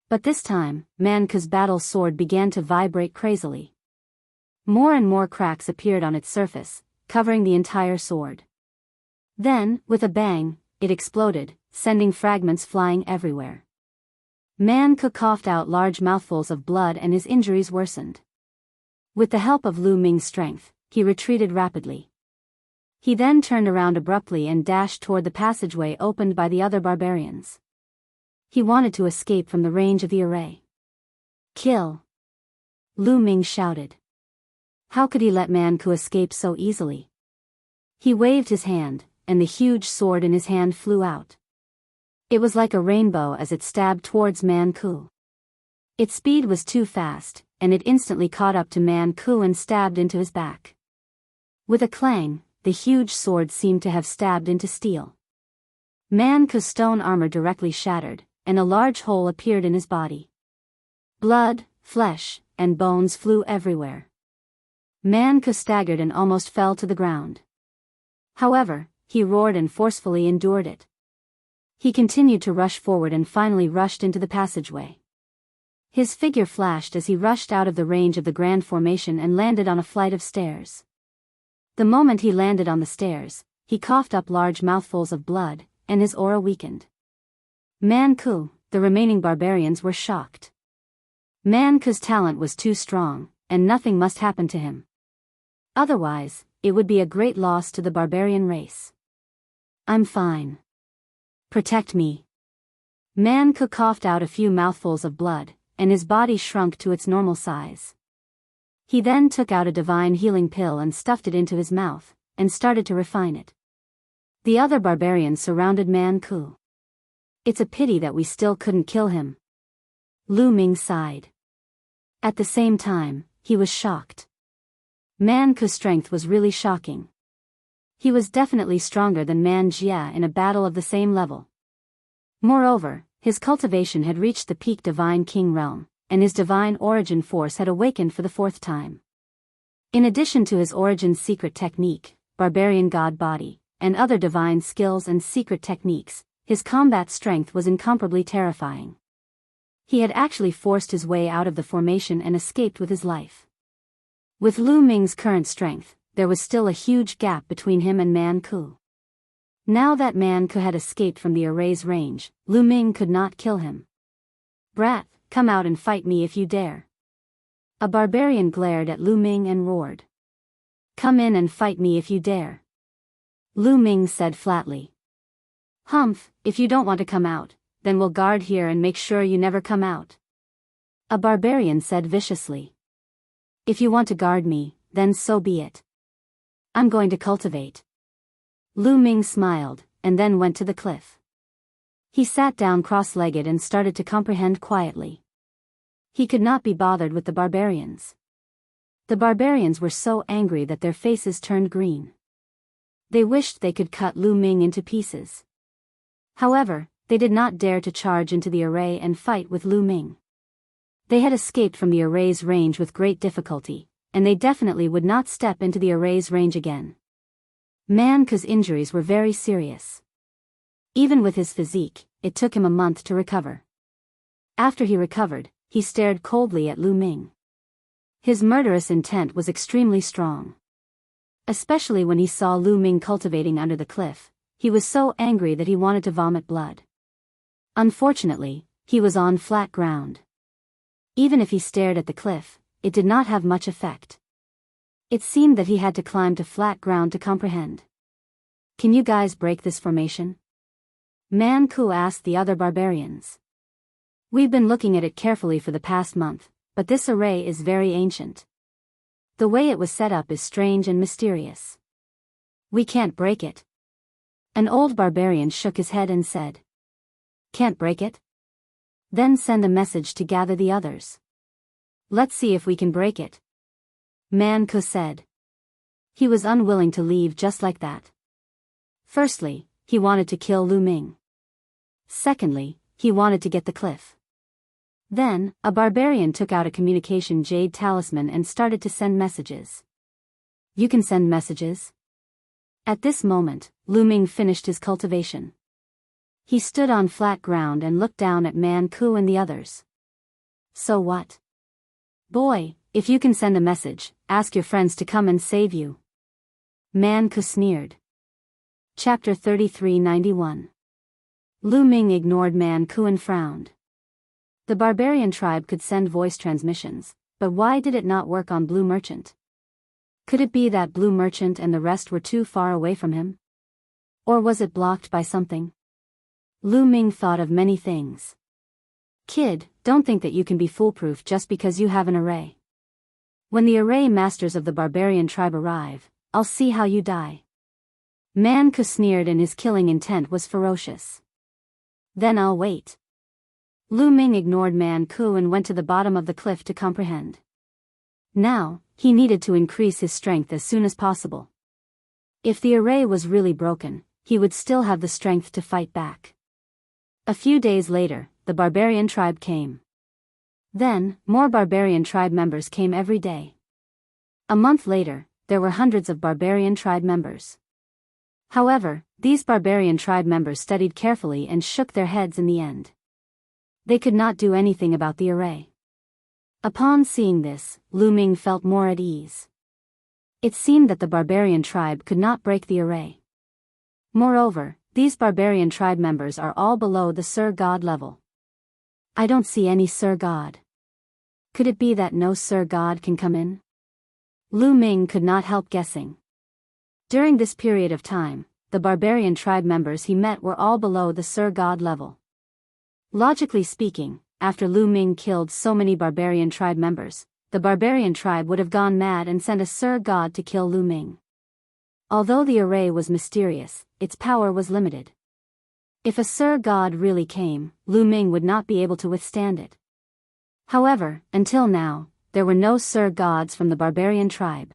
But this time, Man Ku's battle sword began to vibrate crazily. More and more cracks appeared on its surface, covering the entire sword. Then, with a bang, it exploded, sending fragments flying everywhere. Man Ku coughed out large mouthfuls of blood and his injuries worsened. With the help of Lu Ming's strength, he retreated rapidly. He then turned around abruptly and dashed toward the passageway opened by the other barbarians. He wanted to escape from the range of the array. Kill! Lu Ming shouted. How could he let Man Ku escape so easily? He waved his hand, and the huge sword in his hand flew out. It was like a rainbow as it stabbed towards Man Ku. Its speed was too fast, and it instantly caught up to Man Ku and stabbed into his back. With a clang, the huge sword seemed to have stabbed into steel. Man Ku's stone armor directly shattered, and a large hole appeared in his body. Blood, flesh, and bones flew everywhere. Man Ku staggered and almost fell to the ground. However, he roared and forcefully endured it. He continued to rush forward and finally rushed into the passageway. His figure flashed as he rushed out of the range of the grand formation and landed on a flight of stairs. The moment he landed on the stairs, he coughed up large mouthfuls of blood, and his aura weakened. Man Ku, the remaining barbarians were shocked. Man Ku's talent was too strong, and nothing must happen to him. Otherwise, it would be a great loss to the barbarian race. I'm fine. Protect me. Man Ku coughed out a few mouthfuls of blood, and his body shrunk to its normal size. He then took out a divine healing pill and stuffed it into his mouth, and started to refine it. The other barbarians surrounded Man Ku. It's a pity that we still couldn't kill him. Lu Ming sighed. At the same time, he was shocked. Man Ku's strength was really shocking. He was definitely stronger than Man Jia in a battle of the same level. Moreover, his cultivation had reached the peak Divine King realm, and his divine origin force had awakened for the fourth time. In addition to his origin's secret technique, barbarian god body, and other divine skills and secret techniques, his combat strength was incomparably terrifying. He had actually forced his way out of the formation and escaped with his life. With Lu Ming's current strength, there was still a huge gap between him and Man Ku. Now that Man Ku had escaped from the array's range, Lu Ming could not kill him. Brat, come out and fight me if you dare. A barbarian glared at Lu Ming and roared. Come in and fight me if you dare. Lu Ming said flatly. Humph, if you don't want to come out, then we'll guard here and make sure you never come out. A barbarian said viciously. If you want to guard me, then so be it. I'm going to cultivate. Lu Ming smiled, and then went to the cliff. He sat down cross-legged and started to comprehend quietly. He could not be bothered with the barbarians. The barbarians were so angry that their faces turned green. They wished they could cut Lu Ming into pieces. However, they did not dare to charge into the array and fight with Lu Ming. They had escaped from the array's range with great difficulty, and they definitely would not step into the array's range again. Man Ku's injuries were very serious. Even with his physique, it took him a month to recover. After he recovered, he stared coldly at Lu Ming. His murderous intent was extremely strong. Especially when he saw Lu Ming cultivating under the cliff, he was so angry that he wanted to vomit blood. Unfortunately, He was on flat ground. Even if he stared at the cliff, it did not have much effect. It seemed that he had to climb to flat ground to comprehend. Can you guys break this formation? Man-ku asked the other barbarians. We've been looking at it carefully for the past month, but this array is very ancient. The way it was set up is strange and mysterious. We can't break it. An old barbarian shook his head and said. Can't break it? Then send a message to gather the others. Let's see if we can break it. Man-ku said. He was unwilling to leave just like that. Firstly, he wanted to kill Lu Ming. Secondly, he wanted to get the cliff. Then, a barbarian took out a communication jade talisman and started to send messages. You can send messages? At this moment, Lu Ming finished his cultivation. He stood on flat ground and looked down at Man-ku and the others. So what? Boy, if you can send a message, ask your friends to come and save you. Man-ku sneered. Chapter 3391. Lu Ming ignored Man-ku and frowned. The barbarian tribe could send voice transmissions, but why did it not work on Blue Merchant? Could it be that Blue Merchant and the rest were too far away from him? Or was it blocked by something? Lu Ming thought of many things. Kid, don't think that you can be foolproof just because you have an array. When the array masters of the barbarian tribe arrive, I'll see how you die. Man-ku sneered and his killing intent was ferocious. Then I'll wait. Lu Ming ignored Man-ku and went to the bottom of the cliff to comprehend. Now, he needed to increase his strength as soon as possible. If the array was really broken, he would still have the strength to fight back. A few days later, the barbarian tribe came. Then, more barbarian tribe members came every day. A month later, there were hundreds of barbarian tribe members. However, these barbarian tribe members studied carefully and shook their heads in the end. They could not do anything about the array. Upon seeing this, Lu Ming felt more at ease. It seemed that the barbarian tribe could not break the array. Moreover, these barbarian tribe members are all below the Sir God level. I don't see any Sir God. Could it be that no Sir God can come in? Lu Ming could not help guessing. During this period of time, the barbarian tribe members he met were all below the Sir God level. Logically speaking, after Lu Ming killed so many barbarian tribe members, the barbarian tribe would have gone mad and sent a Sir God to kill Lu Ming. Although the array was mysterious, its power was limited. If a Sir God really came, Lu Ming would not be able to withstand it. However, until now, there were no Sir Gods from the barbarian tribe.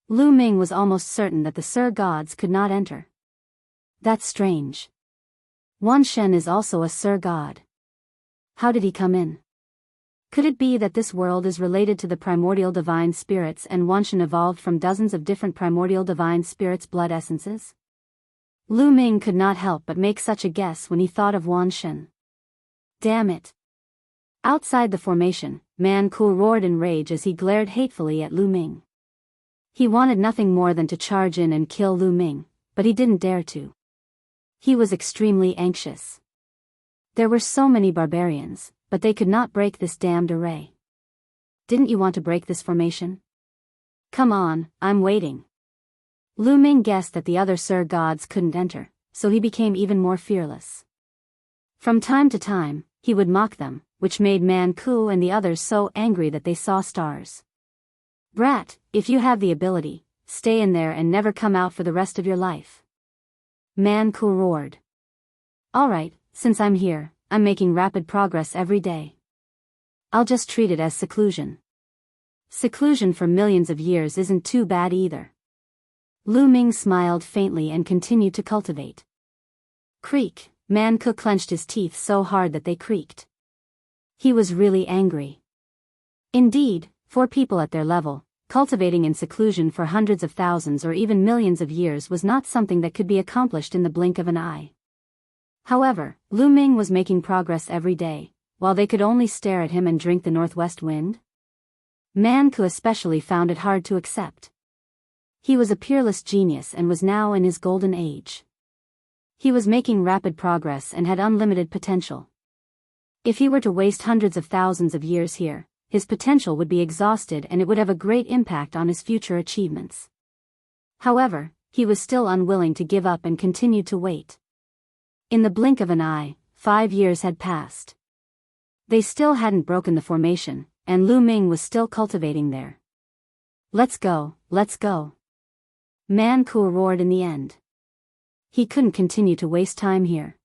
Lu Ming was almost certain that the Sir Gods could not enter. That's strange. Wan Shen is also a Sir God. How did he come in? Could it be that this world is related to the primordial divine spirits and Wan Shen evolved from dozens of different primordial divine spirits' blood essences? Lu Ming could not help but make such a guess when he thought of Wan Shen. Damn it. Outside the formation, Man-ku roared in rage as he glared hatefully at Lu Ming. He wanted nothing more than to charge in and kill Lu Ming, but he didn't dare to. He was extremely anxious. There were so many barbarians, but they could not break this damned array. Didn't you want to break this formation? Come on, I'm waiting. Lu Ming guessed that the other Sir Gods couldn't enter, so he became even more fearless. From time to time, he would mock them, which made Man-ku and the others so angry that they saw stars. Brat, if you have the ability, stay in there and never come out for the rest of your life. Man-ku roared. Alright, since I'm here, I'm making rapid progress every day. I'll just treat it as seclusion. Seclusion for millions of years isn't too bad either. Lu Ming smiled faintly and continued to cultivate. Creak, Man-ku clenched his teeth so hard that they creaked. He was really angry. Indeed, for people at their level, cultivating in seclusion for hundreds of thousands or even millions of years was not something that could be accomplished in the blink of an eye. However, Lu Ming was making progress every day, while they could only stare at him and drink the northwest wind. Man-ku especially found it hard to accept. He was a peerless genius and was now in his golden age. He was making rapid progress and had unlimited potential. If he were to waste hundreds of thousands of years here, his potential would be exhausted and it would have a great impact on his future achievements. However, he was still unwilling to give up and continued to wait. In the blink of an eye, 5 years had passed. They still hadn't broken the formation, and Lu Ming was still cultivating there. Let's go, let's go. Man Ku roared in the end. He couldn't continue to waste time here.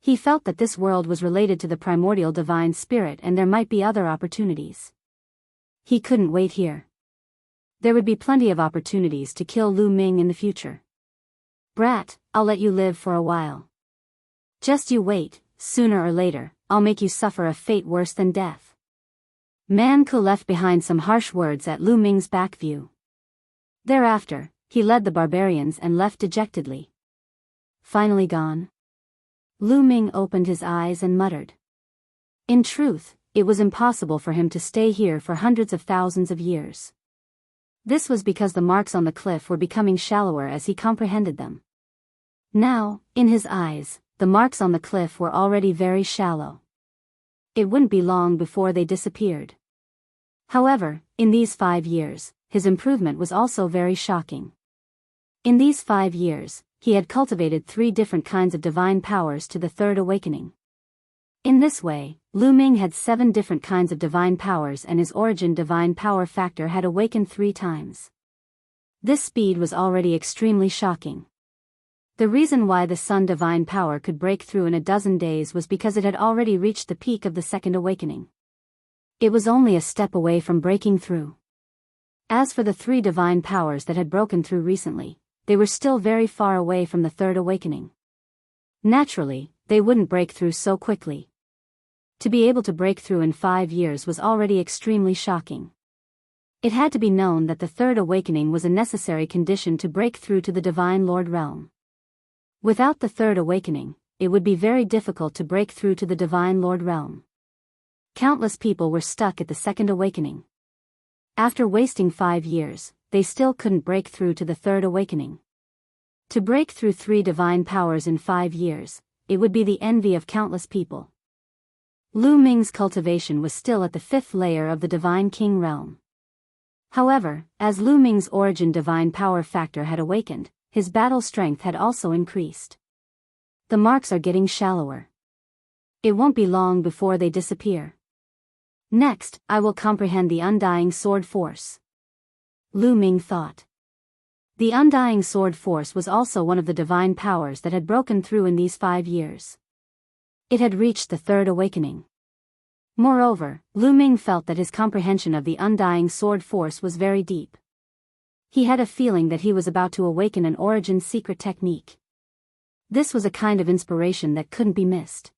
He felt that this world was related to the primordial divine spirit and there might be other opportunities. He couldn't wait here. There would be plenty of opportunities to kill Lu Ming in the future. Brat, I'll let you live for a while. Just you wait, sooner or later, I'll make you suffer a fate worse than death. Man Ku left behind some harsh words at Lu Ming's back view. Thereafter, he led the barbarians and left dejectedly. Finally gone? Lu Ming opened his eyes and muttered. In truth, it was impossible for him to stay here for hundreds of thousands of years. This was because the marks on the cliff were becoming shallower as he comprehended them. Now, in his eyes, the marks on the cliff were already very shallow. It wouldn't be long before they disappeared. However, in these 5 years, his improvement was also very shocking. In these 5 years, he had cultivated 3 different kinds of divine powers to the third awakening. In this way, Lu Ming had 7 different kinds of divine powers and his origin divine power factor had awakened 3 times. This speed was already extremely shocking. The reason why the Sun divine power could break through in a dozen days was because it had already reached the peak of the second awakening. It was only a step away from breaking through. As for the 3 divine powers that had broken through recently, they were still very far away from the third awakening. Naturally, they wouldn't break through so quickly. To be able to break through in 5 years was already extremely shocking. It had to be known that the third awakening was a necessary condition to break through to the Divine Lord realm. Without the third awakening, it would be very difficult to break through to the Divine Lord realm. Countless people were stuck at the second awakening. After wasting 5 years, they still couldn't break through to the third awakening. To break through 3 divine powers in 5 years, it would be the envy of countless people. Lu Ming's cultivation was still at the 5th layer of the Divine King realm. However, as Lu Ming's origin divine power factor had awakened, his battle strength had also increased. The marks are getting shallower. It won't be long before they disappear. Next, I will comprehend the undying sword force. Lu Ming thought. The undying sword force was also one of the divine powers that had broken through in these 5 years. It had reached the third awakening. Moreover, Lu Ming felt that his comprehension of the undying sword force was very deep. He had a feeling that he was about to awaken an origin secret technique. This was a kind of inspiration that couldn't be missed.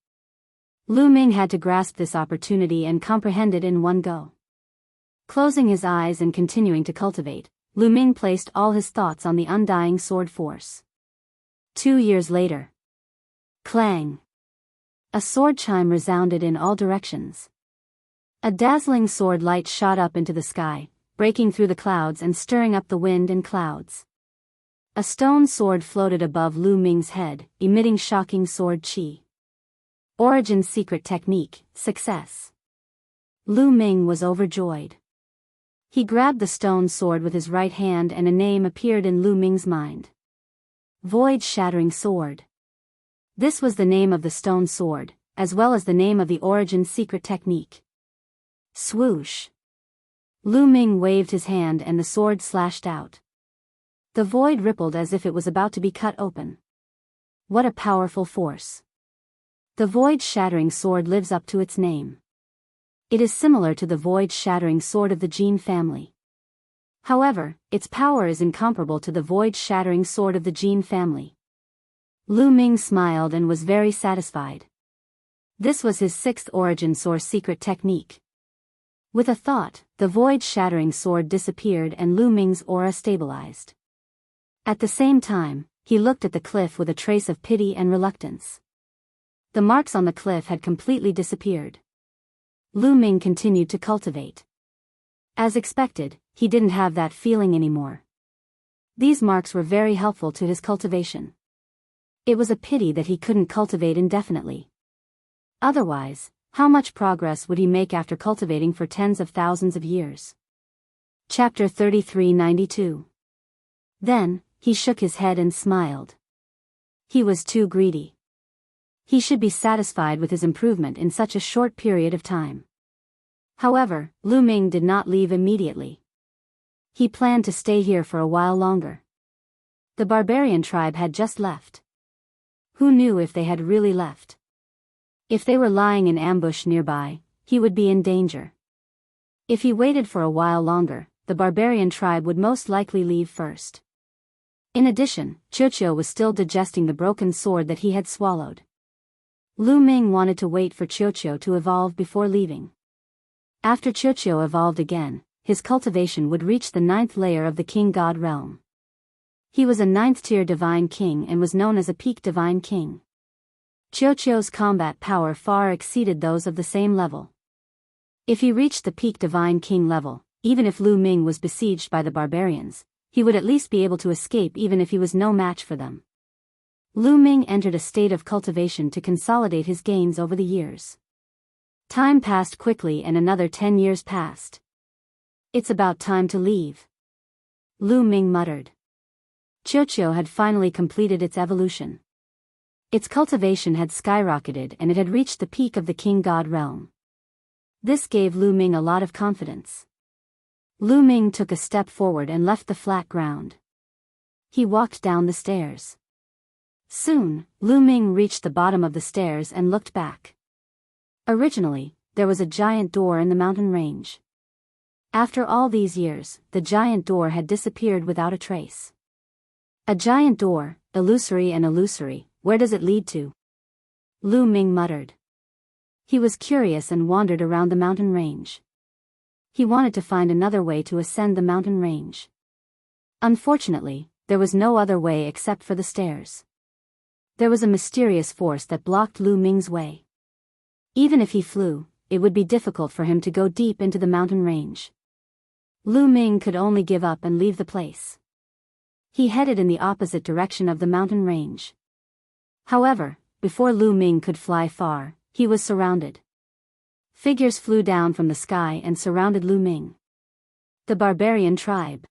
Lu Ming had to grasp this opportunity and comprehend it in one go. Closing his eyes and continuing to cultivate, Lu Ming placed all his thoughts on the undying sword force. 2 years later. Clang! A sword chime resounded in all directions. A dazzling sword light shot up into the sky, breaking through the clouds and stirring up the wind and clouds. A stone sword floated above Lu Ming's head, emitting shocking sword chi. Origin secret technique, success. Lu Ming was overjoyed. He grabbed the stone sword with his right hand and a name appeared in Lu Ming's mind. Void-shattering sword. This was the name of the stone sword, as well as the name of the origin secret technique. Swoosh. Lu Ming waved his hand and the sword slashed out. The void rippled as if it was about to be cut open. What a powerful force. The void-shattering sword lives up to its name. It is similar to the void-shattering sword of the Jin family. However, its power is incomparable to the void-shattering sword of the Jin family. Lu Ming smiled and was very satisfied. This was his 6th origin source secret technique. With a thought, the void-shattering sword disappeared and Lu Ming's aura stabilized. At the same time, he looked at the cliff with a trace of pity and reluctance. The marks on the cliff had completely disappeared. Lu Ming continued to cultivate. As expected, he didn't have that feeling anymore. These marks were very helpful to his cultivation. It was a pity that he couldn't cultivate indefinitely. Otherwise, How much progress would he make after cultivating for tens of thousands of years? Chapter 3392. Then, he shook his head and smiled. He was too greedy. He should be satisfied with his improvement in such a short period of time. However, Lu Ming did not leave immediately. He planned to stay here for a while longer. The barbarian tribe had just left. Who knew if they had really left? If they were lying in ambush nearby, he would be in danger. If he waited for a while longer, the barbarian tribe would most likely leave first. In addition, Qiuqiu was still digesting the broken sword that he had swallowed. Lu Ming wanted to wait for Qiuqiu to evolve before leaving. After Qiuqiu evolved again, his cultivation would reach the 9th layer of the king god realm. He was a 9th tier divine king and was known as a peak divine king. Qiuqiu's combat power far exceeded those of the same level. If he reached the peak divine king level, even if Lu Ming was besieged by the barbarians, he would at least be able to escape even if he was no match for them. Lu Ming entered a state of cultivation to consolidate his gains over the years. Time passed quickly and another 10 years passed. It's about time to leave, Lu Ming muttered. Qiuqiu had finally completed its evolution. Its cultivation had skyrocketed and it had reached the peak of the king god realm. This gave Lu Ming a lot of confidence. Lu Ming took a step forward and left the flat ground. He walked down the stairs. Soon, Lu Ming reached the bottom of the stairs and looked back. Originally, there was a giant door in the mountain range. After all these years, the giant door had disappeared without a trace. A giant door, illusory and illusory, where does it lead to? Lu Ming muttered. He was curious and wandered around the mountain range. He wanted to find another way to ascend the mountain range. Unfortunately, there was no other way except for the stairs. There was a mysterious force that blocked Lu Ming's way. Even if he flew, it would be difficult for him to go deep into the mountain range. Lu Ming could only give up and leave the place. He headed in the opposite direction of the mountain range. However, before Lu Ming could fly far, he was surrounded. Figures flew down from the sky and surrounded Lu Ming. The barbarian tribe.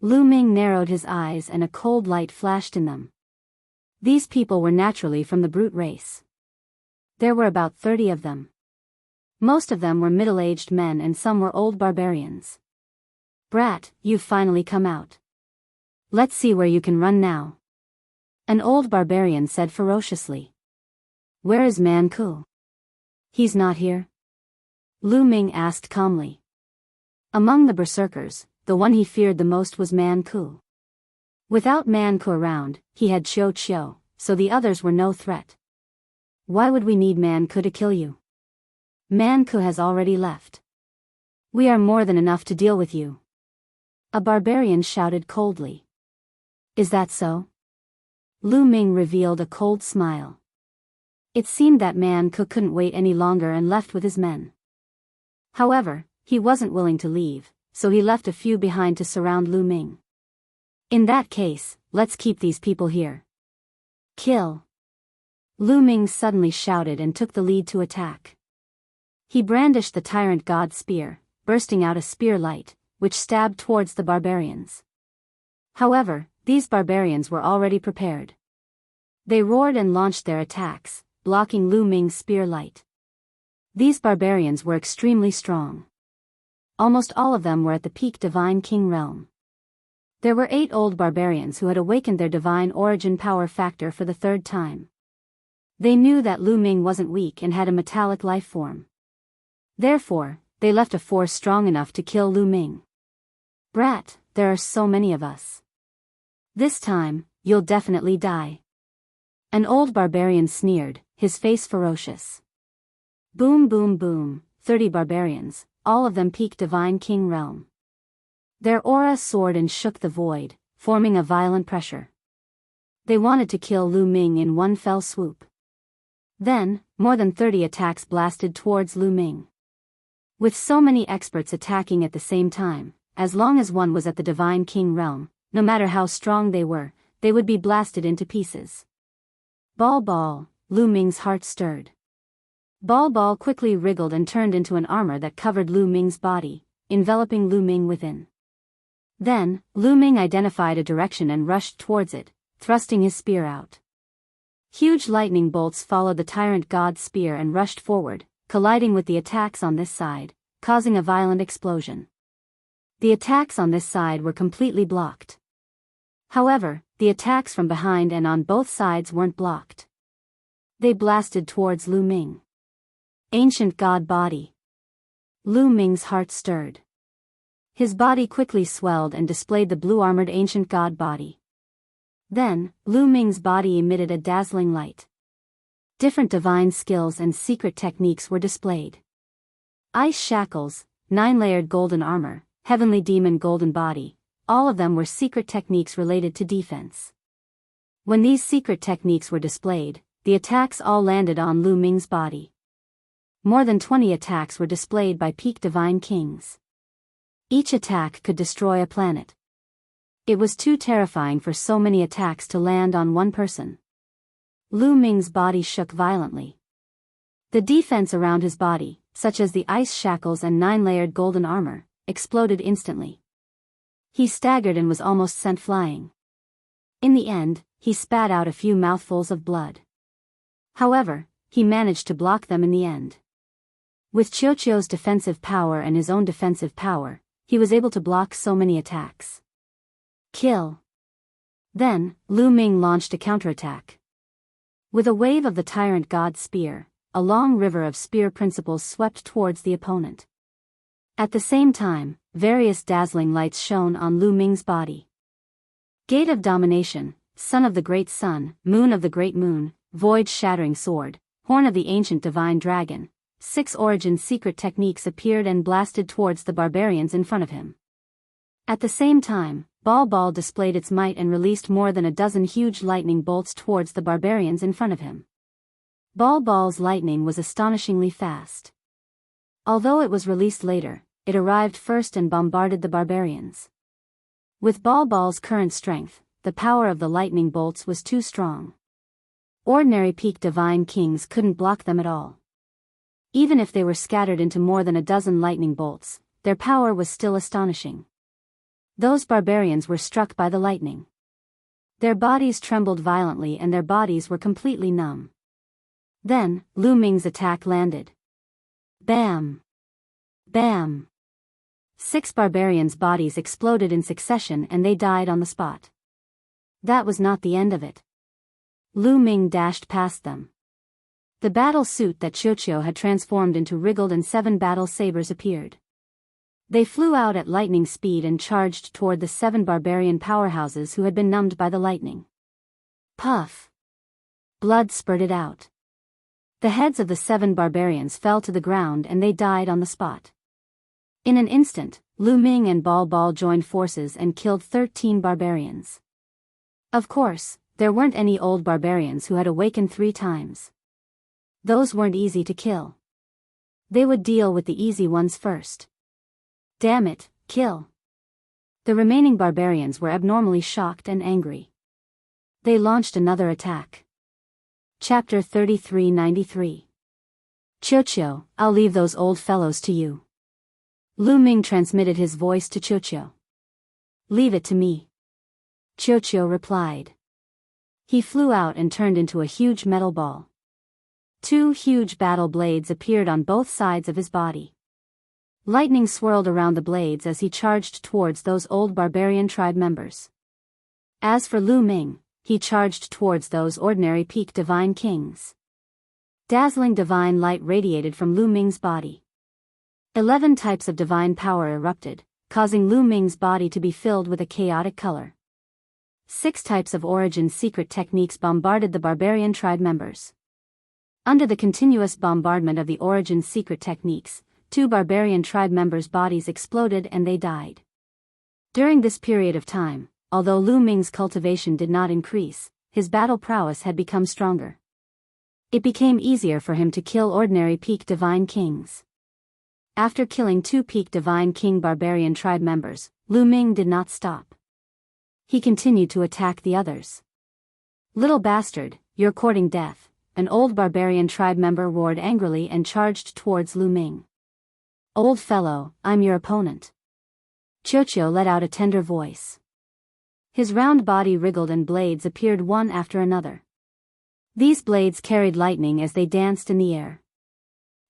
Lu Ming narrowed his eyes and a cold light flashed in them. These people were naturally from the brute race. There were about 30 of them. Most of them were middle-aged men and some were old barbarians. Brat, you've finally come out. Let's see where you can run now. An old barbarian said ferociously. Where is Man Ku? He's not here. Lu Ming asked calmly. Among the berserkers, the one he feared the most was Man Ku. Without Man Ku around, he had Qiuqiu, so the others were no threat. Why would we need Man Ku to kill you? Man Ku has already left. We are more than enough to deal with you. A barbarian shouted coldly. Is that so? Lu Ming revealed a cold smile. It seemed that Man Ku couldn't wait any longer and left with his men. However, he wasn't willing to leave, so he left a few behind to surround Lu Ming. In that case, let's keep these people here. Kill! Lu Ming suddenly shouted and took the lead to attack. He brandished the tyrant god spear, bursting out a spear light, which stabbed towards the barbarians. However, these barbarians were already prepared. They roared and launched their attacks, blocking Lu Ming's spear light. These barbarians were extremely strong. Almost all of them were at the peak divine king realm. There were 8 old barbarians who had awakened their divine origin power factor for the 3rd time. They knew that Lu Ming wasn't weak and had a metallic life form. Therefore, they left a force strong enough to kill Lu Ming. Brat, there are so many of us. This time, you'll definitely die. An old barbarian sneered, his face ferocious. Boom boom boom, 30 barbarians, all of them peak divine king realm. Their aura soared and shook the void, forming a violent pressure. They wanted to kill Lu Ming in one fell swoop. Then, more than 30 attacks blasted towards Lu Ming. With so many experts attacking at the same time, as long as one was at the divine king realm, no matter how strong they would be blasted into pieces. Ball, Lu Ming's heart stirred. Ball quickly wriggled and turned into an armor that covered Lu Ming's body, enveloping Lu Ming within. Then, Lu Ming identified a direction and rushed towards it, thrusting his spear out. Huge lightning bolts followed the tyrant god's spear and rushed forward, colliding with the attacks on this side, causing a violent explosion. The attacks on this side were completely blocked. However, the attacks from behind and on both sides weren't blocked. They blasted towards Lu Ming. Ancient God body. Lu Ming's heart stirred. His body quickly swelled and displayed the blue-armored ancient god body. Then, Lu Ming's body emitted a dazzling light. Different divine skills and secret techniques were displayed. Ice shackles, 9-layered golden armor, heavenly demon golden body, all of them were secret techniques related to defense. When these secret techniques were displayed, the attacks all landed on Lu Ming's body. More than 20 attacks were displayed by peak divine kings. Each attack could destroy a planet. It was too terrifying for so many attacks to land on one person. Lu Ming's body shook violently. The defense around his body, such as the ice shackles and 9-layered golden armor, exploded instantly. He staggered and was almost sent flying. In the end, he spat out a few mouthfuls of blood. However, he managed to block them in the end. With Qiuqiu's defensive power and his own defensive power, he was able to block so many attacks. Kill. Then, Lu Ming launched a counterattack. With a wave of the tyrant god's spear, a long river of spear principles swept towards the opponent. At the same time, various dazzling lights shone on Lu Ming's body. Gate of Domination, Son of the Great Sun, Moon of the Great Moon, Void-Shattering Sword, Horn of the Ancient Divine Dragon, 6 origin secret techniques appeared and blasted towards the barbarians in front of him. At the same time, Ball displayed its might and released more than a dozen huge lightning bolts towards the barbarians in front of him. Ball's lightning was astonishingly fast. Although it was released later, it arrived first and bombarded the barbarians. With Ball's current strength, the power of the lightning bolts was too strong. Ordinary peak divine kings couldn't block them at all. Even if they were scattered into more than a dozen lightning bolts, their power was still astonishing. Those barbarians were struck by the lightning. Their bodies trembled violently and their bodies were completely numb. Then, Lu Ming's attack landed. Bam! Bam! 6 barbarians' bodies exploded in succession and they died on the spot. That was not the end of it. Lu Ming dashed past them. The battle suit that Qiuqiu had transformed into wriggled and 7 battle sabers appeared. They flew out at lightning speed and charged toward the 7 barbarian powerhouses who had been numbed by the lightning. Puff! Blood spurted out. The heads of the 7 barbarians fell to the ground and they died on the spot. In an instant, Lu Ming and Ball joined forces and killed 13 barbarians. Of course, there weren't any old barbarians who had awakened 3 times. Those weren't easy to kill. They would deal with the easy ones first. Damn it, kill. The remaining barbarians were abnormally shocked and angry. They launched another attack. Chapter 3393. Qiuqiu, I'll leave those old fellows to you. Lu Ming transmitted his voice to Qiuqiu. Leave it to me. Qiuqiu replied. He flew out and turned into a huge metal ball. 2 huge battle blades appeared on both sides of his body. Lightning swirled around the blades as he charged towards those old barbarian tribe members. As for Lu Ming, he charged towards those ordinary peak divine kings. Dazzling divine light radiated from Lu Ming's body. 11 types of divine power erupted, causing Lu Ming's body to be filled with a chaotic color. 6 types of origin secret techniques bombarded the barbarian tribe members. Under the continuous bombardment of the origin secret techniques, 2 barbarian tribe members' bodies exploded and they died. During this period of time, although Lu Ming's cultivation did not increase, his battle prowess had become stronger. It became easier for him to kill ordinary peak divine kings. After killing 2 peak divine king barbarian tribe members, Lu Ming did not stop. He continued to attack the others. Little bastard, you're courting death. an old barbarian tribe member roared angrily and charged towards Lu Ming. "Old fellow, I'm your opponent." Qiuqiu let out a tender voice. His round body wriggled and blades appeared one after another. These blades carried lightning as they danced in the air.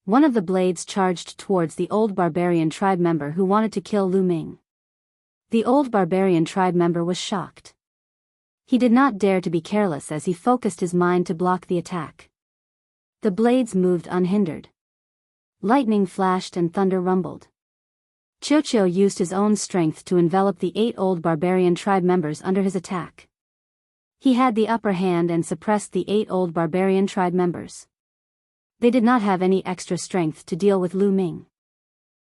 One of the blades charged towards the old barbarian tribe member who wanted to kill Lu Ming. The old barbarian tribe member was shocked. He did not dare to be careless as he focused his mind to block the attack. The blades moved unhindered. Lightning flashed and thunder rumbled. Qiuqiu used his own strength to envelop the 8 old barbarian tribe members under his attack. He had the upper hand and suppressed the 8 old barbarian tribe members. They did not have any extra strength to deal with Lu Ming.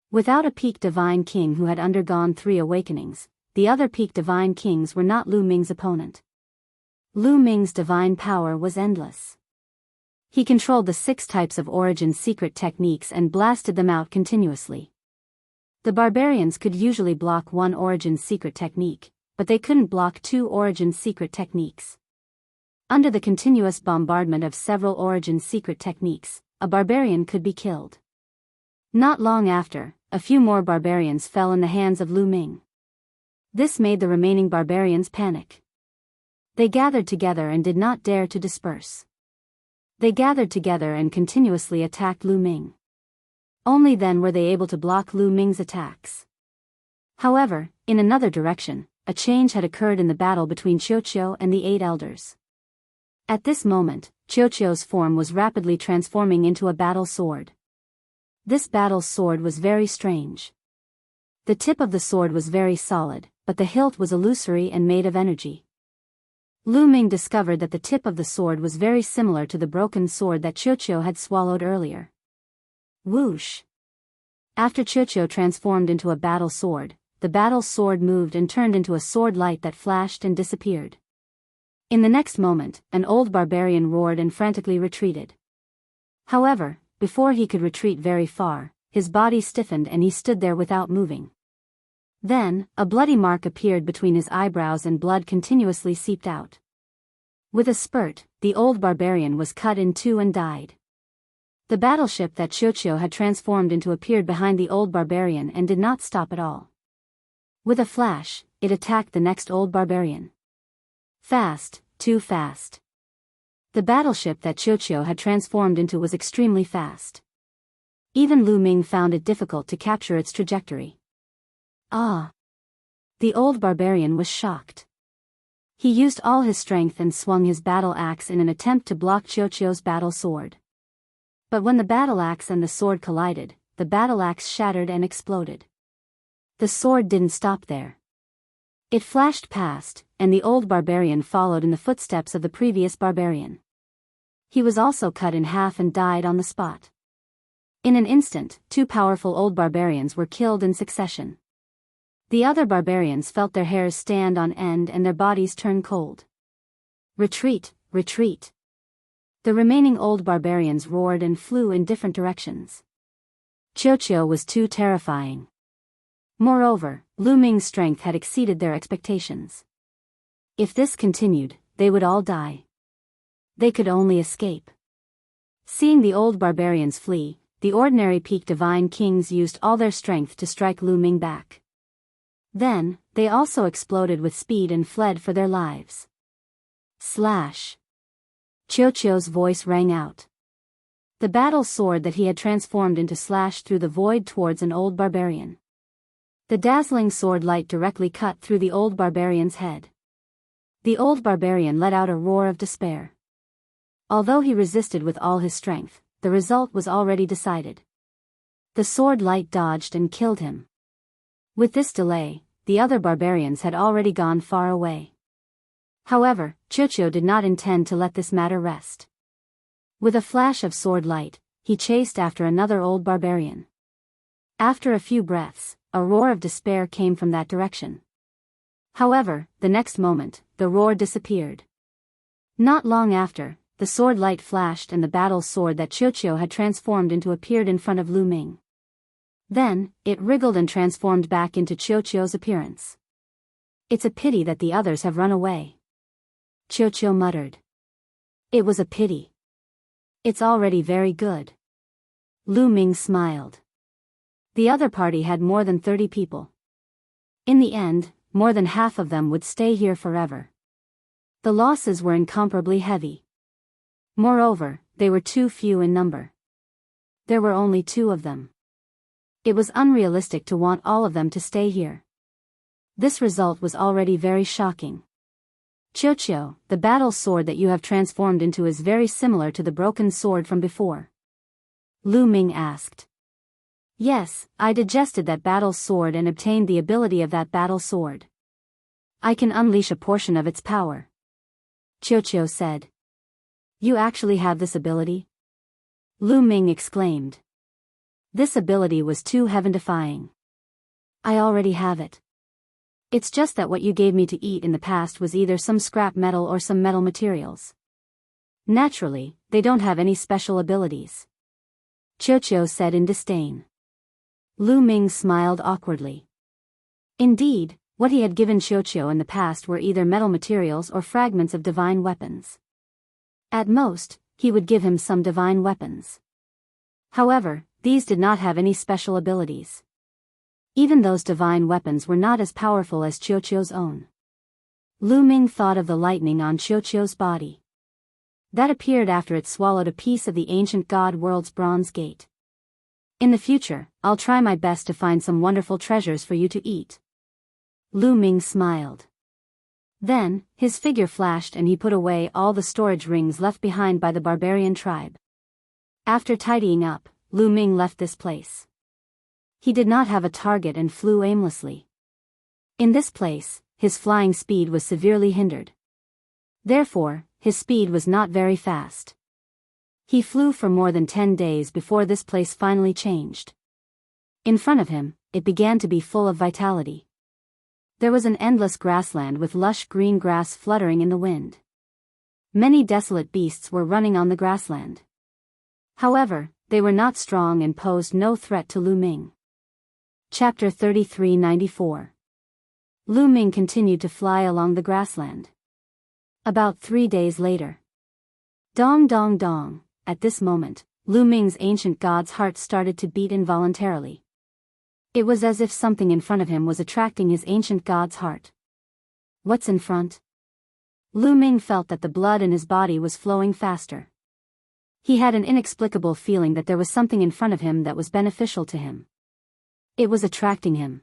Without a peak divine king who had undergone 3 awakenings, the other peak divine kings were not Lu Ming's opponent. Lu Ming's divine power was endless. He controlled the 6 types of origin secret techniques and blasted them out continuously. The barbarians could usually block 1 origin secret technique, but they couldn't block 2 origin secret techniques. Under the continuous bombardment of several origin secret techniques, a barbarian could be killed. Not long after, a few more barbarians fell in the hands of Lu Ming. This made the remaining barbarians panic. They gathered together and did not dare to disperse. They gathered together and continuously attacked Lu Ming. Only then were they able to block Lu Ming's attacks. However, in another direction, a change had occurred in the battle between Qiuqiu and the 8 elders. At this moment, Qiuqiu's form was rapidly transforming into a battle sword. This battle sword was very strange. The tip of the sword was very solid, but the hilt was illusory and made of energy. Lu Ming discovered that the tip of the sword was very similar to the broken sword that Qiuqiu had swallowed earlier. Whoosh! After Qiuqiu transformed into a battle sword, the battle sword moved and turned into a sword light that flashed and disappeared. In the next moment, an old barbarian roared and frantically retreated. However, before he could retreat very far, his body stiffened and he stood there without moving. Then, a bloody mark appeared between his eyebrows and blood continuously seeped out. With a spurt, the old barbarian was cut in 2 and died. The battleship that Qiuqiu had transformed into appeared behind the old barbarian and did not stop at all. With a flash, it attacked the next old barbarian. Fast, too fast. The battleship that Qiuqiu had transformed into was extremely fast. Even Lu Ming found it difficult to capture its trajectory. Ah! The old barbarian was shocked. He used all his strength and swung his battle axe in an attempt to block Qiuqiu's battle sword. But when the battle axe and the sword collided, the battle axe shattered and exploded. The sword didn't stop there. It flashed past, and the old barbarian followed in the footsteps of the previous barbarian. He was also cut in half and died on the spot. In an instant, 2 powerful old barbarians were killed in succession. The other barbarians felt their hairs stand on end and their bodies turn cold. Retreat, retreat. The remaining old barbarians roared and flew in different directions. Qiuqiu was too terrifying. Moreover, Lu Ming's strength had exceeded their expectations. If this continued, they would all die. They could only escape. Seeing the old barbarians flee, the ordinary peak divine kings used all their strength to strike Lu Ming back. Then, they also exploded with speed and fled for their lives. Slash! Qiuqiu's voice rang out. The battle sword that he had transformed into slashed through the void towards an old barbarian. The dazzling sword light directly cut through the old barbarian's head. The old barbarian let out a roar of despair. Although he resisted with all his strength, the result was already decided. The sword light dodged and killed him. With this delay, the other barbarians had already gone far away. However, Qiuqiu did not intend to let this matter rest. With a flash of sword light, he chased after another old barbarian. After a few breaths, a roar of despair came from that direction. However, the next moment, the roar disappeared. Not long after, the sword light flashed and the battle sword that Qiuqiu had transformed into appeared in front of Lu Ming. Then, it wriggled and transformed back into Qiuqiu's appearance. It's a pity that the others have run away. Qiuqiu muttered. It was a pity. It's already very good. Lu Ming smiled. The other party had more than 30 people. In the end, more than half of them would stay here forever. The losses were incomparably heavy. Moreover, they were too few in number. There were only 2 of them. It was unrealistic to want all of them to stay here. This result was already very shocking. Qiuqiu, the battle sword that you have transformed into is very similar to the broken sword from before. Lu Ming asked. Yes, I digested that battle sword and obtained the ability of that battle sword. I can unleash a portion of its power. Qiuqiu said. You actually have this ability? Lu Ming exclaimed. This ability was too heaven-defying. I already have it. It's just that what you gave me to eat in the past was either some scrap metal or some metal materials. Naturally, they don't have any special abilities. Qiuqiu said in disdain. Lu Ming smiled awkwardly. Indeed, what he had given Qiuqiu in the past were either metal materials or fragments of divine weapons. At most, he would give him some divine weapons. However, these did not have any special abilities. Even those divine weapons were not as powerful as Qiuqiu's own. Lu Ming thought of the lightning on Qiuqiu's body. That appeared after it swallowed a piece of the ancient god world's bronze gate. In the future, I'll try my best to find some wonderful treasures for you to eat. Lu Ming smiled. Then, his figure flashed and he put away all the storage rings left behind by the barbarian tribe. After tidying up, Lu Ming left this place. He did not have a target and flew aimlessly. In this place, his flying speed was severely hindered. Therefore, his speed was not very fast. He flew for more than 10 days before this place finally changed. In front of him, it began to be full of vitality. There was an endless grassland with lush green grass fluttering in the wind. Many desolate beasts were running on the grassland. However, they were not strong and posed no threat to Lu Ming. Chapter 3394. Lu Ming continued to fly along the grassland. About 3 days later. Dong dong dong, at this moment, Lu Ming's ancient god's heart started to beat involuntarily. It was as if something in front of him was attracting his ancient god's heart. What's in front? Lu Ming felt that the blood in his body was flowing faster. He had an inexplicable feeling that there was something in front of him that was beneficial to him. It was attracting him.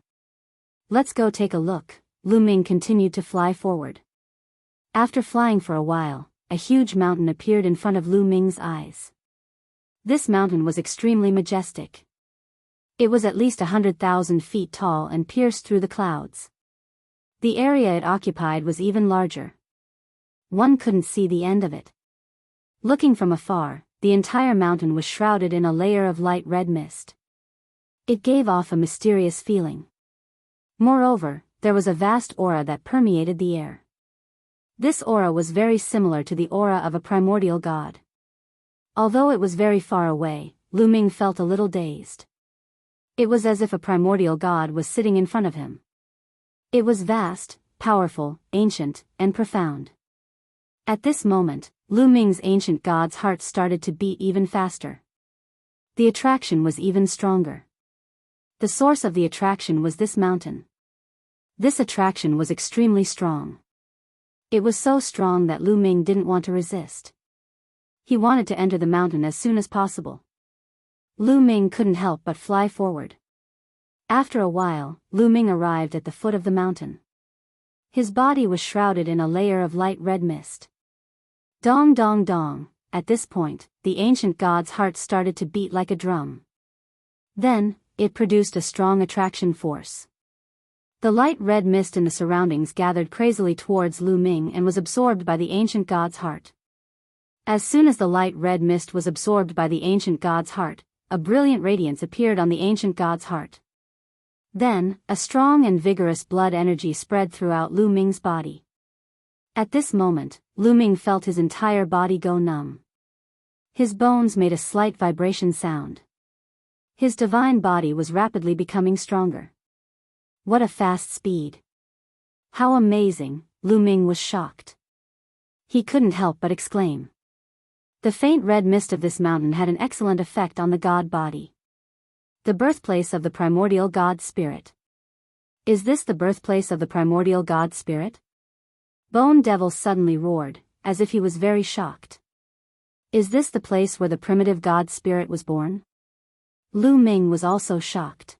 Let's go take a look. Lu Ming continued to fly forward. After flying for a while, a huge mountain appeared in front of Lu Ming's eyes. This mountain was extremely majestic. It was at least 100,000 feet tall and pierced through the clouds. The area it occupied was even larger. One couldn't see the end of it. Looking from afar, the entire mountain was shrouded in a layer of light red mist. It gave off a mysterious feeling. Moreover, there was a vast aura that permeated the air. This aura was very similar to the aura of a primordial god. Although it was very far away, Lu Ming felt a little dazed. It was as if a primordial god was sitting in front of him. It was vast, powerful, ancient, and profound. At this moment, Lu Ming's ancient god's heart started to beat even faster. The attraction was even stronger. The source of the attraction was this mountain. This attraction was extremely strong. It was so strong that Lu Ming didn't want to resist. He wanted to enter the mountain as soon as possible. Lu Ming couldn't help but fly forward. After a while, Lu Ming arrived at the foot of the mountain. His body was shrouded in a layer of light red mist. Dong dong dong, at this point, the ancient god's heart started to beat like a drum. Then, it produced a strong attraction force. The light red mist in the surroundings gathered crazily towards Lu Ming and was absorbed by the ancient god's heart. As soon as the light red mist was absorbed by the ancient god's heart, a brilliant radiance appeared on the ancient god's heart. Then, a strong and vigorous blood energy spread throughout Lu Ming's body. At this moment, Lu Ming felt his entire body go numb. His bones made a slight vibration sound. His divine body was rapidly becoming stronger. What a fast speed! How amazing! Lu Ming was shocked. He couldn't help but exclaim. The faint red mist of this mountain had an excellent effect on the god body. The birthplace of the primordial god spirit. Is this the birthplace of the primordial god spirit? Bone Devil suddenly roared, as if he was very shocked. Is this the place where the primitive god spirit was born? Lu Ming was also shocked.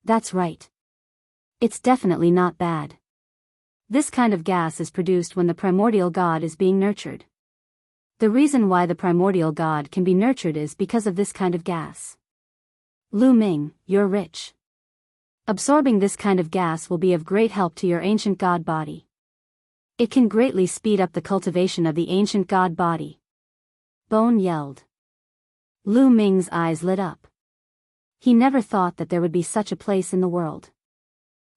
That's right. It's definitely not bad. This kind of gas is produced when the primordial god is being nurtured. The reason why the primordial god can be nurtured is because of this kind of gas. Lu Ming, you're rich. Absorbing this kind of gas will be of great help to your ancient god body. It can greatly speed up the cultivation of the ancient god body. Bone yelled. Lu Ming's eyes lit up. He never thought that there would be such a place in the world.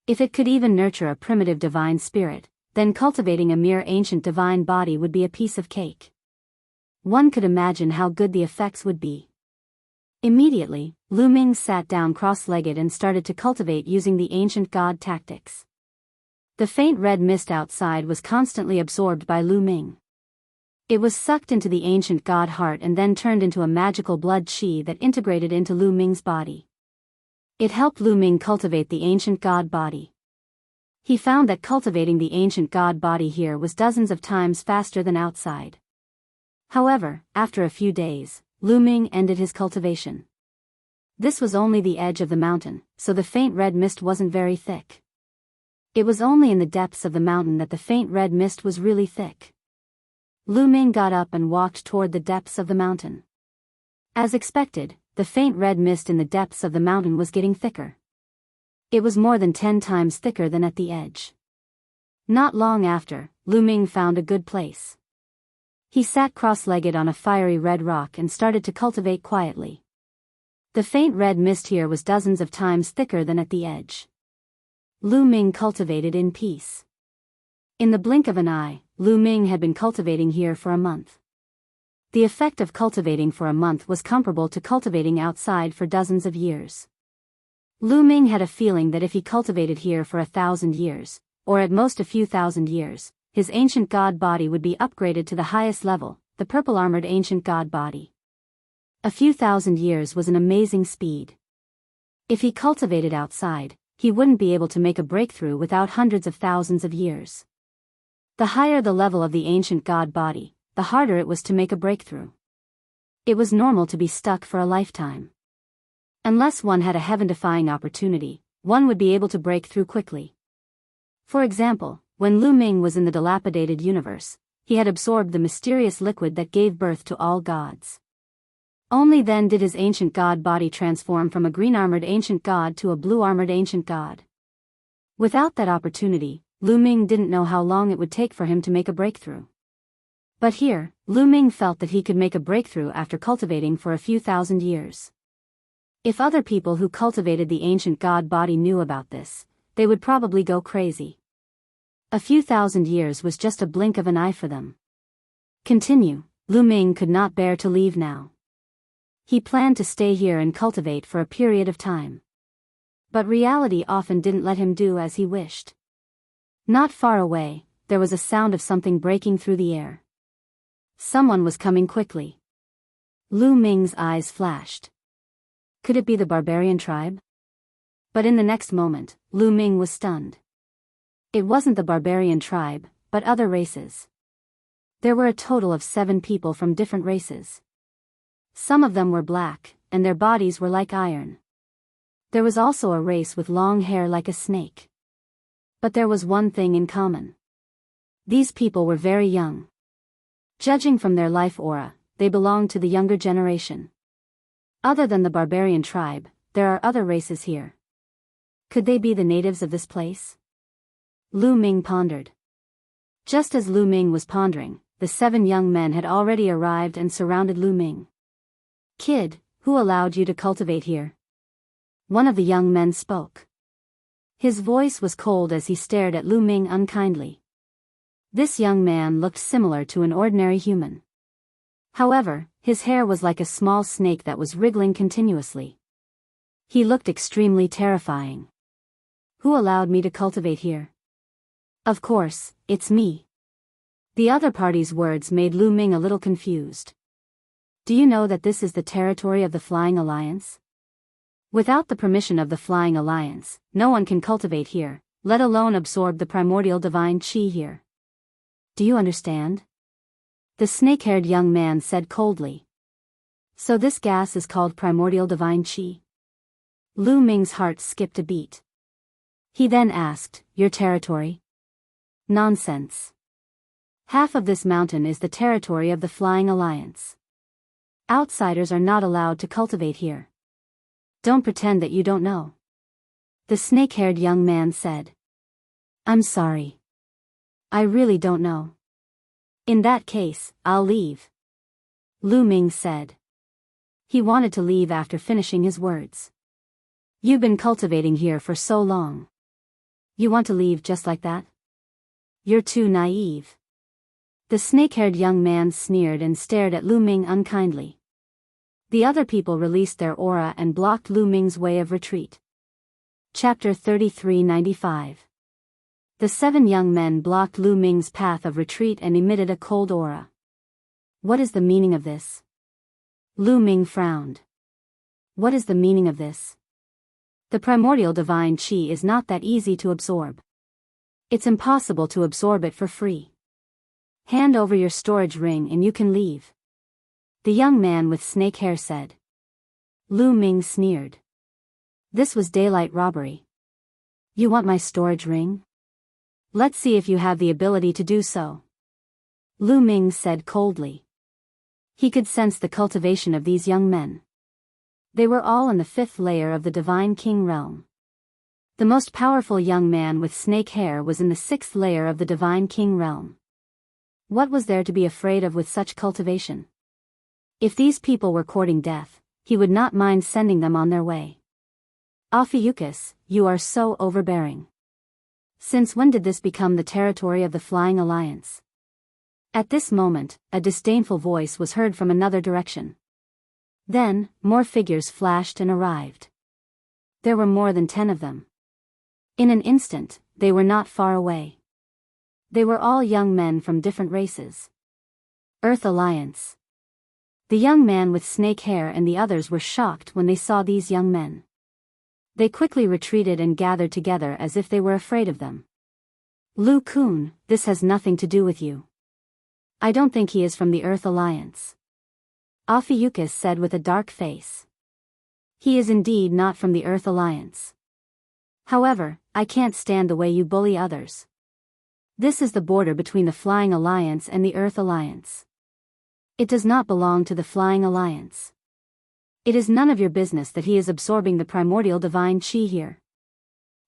If it could even nurture a primitive divine spirit, then cultivating a mere ancient divine body would be a piece of cake. One could imagine how good the effects would be. Immediately, Lu Ming sat down cross-legged and started to cultivate using the ancient god tactics. The faint red mist outside was constantly absorbed by Lu Ming. It was sucked into the ancient god heart and then turned into a magical blood chi that integrated into Lu Ming's body. It helped Lu Ming cultivate the ancient god body. He found that cultivating the ancient god body here was dozens of times faster than outside. However, after a few days, Lu Ming ended his cultivation. This was only the edge of the mountain, so the faint red mist wasn't very thick. It was only in the depths of the mountain that the faint red mist was really thick. Lu Ming got up and walked toward the depths of the mountain. As expected, the faint red mist in the depths of the mountain was getting thicker. It was more than 10 times thicker than at the edge. Not long after, Lu Ming found a good place. He sat cross-legged on a fiery red rock and started to cultivate quietly. The faint red mist here was dozens of times thicker than at the edge. Lu Ming cultivated in peace. In the blink of an eye, Lu Ming had been cultivating here for a month. The effect of cultivating for a month was comparable to cultivating outside for dozens of years. Lu Ming had a feeling that if he cultivated here for 1,000 years, or at most a few thousand years, his ancient god body would be upgraded to the highest level, the purple-armored ancient god body. A few thousand years was an amazing speed. If he cultivated outside, he wouldn't be able to make a breakthrough without hundreds of thousands of years. The higher the level of the ancient god body, the harder it was to make a breakthrough. It was normal to be stuck for a lifetime. Unless one had a heaven-defying opportunity, one would be able to break through quickly. For example, when Lu Ming was in the dilapidated universe, he had absorbed the mysterious liquid that gave birth to all gods. Only then did his ancient god body transform from a green-armored ancient god to a blue-armored ancient god. Without that opportunity, Lu Ming didn't know how long it would take for him to make a breakthrough. But here, Lu Ming felt that he could make a breakthrough after cultivating for a few thousand years. If other people who cultivated the ancient god body knew about this, they would probably go crazy. A few thousand years was just a blink of an eye for them. Continue, Lu Ming could not bear to leave now. He planned to stay here and cultivate for a period of time. But reality often didn't let him do as he wished. Not far away, there was a sound of something breaking through the air. Someone was coming quickly. Lu Ming's eyes flashed. Could it be the barbarian tribe? But in the next moment, Lu Ming was stunned. It wasn't the barbarian tribe, but other races. There were a total of 7 people from different races. Some of them were black, and their bodies were like iron. There was also a race with long hair like a snake. But there was one thing in common. These people were very young. Judging from their life aura, they belonged to the younger generation. Other than the barbarian tribe, there are other races here. Could they be the natives of this place? Lu Ming pondered. Just as Lu Ming was pondering, the 7 young men had already arrived and surrounded Lu Ming. Kid, who allowed you to cultivate here? One of the young men spoke. His voice was cold as he stared at Lu Ming unkindly. This young man looked similar to an ordinary human. However, his hair was like a small snake that was wriggling continuously. He looked extremely terrifying. Who allowed me to cultivate here? Of course, it's me. The other party's words made Lu Ming a little confused. Do you know that this is the territory of the Flying Alliance? Without the permission of the Flying Alliance, no one can cultivate here, let alone absorb the primordial divine chi here. Do you understand? The snake-haired young man said coldly. So this gas is called primordial divine chi? Lu Ming's heart skipped a beat. He then asked, your territory? Nonsense. Half of this mountain is the territory of the Flying Alliance. Outsiders are not allowed to cultivate here. Don't pretend that you don't know. The snake-haired young man said. I'm sorry. I really don't know. In that case, I'll leave. Lu Ming said. He wanted to leave after finishing his words. You've been cultivating here for so long. You want to leave just like that? You're too naive. The snake-haired young man sneered and stared at Lu Ming unkindly. The other people released their aura and blocked Lu Ming's way of retreat. Chapter 3395. The 7 young men blocked Lu Ming's path of retreat and emitted a cold aura. What is the meaning of this? Lu Ming frowned. What is the meaning of this? The primordial divine chi is not that easy to absorb. It's impossible to absorb it for free. Hand over your storage ring and you can leave. The young man with snake hair said. Lu Ming sneered. This was daylight robbery. You want my storage ring? Let's see if you have the ability to do so. Lu Ming said coldly. He could sense the cultivation of these young men. They were all in the 5th layer of the Divine King realm. The most powerful young man with snake hair was in the 6th layer of the Divine King realm. What was there to be afraid of with such cultivation? If these people were courting death, he would not mind sending them on their way. Ophiuchus, you are so overbearing. Since when did this become the territory of the Flying Alliance? At this moment, a disdainful voice was heard from another direction. Then, more figures flashed and arrived. There were more than 10 of them. In an instant, they were not far away. They were all young men from different races. Earth Alliance. The young man with snake hair and the others were shocked when they saw these young men. They quickly retreated and gathered together as if they were afraid of them. Lu Kun, this has nothing to do with you. I don't think he is from the Earth Alliance. Ophiuchus said with a dark face. He is indeed not from the Earth Alliance. However, I can't stand the way you bully others. This is the border between the Flying Alliance and the Earth Alliance. It does not belong to the Flying Alliance. It is none of your business that he is absorbing the primordial divine chi here.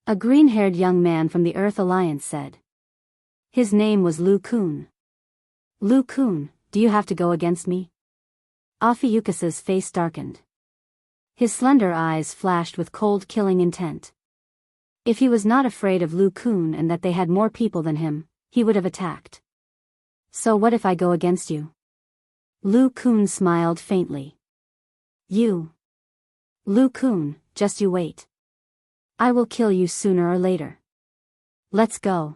A green-haired young man from the Earth Alliance said. His name was Lu Kun. Lu Kun, do you have to go against me? Ophiuchus's face darkened. His slender eyes flashed with cold killing intent. If he was not afraid of Lu Kun and that they had more people than him, he would have attacked. So what if I go against you? Lu Kun smiled faintly. You. Lu Kun, just you wait. I will kill you sooner or later. Let's go.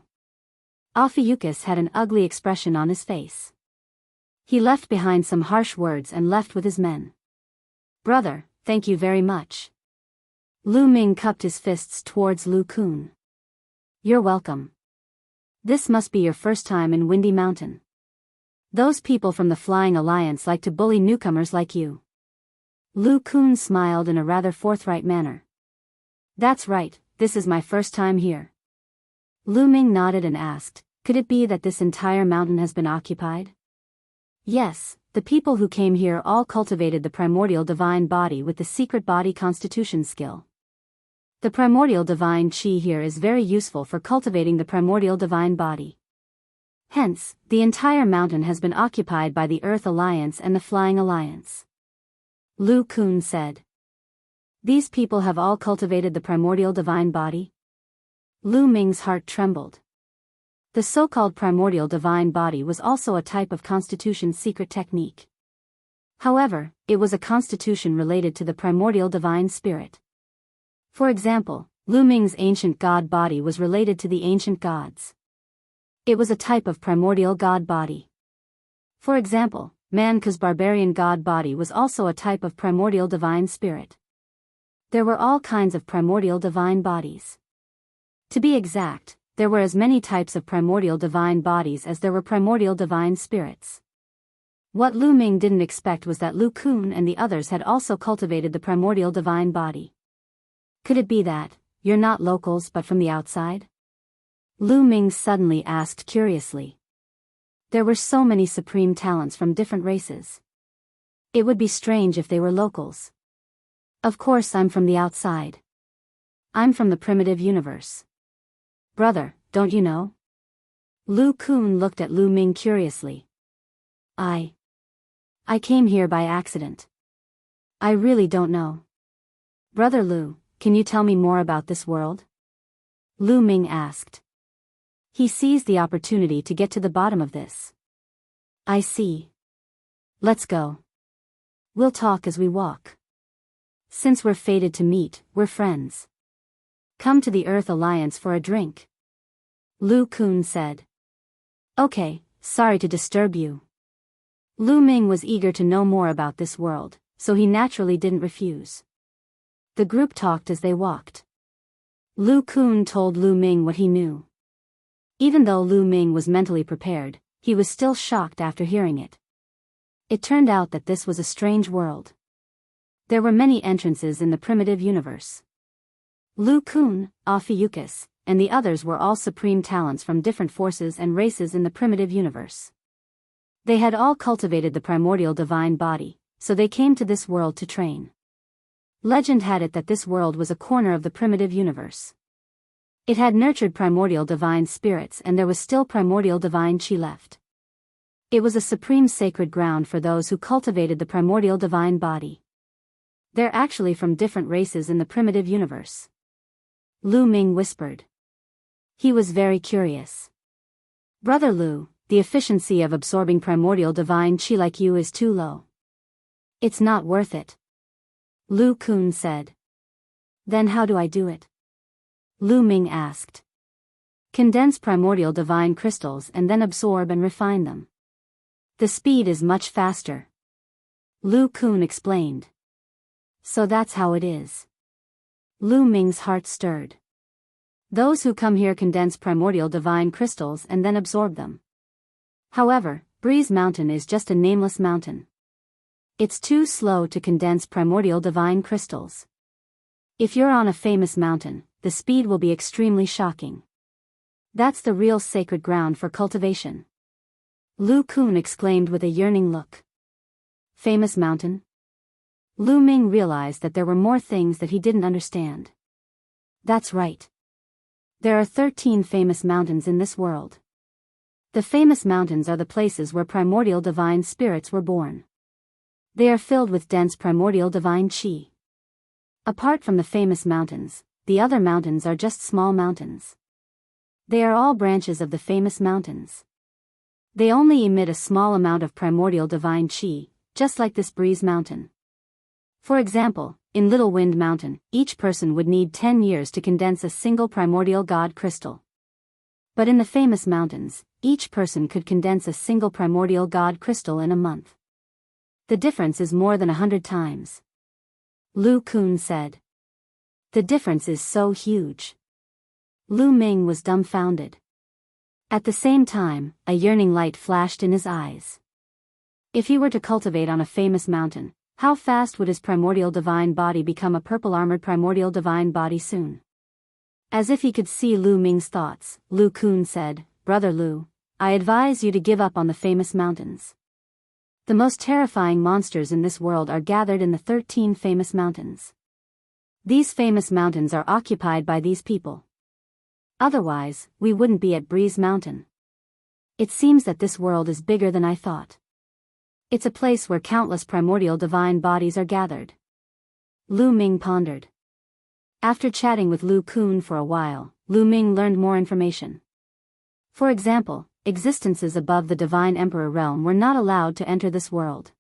Ophiuchus had an ugly expression on his face. He left behind some harsh words and left with his men. Brother, thank you very much. Lu Ming cupped his fists towards Lu Kun. You're welcome. This must be your first time in Windy Mountain. Those people from the Flying Alliance like to bully newcomers like you. Lu Kun smiled in a rather forthright manner. That's right, this is my first time here. Lu Ming nodded and asked, could it be that this entire mountain has been occupied? Yes, the people who came here all cultivated the primordial divine body with the secret body constitution skill. The primordial divine chi here is very useful for cultivating the primordial divine body. Hence, the entire mountain has been occupied by the Earth Alliance and the Flying Alliance. Lu Kun said. These people have all cultivated the primordial divine body? Lu Ming's heart trembled. The so-called primordial divine body was also a type of constitution secret technique. However, it was a constitution related to the primordial divine spirit. For example, Lu Ming's ancient god body was related to the ancient gods. It was a type of primordial god body. For example, Man's barbarian god body was also a type of primordial divine spirit. There were all kinds of primordial divine bodies. To be exact, there were as many types of primordial divine bodies as there were primordial divine spirits. What Lu Ming didn't expect was that Lu Kun and the others had also cultivated the primordial divine body. Could it be that, you're not locals but from the outside? Lu Ming suddenly asked curiously. There were so many supreme talents from different races. It would be strange if they were locals. Of course I'm from the outside. I'm from the primitive universe. Brother, don't you know? Lu Kun looked at Lu Ming curiously. I came here by accident. I really don't know. Brother Lu, can you tell me more about this world? Lu Ming asked. He seized the opportunity to get to the bottom of this. I see. Let's go. We'll talk as we walk. Since we're fated to meet, we're friends. Come to the Earth Alliance for a drink. Lu Kun said. Okay, sorry to disturb you. Lu Ming was eager to know more about this world, so he naturally didn't refuse. The group talked as they walked. Lu Kun told Lu Ming what he knew. Even though Lu Ming was mentally prepared, he was still shocked after hearing it. It turned out that this was a strange world. There were many entrances in the primitive universe. Lu Kun, Ophiuchus, and the others were all supreme talents from different forces and races in the primitive universe. They had all cultivated the primordial divine body, so they came to this world to train. Legend had it that this world was a corner of the primitive universe. It had nurtured primordial divine spirits and there was still primordial divine chi left. It was a supreme sacred ground for those who cultivated the primordial divine body. They're actually from different races in the primitive universe. Lu Ming whispered. He was very curious. Brother Lu, the efficiency of absorbing primordial divine chi like you is too low. It's not worth it. Lu Kun said. Then how do I do it? Lu Ming asked. Condense primordial divine crystals and then absorb and refine them. The speed is much faster. Lu Kun explained. So that's how it is. Lu Ming's heart stirred. Those who come here condense primordial divine crystals and then absorb them. However, Breeze Mountain is just a nameless mountain. It's too slow to condense primordial divine crystals. If you're on a famous mountain, the speed will be extremely shocking. That's the real sacred ground for cultivation. Lu Kun exclaimed with a yearning look. Famous mountain? Lu Ming realized that there were more things that he didn't understand. That's right. There are 13 famous mountains in this world. The famous mountains are the places where primordial divine spirits were born. They are filled with dense primordial divine chi. Apart from the famous mountains, the other mountains are just small mountains. They are all branches of the famous mountains. They only emit a small amount of primordial divine chi, just like this Breeze Mountain. For example, in Little Wind Mountain, each person would need 10 years to condense a single primordial god crystal. But in the famous mountains, each person could condense a single primordial god crystal in a month. The difference is more than 100 times. Lu Kun said. The difference is so huge. Lu Ming was dumbfounded. At the same time, a yearning light flashed in his eyes. If he were to cultivate on a famous mountain, how fast would his primordial divine body become a purple-armored primordial divine body soon? As if he could see Lu Ming's thoughts, Lu Kun said, Brother Lu, I advise you to give up on the famous mountains. The most terrifying monsters in this world are gathered in the 13 famous mountains. These famous mountains are occupied by these people. Otherwise, we wouldn't be at Breeze Mountain. It seems that this world is bigger than I thought. It's a place where countless primordial divine bodies are gathered. Lu Ming pondered. After chatting with Lu Kun for a while, Lu Ming learned more information. For example, existences above the Divine Emperor realm were not allowed to enter this world.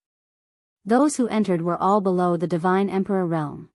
Those who entered were all below the Divine Emperor realm.